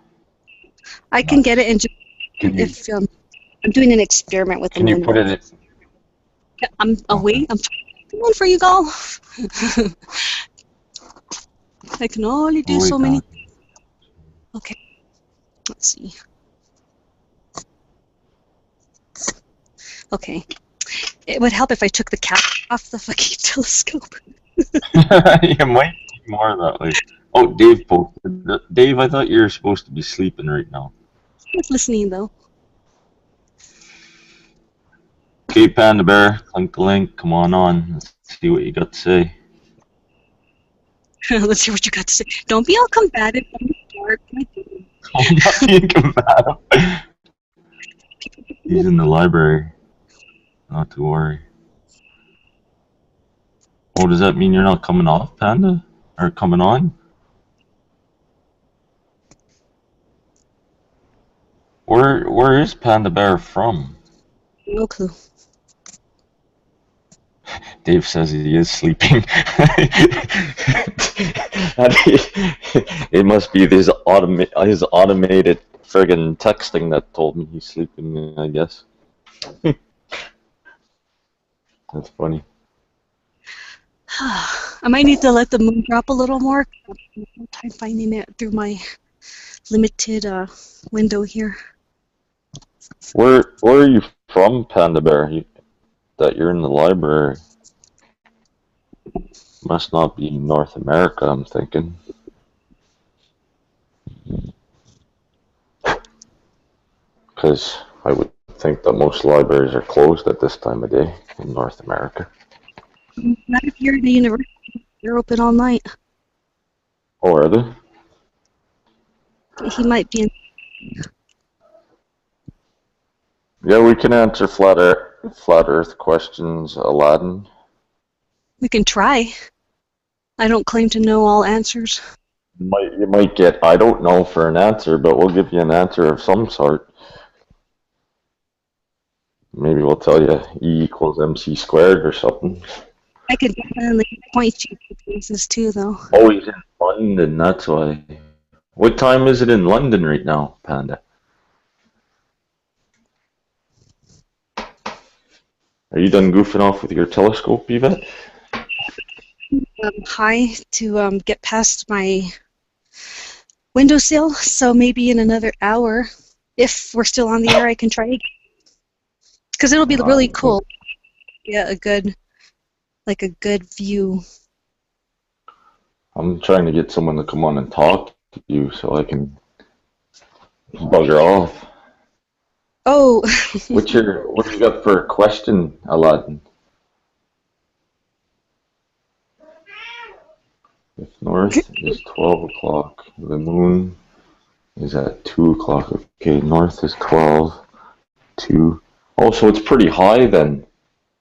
I can get it and just if I'm doing an experiment with Can you put it in? I'm away. I'm one for you, Gal. I can only do so many. Okay. Let's see. Okay. It would help if I took the cap off the fucking telescope. You might need more of that later. Oh, Dave posted. Dave, I thought you were supposed to be sleeping right now. I was listening though. Okay, Panda Bear, click the link. Come on. Let's see what you got to say. Let's hear what you got to say. Don't be all combative from the start. I'm not being combative. He's in the library. Not to worry. Oh, does that mean you're not coming off, Panda? Or coming on? Where is Panda Bear from? No clue. Dave says he is sleeping. It must be his automated friggin' texting that told me he's sleeping, I guess. That's funny. I might need to let the moon drop a little more. I have no time finding it through my limited window here. Where are you from, Panda Bear? That you're in the library. Must not be North America, I'm thinking. Because I would think that most libraries are closed at this time of day in North America. Not if you're in the university. They're open all night. Oh, are they? He might be in. Yeah, we can answer flat Earth questions, Aladdin. We can try. I don't claim to know all answers. You might get I don't know for an answer, but we'll give you an answer of some sort. Maybe we'll tell you E equals MC squared or something. I could definitely point you to places too, though. Oh, he's in London, that's why. What time is it in London right now, Panda? Are you done goofing off with your telescope, Yvette? High to get past my windowsill, so maybe in another hour, if we're still on the air, I can try again. Because it'll be really cool. Yeah, a good view. I'm trying to get someone to come on and talk to you so I can bugger off. Oh. What do you got for a question, Aladdin? If north is 12 o'clock, the moon is at 2 o'clock. Okay, north is 12, 2. Oh, so it's pretty high then.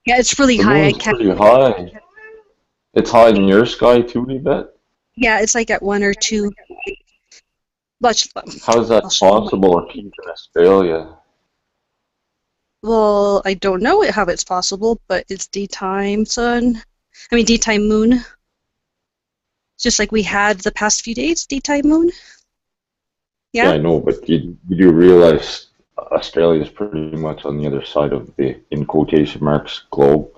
Yeah, it's really high. It's pretty high. It's high in your sky too, Yvette? Yeah, it's like at 1 or 2. How is that possible if he's in Australia? Well, I don't know how it's possible, but it's daytime daytime moon. Just like we had the past few days, daytime moon. Yeah, I know, but you do realize Australia is pretty much on the other side of the, in quotation marks, globe.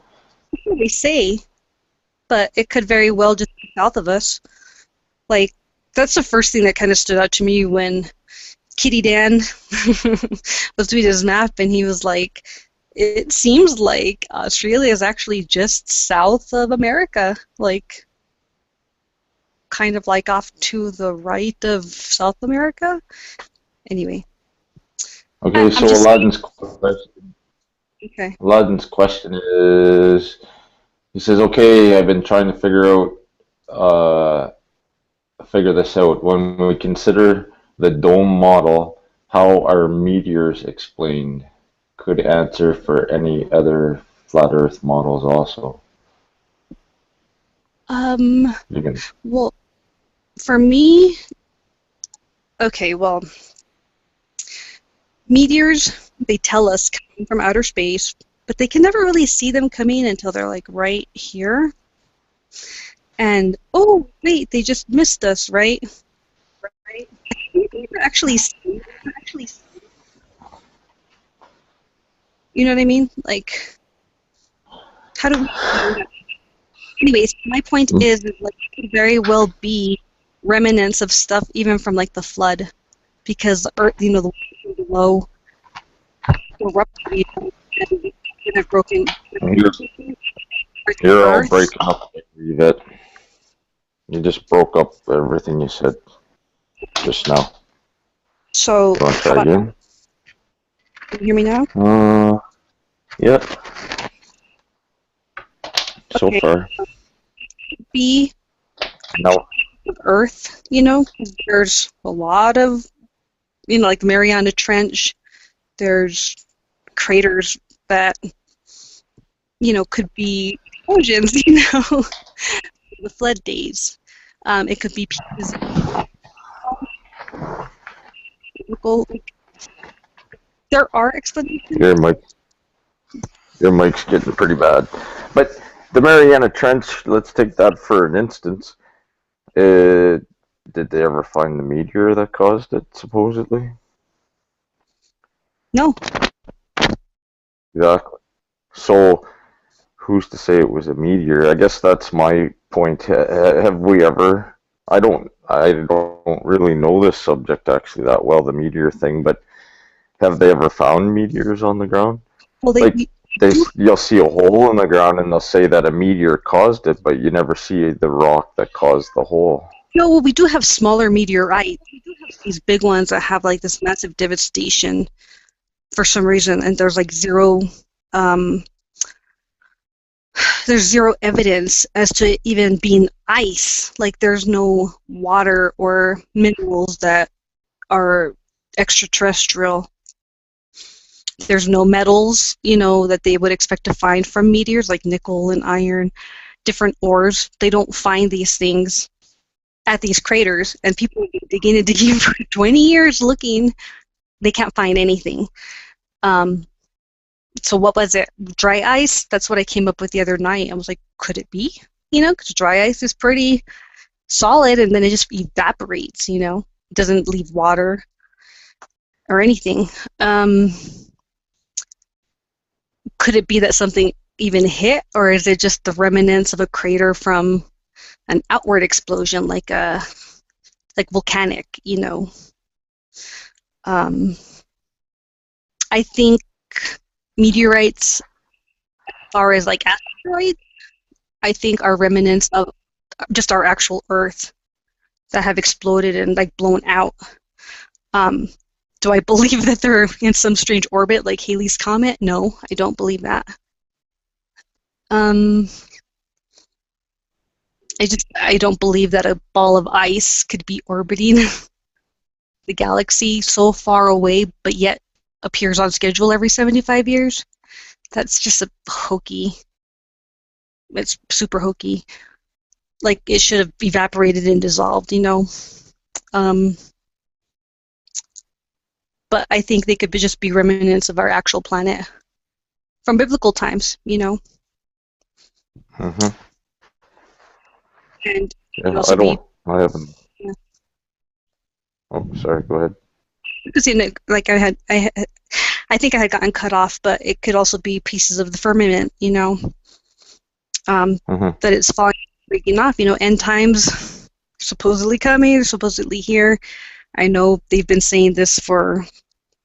that's what we say, but it could very well just be south of us. Like, that's the first thing that kind of stood out to me when Kitty Dan was doing his map, and he was like, it seems like Australia is actually just south of America, like kind of like off to the right of South America. Anyway. Okay, so Aladdin's question is, He says, "Okay, I've been trying to figure this out. When we consider the dome model, how are meteors explained? Could answer for any other flat Earth models also." You can. Well, for me, okay, well, meteors, they tell us coming from outer space, but they can never really see them coming until they're like right here. And oh wait, they just missed us, right? Right. Actually, you know what I mean? Like, how do we? Anyways, my point is like, it could very well be remnants of stuff even from like the flood, because the Earth, you know, the water below erupted and have broken. You're all breaking up, Yvette. You just broke up everything you said just now. So, You want to try again? Can you hear me now? Yep. So Okay. far. Be No. Earth, you know, there's a lot of, you know, like the Mariana Trench. There's craters that, you know, could be explosions, you know, the flood days. It could be pieces of there are explanations. Your mic's getting pretty bad. But the Mariana Trench, let's take that for an instance. Did they ever find the meteor that caused it, supposedly? No. Exactly. So, who's to say it was a meteor? I guess that's my point. Have we ever? I don't really know this subject actually that well, the meteor thing. But have they ever found meteors on the ground? Well, you'll see a hole in the ground and they'll say that a meteor caused it, but you never see the rock that caused the hole. No, well, we do have smaller meteorites. We do have these big ones that have like this massive devastation for some reason, and there's like zero evidence as to even being ice. Like there's no water or minerals that are extraterrestrial. There's no metals, you know, that they would expect to find from meteors, like nickel and iron, different ores. They don't find these things at these craters, and people have been digging and digging for 20 years looking. They can't find anything. So what was it? Dry ice? That's what I came up with the other night. I was like, could it be? You know, because dry ice is pretty solid, and then it just evaporates, you know. It doesn't leave water or anything. Could it be that something even hit, or is it just the remnants of a crater from an outward explosion, like volcanic, you know? I think meteorites, as far as like asteroids, I think are remnants of just our actual Earth that have exploded and like blown out. Do I believe that they're in some strange orbit like Halley's Comet? No, I don't believe that. I don't believe that a ball of ice could be orbiting the galaxy so far away, but yet appears on schedule every 75 years. That's just a hokey. It's super hokey. Like it should have evaporated and dissolved, you know. But I think they could just be remnants of our actual planet from biblical times, you know. Mm-hmm. And yeah, I haven't. Yeah. Oh, sorry. Go ahead. Because you know, like I think I had gotten cut off, but it could also be pieces of the firmament, you know. That it's falling, breaking off. You know, end times supposedly coming, supposedly here. I know they've been saying this for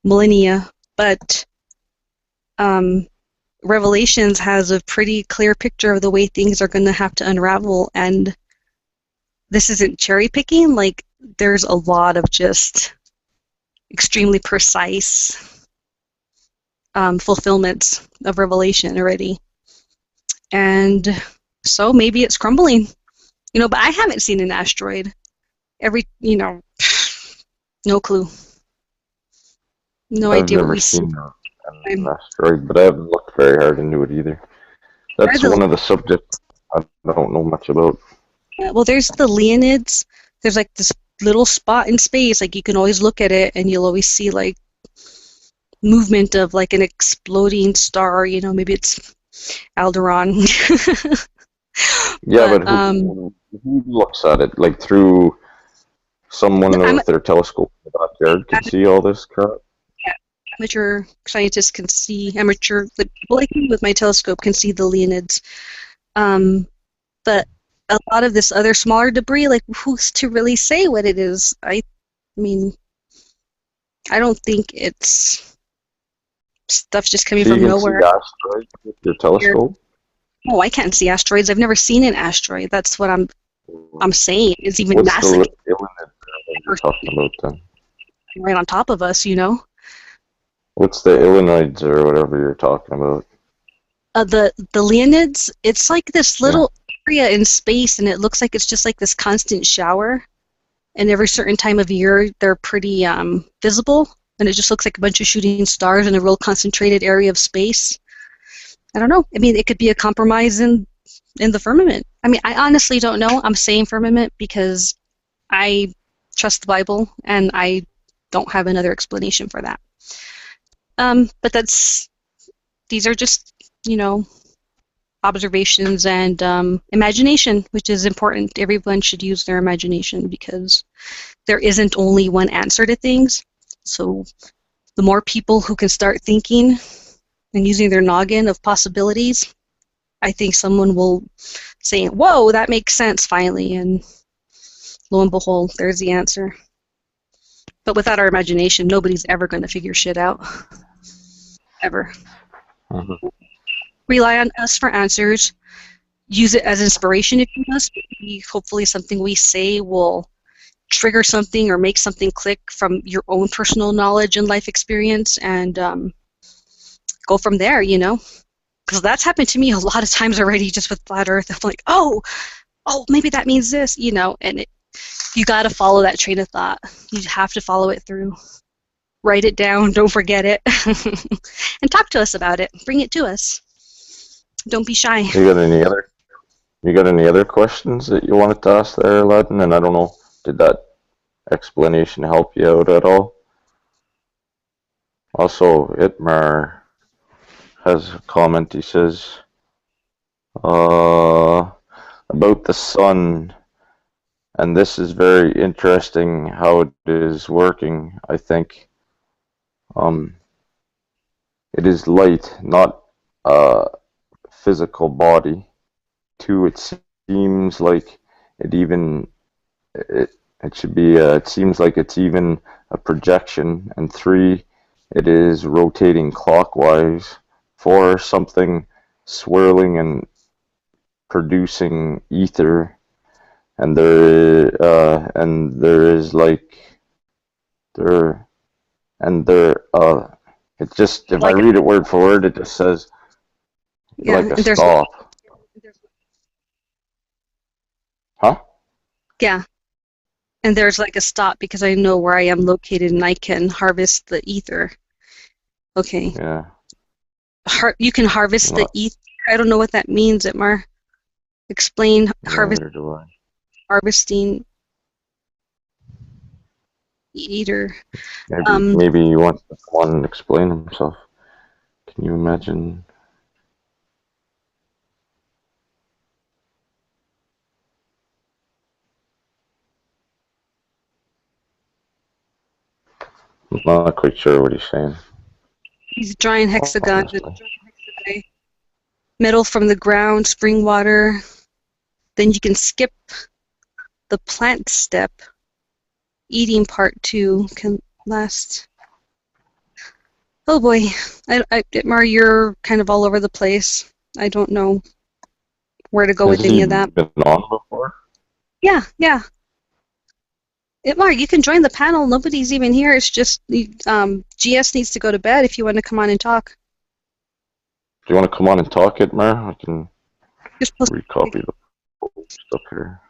millennia, but Revelations has a pretty clear picture of the way things are going to have to unravel, and this isn't cherry picking. Like there's a lot of just extremely precise fulfillments of Revelation already, and So maybe it's crumbling. But I haven't seen an asteroid. No clue. No I've idea what never we see. seen an asteroid, but I haven't looked very hard into it either. That's one of the subjects I don't know much about. Well, there's the Leonids. There's like this little spot in space. Like you can always look at it, and you'll always see like movement of like an exploding star. Maybe it's Alderon. Yeah, but who looks at it? Like through someone with their telescope in the backyard can see all this crap? Yeah, amateur scientists can see, the people like me with my telescope can see the Leonids. But a lot of this other smaller debris, like who's to really say what it is? I mean, I don't think it's stuff just coming from nowhere. You can see asteroids with your telescope? No, I can't see asteroids. I've never seen an asteroid. That's what I'm saying. It's even What's NASA. the Illinoid you're talking about then? Right on top of us, What's the Illinoids or whatever you're talking about? The Leonids, it's like this little area in space, and it looks like it's just like this constant shower. And every certain time of year, they're pretty visible, and it just looks like a bunch of shooting stars in a real concentrated area of space. I don't know. I mean, it could be a compromise in the firmament. I mean, I honestly don't know. I'm saying firmament because I trust the Bible, and I don't have another explanation for that. But these are just, observations and imagination, which is important. Everyone should use their imagination because there isn't only one answer to things. So the more people who can start thinking and using their noggin of possibilities, I think someone will say, whoa, that makes sense finally, and lo and behold, there's the answer. But without our imagination, nobody's ever going to figure shit out. Ever. Mm-hmm. Rely on us for answers. Use it as inspiration if you must. Hopefully something we say will trigger something or make something click from your own personal knowledge and life experience, and go from there, because that's happened to me a lot of times already just with flat earth. I'm like, oh, maybe that means this, and you got to follow that train of thought. You have to follow it through. Write it down, don't forget it, and talk to us about it. Bring it to us. Don't be shy. You got any other questions that you wanted to ask there, Aladdin? And I don't know, did that explanation help you out at all? Also, Itmar has a comment. He says about the sun, and this is very interesting how it is working. I think it is light, not physical body. 2, it seems like it should be it seems like it's even a projection. And 3, it is rotating clockwise. 4, something swirling and producing ether, and there is it just, if I read it word for word, it just says like a stop. Huh? Yeah. And there's like a stop because I know where I am located and I can harvest the ether. Okay. Yeah. You can harvest the ether. I don't know what that means, Itmar. Explain harvesting ether. Maybe he wants to come on and explain himself. Can you imagine? I'm not quite sure what he's saying. He's drawing hexagons. Metal from the ground, spring water. Then you can skip the plant step. Eating part 2 can last. Oh boy, Itmar, you're kind of all over the place. I don't know where to go with any of that. Has he been on before? Yeah. Itmar, you can join the panel. Nobody's even here. It's just GS needs to go to bed if you want to come on and talk. Do you want to come on and talk, Itmar? I can Just post recopy the post up here.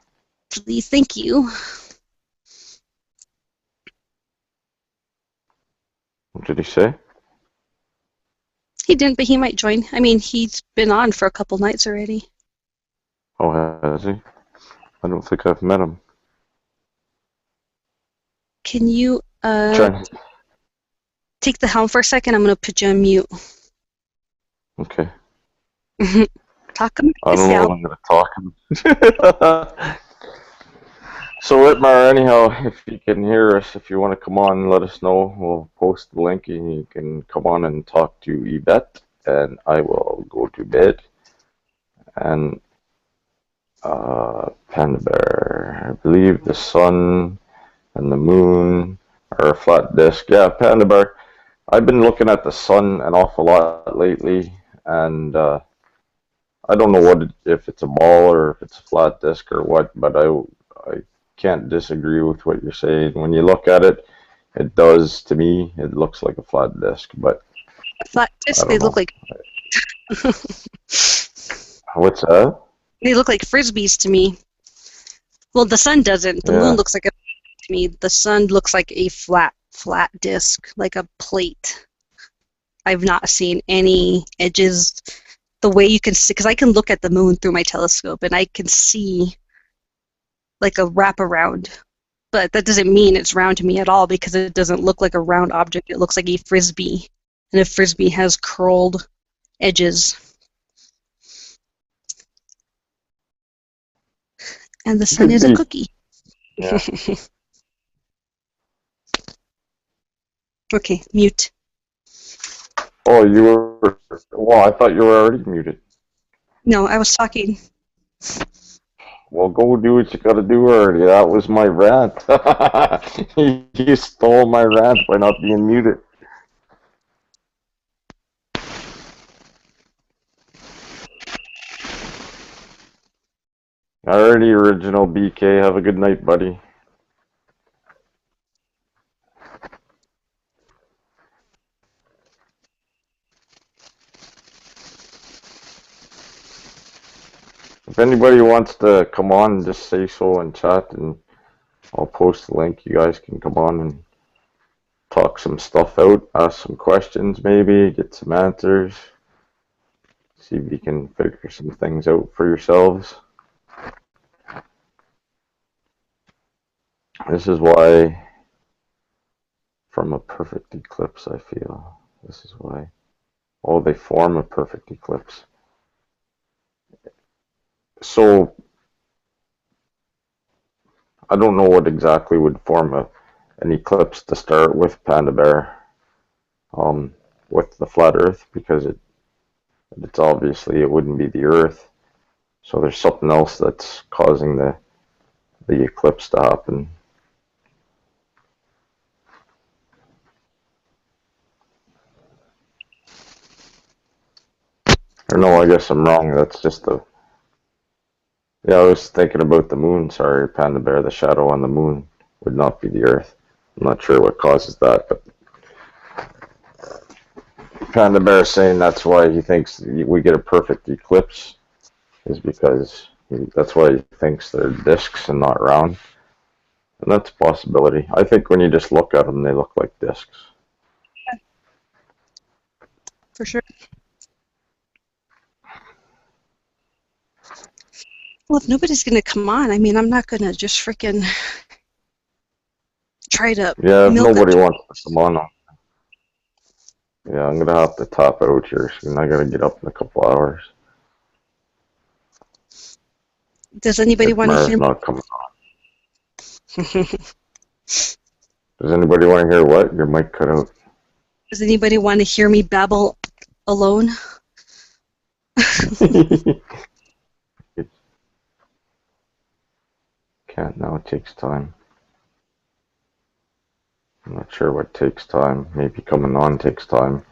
please. Thank you. What did he say? He didn't, but he might join. I mean, he's been on for a couple nights already. Oh, has he? I don't think I've met him. Can you Try. take the helm for a second? I'm going to put you on mute. Okay. Talk about I don't know what I'm going to talk. So, Whitmar, anyhow, if you can hear us, if you want to come on, let us know. We'll post the link and you can come on and talk to Yvette, and I will go to bed. And Panda Bear, I believe the sun and the moon are a flat disk. Yeah, Panda Bear, I've been looking at the sun an awful lot lately, and I don't know if it's a ball or if it's a flat disk or what, but I can't disagree with what you're saying. When you look at it, it does, to me, it looks like a flat disk, but flat disc, they look like what's that? they look like frisbees to me. Well, the sun doesn't. The moon looks like a to me. The sun looks like a flat disc, like a plate. I've not seen any edges. The way you can see, because I can look at the moon through my telescope and I can see like a wraparound, but that doesn't mean it's round to me at all because it doesn't look like a round object. It looks like a frisbee, and a frisbee has curled edges. And the sun is a cookie. Yeah. Okay, mute. Oh, you were. Well, I thought you were already muted. No, I was talking. Well, go do what you gotta do already. That was my rant. You stole my rant by not being muted. Alrighty, original BK. Have a good night, buddy. If anybody wants to come on, just say so and chat, and I'll post the link. You guys can come on and talk some stuff out, ask some questions maybe, get some answers, see if you can figure some things out for yourselves. This is why, from a perfect eclipse, I feel. This is why. Oh, they form a perfect eclipse. So, I don't know what exactly would form an eclipse to start with, Panda Bear, with the flat Earth, because it's obviously it wouldn't be the Earth. So there's something else that's causing the eclipse to happen. Or no, I guess I'm wrong. That's just the... Yeah, I was thinking about the moon. Sorry, Panda Bear. The shadow on the moon would not be the Earth. I'm not sure what causes that, but Panda Bear is saying that's why he thinks we get a perfect eclipse, is because that's why he thinks they're discs and not round. And that's a possibility. I think when you just look at them, they look like discs. For sure. Well, if nobody's going to come on, I mean, I'm not going to just freaking try to Yeah, if milk nobody it. wants to come on. Yeah, I'm going to have to top out here soon. I got to get up in a couple hours. Does anybody want to hear me? Not coming on. Does anybody want to hear what? Your mic cut out. Does anybody want to hear me babble alone? Can't now, it takes time. I'm not sure what takes time. Maybe coming on takes time.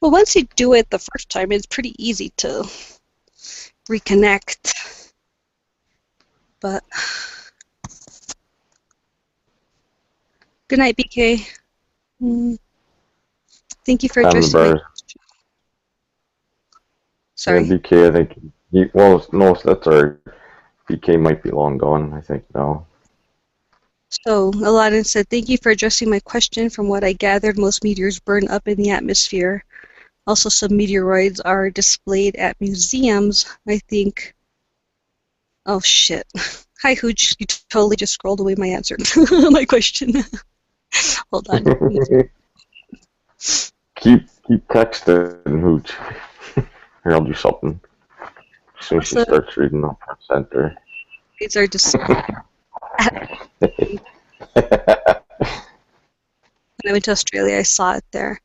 Well, once you do it the first time, it's pretty easy to reconnect. But good night, BK. Thank you for addressing my... Sorry. Yeah, BK, I think Well, no, that's our PK might be long gone, I think, now. So Aladdin said, "Thank you for addressing my question. From what I gathered, most meteors burn up in the atmosphere. Also, some meteoroids are displayed at museums. I think." Oh shit! Hi Hooch, you totally just scrolled away my answer, my question. Hold on. keep texting, Hooch. Here, I'll do something. As soon as she starts reading up her center. These are just. When I went to Australia, I saw it there.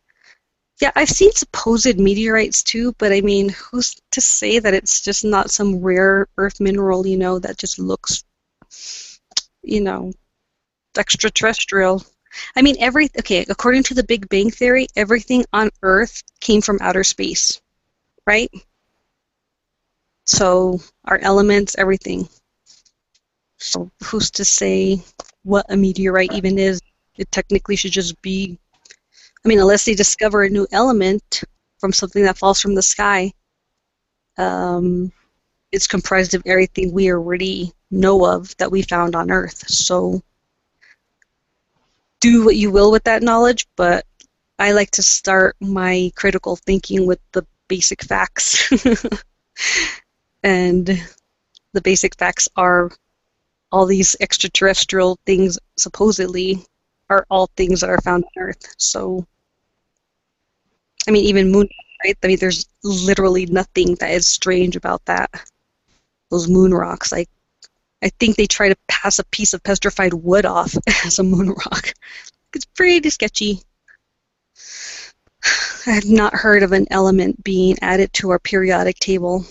Yeah, I've seen supposed meteorites too, but I mean, who's to say that it's just not some rare earth mineral, that just looks, extraterrestrial. I mean, according to the Big Bang Theory, everything on Earth came from outer space, right? So, our elements, everything. So, who's to say what a meteorite even is? It technically should just be, unless they discover a new element from something that falls from the sky, it's comprised of everything we already know of that we found on Earth. So do what you will with that knowledge, but I like to start my critical thinking with the basic facts. And the basic facts are all these extraterrestrial things supposedly are all things that are found on Earth. So, even moon, right? There's literally nothing that is strange about that. Those moon rocks, I think they try to pass a piece of petrified wood off as a moon rock. It's pretty sketchy. I have not heard of an element being added to our periodic table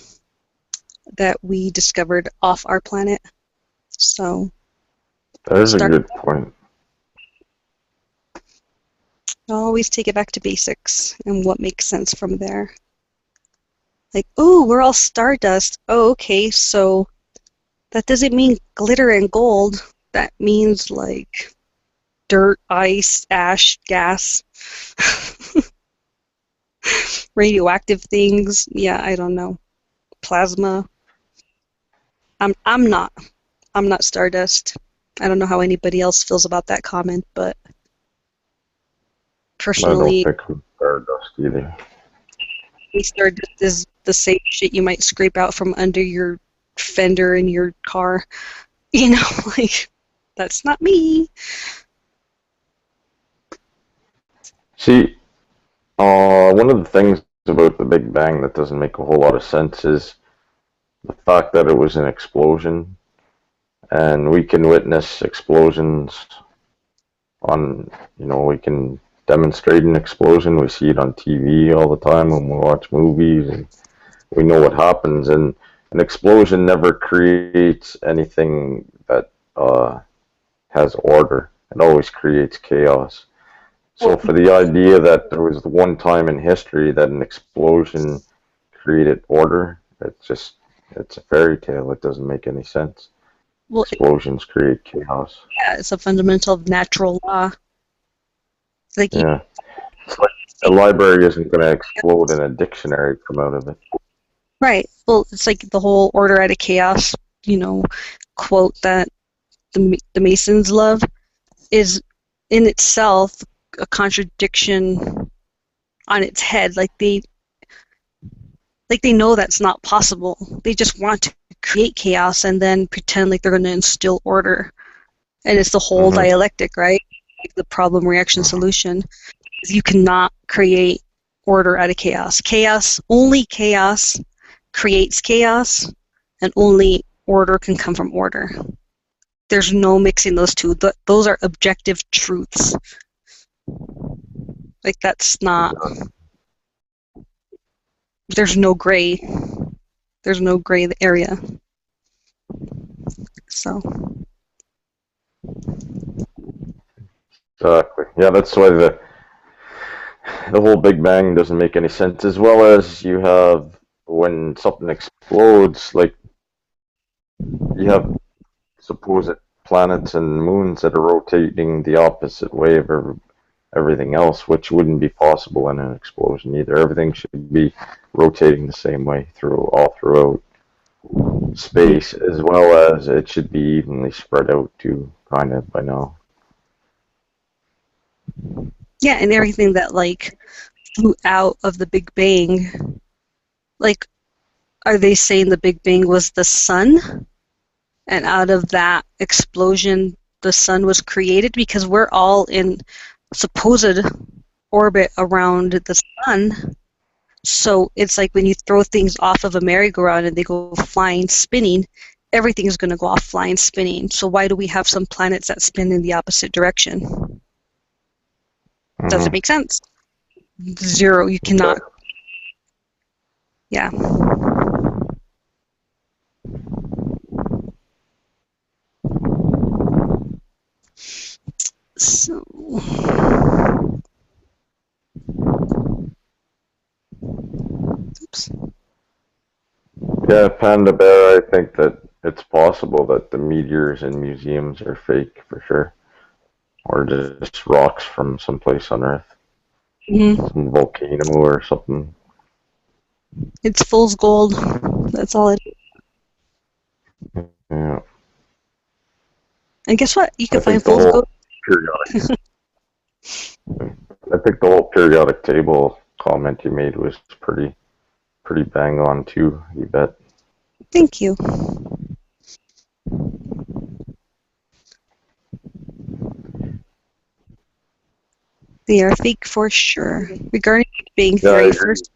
that we discovered off our planet. So that is a good point. Always take it back to basics and what makes sense from there. Like, oh, we're all stardust. Oh, okay, so that doesn't mean glitter and gold. That means like dirt, ice, ash, gas, radioactive things. Yeah, I don't know. Plasma. I'm not stardust. I don't know how anybody else feels about that comment, but personally, I don't think I'm stardust either. Stardust is the same shit you might scrape out from under your fender in your car. Like, that's not me. See, one of the things about the Big Bang that doesn't make a whole lot of sense is the fact that it was an explosion, and we can witness explosions on, we can demonstrate an explosion. We see it on TV all the time when we watch movies, and we know what happens. And an explosion never creates anything that has order. It always creates chaos. So for the idea that there was one time in history that an explosion created order, it's a fairy tale. It doesn't make any sense. Well, explosions create chaos. Yeah, it's a fundamental natural law. Like yeah. It's like a library isn't going to explode and a dictionary come out of it. Right. Well, it's like the whole order out of chaos, quote that the Masons love is in itself a contradiction on its head. Like they know that's not possible. They just want to create chaos and then pretend like they're going to instill order. And it's the whole dialectic, right? Like the problem, reaction, solution. You cannot create order out of chaos. Only chaos creates chaos, and only order can come from order. There's no mixing those two. Those are objective truths. Like, that's not... There's no gray. There's no gray area. So... Exactly. Yeah, that's why the whole Big Bang doesn't make any sense. As well as you have when something explodes, like you have supposed planets and moons that are rotating the opposite way of everything else, which wouldn't be possible in an explosion either. Everything should be rotating the same way all throughout. space, as well as it should be evenly spread out too, kind of by now. Yeah, and everything that like flew out of the Big Bang, like, are they saying the Big Bang was the sun? And out of that explosion, the sun was created? Because we're all in supposed orbit around the sun. So it's like when you throw things off of a merry-go-round and they go flying, spinning, everything is going to go off flying, spinning. So why do we have some planets that spin in the opposite direction? Does it make sense? Zero. You cannot. Yeah. So. Oops. Yeah, Panda Bear, I think that it's possible that the meteors in museums are fake for sure. Or just rocks from someplace on Earth. Some volcano or something. It's fool's gold. That's all it is. Yeah. And guess what? You can find the fool's whole gold. periodic. I think the whole periodic table comment you made was pretty bang on too. You bet. Thank you. They are fake for sure. Regarding Big Bang Theory, first.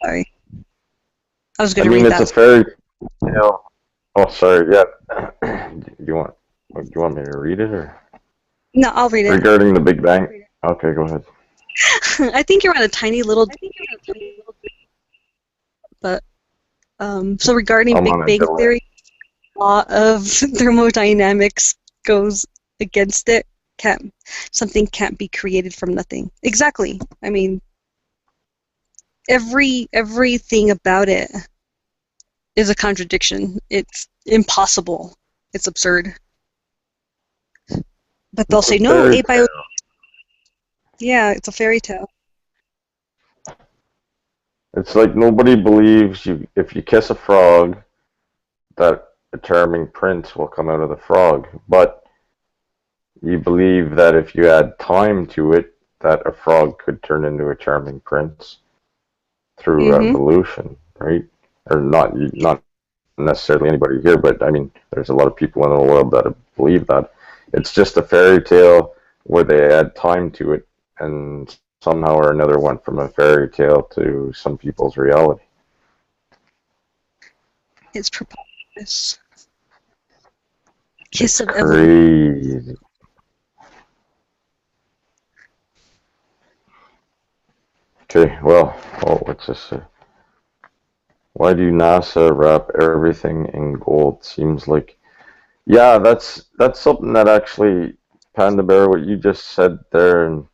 Sorry. I was going to read that. It's a fairy tale. Oh, sorry. Yeah. Do you want me to read it or? No, I'll read it. Regarding the Big Bang. Okay, go ahead. I think you're on a tiny little. But so regarding Big Bang Theory, law of thermodynamics goes against it. Something can't be created from nothing. Exactly. I mean, everything about it is a contradiction. It's impossible. It's absurd. But they'll say no. Yeah, it's a fairy tale. It's like nobody believes you if you kiss a frog that a charming prince will come out of the frog, but you believe that if you add time to it, that a frog could turn into a charming prince through evolution, right? Or not necessarily anybody here, but I mean, there's a lot of people in the world that believe that. It's just a fairy tale where they add time to it, and somehow or another went from a fairy tale to some people's reality. It's preposterous. Kiss of crazy. Okay, well, what's this? Why do NASA wrap everything in gold? Seems like, yeah, that's something that actually, Panda Bear, what you just said there in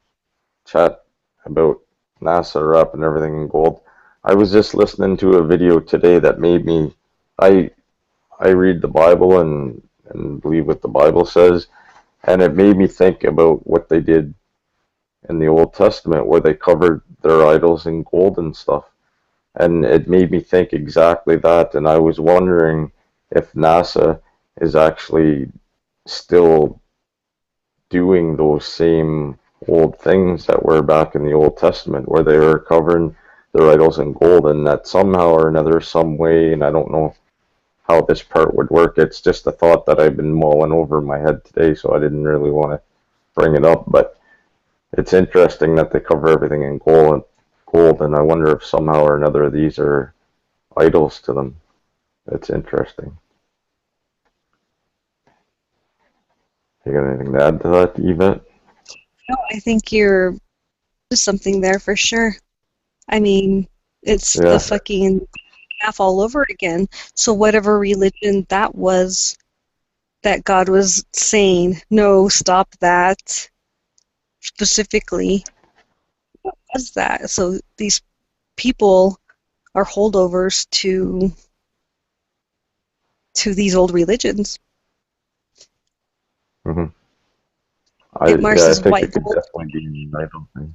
chat about NASA wrapping everything in gold. I was just listening to a video today that made me, I read the Bible and believe what the Bible says, and it made me think about what they did in the Old Testament where they covered their idols in gold and stuff. And it made me think exactly that, and I was wondering if NASA is actually still doing those same old things that were back in the Old Testament where they were covering their idols in gold, and that somehow or another, some way, and I don't know how this part would work. It's just a thought that I've been mulling over in my head today, so I didn't really want to bring it up, but it's interesting that they cover everything in gold, and I wonder if somehow or another these are idols to them. It's interesting. You got anything to add to that, Yvette? No, I think there's something there for sure. I mean, it's the fucking half all over again. So whatever religion that was, that God was saying, no, stop that, specifically, what was that? So these people are holdovers to these old religions. Mm-hmm. I think it could definitely be an idol thing.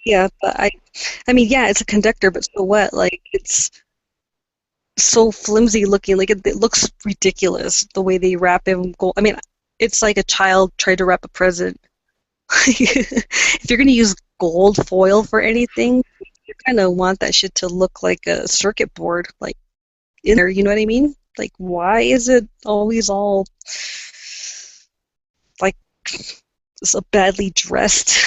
Yeah, but I mean, yeah, it's a conductor, but so what? Like, it's so flimsy looking. Like it looks ridiculous the way they wrap it in gold. I mean, it's like a child tried to wrap a present. If you're gonna use gold foil for anything, you kind of want that shit to look like a circuit board, like in there. You know what I mean? Like, why is it always all like a badly dressed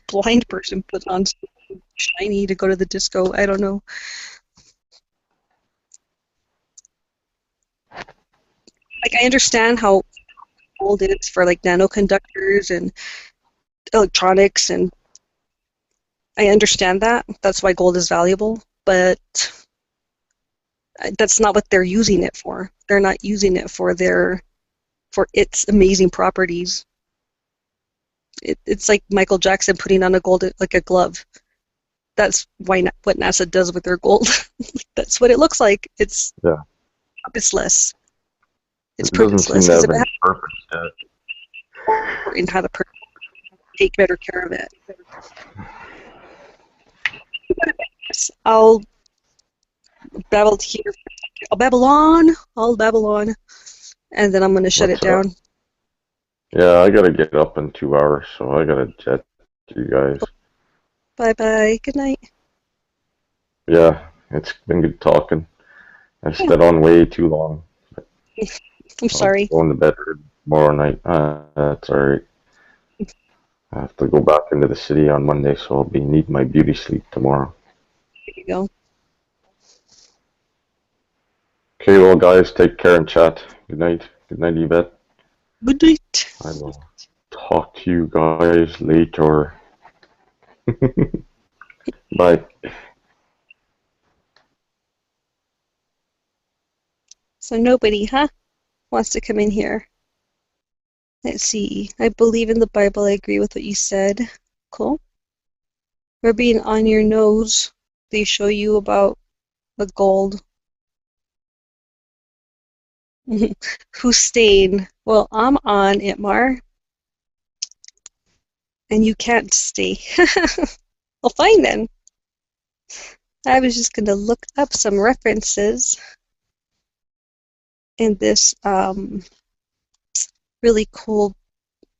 blind person put on something shiny to go to the disco? I don't know. Like, I understand how gold is for like nanoconductors and electronics, and I understand that. That's why gold is valuable, but that's not what they're using it for. They're not using it for its amazing properties. It's like Michael Jackson putting on a gold, like a glove. That's what NASA does with their gold. That's what it looks like. It's purposeless. It's It doesn't seem purposeless to because have if it any purpose yet. in how to take better care of it. I'll babble here. I'll babble on. And then I'm going to shut it down. Yeah, I gotta get up in 2 hours, so I gotta jet to you guys. Bye-bye. Good night. Yeah, it's been good talking. I stayed on way too long. I'm sorry. I'm going to bed tomorrow night. That's alright. I have to go back into the city on Monday, so I'll need my beauty sleep tomorrow. There you go. Okay, well, guys, take care and chat. Good night. Good night, Yvette. Good night. I will talk to you guys later. Bye. So nobody, huh, wants to come in here. Let's see. I believe in the Bible. I agree with what you said. Cool. We're being on your nose. They show you about the gold. Who's staying? Well, I'm on Itmar. And you can't stay. Well, fine then. I was just going to look up some references in this really cool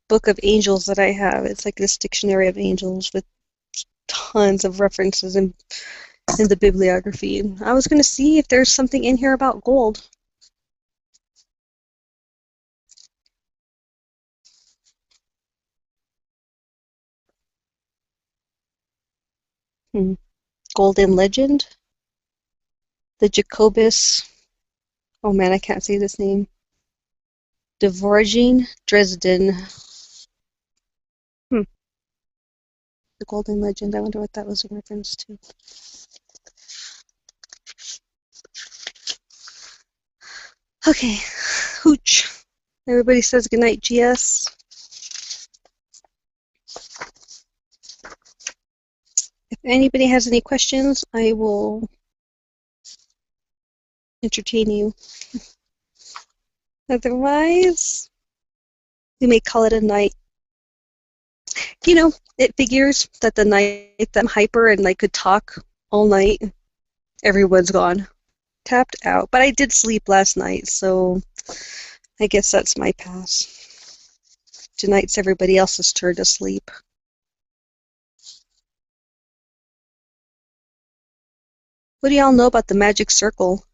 book of angels that I have. It's like this dictionary of angels with tons of references in the bibliography. And I was going to see if there's something in here about gold. Golden Legend. The Jacobus. Oh man, I can't say this name. Dvorak, Dresden. The Golden Legend. I wonder what that was in reference to. Okay, hooch. Everybody says goodnight, GS. If anybody has any questions, I will entertain you. Otherwise, we may call it a night. You know, it figures that the night that I'm hyper and I could talk all night, everyone's gone. Tapped out. But I did sleep last night, so I guess that's my pass. Tonight's everybody else's turn to sleep. What do y'all know about the magic circle?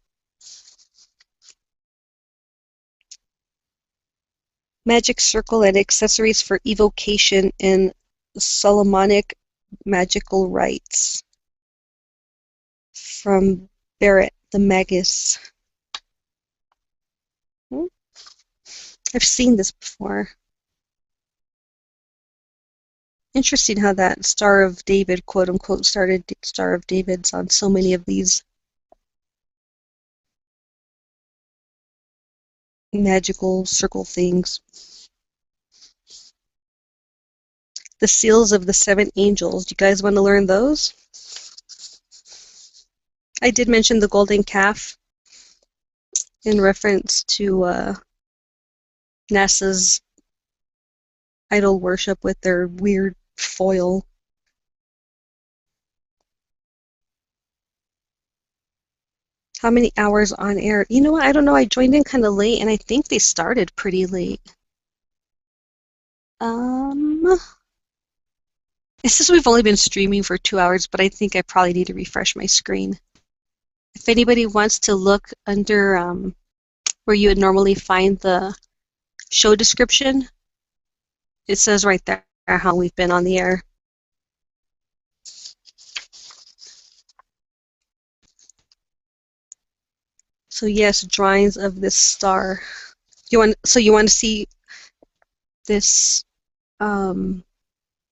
Magic circle and accessories for evocation in Solomonic magical rites. From Barrett the Magus. I've seen this before. Interesting how that Star of David, quote unquote, started Star of David's on so many of these magical circle things. The seals of the 7 angels. Do you guys want to learn those? I did mention the golden calf in reference to NASA's idol worship with their weird foil. How many hours on air? You know what? I don't know. I joined in kind of late, and I think they started pretty late. It says we've only been streaming for 2 hours, but I think I probably need to refresh my screen. If anybody wants to look under where you would normally find the show description, it says right there how we've been on the air. So yes, drawings of this star. You want to see this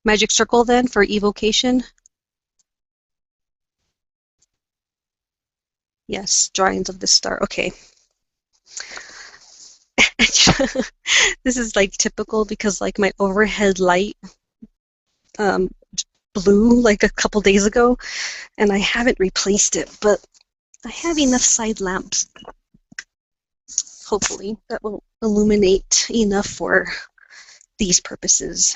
magic circle then for evocation? Yes, drawings of this star. Okay. This is like typical because like my overhead light blew like a couple days ago, and I haven't replaced it, but I have enough side lamps. Hopefully that will illuminate enough for these purposes.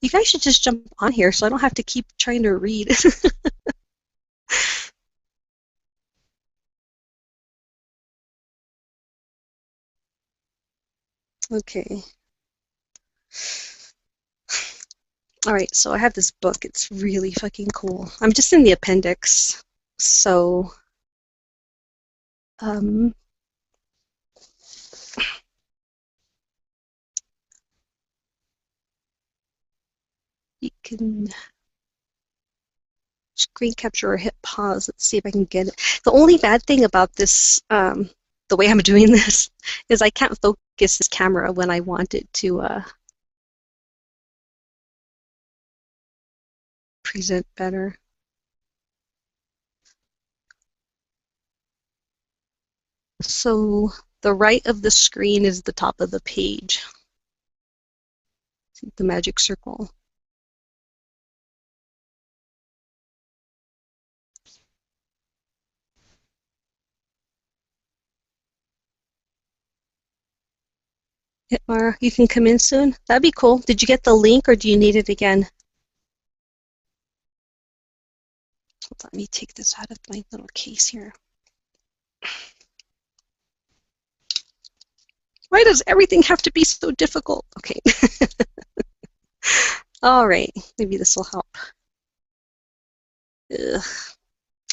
You guys should just jump on here so I don't have to keep trying to read. Okay. All right, so I have this book. It's really fucking cool. I'm just in the appendix, so you can screen capture or hit pause. Let's see if I can get it. The only bad thing about this, the way I'm doing this, is I can't focus this camera when I want it to present better. So the right of the screen is the top of the page, the magic circle. Or you can come in soon. That'd be cool. Did you get the link or do you need it again? Let me take this out of my little case here. Why does everything have to be so difficult? Okay. All right. Maybe this will help. Ugh.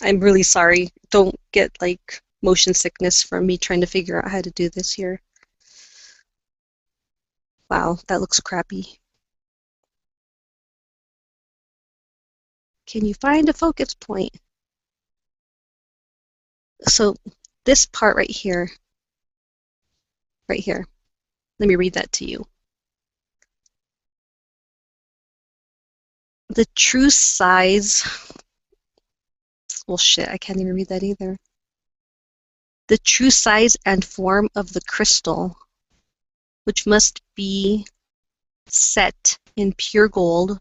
I'm really sorry. Don't get like motion sickness from me trying to figure out how to do this here. Wow, that looks crappy. Can you find a focus point? So this part right here, let me read that to you. The true size, well shit, I can't even read that either. The true size and form of the crystal, which must be set in pure gold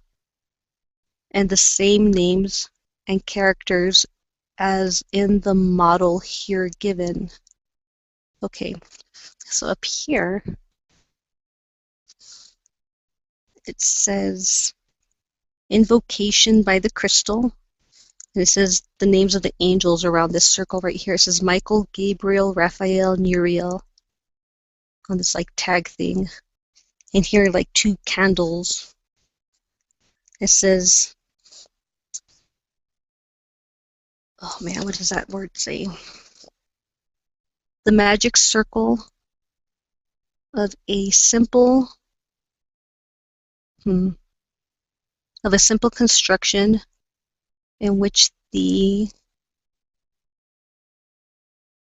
and the same names and characters as in the model here given. Okay, so up here it says invocation by the crystal, and it says the names of the angels around this circle right here. It says Michael, Gabriel, Raphael, Uriel on this like tag thing. And here are like 2 candles. It says, oh man, what does that word say? The magic circle of a simple construction in which the,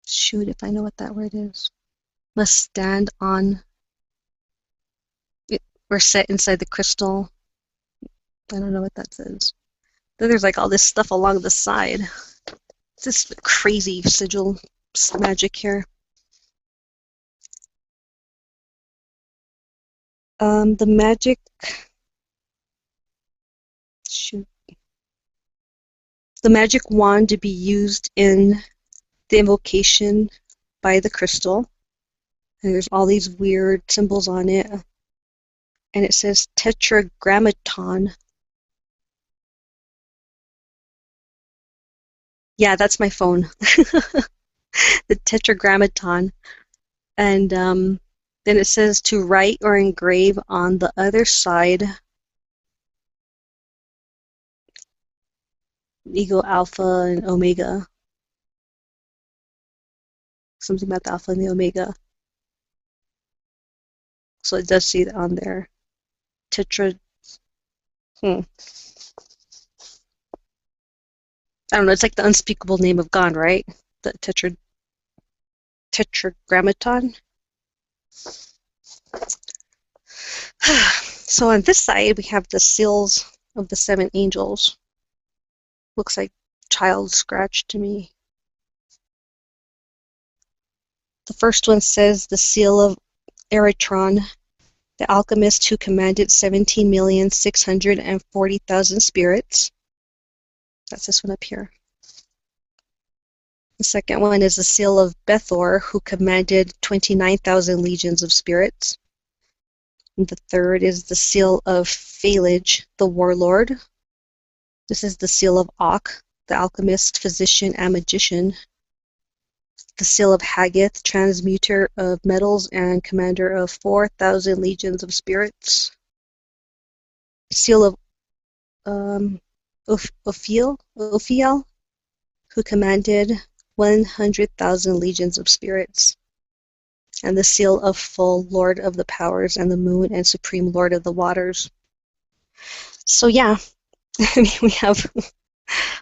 shoot if I know what that word is, must stand on, or set inside the crystal. I don't know what that says. Then there's like all this stuff along the side. It's this crazy sigil magic here. The magic, shoot. The magic wand to be used in the invocation by the crystal. And there's all these weird symbols on it. And it says tetragrammaton. Yeah, that's my phone. The Tetragrammaton. And then it says to write or engrave on the other side ego, alpha, and omega. Something about the alpha and the omega. So it does say that on there. Tetra. I don't know. It's like the unspeakable name of God, right? The Tetragrammaton. So on this side, we have the seals of the 7 angels. Looks like child scratch to me. The first one says the seal of Eritron, the alchemist who commanded 17,640,000 spirits. That's this one up here. The second one is the seal of Bethor, who commanded 29,000 legions of spirits. And the third is the seal of Phaleg, the warlord. This is the seal of Och, the alchemist, physician, and magician. The seal of Haggith, transmuter of metals and commander of 4,000 legions of spirits. Seal of Ophiel, who commanded 100,000 legions of spirits. And the seal of Full, Lord of the Powers and the Moon and Supreme Lord of the Waters. So yeah, I mean, we have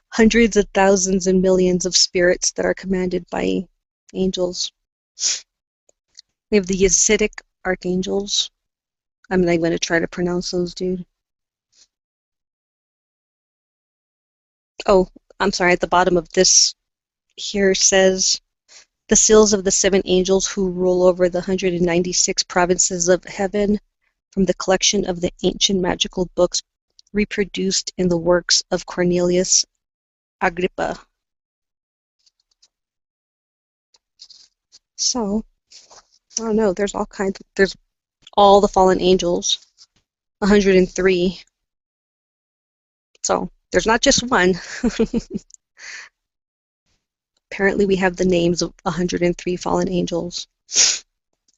hundreds of thousands and millions of spirits that are commanded by angels. We have the Yesidic archangels. I'm not going to try to pronounce those, dude. Oh, I'm sorry, at the bottom of this here says the seals of the 7 angels who rule over the 196 provinces of heaven from the collection of the ancient magical books reproduced in the works of Cornelius Agrippa. So, I don't know, there's all kinds, there's all the fallen angels, 103. So, there's not just one. Apparently we have the names of 103 fallen angels.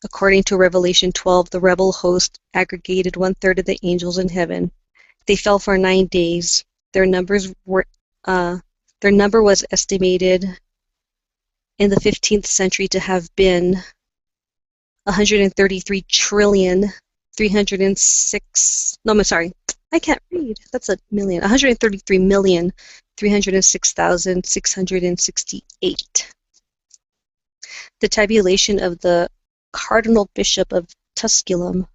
According to Revelation 12, the rebel host aggregated 1/3 of the angels in heaven. They fell for 9 days. Their number was estimated in the 15th century to have been 133 trillion 306. No, I'm sorry. I can't read. That's a million. 133,306,668. The tabulation of the Cardinal Bishop of Tusculum,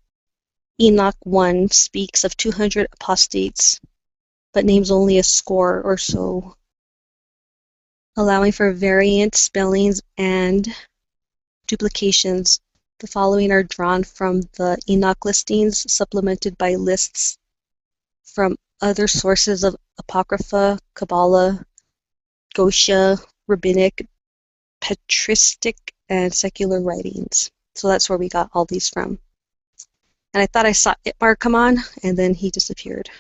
Enoch 1, speaks of 200 apostates, but names only a score or so, allowing for variant spellings and duplications. The following are drawn from the Enoch listings, supplemented by lists from other sources of Apocrypha, Kabbalah, Goetia, Rabbinic, Patristic, and secular writings. So that's where we got all these from. And I thought I saw Itmar come on, and then he disappeared.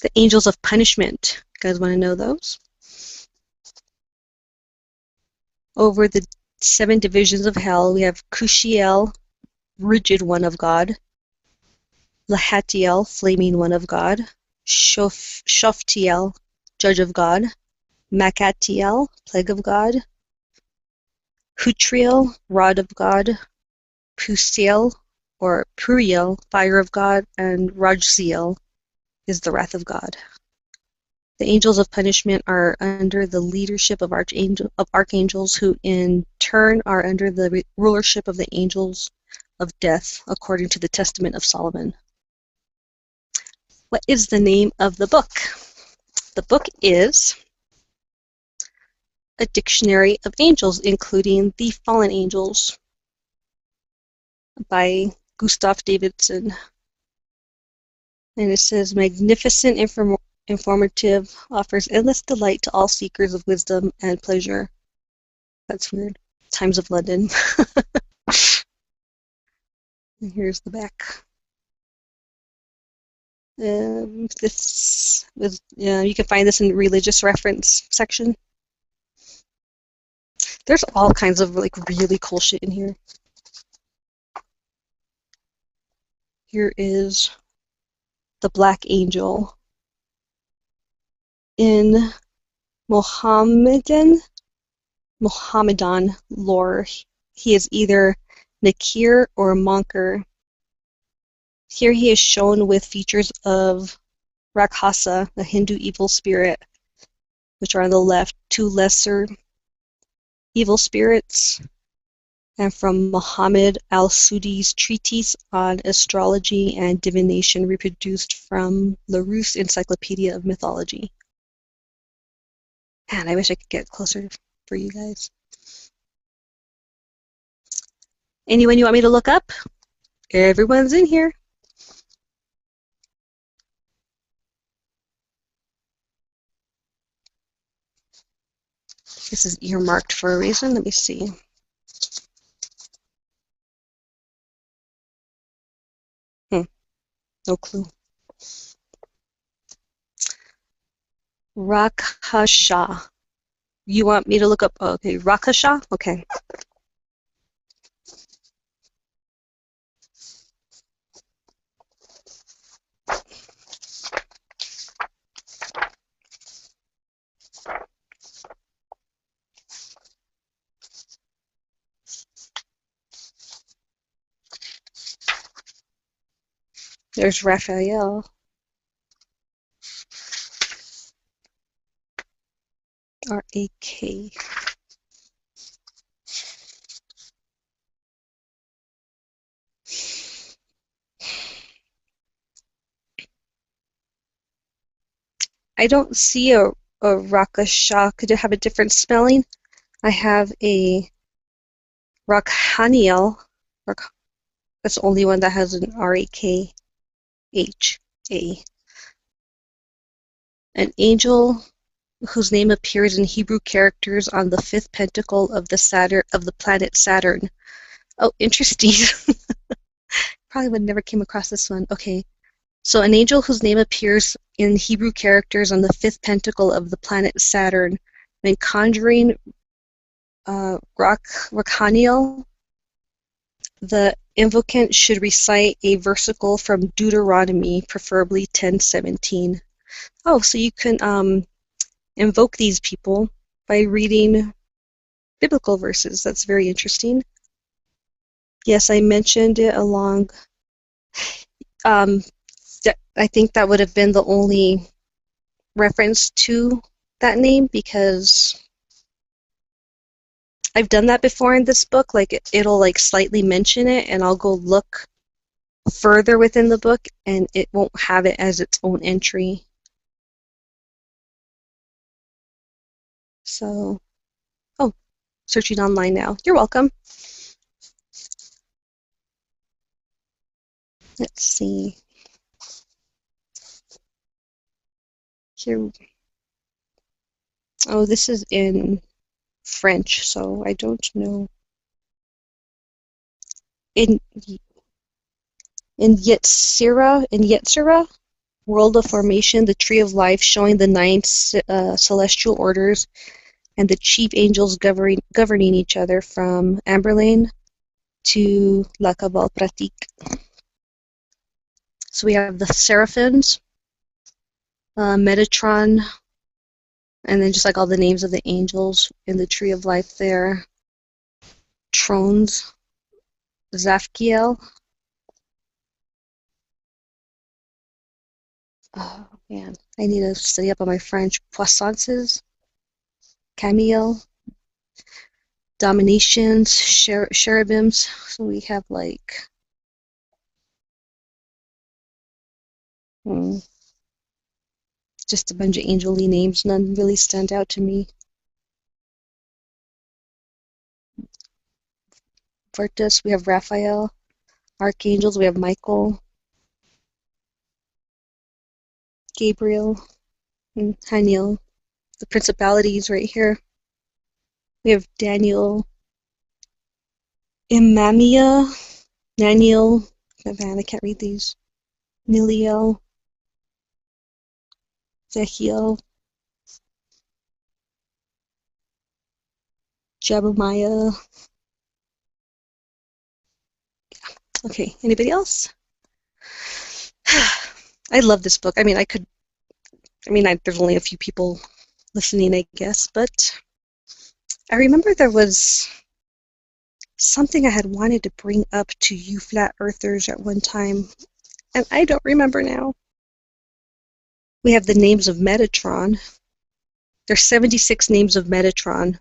The angels of punishment. You guys want to know those? Over the 7 divisions of hell, we have Kushiel, rigid one of God, Lahatiel, flaming one of God, Shoftiel, judge of God, Makatiel, plague of God, Hutriel, rod of God, Pusiel, or Puriel, fire of God, and Rajziel is the wrath of God. The angels of punishment are under the leadership of archangels, who in turn are under the rulership of the angels of death, according to the Testament of Solomon. What is the name of the book? The book is A Dictionary of Angels, including the Fallen Angels, by Gustav Davidson. And it says, magnificent, informative, offers endless delight to all seekers of wisdom and pleasure. That's weird. Times of London. And here's the back. This was, you can find this in the religious reference section. There's all kinds of like really cool shit in here. Here is the Black Angel. In Mohammedan lore, he is either Nakir or Monkar. Here he is shown with features of Rakshasa, a Hindu evil spirit, which are on the left, two lesser evil spirits, and from Muhammad al-Sudi's treatise on astrology and divination, reproduced from Larousse Encyclopedia of Mythology. Man, I wish I could get closer for you guys. Anyone you want me to look up? Everyone's in here. This is earmarked for a reason. Let me see. No clue. Rakasha. You want me to look up? Oh, okay, Rakasha? Okay. There's Raphael. R-A-K. I don't see a Rakasha. Could it have a different spelling? I have a Rakhaniel. That's the only one that has an R-A-K-H-A. An angel whose name appears in Hebrew characters on the fifth pentacle of the planet Saturn. Oh, interesting. Probably would never came across this one. Okay. So an angel whose name appears in Hebrew characters on the fifth pentacle of the planet Saturn. When conjuring Rakhaniel, the invocant should recite a versicle from Deuteronomy, preferably 10:17. Oh, so you can invoke these people by reading biblical verses. That's very interesting. Yes, I mentioned it along. I think that would have been the only reference to that name, because I've done that before in this book. Like it'll like slightly mention it, and I'll go look further within the book, and it won't have it as its own entry. So, oh, searching online now. You're welcome. Let's see. Here. Oh, this is in French, so I don't know. In Yetzirah, World of Formation, the Tree of Life, showing the 9 celestial orders and the chief angels governing each other from Amberlane to La Cabal Pratique. So we have the Seraphims, Metatron, and then just like all the names of the angels in the Tree of Life there. Trones, Zafkiel. Oh man, I need to study up on my French. Poissonces, Camiel, Dominations, Cherubims. So we have like just a bunch of angel-y names. None really stand out to me. Virtus, we have Raphael. Archangels, we have Michael, Gabriel, and Haniel. The principalities right here. We have Daniel, Imamia, Daniel, man, I can't read these. Niliel, Zehiel, Jeremiah. Okay, anybody else? I love this book. I mean, there's only a few people listening, I guess, but I remember there was something I had wanted to bring up to you flat earthers at one time, and I don't remember now. We have the names of Metatron. There's 76 names of Metatron.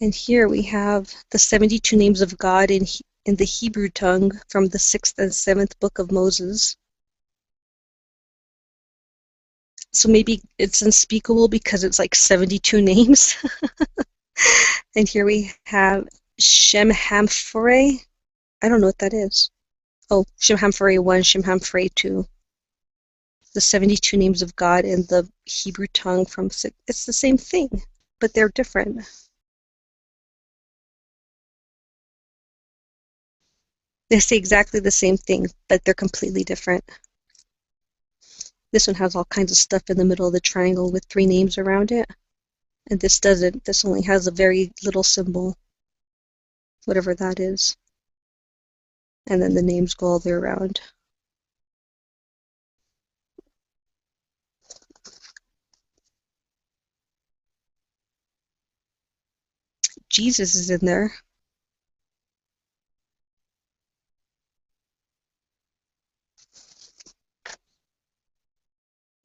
And here we have the 72 names of God in the Hebrew tongue from the 6th and 7th book of Moses. So maybe it's unspeakable because it's like 72 names. And here we have Shem Hamphore. I don't know what that is. Oh, Shem Hamphore 1, Shem Hamphore 2. The 72 names of God in the Hebrew tongue from it's the same thing, but they're different. They say exactly the same thing, but they're completely different. This one has all kinds of stuff in the middle of the triangle with 3 names around it. And this doesn't. This only has a very little symbol, whatever that is. And then the names go all the way around. Jesus is in there.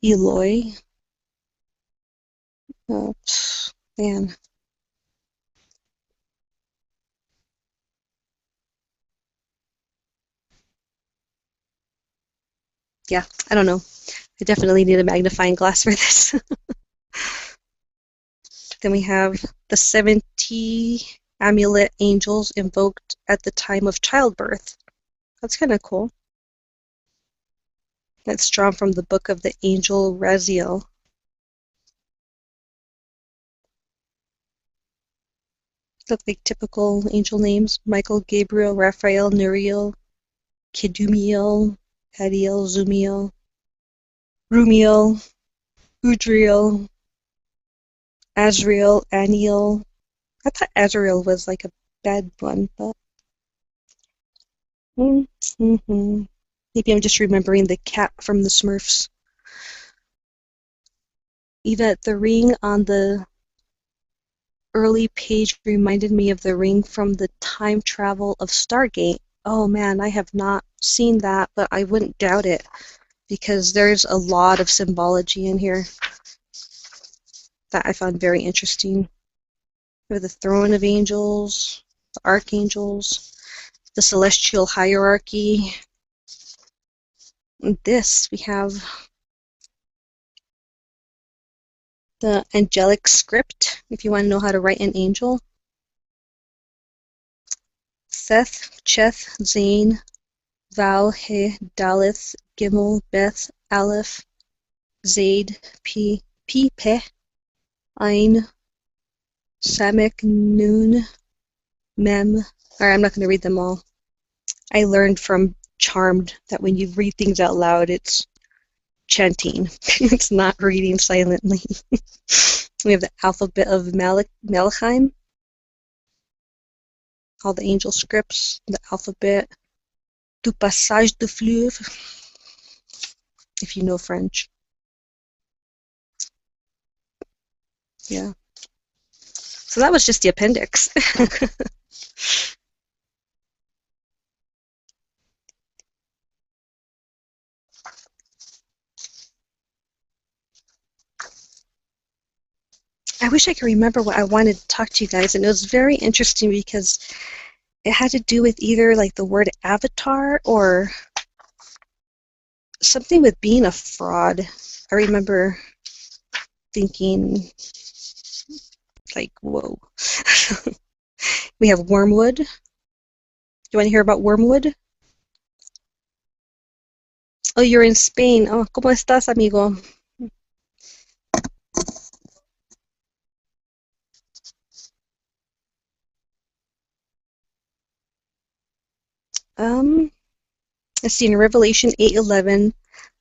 Eloi. Oh, man. Yeah, I don't know. I definitely need a magnifying glass for this. Then we have the 70 amulet angels invoked at the time of childbirth. That's kind of cool. That's drawn from the book of the angel Raziel. Look like typical angel names: Michael, Gabriel, Raphael, Nuriel, Kedumiel, Hadiel, Zumiel, Rumiel, Udriel, Azrael, Aniel. I thought Azrael was like a bad one, but maybe I'm just remembering the cat from the Smurfs. Yvette, the ring on the early page reminded me of the ring from the time travel of Stargate. Oh man, I have not seen that, but I wouldn't doubt it because there's a lot of symbology in here that I found very interesting. We have the throne of angels, the archangels, the celestial hierarchy. And this, we have the angelic script, if you want to know how to write an angel. Seth, Cheth, Zain, Val, He, Daleth, Gimel, Beth, Aleph, Zaid, P, Pe, Ein, Samek, Nun, Mem. Alright, I'm not going to read them all. I learned from Charmed that when you read things out loud, it's chanting. It's not reading silently. We have the alphabet of Malachim, all the angel scripts, the alphabet, du passage du fleuve, if you know French. Yeah. So that was just the appendix. I wish I could remember what I wanted to talk to you guys, and it was very interesting because it had to do with either like the word avatar or something with being a fraud. I remember thinking, like, whoa. We have wormwood. Do you want to hear about wormwood? Oh, you're in Spain. Oh, ¿cómo estás, amigo? Let's see, in Revelation 8:11,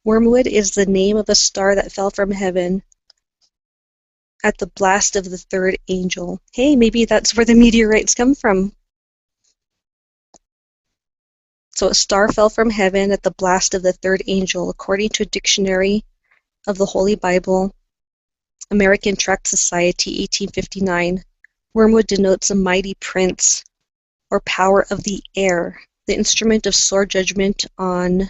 wormwood is the name of a star that fell from heaven at the blast of the third angel. Hey, maybe that's where the meteorites come from. So a star fell from heaven at the blast of the third angel, according to a dictionary of the Holy Bible, American Tract Society, 1859. Wormwood denotes a mighty prince or power of the air, the instrument of sore judgment on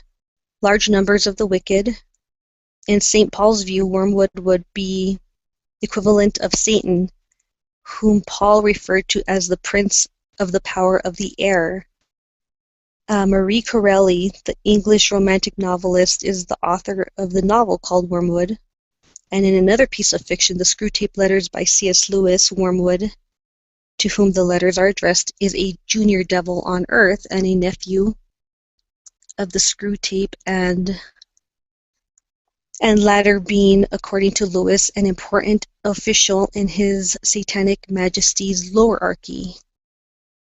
large numbers of the wicked. In St. Paul's view, wormwood would be equivalent of Satan, whom Paul referred to as the prince of the power of the air. Marie Corelli, the English romantic novelist, is the author of the novel called Wormwood. And in another piece of fiction, The Screwtape Letters by C.S. Lewis, Wormwood, to whom the letters are addressed, is a junior devil on Earth and a nephew of the Screwtape, and latter being, according to Lewis, an important official in his Satanic Majesty's lowerarchy.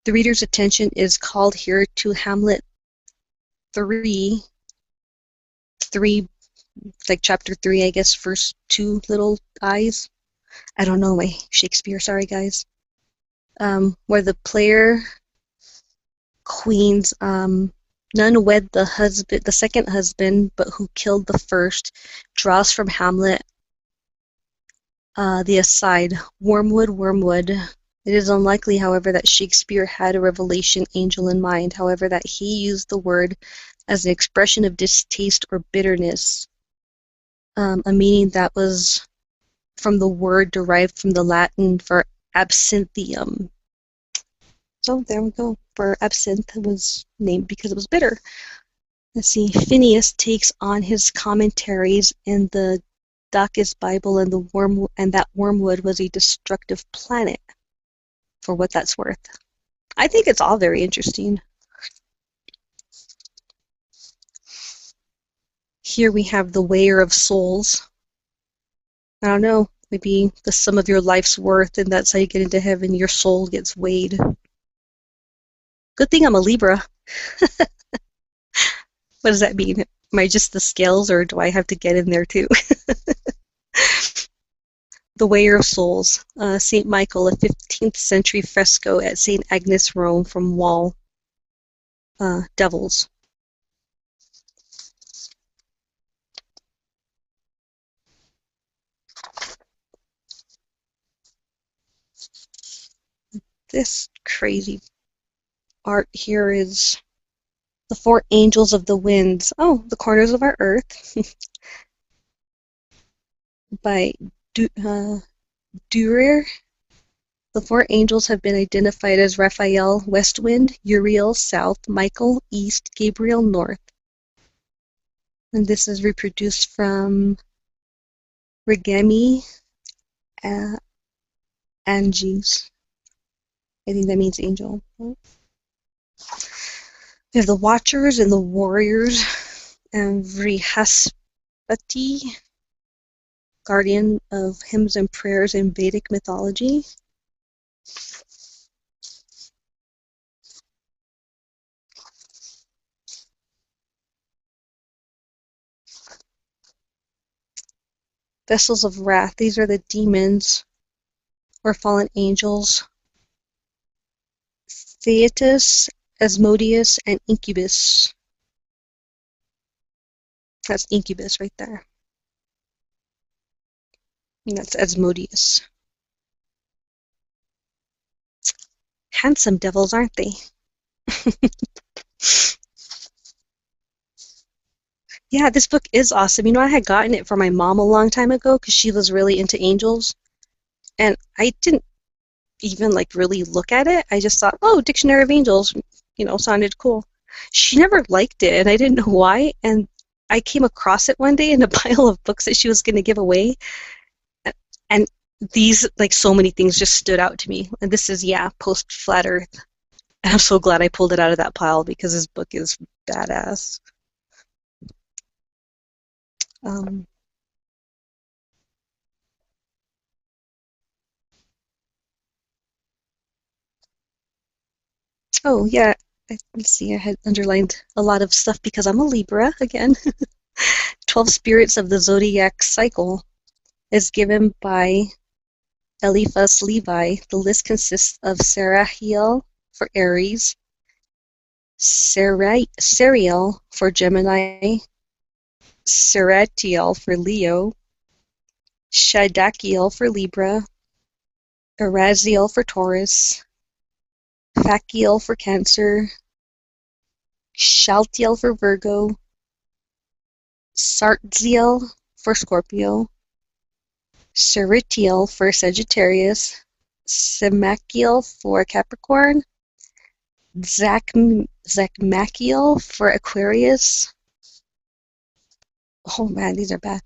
The reader's attention is called here to Hamlet 3, like chapter 3, I guess, first two little eyes. I don't know my Shakespeare, sorry guys. Where the player queens, none wed the second husband, but who killed the first, draws from Hamlet the aside, wormwood, wormwood. It is unlikely, however, that Shakespeare had a revelation angel in mind, however, that he used the word as an expression of distaste or bitterness, a meaning that was from the word derived from the Latin for absinthium. So there we go. For absinthe was named because it was bitter. Let's see. Phineas takes on his commentaries in the Dacus Bible, and that wormwood was a destructive planet. For what that's worth, I think it's all very interesting. Here we have the Weigher of Souls. I don't know. Maybe the sum of your life's worth, and that's how you get into heaven. Your soul gets weighed. Good thing I'm a Libra. What does that mean? Am I just the scales, or do I have to get in there too? The Weigher of Souls. St. Michael, a 15th century fresco at St. Agnes, Rome, from wall. Devils. This crazy art here is the four angels of the winds. Oh, the corners of our earth. By Dürer. The four angels have been identified as Raphael, west wind, Uriel, south, Michael, east, Gabriel, north. And this is reproduced from Regemi Anges. I think that means angel. We have the Watchers and the Warriors, and Vrihaspati, guardian of hymns and prayers in Vedic mythology. Vessels of wrath. These are the demons or fallen angels. Theatus, Asmodeus, and Incubus. That's Incubus right there. And that's Asmodeus. Handsome devils, aren't they? Yeah, this book is awesome. You know, I had gotten it for my mom a long time ago because she was really into angels. And I didn't even like really look at it. I just thought, oh, Dictionary of Angels, you know, sounded cool. She never liked it, and I didn't know why. And I came across it one day in a pile of books that she was going to give away. And these, like, so many things just stood out to me. And this is, yeah, post-Flat Earth. And I'm so glad I pulled it out of that pile because this book is badass. Oh, yeah, let's see, I had underlined a lot of stuff because I'm a Libra again. 12 spirits of the zodiac cycle is given by Eliphas Levi. The list consists of Serahiel for Aries, Seriel for Gemini, Seratiel for Leo, Shadakiel for Libra, Araziel for Taurus, Fakiel for Cancer, Shaltiel for Virgo, Sartziel for Scorpio, Ceritiel for Sagittarius, Semakiel for Capricorn, Zachmakiel for Aquarius. Oh man, these are bad.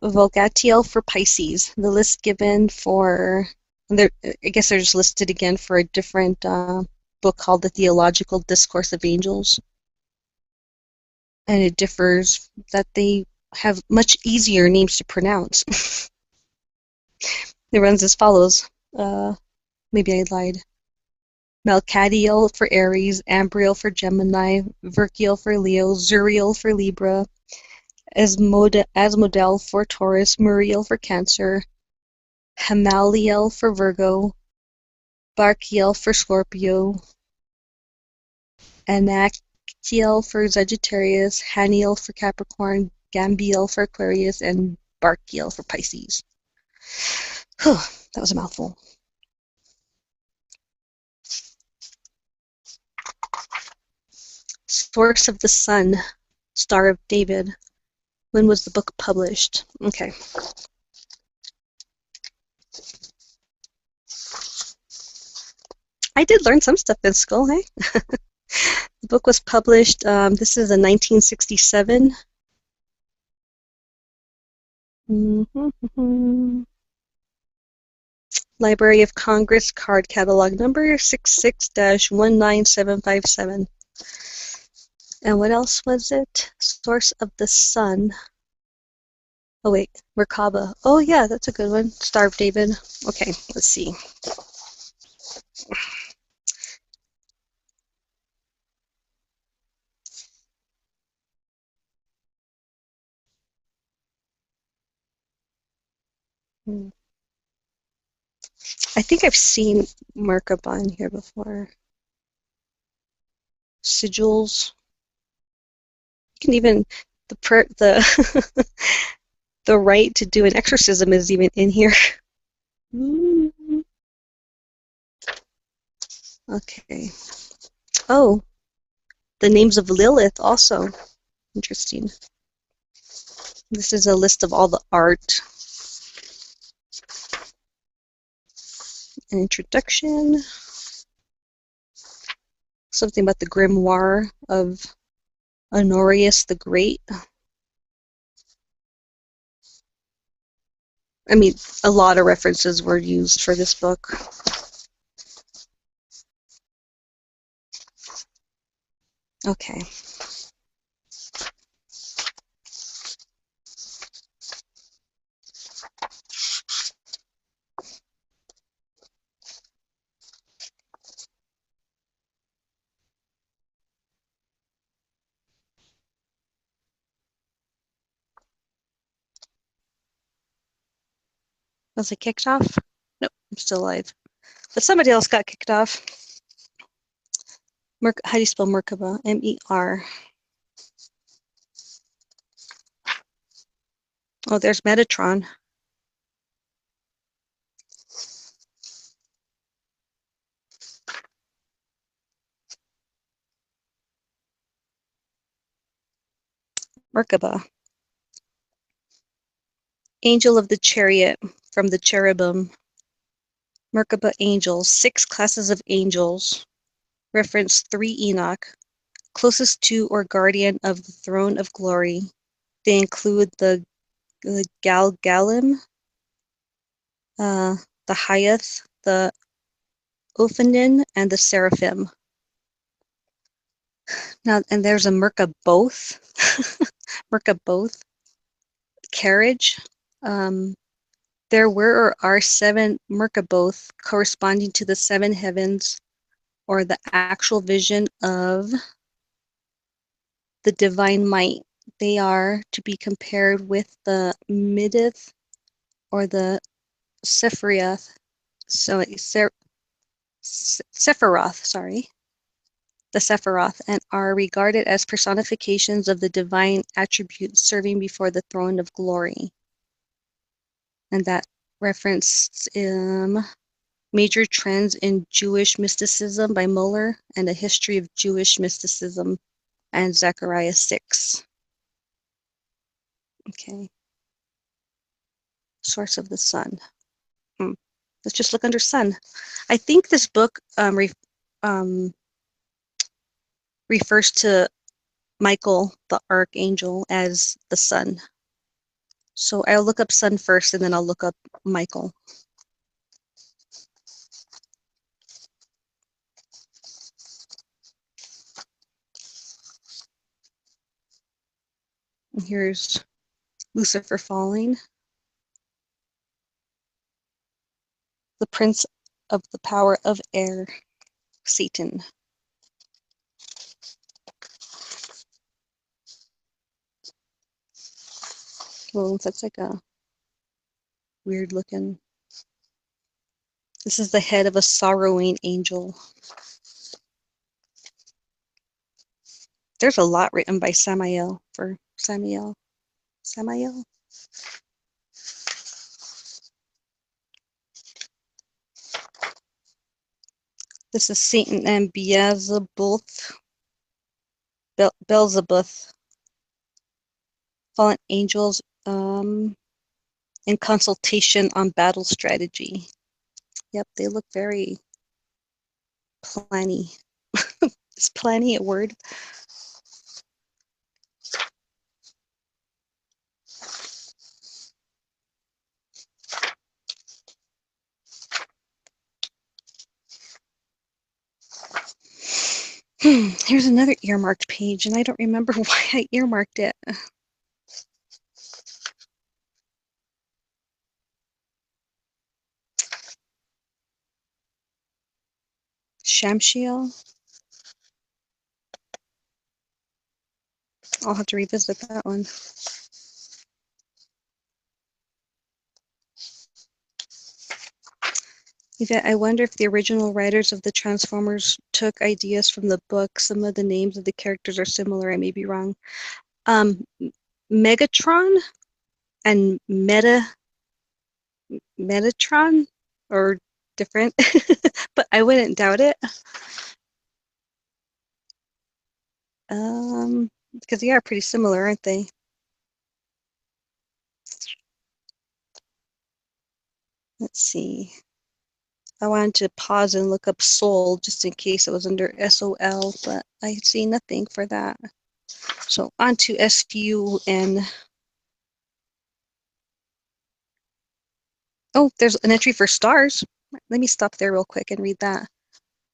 Volgatiel for Pisces. The list given for, I guess they're just listed again for a different book called The Theological Discourse of Angels. And it differs that they have much easier names to pronounce. It runs as follows. Maybe I lied. Melcadiel for Aries, Ambriel for Gemini, Verkiel for Leo, Zuriel for Libra, Asmodel for Taurus, Muriel for Cancer, Hamaliel for Virgo, Barkiel for Scorpio, Anakiel for Sagittarius, Haniel for Capricorn, Gambiel for Aquarius, and Barkiel for Pisces. Whew, that was a mouthful. Source of the Sun, Star of David. When was the book published? Okay. I did learn some stuff in school, hey? The book was published, this is in 1967. Library of Congress card catalog number 66-19757. And what else was it? Source of the Sun. Oh wait, Merkaba. Oh yeah, that's a good one. Star of David. Okay, let's see. I think I've seen Merkaba in here before. Sigils. You can even the the right to do an exorcism is even in here. Okay. Oh, the names of Lilith also. Interesting. This is a list of all the art. An introduction. Something about the grimoire of Honorius the Great. I mean, a lot of references were used for this book. Okay. Was I kicked off? Nope, I'm still alive. But somebody else got kicked off. How do you spell Merkaba? M-E-R. Oh, there's Metatron. Merkaba. Angel of the Chariot from the Cherubim. Merkaba angels, 6 classes of angels. Reference 3 Enoch. Closest to or guardian of the throne of glory. They include the Galgalim, the Hyath, the Ophanim, and the Seraphim. Now, and there's a Merkaboth. Merkaboth carriage. There were or are 7 Merkaboth corresponding to the 7 heavens or the actual vision of the divine might. They are to be compared with the Middith or the Sephiroth, Sephiroth, sorry, the Sephiroth, and are regarded as personifications of the divine attributes serving before the throne of glory. And that referenced Major Trends in Jewish Mysticism by Muller and A History of Jewish Mysticism and Zechariah 6. Okay. Source of the sun. Let's just look under sun. I think this book refers to Michael, the archangel, as the sun. So I'll look up sun first, and then I'll look up Michael. And here's Lucifer falling. The prince of the power of air, Satan. Well, that's like a weird looking. This is the head of a sorrowing angel. There's a lot written by Samael for Samael. This is Satan and Beelzebub, fallen angels in consultation on battle strategy. Yep, they look very planny. Is planny a word? Here's another earmarked page, and I don't remember why I earmarked it. Shamshiel. I'll have to revisit that one. Yvette, I wonder if the original writers of the Transformers took ideas from the book. Some of the names of the characters are similar. I may be wrong. Megatron and Metatron are different, but I wouldn't doubt it. Because they are pretty similar, aren't they? Let's see. I wanted to pause and look up Soul just in case it was under SOL, but I see nothing for that. So on to SUN. Oh, there's an entry for stars. Let me stop there real quick and read that.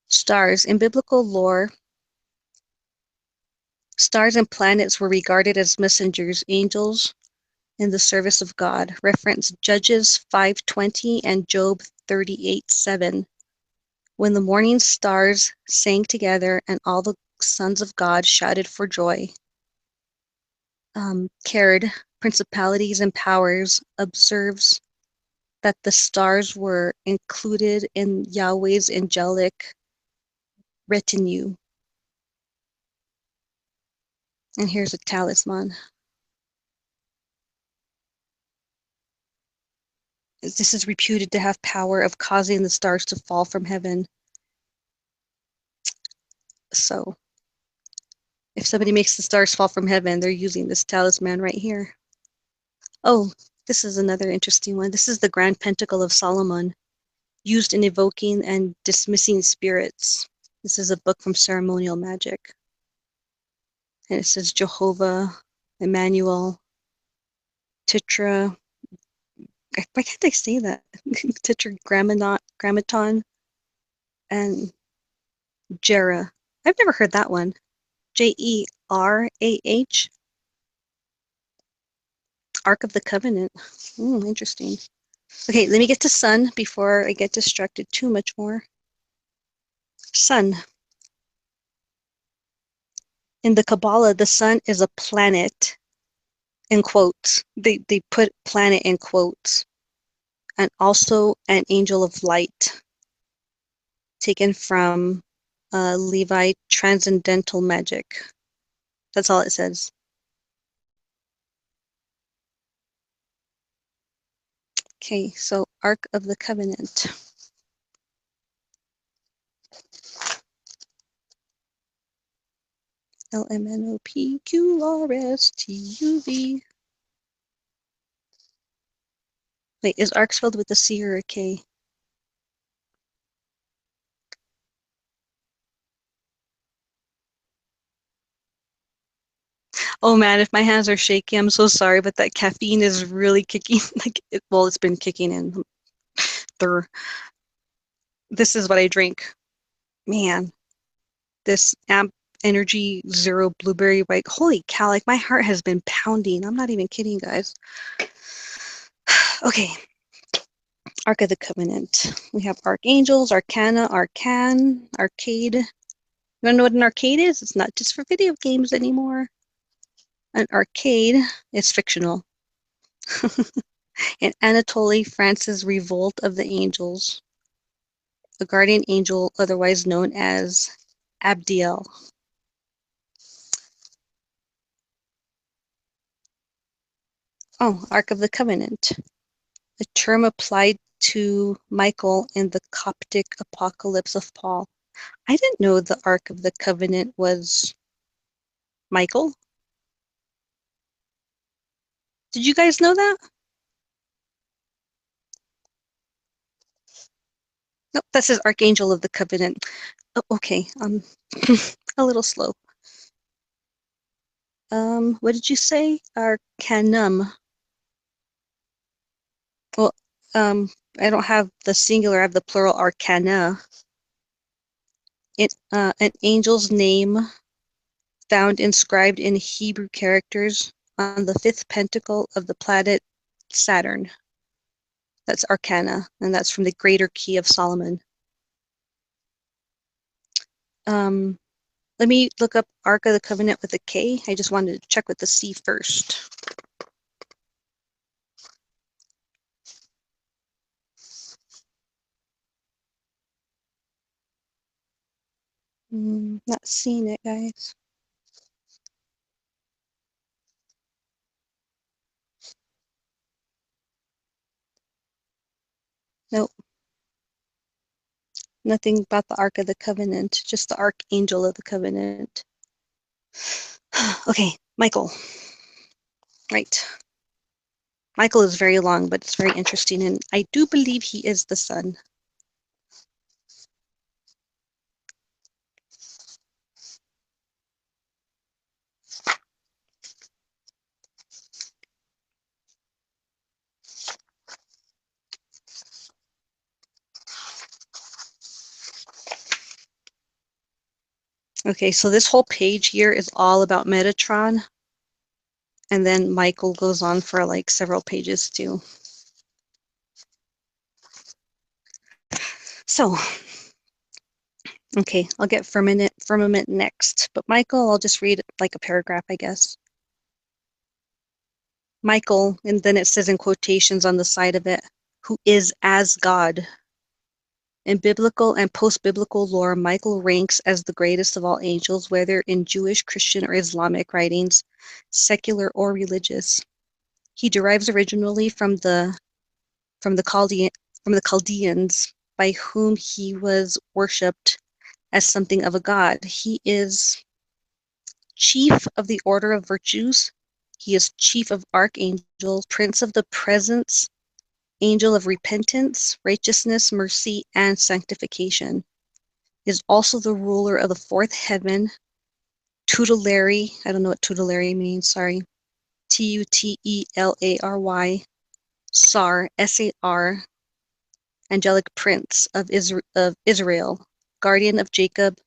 Stars. In biblical lore, stars and planets were regarded as messengers, angels in the service of God. Reference Judges 5:20 and Job 38:7. When the morning stars sang together and all the sons of God shouted for joy. Cared, Principalities and Powers, observes that the stars were included in Yahweh's angelic retinue. And here's a talisman. This is reputed to have power of causing the stars to fall from heaven. So if somebody makes the stars fall from heaven, they're using this talisman right here. Oh, this is another interesting one. This is the Grand Pentacle of Solomon, used in evoking and dismissing spirits. This is a book from Ceremonial Magic. And it says Jehovah, Emmanuel, Titra. Why can't I say that? Tetragrammaton, and Jera. I've never heard that one. Jerah. Ark of the Covenant. Interesting. Okay, let me get to sun before I get distracted too much more. Sun. In the Kabbalah, the sun is a planet, in quotes. They put planet in quotes. And also an angel of light, taken from Levi Transcendental Magic. That's all it says. Okay, so Ark of the Covenant. LMNOPQRSTUV. Wait, is Ark spelled with a C or a K? Oh man, if my hands are shaky, I'm so sorry, but that caffeine is really kicking. Well, it's been kicking in. This is what I drink. Man, this Amp Energy Zero Blueberry White. Holy cow, like my heart has been pounding. I'm not even kidding, guys. Okay. Ark of the Covenant. We have Archangels, Arcana, Arcan, Arcade. You wanna know what an arcade is? It's not just for video games anymore. An arcade is fictional. In Anatoly France's Revolt of the Angels, a guardian angel otherwise known as Abdiel. Oh, Ark of the Covenant, a term applied to Michael in the Coptic Apocalypse of Paul. I didn't know the Ark of the Covenant was Michael. Did you guys know that? Nope, that says Archangel of the Covenant. Oh, okay, a little slow. What did you say? Arcanum. Well, I don't have the singular, I have the plural arcana. An angel's name found inscribed in Hebrew characters on the fifth pentacle of the planet Saturn. That's arcana, and that's from the Greater Key of Solomon. Let me look up Ark of the Covenant with a K. I just wanted to check with the C first. Not seeing it, guys. Nope. Nothing about the Ark of the Covenant, just the Archangel of the Covenant. Okay, Michael. Right. Michael is very long, but it's very interesting, and I do believe he is the sun. Okay, so this whole page here is all about Metatron. And then Michael goes on for like several pages too. So, okay, I'll get firmament next. But Michael, I'll just read like a paragraph, I guess. Michael, and then it says in quotations on the side of it, who is as God. In biblical and post-biblical lore, Michael ranks as the greatest of all angels, whether in Jewish, Christian, or Islamic writings, secular or religious. He derives originally from the Chaldeans, by whom he was worshipped as something of a god. He is chief of the order of virtues. He is chief of archangels, prince of the presence, angel of repentance, righteousness, mercy, and sanctification. Is also the ruler of the fourth heaven, tutelary. I don't know what tutelary means, sorry. Tutelary, Sar, S-A-R, angelic prince of Israel, guardian of Jacob,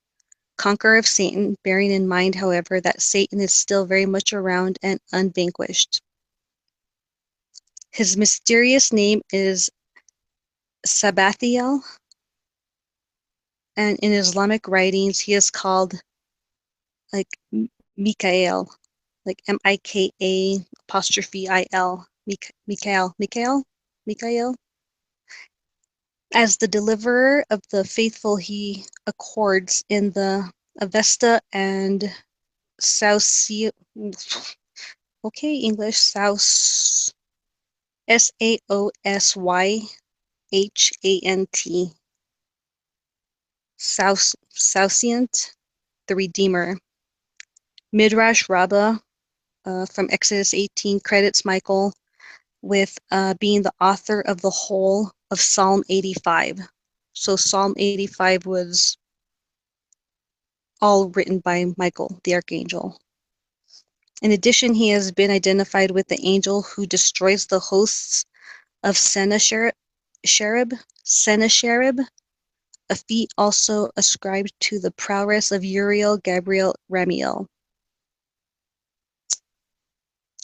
conqueror of Satan, bearing in mind, however, that Satan is still very much around and unvanquished. His mysterious name is Sabathiel, and in Islamic writings, he is called like Mikael, like Mika apostrophe Il, Mikael. As the deliverer of the faithful, he accords in the Avesta and Sausy. Okay, English Saus Saosyhant, Sausiant, the Redeemer. Midrash Rabbah from Exodus 18 credits Michael with being the author of the whole of Psalm 85. So Psalm 85 was all written by Michael, the archangel. In addition, he has been identified with the angel who destroys the hosts of Sennacherib, a feat also ascribed to the prowess of Uriel, Gabriel, Ramiel.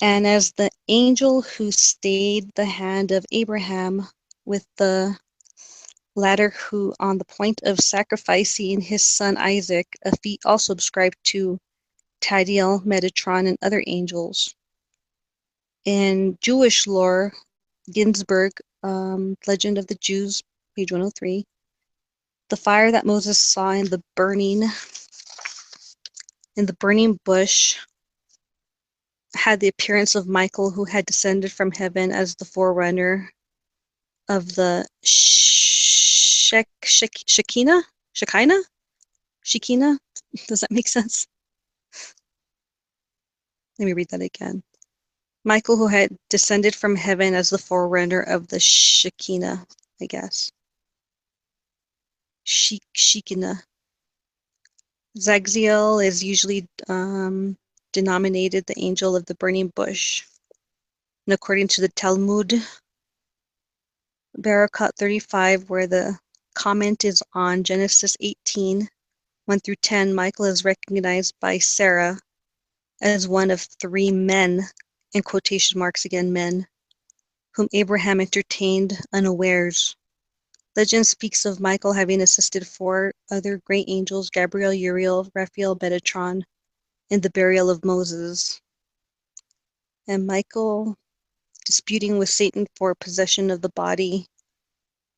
And as the angel who stayed the hand of Abraham with the latter who on the point of sacrificing his son Isaac, a feat also ascribed to Tadiel, Metatron, and other angels. In Jewish lore, Ginsburg, Legend of the Jews, page 103, the fire that Moses saw in the burning bush had the appearance of Michael, who had descended from heaven as the forerunner of the Shekinah? Does that make sense? Let me read that again. Michael, who had descended from heaven as the forerunner of the Shekinah, I guess. Shekinah. Zagziel is usually denominated the angel of the burning bush. And according to the Talmud, Barakot 35, where the comment is on Genesis 18, 1 through 10, Michael is recognized by Sarah as one of 3 men, in quotation marks again, men, whom Abraham entertained unawares. Legend speaks of Michael having assisted 4 other great angels, Gabriel, Uriel, Raphael, Metatron, in the burial of Moses. And Michael disputing with Satan for possession of the body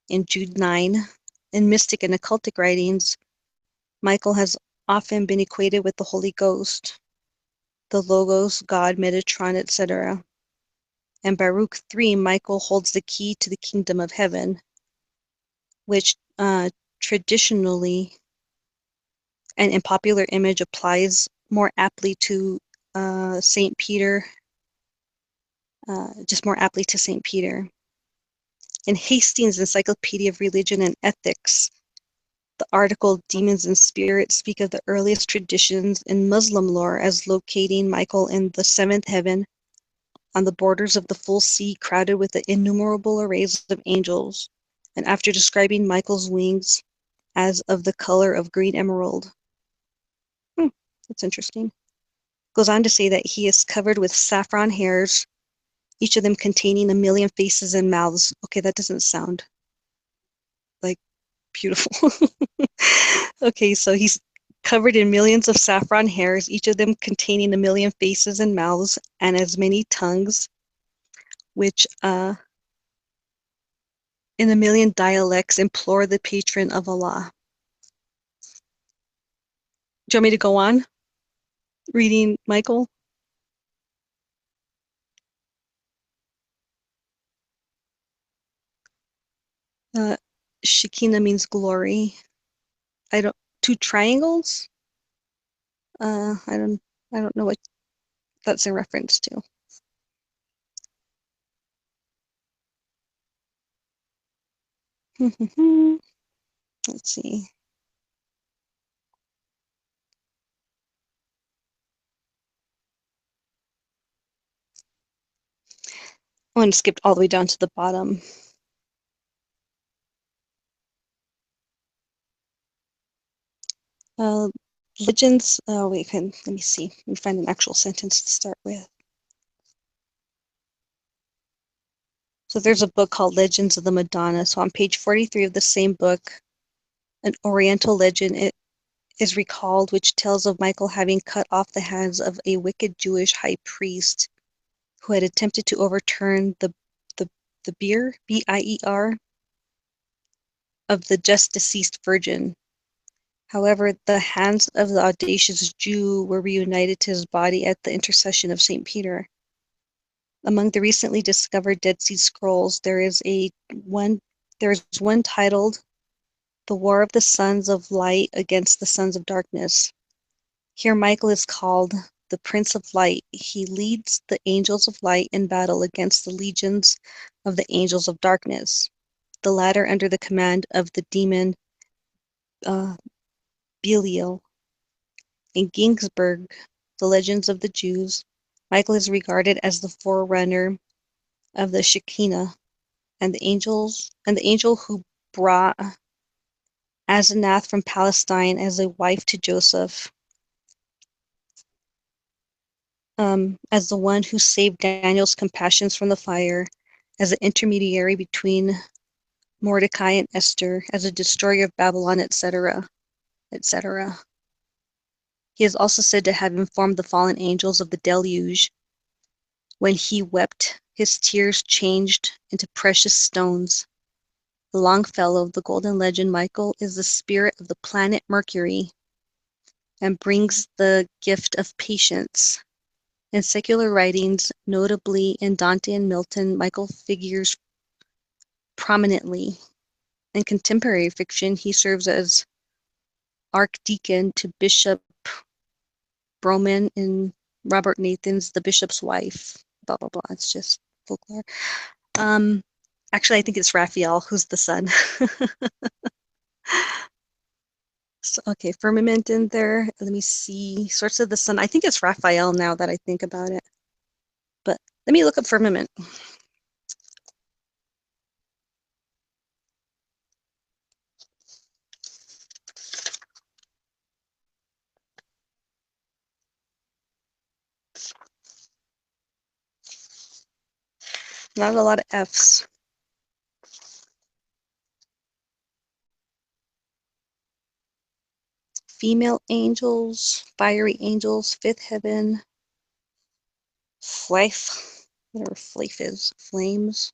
in Jude 9. In mystic and occultic writings, Michael has often been equated with the Holy Ghost, the Logos, God, Metatron, etc. And Baruch 3, Michael holds the key to the kingdom of heaven, which traditionally and in popular image applies more aptly to St. Peter, just more aptly to St. Peter. In Hastings' Encyclopedia of Religion and Ethics, the article Demons and Spirits speak of the earliest traditions in Muslim lore as locating Michael in the 7th heaven on the borders of the full sea, crowded with the innumerable arrays of angels, and after describing Michael's wings as of the color of green emerald. That's interesting. Goes on to say that he is covered with saffron hairs, each of them containing 1,000,000 faces and mouths. Okay, that doesn't sound like beautiful. Okay, so he's covered in millions of saffron hairs, each of them containing 1,000,000 faces and mouths, and as many tongues, which in 1,000,000 dialects implore the patron of Allah. Do you want me to go on reading Michael? Shekinah means glory. 2 triangles? I don't know what that's in reference to. Let's see. I'm going to skip all the way down to the bottom. Legends. Oh, wait, let me see. Let me find an actual sentence to start with. So there's a book called Legends of the Madonna. So on page 43 of the same book, An Oriental legend is recalled which tells of Michael having cut off the hands of a wicked Jewish high priest who had attempted to overturn the bier, B-I-E-R, of the just deceased virgin. However, the hands of the audacious Jew were reunited to his body at the intercession of St. Peter. Among the recently discovered Dead Sea Scrolls, there is one titled The War of the Sons of Light Against the Sons of Darkness. Here Michael is called the Prince of Light. He leads the angels of light in battle against the legions of the angels of darkness, the latter under the command of the demon Belial. In Ginsburg, The Legends of the Jews, Michael is regarded as the forerunner of the Shekinah and the angel who brought Asenath from Palestine as a wife to Joseph, as the one who saved Daniel's compassions from the fire, as an intermediary between Mordecai and Esther, as a destroyer of Babylon, etc., etc. He is also said to have informed the fallen angels of the deluge. When he wept, his tears changed into precious stones. The Longfellow of the Golden Legend, Michael, is the spirit of the planet Mercury and brings the gift of patience. In secular writings, notably in Dante and Milton, Michael figures prominently. In contemporary fiction, he serves as archdeacon to Bishop Broman in Robert Nathan's The Bishop's Wife. Blah, blah, blah. It's just folklore. Actually, I think it's Raphael who's the son. So, okay, firmament in there. Let me see. Source of the sun. I think it's Raphael now that I think about it. But let me look up firmament. Not a lot of F's. Female angels, fiery angels, fifth heaven, flife, whatever flife is, flames,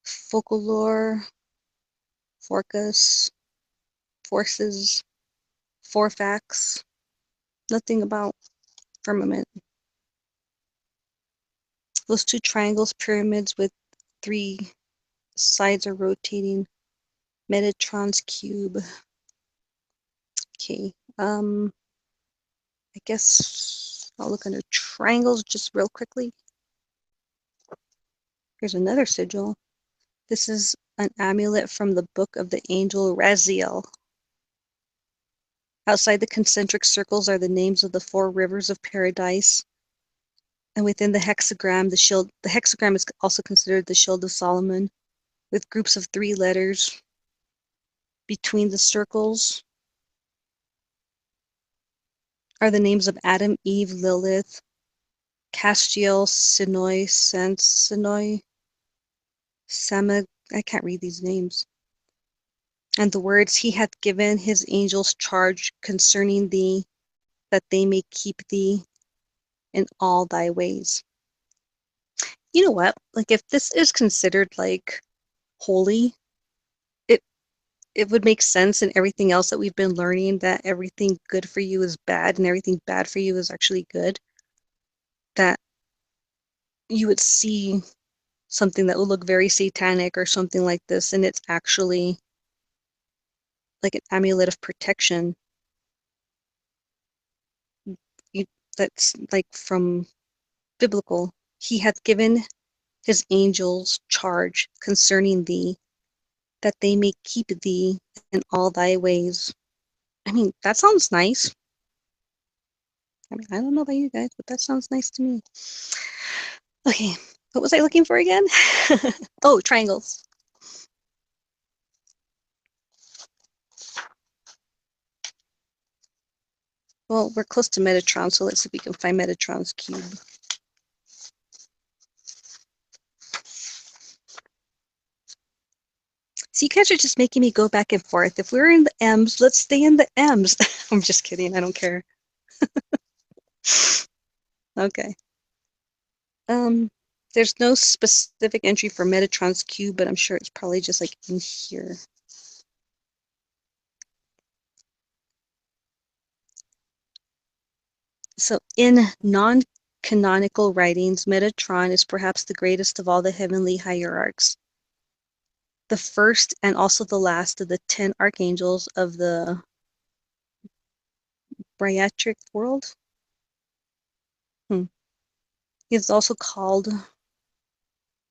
folklore, forcus, forces, forfax, nothing about firmament. Those two triangles, pyramids with three sides are rotating, Metatron's cube. Okay, I guess I'll look under triangles just real quickly. Here's another sigil. This is an amulet from the book of the angel Raziel. Outside the concentric circles are the names of the 4 rivers of paradise. And within the hexagram, the hexagram is also considered the shield of Solomon, with groups of 3 letters between the circles are the names of Adam, Eve, Lilith, Castiel, Sinoi, Sinoi, Samag, I can't read these names. And the words, he hath given his angels charge concerning thee, that they may keep thee in all thy ways. You know what? Like, if this is considered like holy, it would make sense in everything else that we've been learning, that everything good for you is bad and everything bad for you is actually good. That you would see something that would look very satanic or something like this, and it's actually like an amulet of protection. That's like from biblical. He hath given his angels charge concerning thee, that they may keep thee in all thy ways. I mean, that sounds nice. I mean, I don't know about you guys, but that sounds nice to me. Okay, what was I looking for again? Oh, triangles. Well, we're close to Metatron, so let's see if we can find Metatron's cube. See, you guys are just making me go back and forth. If we're in the M's, let's stay in the M's. I'm just kidding. I don't care. Okay. There's no specific entry for Metatron's cube, but I'm sure it's probably just like in here. So in non-canonical writings, Metatron is perhaps the greatest of all the heavenly hierarchs. The first and also the last of the 10 archangels of the Bryatric world. He is also called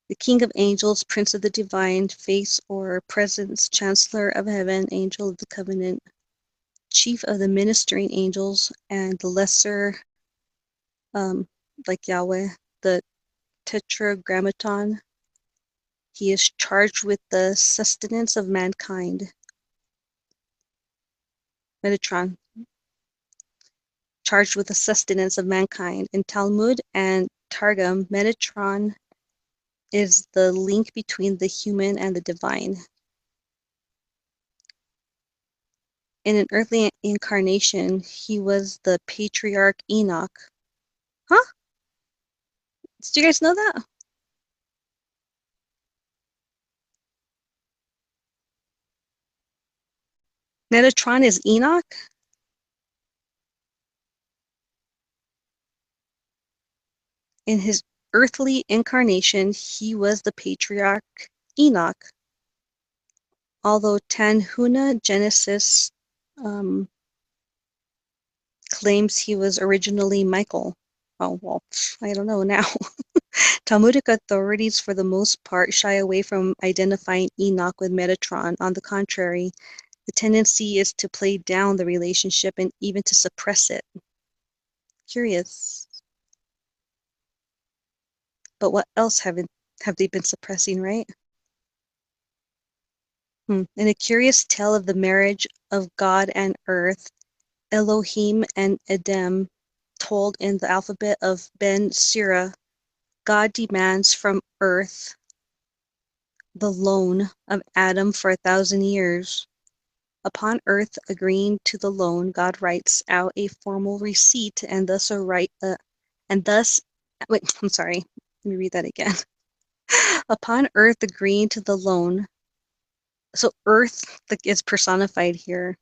the King of Angels, Prince of the Divine Face or Presence, Chancellor of Heaven, Angel of the Covenant, Chief of the Ministering Angels, and the lesser, like Yahweh, the Tetragrammaton. He is charged with the sustenance of mankind. Metatron, charged with the sustenance of mankind. In Talmud and Targum, Metatron is the link between the human and the divine. In an earthly incarnation, he was the patriarch Enoch. Huh? Did you guys know that? Metatron is Enoch? In his earthly incarnation, he was the patriarch Enoch. Although Tanhuna Genesis claims he was originally Michael. Oh, well, I don't know now. Talmudic authorities, for the most part, shy away from identifying Enoch with Metatron. On the contrary, the tendency is to play down the relationship and even to suppress it. Curious. But what else have they been suppressing, right? In a curious tale of the marriage of God and earth, Elohim and Edom, told in the alphabet of Ben Sira, God demands from earth the loan of Adam for 1,000 years. Upon earth agreeing to the loan, God writes out a formal receipt and thus wait, I'm sorry, let me read that again. Upon earth agreeing to the loan, so earth is personified here.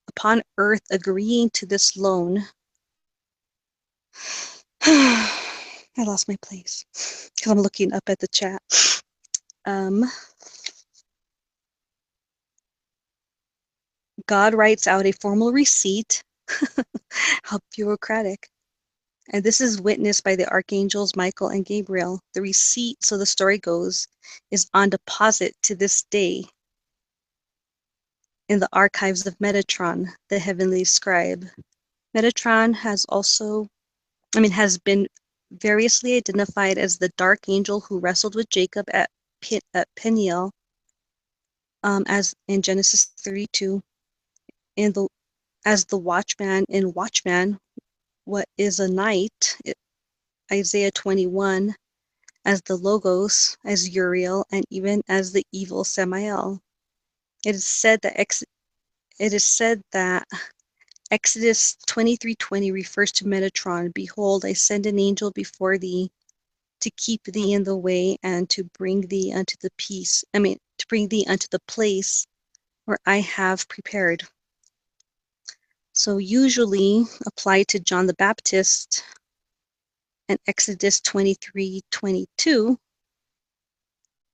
Upon earth agreeing to this loan, I lost my place because I'm looking up at the chat. God writes out a formal receipt. How bureaucratic. And this is witnessed by the archangels Michael and Gabriel. The receipt, so the story goes, is on deposit to this day in the archives of Metatron, the heavenly scribe. Metatron has been variously identified as the dark angel who wrestled with Jacob at Peniel, as in Genesis 32, as the watchman in Watchman, what is a night, Isaiah 21, as the Logos, as Uriel, and even as the evil Samael. It is said that Exodus 23:20 refers to Metatron. Behold, I send an angel before thee to keep thee in the way and to bring thee unto the place where I have prepared. So usually applied to John the Baptist and Exodus 23:22,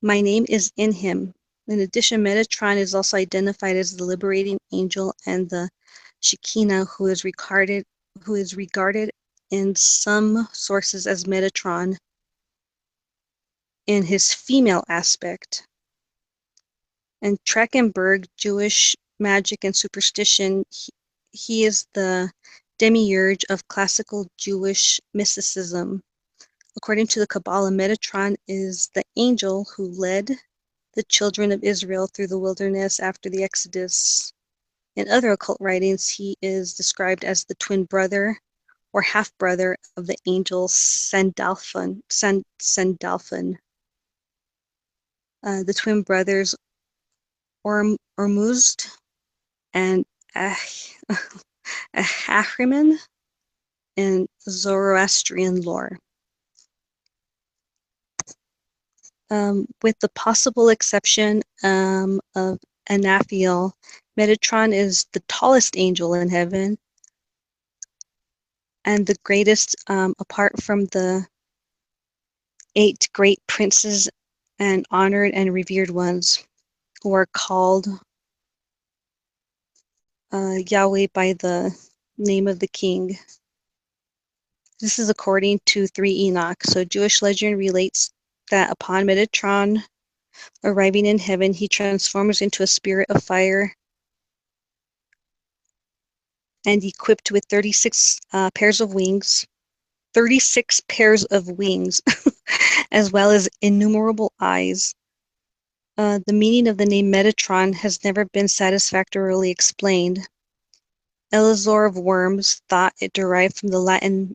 my name is in him. In addition, Metatron is also identified as the liberating angel and the Shekinah, who is regarded in some sources as Metatron in his female aspect. And Trachtenberg, Jewish Magic and Superstition, he is the demiurge of classical Jewish mysticism. According to the Kabbalah, Metatron is the angel who led the children of Israel through the wilderness after the Exodus. In other occult writings, he is described as the twin brother or half-brother of the angel Sandalphon. the twin brothers Ormuzd and Ahriman in Zoroastrian lore. With the possible exception of Anaphiel, Metatron is the tallest angel in heaven and the greatest apart from the 8 great princes and honored and revered ones who are called Yahweh by the name of the king. This is according to 3 Enoch. So Jewish legend relates that upon Metatron arriving in heaven, he transforms into a spirit of fire and equipped with 36 pairs of wings, 36 pairs of wings, as well as innumerable eyes. The meaning of the name Metatron has never been satisfactorily explained. Elazar of Worms thought it derived from the Latin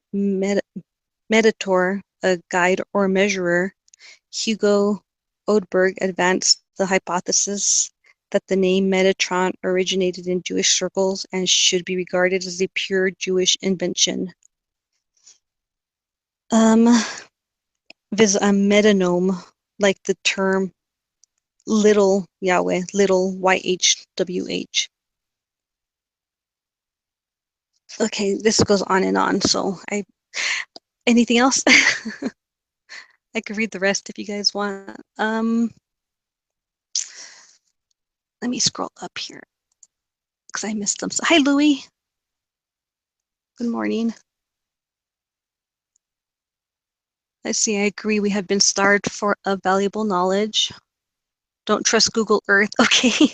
meditor, a guide or measurer. Hugo Odeberg advanced the hypothesis that the name Metatron originated in Jewish circles and should be regarded as a pure Jewish invention. Viz a metonome, like the term little Yahweh, little YHWH. Okay, this goes on and on, so anything else? I could read the rest if you guys want. Let me scroll up here because I missed them. So, hi, Louie. Good morning. Let's see, I agree. We have been starved for a valuable knowledge. Don't trust Google Earth. Okay.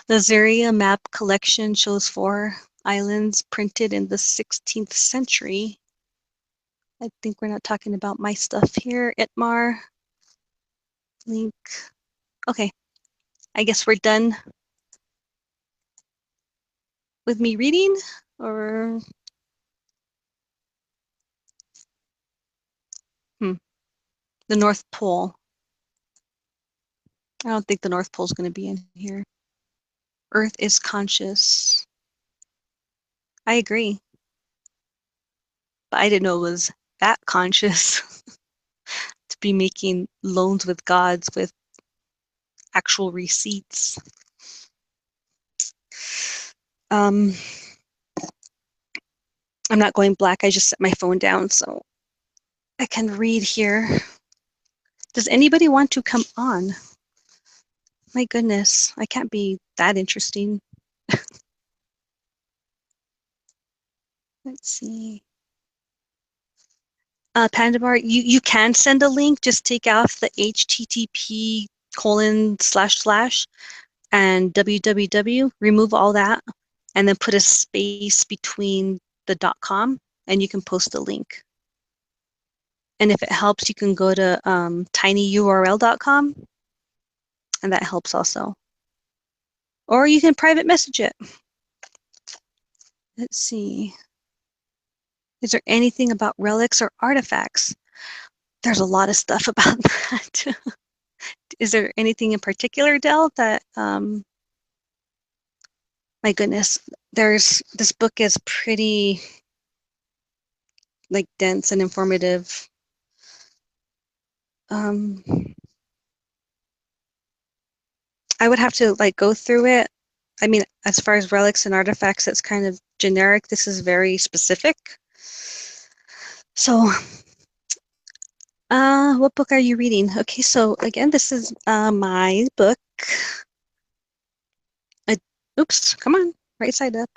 The Zaria map collection shows 4 islands printed in the 16th century. I think we're not talking about my stuff here. Itmar. Link. Okay. I guess we're done with me reading, or the North Pole. I don't think the North Pole is going to be in here. Earth is conscious. I agree. But I didn't know it was that conscious to be making loans with gods with actual receipts. I'm not going black. I just set my phone down so I can read here. Does anybody want to come on? My goodness, I can't be that interesting. Let's see. Pandabar, you can send a link. Just take off the http:// and www. Remove all that, and then put a space between the .com, and you can post a link. And if it helps, you can go to tinyurl.com, and that helps also. Or you can private message it. Let's see. Is there anything about relics or artifacts? There's a lot of stuff about that. Is there anything in particular, Del, that, my goodness, this book is pretty, like, dense and informative. I would have to, like, go through it. I mean, as far as relics and artifacts, it's kind of generic. This is very specific. So, what book are you reading? Okay, so again, this is my book. Oops, come on, right side up.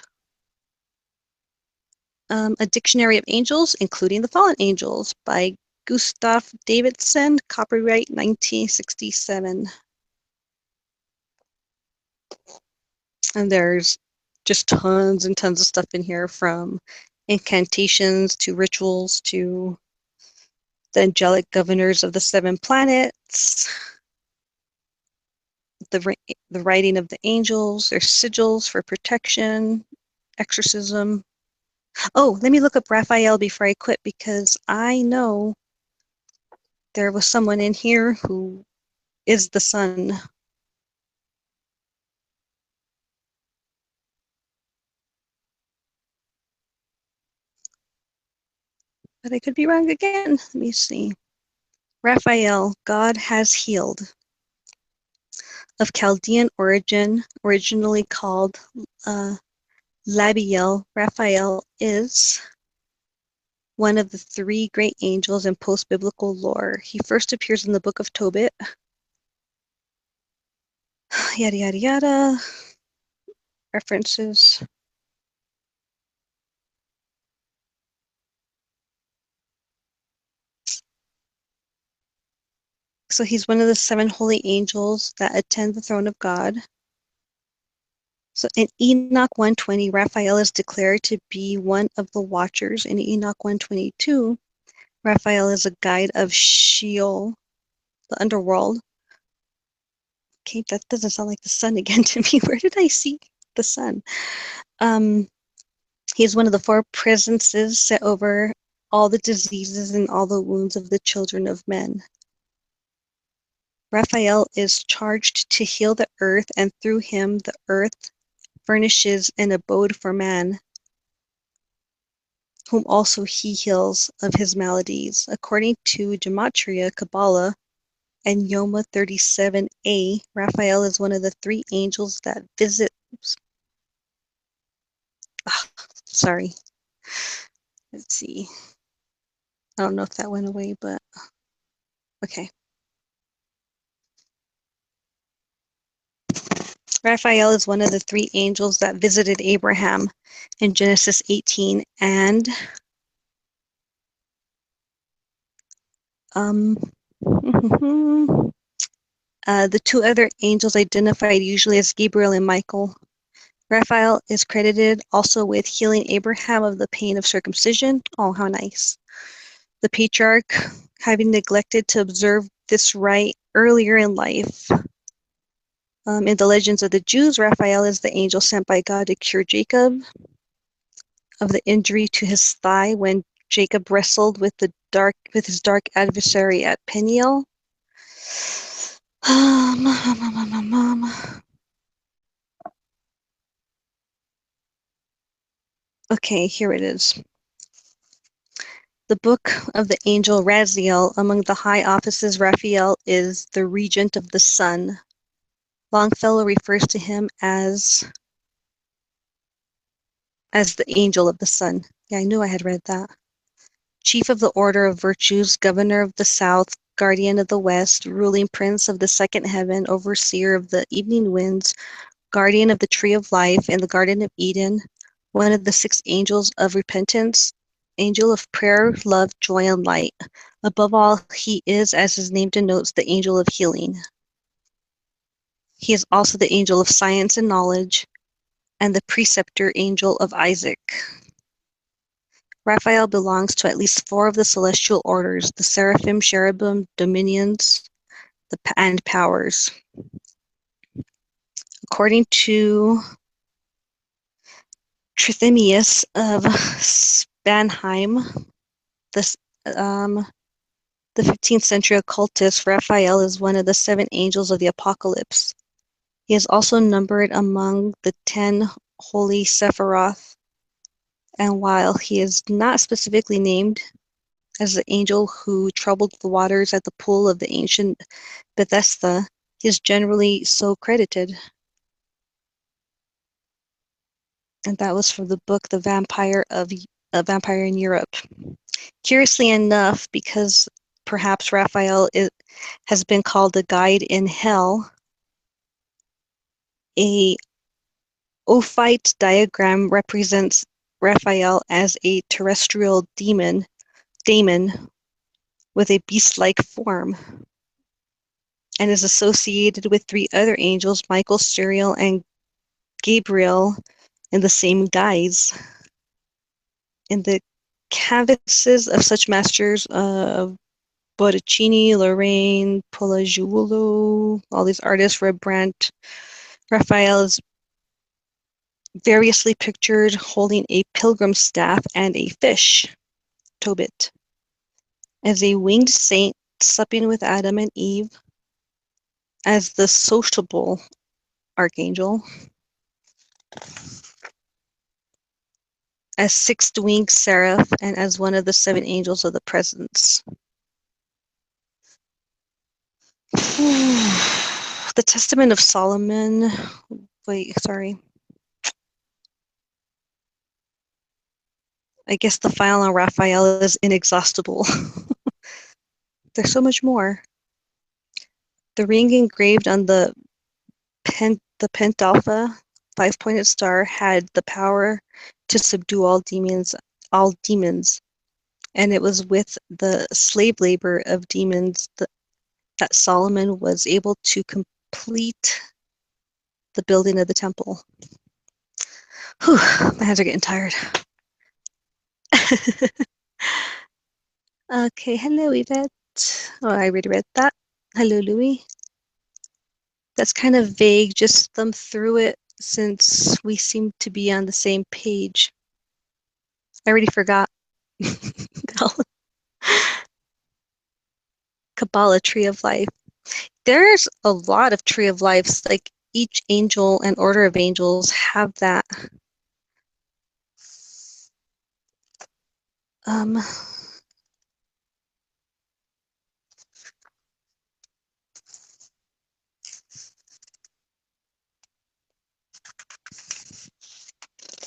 A Dictionary of Angels, including the Fallen Angels, by Gustav Davidson, copyright 1967. And there's just tons and tons of stuff in here, from incantations to rituals to the angelic governors of the 7 planets, the writing of the angels, their sigils for protection, exorcism. Oh, let me look up Raphael before I quit, because I know there was someone in here who is the sun. But I could be wrong again. Let me see. Raphael, God has healed. Of Chaldean origin, originally called Labiel, Raphael is one of the three great angels in post-biblical lore. He first appears in the book of Tobit. Yada, yada, yada. References. So he's one of the 7 holy angels that attend the throne of God. So in Enoch 120, Raphael is declared to be one of the watchers. In Enoch 122, Raphael is a guide of Sheol, the underworld. Okay, that doesn't sound like the sun again to me. Where did I see the sun? He is one of the 4 presences set over all the diseases and all the wounds of the children of men. Raphael is charged to heal the earth, and through him the earth furnishes an abode for man, whom also he heals of his maladies. According to Gematria, Kabbalah, and Yoma 37a, Raphael is one of the 3 angels that visit. Sorry. Let's see. I don't know if that went away, but okay. Raphael is one of the 3 angels that visited Abraham in Genesis 18, and the 2 other angels identified usually as Gabriel and Michael. Raphael is credited also with healing Abraham of the pain of circumcision. Oh, how nice. The patriarch, having neglected to observe this rite earlier in life. In the legends of the Jews, Raphael is the angel sent by God to cure Jacob of the injury to his thigh when Jacob wrestled with his dark adversary at Peniel. Okay, here it is. The book of the angel Raziel. Among the high offices, Raphael is the regent of the sun. Longfellow refers to him as the angel of the sun. Yeah, I knew I had read that. Chief of the order of virtues, governor of the south, guardian of the west, ruling prince of the second heaven, overseer of the evening winds, guardian of the tree of life and the garden of Eden, one of the 6 angels of repentance, angel of prayer, love, joy, and light. Above all, he is, as his name denotes, the angel of healing. He is also the angel of science and knowledge, and the preceptor angel of Isaac. Raphael belongs to at least 4 of the celestial orders, the seraphim, cherubim, dominions, and powers. According to Trithemius of Spanheim, the 15th century occultist, Raphael is one of the 7 angels of the Apocalypse. He is also numbered among the 10 holy Sephiroth, and while he is not specifically named as the angel who troubled the waters at the pool of the ancient Bethesda, he is generally so credited. And that was from the book The Vampire in Europe. Curiously enough, because perhaps Raphael has been called a guide in hell, a Ophite diagram represents Raphael as a terrestrial daemon with a beast-like form, and is associated with 3 other angels, Michael, Suriel, and Gabriel, in the same guise. In the canvases of such masters of Botticini, Lorraine, Pollajuolo, all these artists, Rembrandt, Raphael is variously pictured holding a pilgrim's staff and a fish, Tobit. As a winged saint supping with Adam and Eve, as the sociable archangel, as sixth-winged seraph, and as one of the 7 angels of the presence. The Testament of Solomon. Wait, sorry. I guess the file on Raphael is inexhaustible. There's so much more. The ring engraved on the pentalpha 5-pointed star had the power to subdue all demons, and it was with the slave labor of demons that Solomon was able to complete the building of the temple. Whew, my hands are getting tired. Okay, hello, Yvette. Oh, I already read that. Hello, Louis. That's kind of vague. Just thumb through it since we seem to be on the same page. I already forgot. Kabbalah, Tree of Life. There's a lot of Tree of Lives. Like each angel and order of angels have that.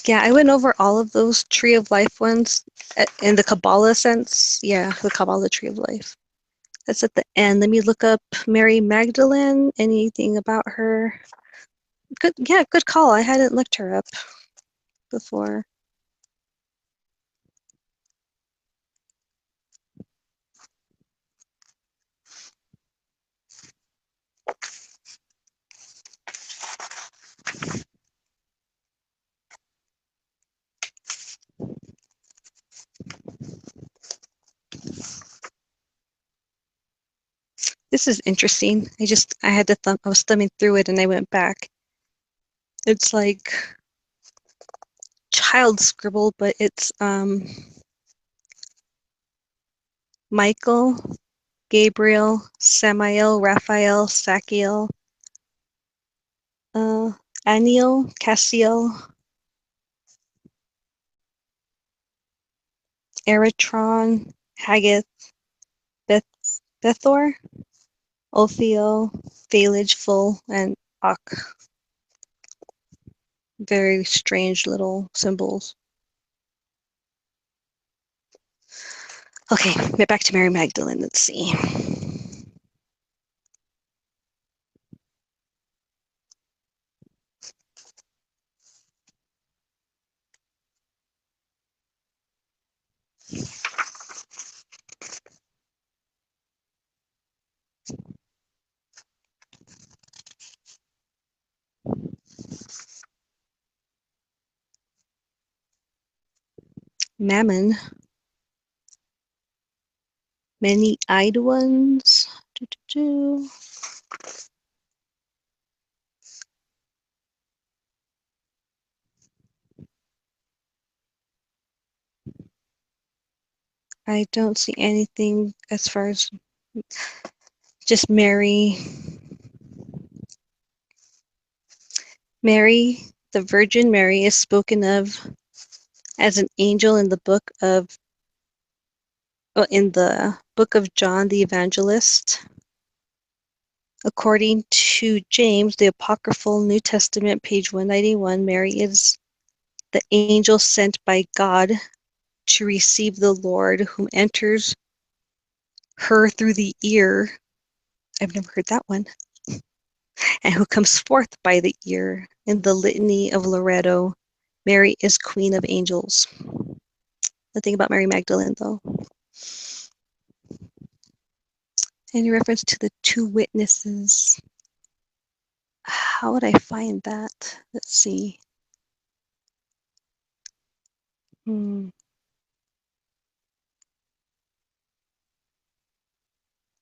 Yeah, I went over all of those Tree of Life ones in the Kabbalah sense. Yeah, the Kabbalah Tree of Life. That's at the end. Let me look up Mary Magdalene. Anything about her? Good, yeah, good call. I hadn't looked her up before. This is interesting. I had to I was thumbing through it and I went back. It's like child scribble, but it's Michael, Gabriel, Samael, Raphael, Sachiel, Aniel, Cassiel, Eritron, Haggith, Bethor, Ophiel, Phalage, Full, and Ak. Very strange little symbols. Okay, get back to Mary Magdalene. Let's see. Mammon. Many-eyed ones. I don't see anything as far as just Mary. Mary, the Virgin Mary, is spoken of as an angel in the book of John the Evangelist. According to James, the Apocryphal New Testament, page 191, Mary is the angel sent by God to receive the Lord, whom enters her through the ear. I've never heard that one. And who comes forth by the ear. In the Litany of Loretto, Mary is Queen of Angels. Nothing about Mary Magdalene, though. Any reference to the 2 witnesses? How would I find that? Let's see.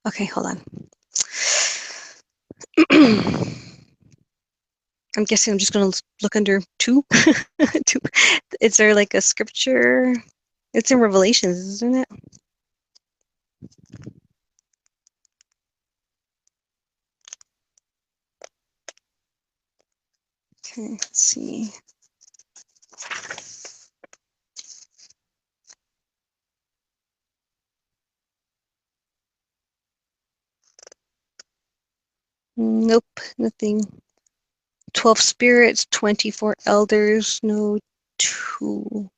Okay, hold on. I'm guessing I'm just going to look under 2. Is there like a scripture? It's in Revelations, isn't it? Okay, let's see. Nope, nothing. 12 spirits, 24 elders, no 2.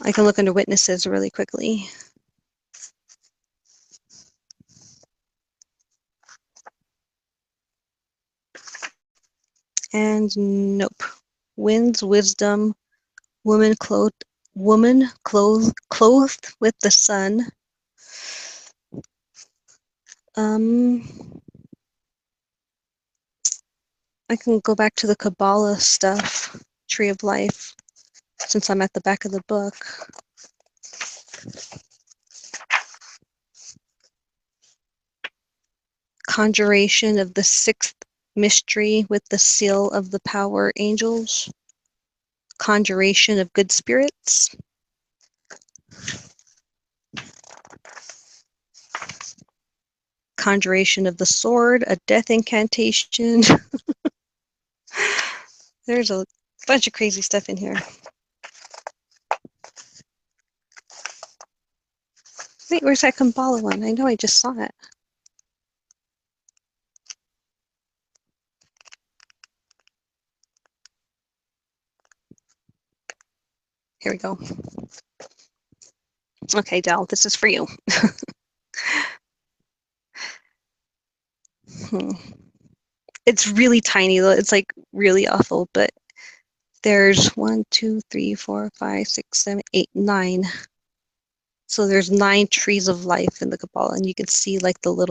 I can look under witnesses really quickly. And nope. Winds, wisdom, woman clothed with the sun. I can go back to the Kabbalah stuff, Tree of Life, since I'm at the back of the book. Conjuration of the 6th mystery with the seal of the power angels. Conjuration of good spirits. Conjuration of the sword, a death incantation. There's a bunch of crazy stuff in here. Wait, where's that Kabbalah one? I know I just saw it. Here we go. Okay, Del, this is for you. It's really tiny though. It's like really awful, but there's 1, 2, 3, 4, 5, 6, 7, 8, 9. So there's 9 trees of life in the Kabbalah, and you can see like all the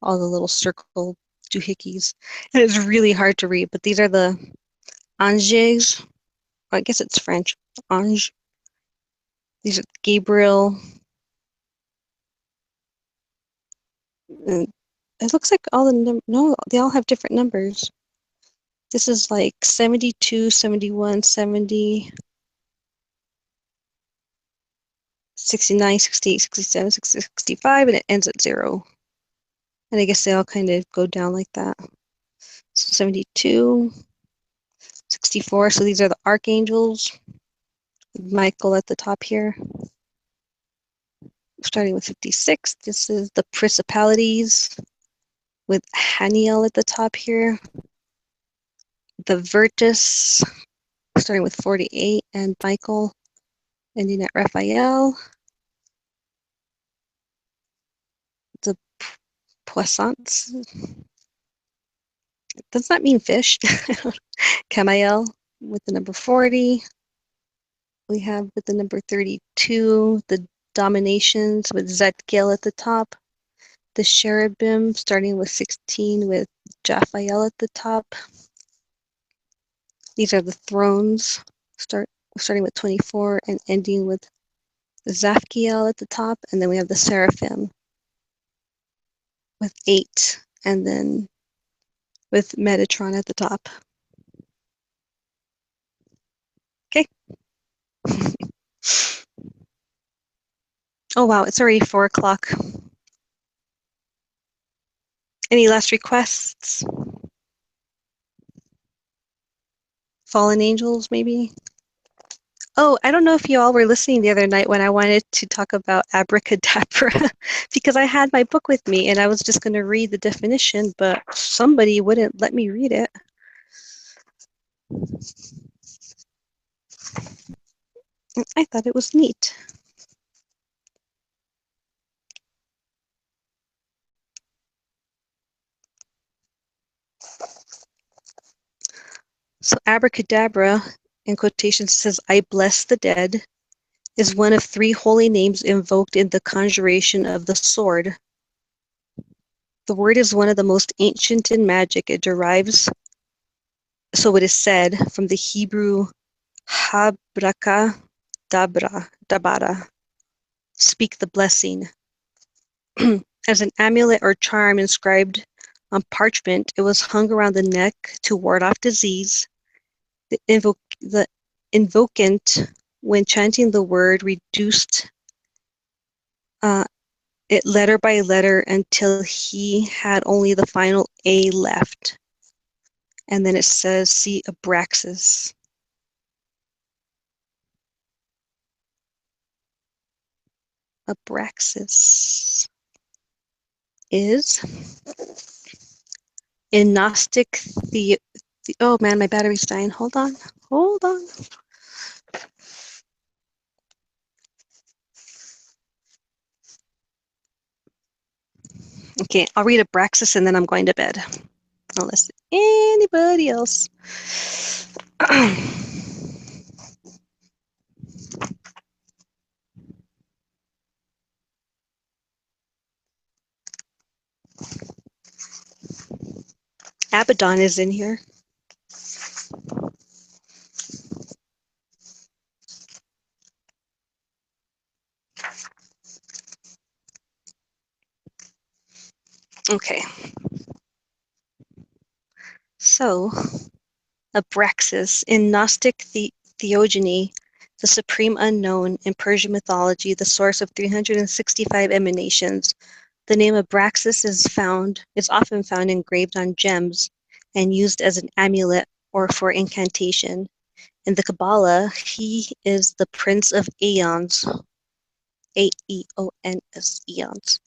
little circle doohickeys. And it's really hard to read, but these are the anges. I guess it's French. Ange. These are Gabriel. And it looks like all the no, they all have different numbers. This is like 72, 71, 70, 69, 68, 67, 65, and it ends at 0. And I guess they all kind of go down like that. So 72, 64. So these are the archangels. Michael at the top here. Starting with 56, this is the principalities with Haniel at the top here. The Virtus, starting with 48, and Michael ending at Raphael. The Poissons, does that mean fish? Camael with the number 40. We have with the number 32, the Dominations with Zetkiel at the top. The Cherubim, starting with 16 with Japhael at the top. These are the thrones, starting with 24 and ending with Zafkiel at the top. And then we have the Seraphim with 8, and then with Metatron at the top. Okay. Oh wow, it's already 4 o'clock. Any last requests? Fallen angels, maybe? Oh, I don't know if you all were listening the other night when I wanted to talk about abracadabra, because I had my book with me and I was just going to read the definition, but somebody wouldn't let me read it. I thought it was neat. So abracadabra, in quotations, says, I bless the dead, is one of 3 holy names invoked in the conjuration of the sword. The word is one of the most ancient in magic. It derives, so it is said, from the Hebrew dabara, speak the blessing. As an amulet or charm inscribed on parchment, it was hung around the neck to ward off disease. The invocant, when chanting the word, reduced it letter by letter until he had only the final A left. And then it says, see Abraxas. Abraxas is in Gnostic oh man, my battery's dying. Hold on. Hold on. Okay, I'll read Abraxas and then I'm going to bed. Unless anybody else. Abaddon is in here. Okay. So, Abraxas in Gnostic theogony, the supreme unknown, in Persian mythology, the source of 365 emanations. The name Abraxas is often found engraved on gems and used as an amulet or for incantation. In the Kabbalah, he is the prince of aeons, A-E-O-N-S, eons,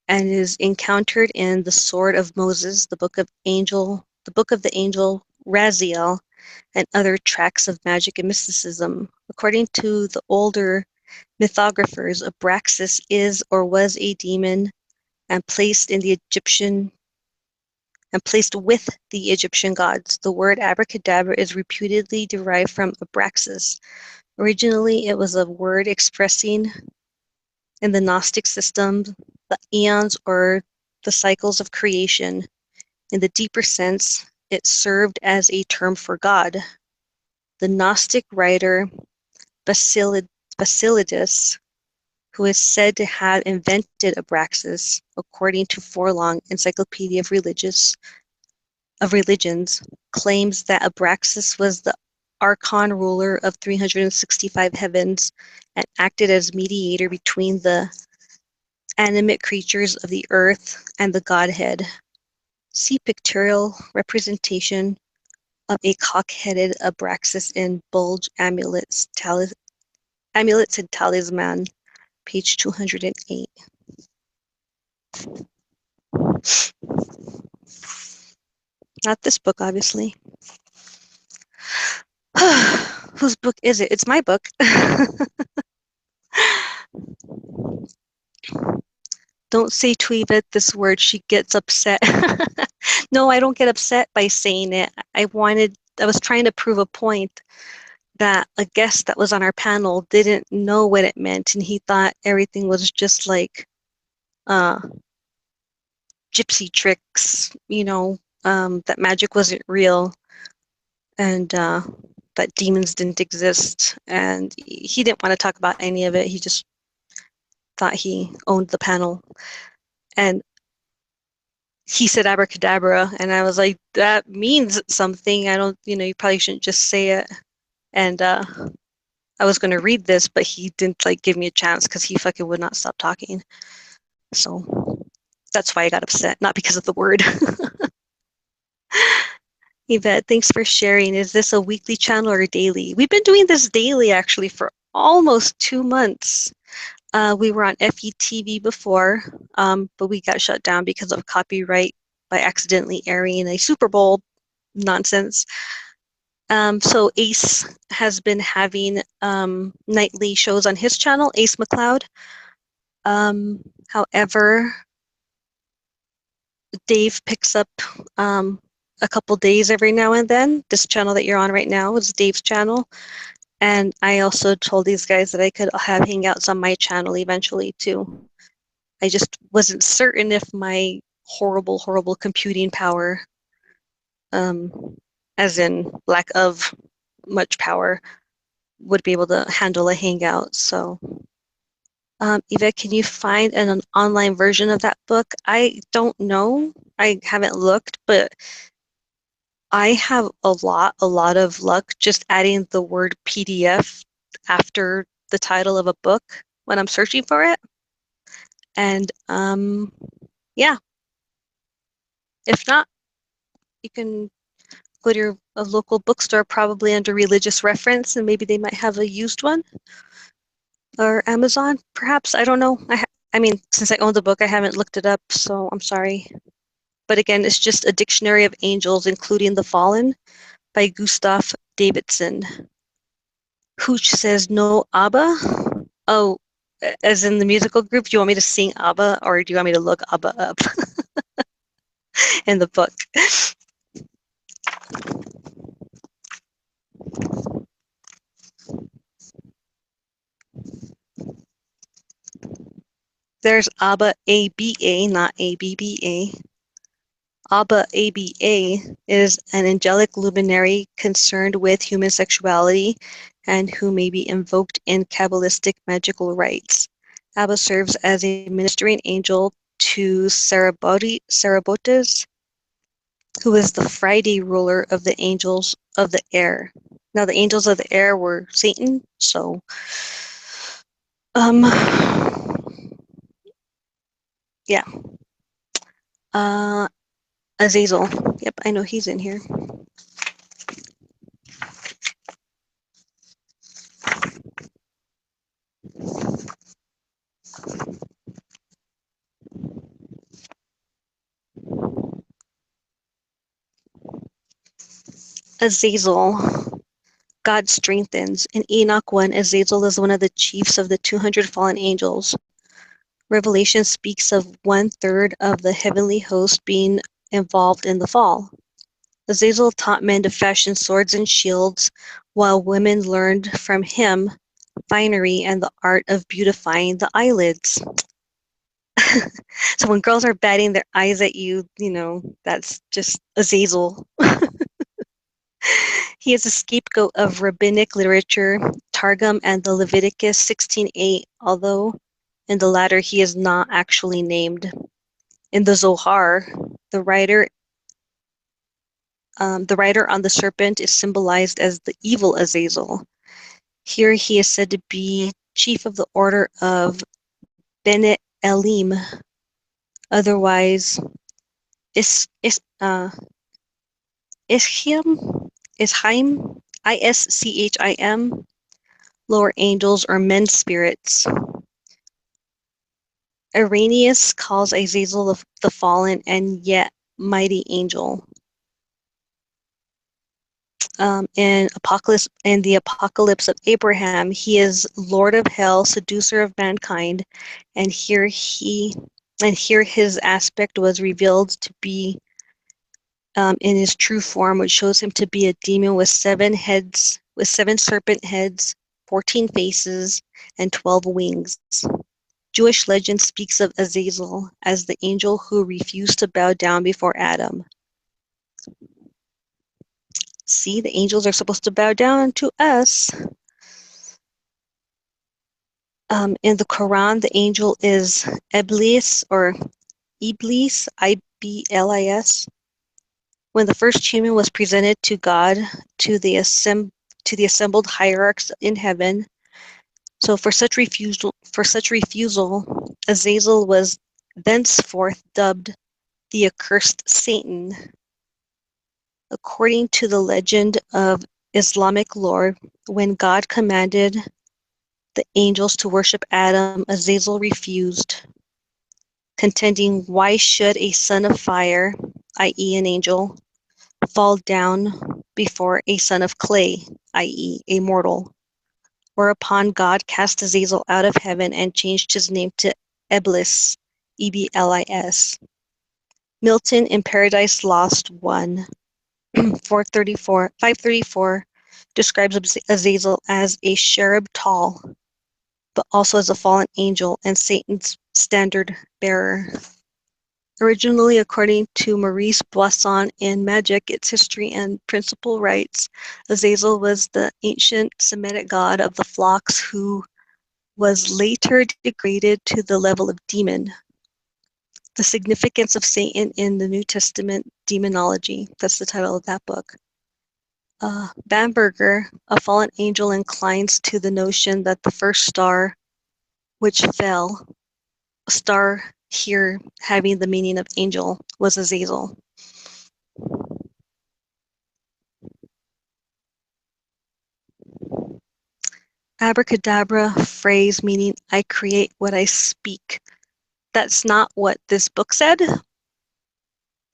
and is encountered in the Sword of Moses, the book of the angel Raziel, and other tracts of magic and mysticism. According to the older mythographers, Abraxas is or was a demon and placed with the Egyptian gods. The word abracadabra is reputedly derived from Abraxas. Originally, it was a word expressing, in the Gnostic system, the eons or the cycles of creation. In the deeper sense, it served as a term for God. The Gnostic writer Basilides, who is said to have invented Abraxas, according to Forlong, Encyclopedia of Religions, claims that Abraxas was the archon ruler of 365 heavens and acted as mediator between the animate creatures of the earth and the Godhead. See pictorial representation of a cock-headed Abraxas in Bulge Amulets and Talisman, page 208. Not this book, obviously. Whose book is it? It's my book. Don't say to Yvette this word. She gets upset. No, I don't get upset by saying it. I was trying to prove a point that a guest that was on our panel didn't know what it meant, and he thought everything was just like gypsy tricks, that magic wasn't real, and that demons didn't exist. And he didn't want to talk about any of it. He just thought he owned the panel. And he said abracadabra, and I was like, that means something. I don't, you probably shouldn't just say it. And I was going to read this, but he didn't give me a chance because he fucking would not stop talking. So that's why I got upset, not because of the word. Yvette, thanks for sharing. Is this a weekly channel or daily? We've been doing this daily actually for almost 2 months. We were on FETV before, but we got shut down because of copyright by accidentally airing a Super Bowl nonsense. So Ace has been having nightly shows on his channel, Ace McLeod. However, Dave picks up a couple days every now and then. This channel that you're on right now is Dave's channel. And I also told these guys that I could have hangouts on my channel eventually too. I just wasn't certain if my horrible, horrible computing power, as in lack of much power, would be able to handle a hangout. So, Yvette, can you find an online version of that book? I don't know. I haven't looked, but I have a lot of luck just adding the word PDF after the title of a book when I'm searching for it. And yeah, if not, you can go to your a local bookstore, probably under religious reference, and maybe they might have a used one, or Amazon, perhaps. I don't know. I mean, since I own the book, I haven't looked it up, so I'm sorry. But again, it's just a dictionary of angels, including the fallen, by Gustav Davidson. Hooch says no ABBA. Oh, as in the musical group. Do you want me to sing ABBA, or do you want me to look ABBA up in the book? There's ABBA, ABA, not ABBA. Abba ABA is an angelic luminary concerned with human sexuality and who may be invoked in Kabbalistic magical rites. Abba serves as a ministering angel to Sarabotes, who is the Friday ruler of the angels of the air. Now, the angels of the air were Satan, so yeah. Azazel. Yep, I know he's in here. Azazel. God strengthens. In Enoch 1, Azazel is one of the chiefs of the 200 fallen angels. Revelation speaks of 1/3 of the heavenly host being involved in the fall. Azazel taught men to fashion swords and shields, while women learned from him finery and the art of beautifying the eyelids. So when girls are batting their eyes at you, that's just Azazel. He is a scapegoat of rabbinic literature, Targum, and the Leviticus 16:8, although in the latter he is not actually named. In the Zohar, the rider on the serpent is symbolized as the evil Azazel. Here he is said to be chief of the order of Bene Elim, otherwise Ischaim, Ischim, lower angels or men's spirits. Irenaeus calls Azazel the fallen and yet mighty angel. In the Apocalypse of Abraham, he is Lord of Hell, seducer of mankind, and here his aspect was revealed to be in his true form, which shows him to be a demon with 7 serpent heads, 14 faces, and 12 wings. Jewish legend speaks of Azazel as the angel who refused to bow down before Adam. See, the angels are supposed to bow down to us. In the Quran, the angel is Iblis or Iblis, Iblis. When the first human was presented to God, to the assembled hierarchs in heaven, so for such refusal, Azazel was thenceforth dubbed the accursed Satan. According to the legend of Islamic lore, when God commanded the angels to worship Adam, Azazel refused, contending, "Why should a son of fire, i.e. an angel, fall down before a son of clay, i.e. a mortal?" Whereupon God cast Azazel out of heaven and changed his name to Eblis, Eblis. Milton in Paradise Lost 1, 534, describes Azazel as a cherub tall, but also as a fallen angel and Satan's standard bearer. Originally, according to Maurice Boisson in Magic, Its History and Principal Rites, Azazel was the ancient Semitic god of the flocks who was later degraded to the level of demon. The Significance of Satan in the New Testament Demonology. That's the title of that book. Bamberger, a fallen angel, inclines to the notion that the first star, which fell, star here having the meaning of angel was Azazel. Abracadabra phrase meaning I create what I speak. That's not what this book said,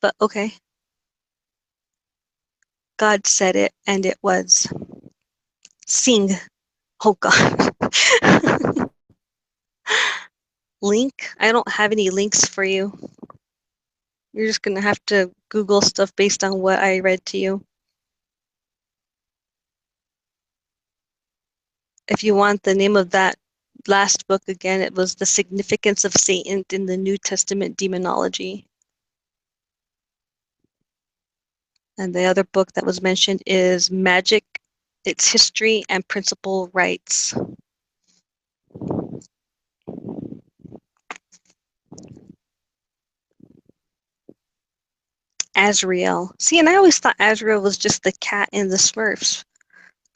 but okay. God said it, and it was. Sing. Oh God. Link? I don't have any links for you. You're just gonna have to Google stuff based on what I read to you. If you want the name of that last book again, it was The Significance of Satan in the New Testament Demonology. And the other book that was mentioned is Magic, Its History and Principal Rights. Azrael. See, and I always thought Azrael was just the cat in the Smurfs.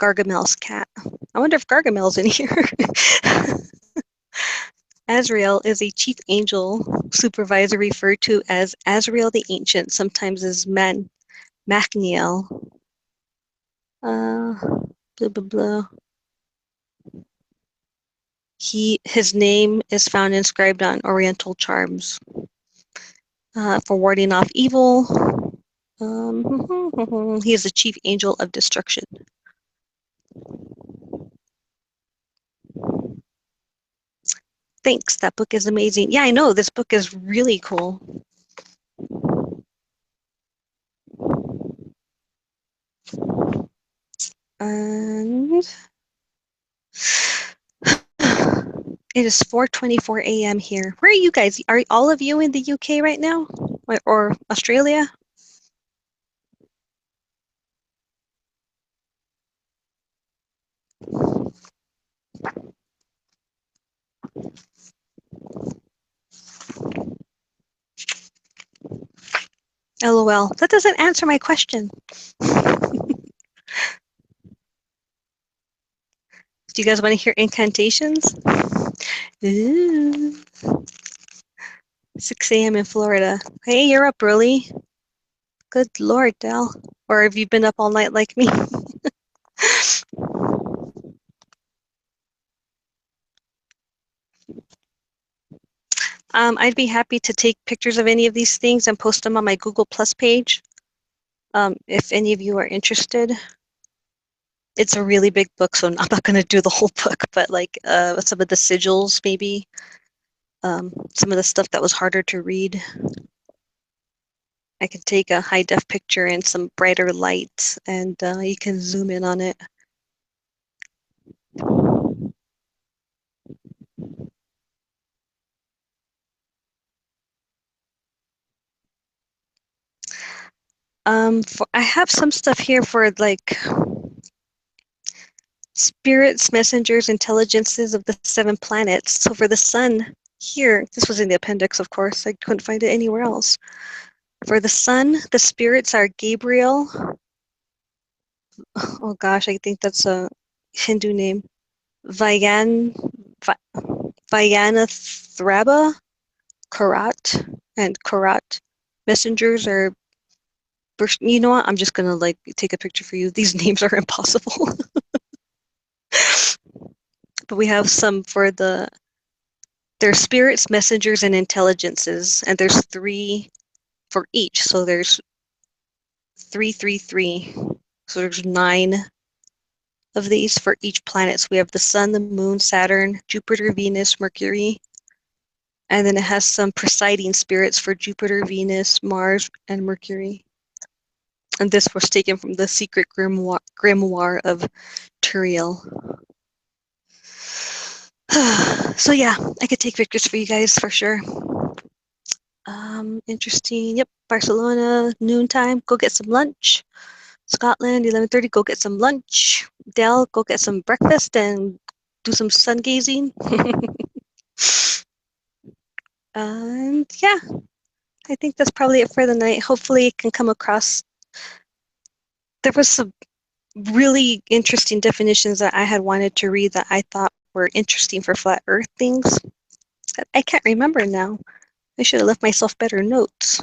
Gargamel's cat. I wonder if Gargamel's in here. Azrael is a chief angel supervisor referred to as Azrael the Ancient, sometimes as Machniel. Blah, blah, blah. His name is found inscribed on Oriental charms for warding off evil. He is the chief angel of destruction. Thanks, that book is amazing. Yeah, I know, this book is really cool. And it is 4:24 a.m. here. Where are you guys? Are all of you in the UK right now? Or Australia? LOL. That doesn't answer my question. Do you guys want to hear incantations? Ooh. 6 a.m. in Florida. Hey, you're up early. Good Lord, Del. Or have you been up all night like me? I'd be happy to take pictures of any of these things and post them on my Google Plus page. If any of you are interested. It's a really big book, so I'm not going to do the whole book, but like some of the sigils, maybe. Some of the stuff that was harder to read. I could take a high-def picture and some brighter lights, and you can zoom in on it. I have some stuff here for like spirits, messengers, intelligences of the 7 planets. So for the sun here, this was in the appendix, of course. I couldn't find it anywhere else. For the sun, the spirits are Gabriel. Oh gosh, I think that's a Hindu name. Vayanathraba, Karat, and Karat. Messengers are. You know what? I'm just gonna like take a picture for you. These names are impossible. But we have some for there's spirits, messengers, and intelligences, and there's 3 for each. So there's 333. So there's 9 of these for each planet. So we have the Sun, the Moon, Saturn, Jupiter, Venus, Mercury, and then it has some presiding spirits for Jupiter, Venus, Mars, and Mercury. And this was taken from the secret grimoire of Turiel. So yeah, I could take pictures for you guys for sure. Interesting. Yep, Barcelona, noontime. Go get some lunch. Scotland, 11:30. Go get some lunch. Dell, go get some breakfast and do some sun gazing. And yeah, I think that's probably it for the night. Hopefully, it can come across. There was some really interesting definitions that I had wanted to read that I thought were interesting for flat Earth things. that I can't remember now. I should have left myself better notes.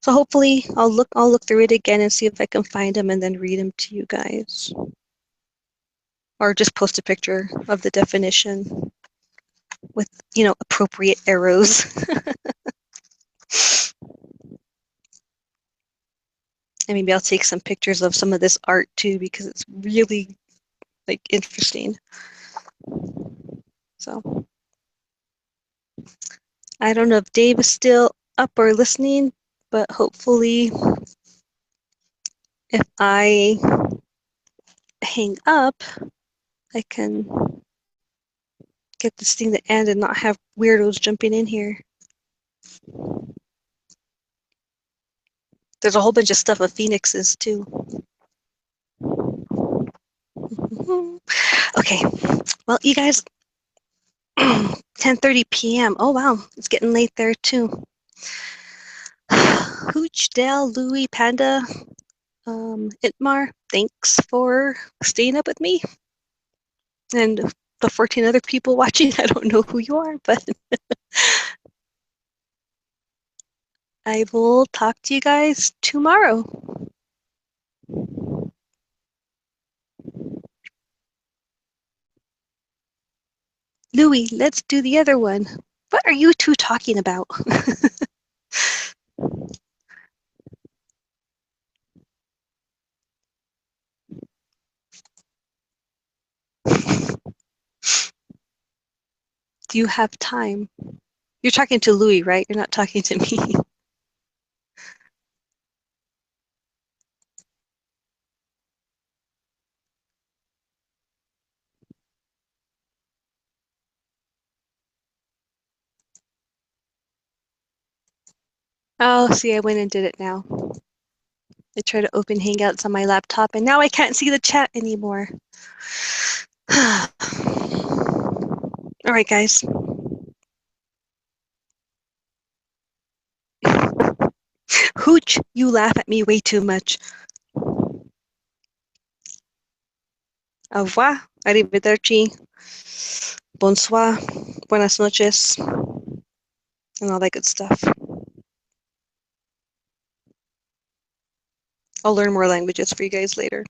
So hopefully I'll look through it again and see if I can find them and then read them to you guys. Or just post a picture of the definition with, appropriate arrows. And maybe I'll take some pictures of some of this art too, because it's really interesting. So I don't know if Dave is still up or listening, but hopefully if I hang up, I can get this thing to end and not have weirdos jumping in here. There's a whole bunch of stuff of phoenixes too. Okay, well, you guys, 10:30 p.m. Oh wow, it's getting late there too. Hooch, Dale, Louie, Panda, Itmar, thanks for staying up with me. And the 14 other people watching, I don't know who you are, but I will talk to you guys tomorrow. Louie, let's do the other one. What are you two talking about? Do you have time? You're talking to Louie, right? You're not talking to me. Oh, see, I went and did it now. I tried to open Hangouts on my laptop, and now I can't see the chat anymore. All right, guys. Hooch, you laugh at me way too much. Au revoir, arrivederci, bonsoir, buenas noches, and all that good stuff. I'll learn more languages for you guys later.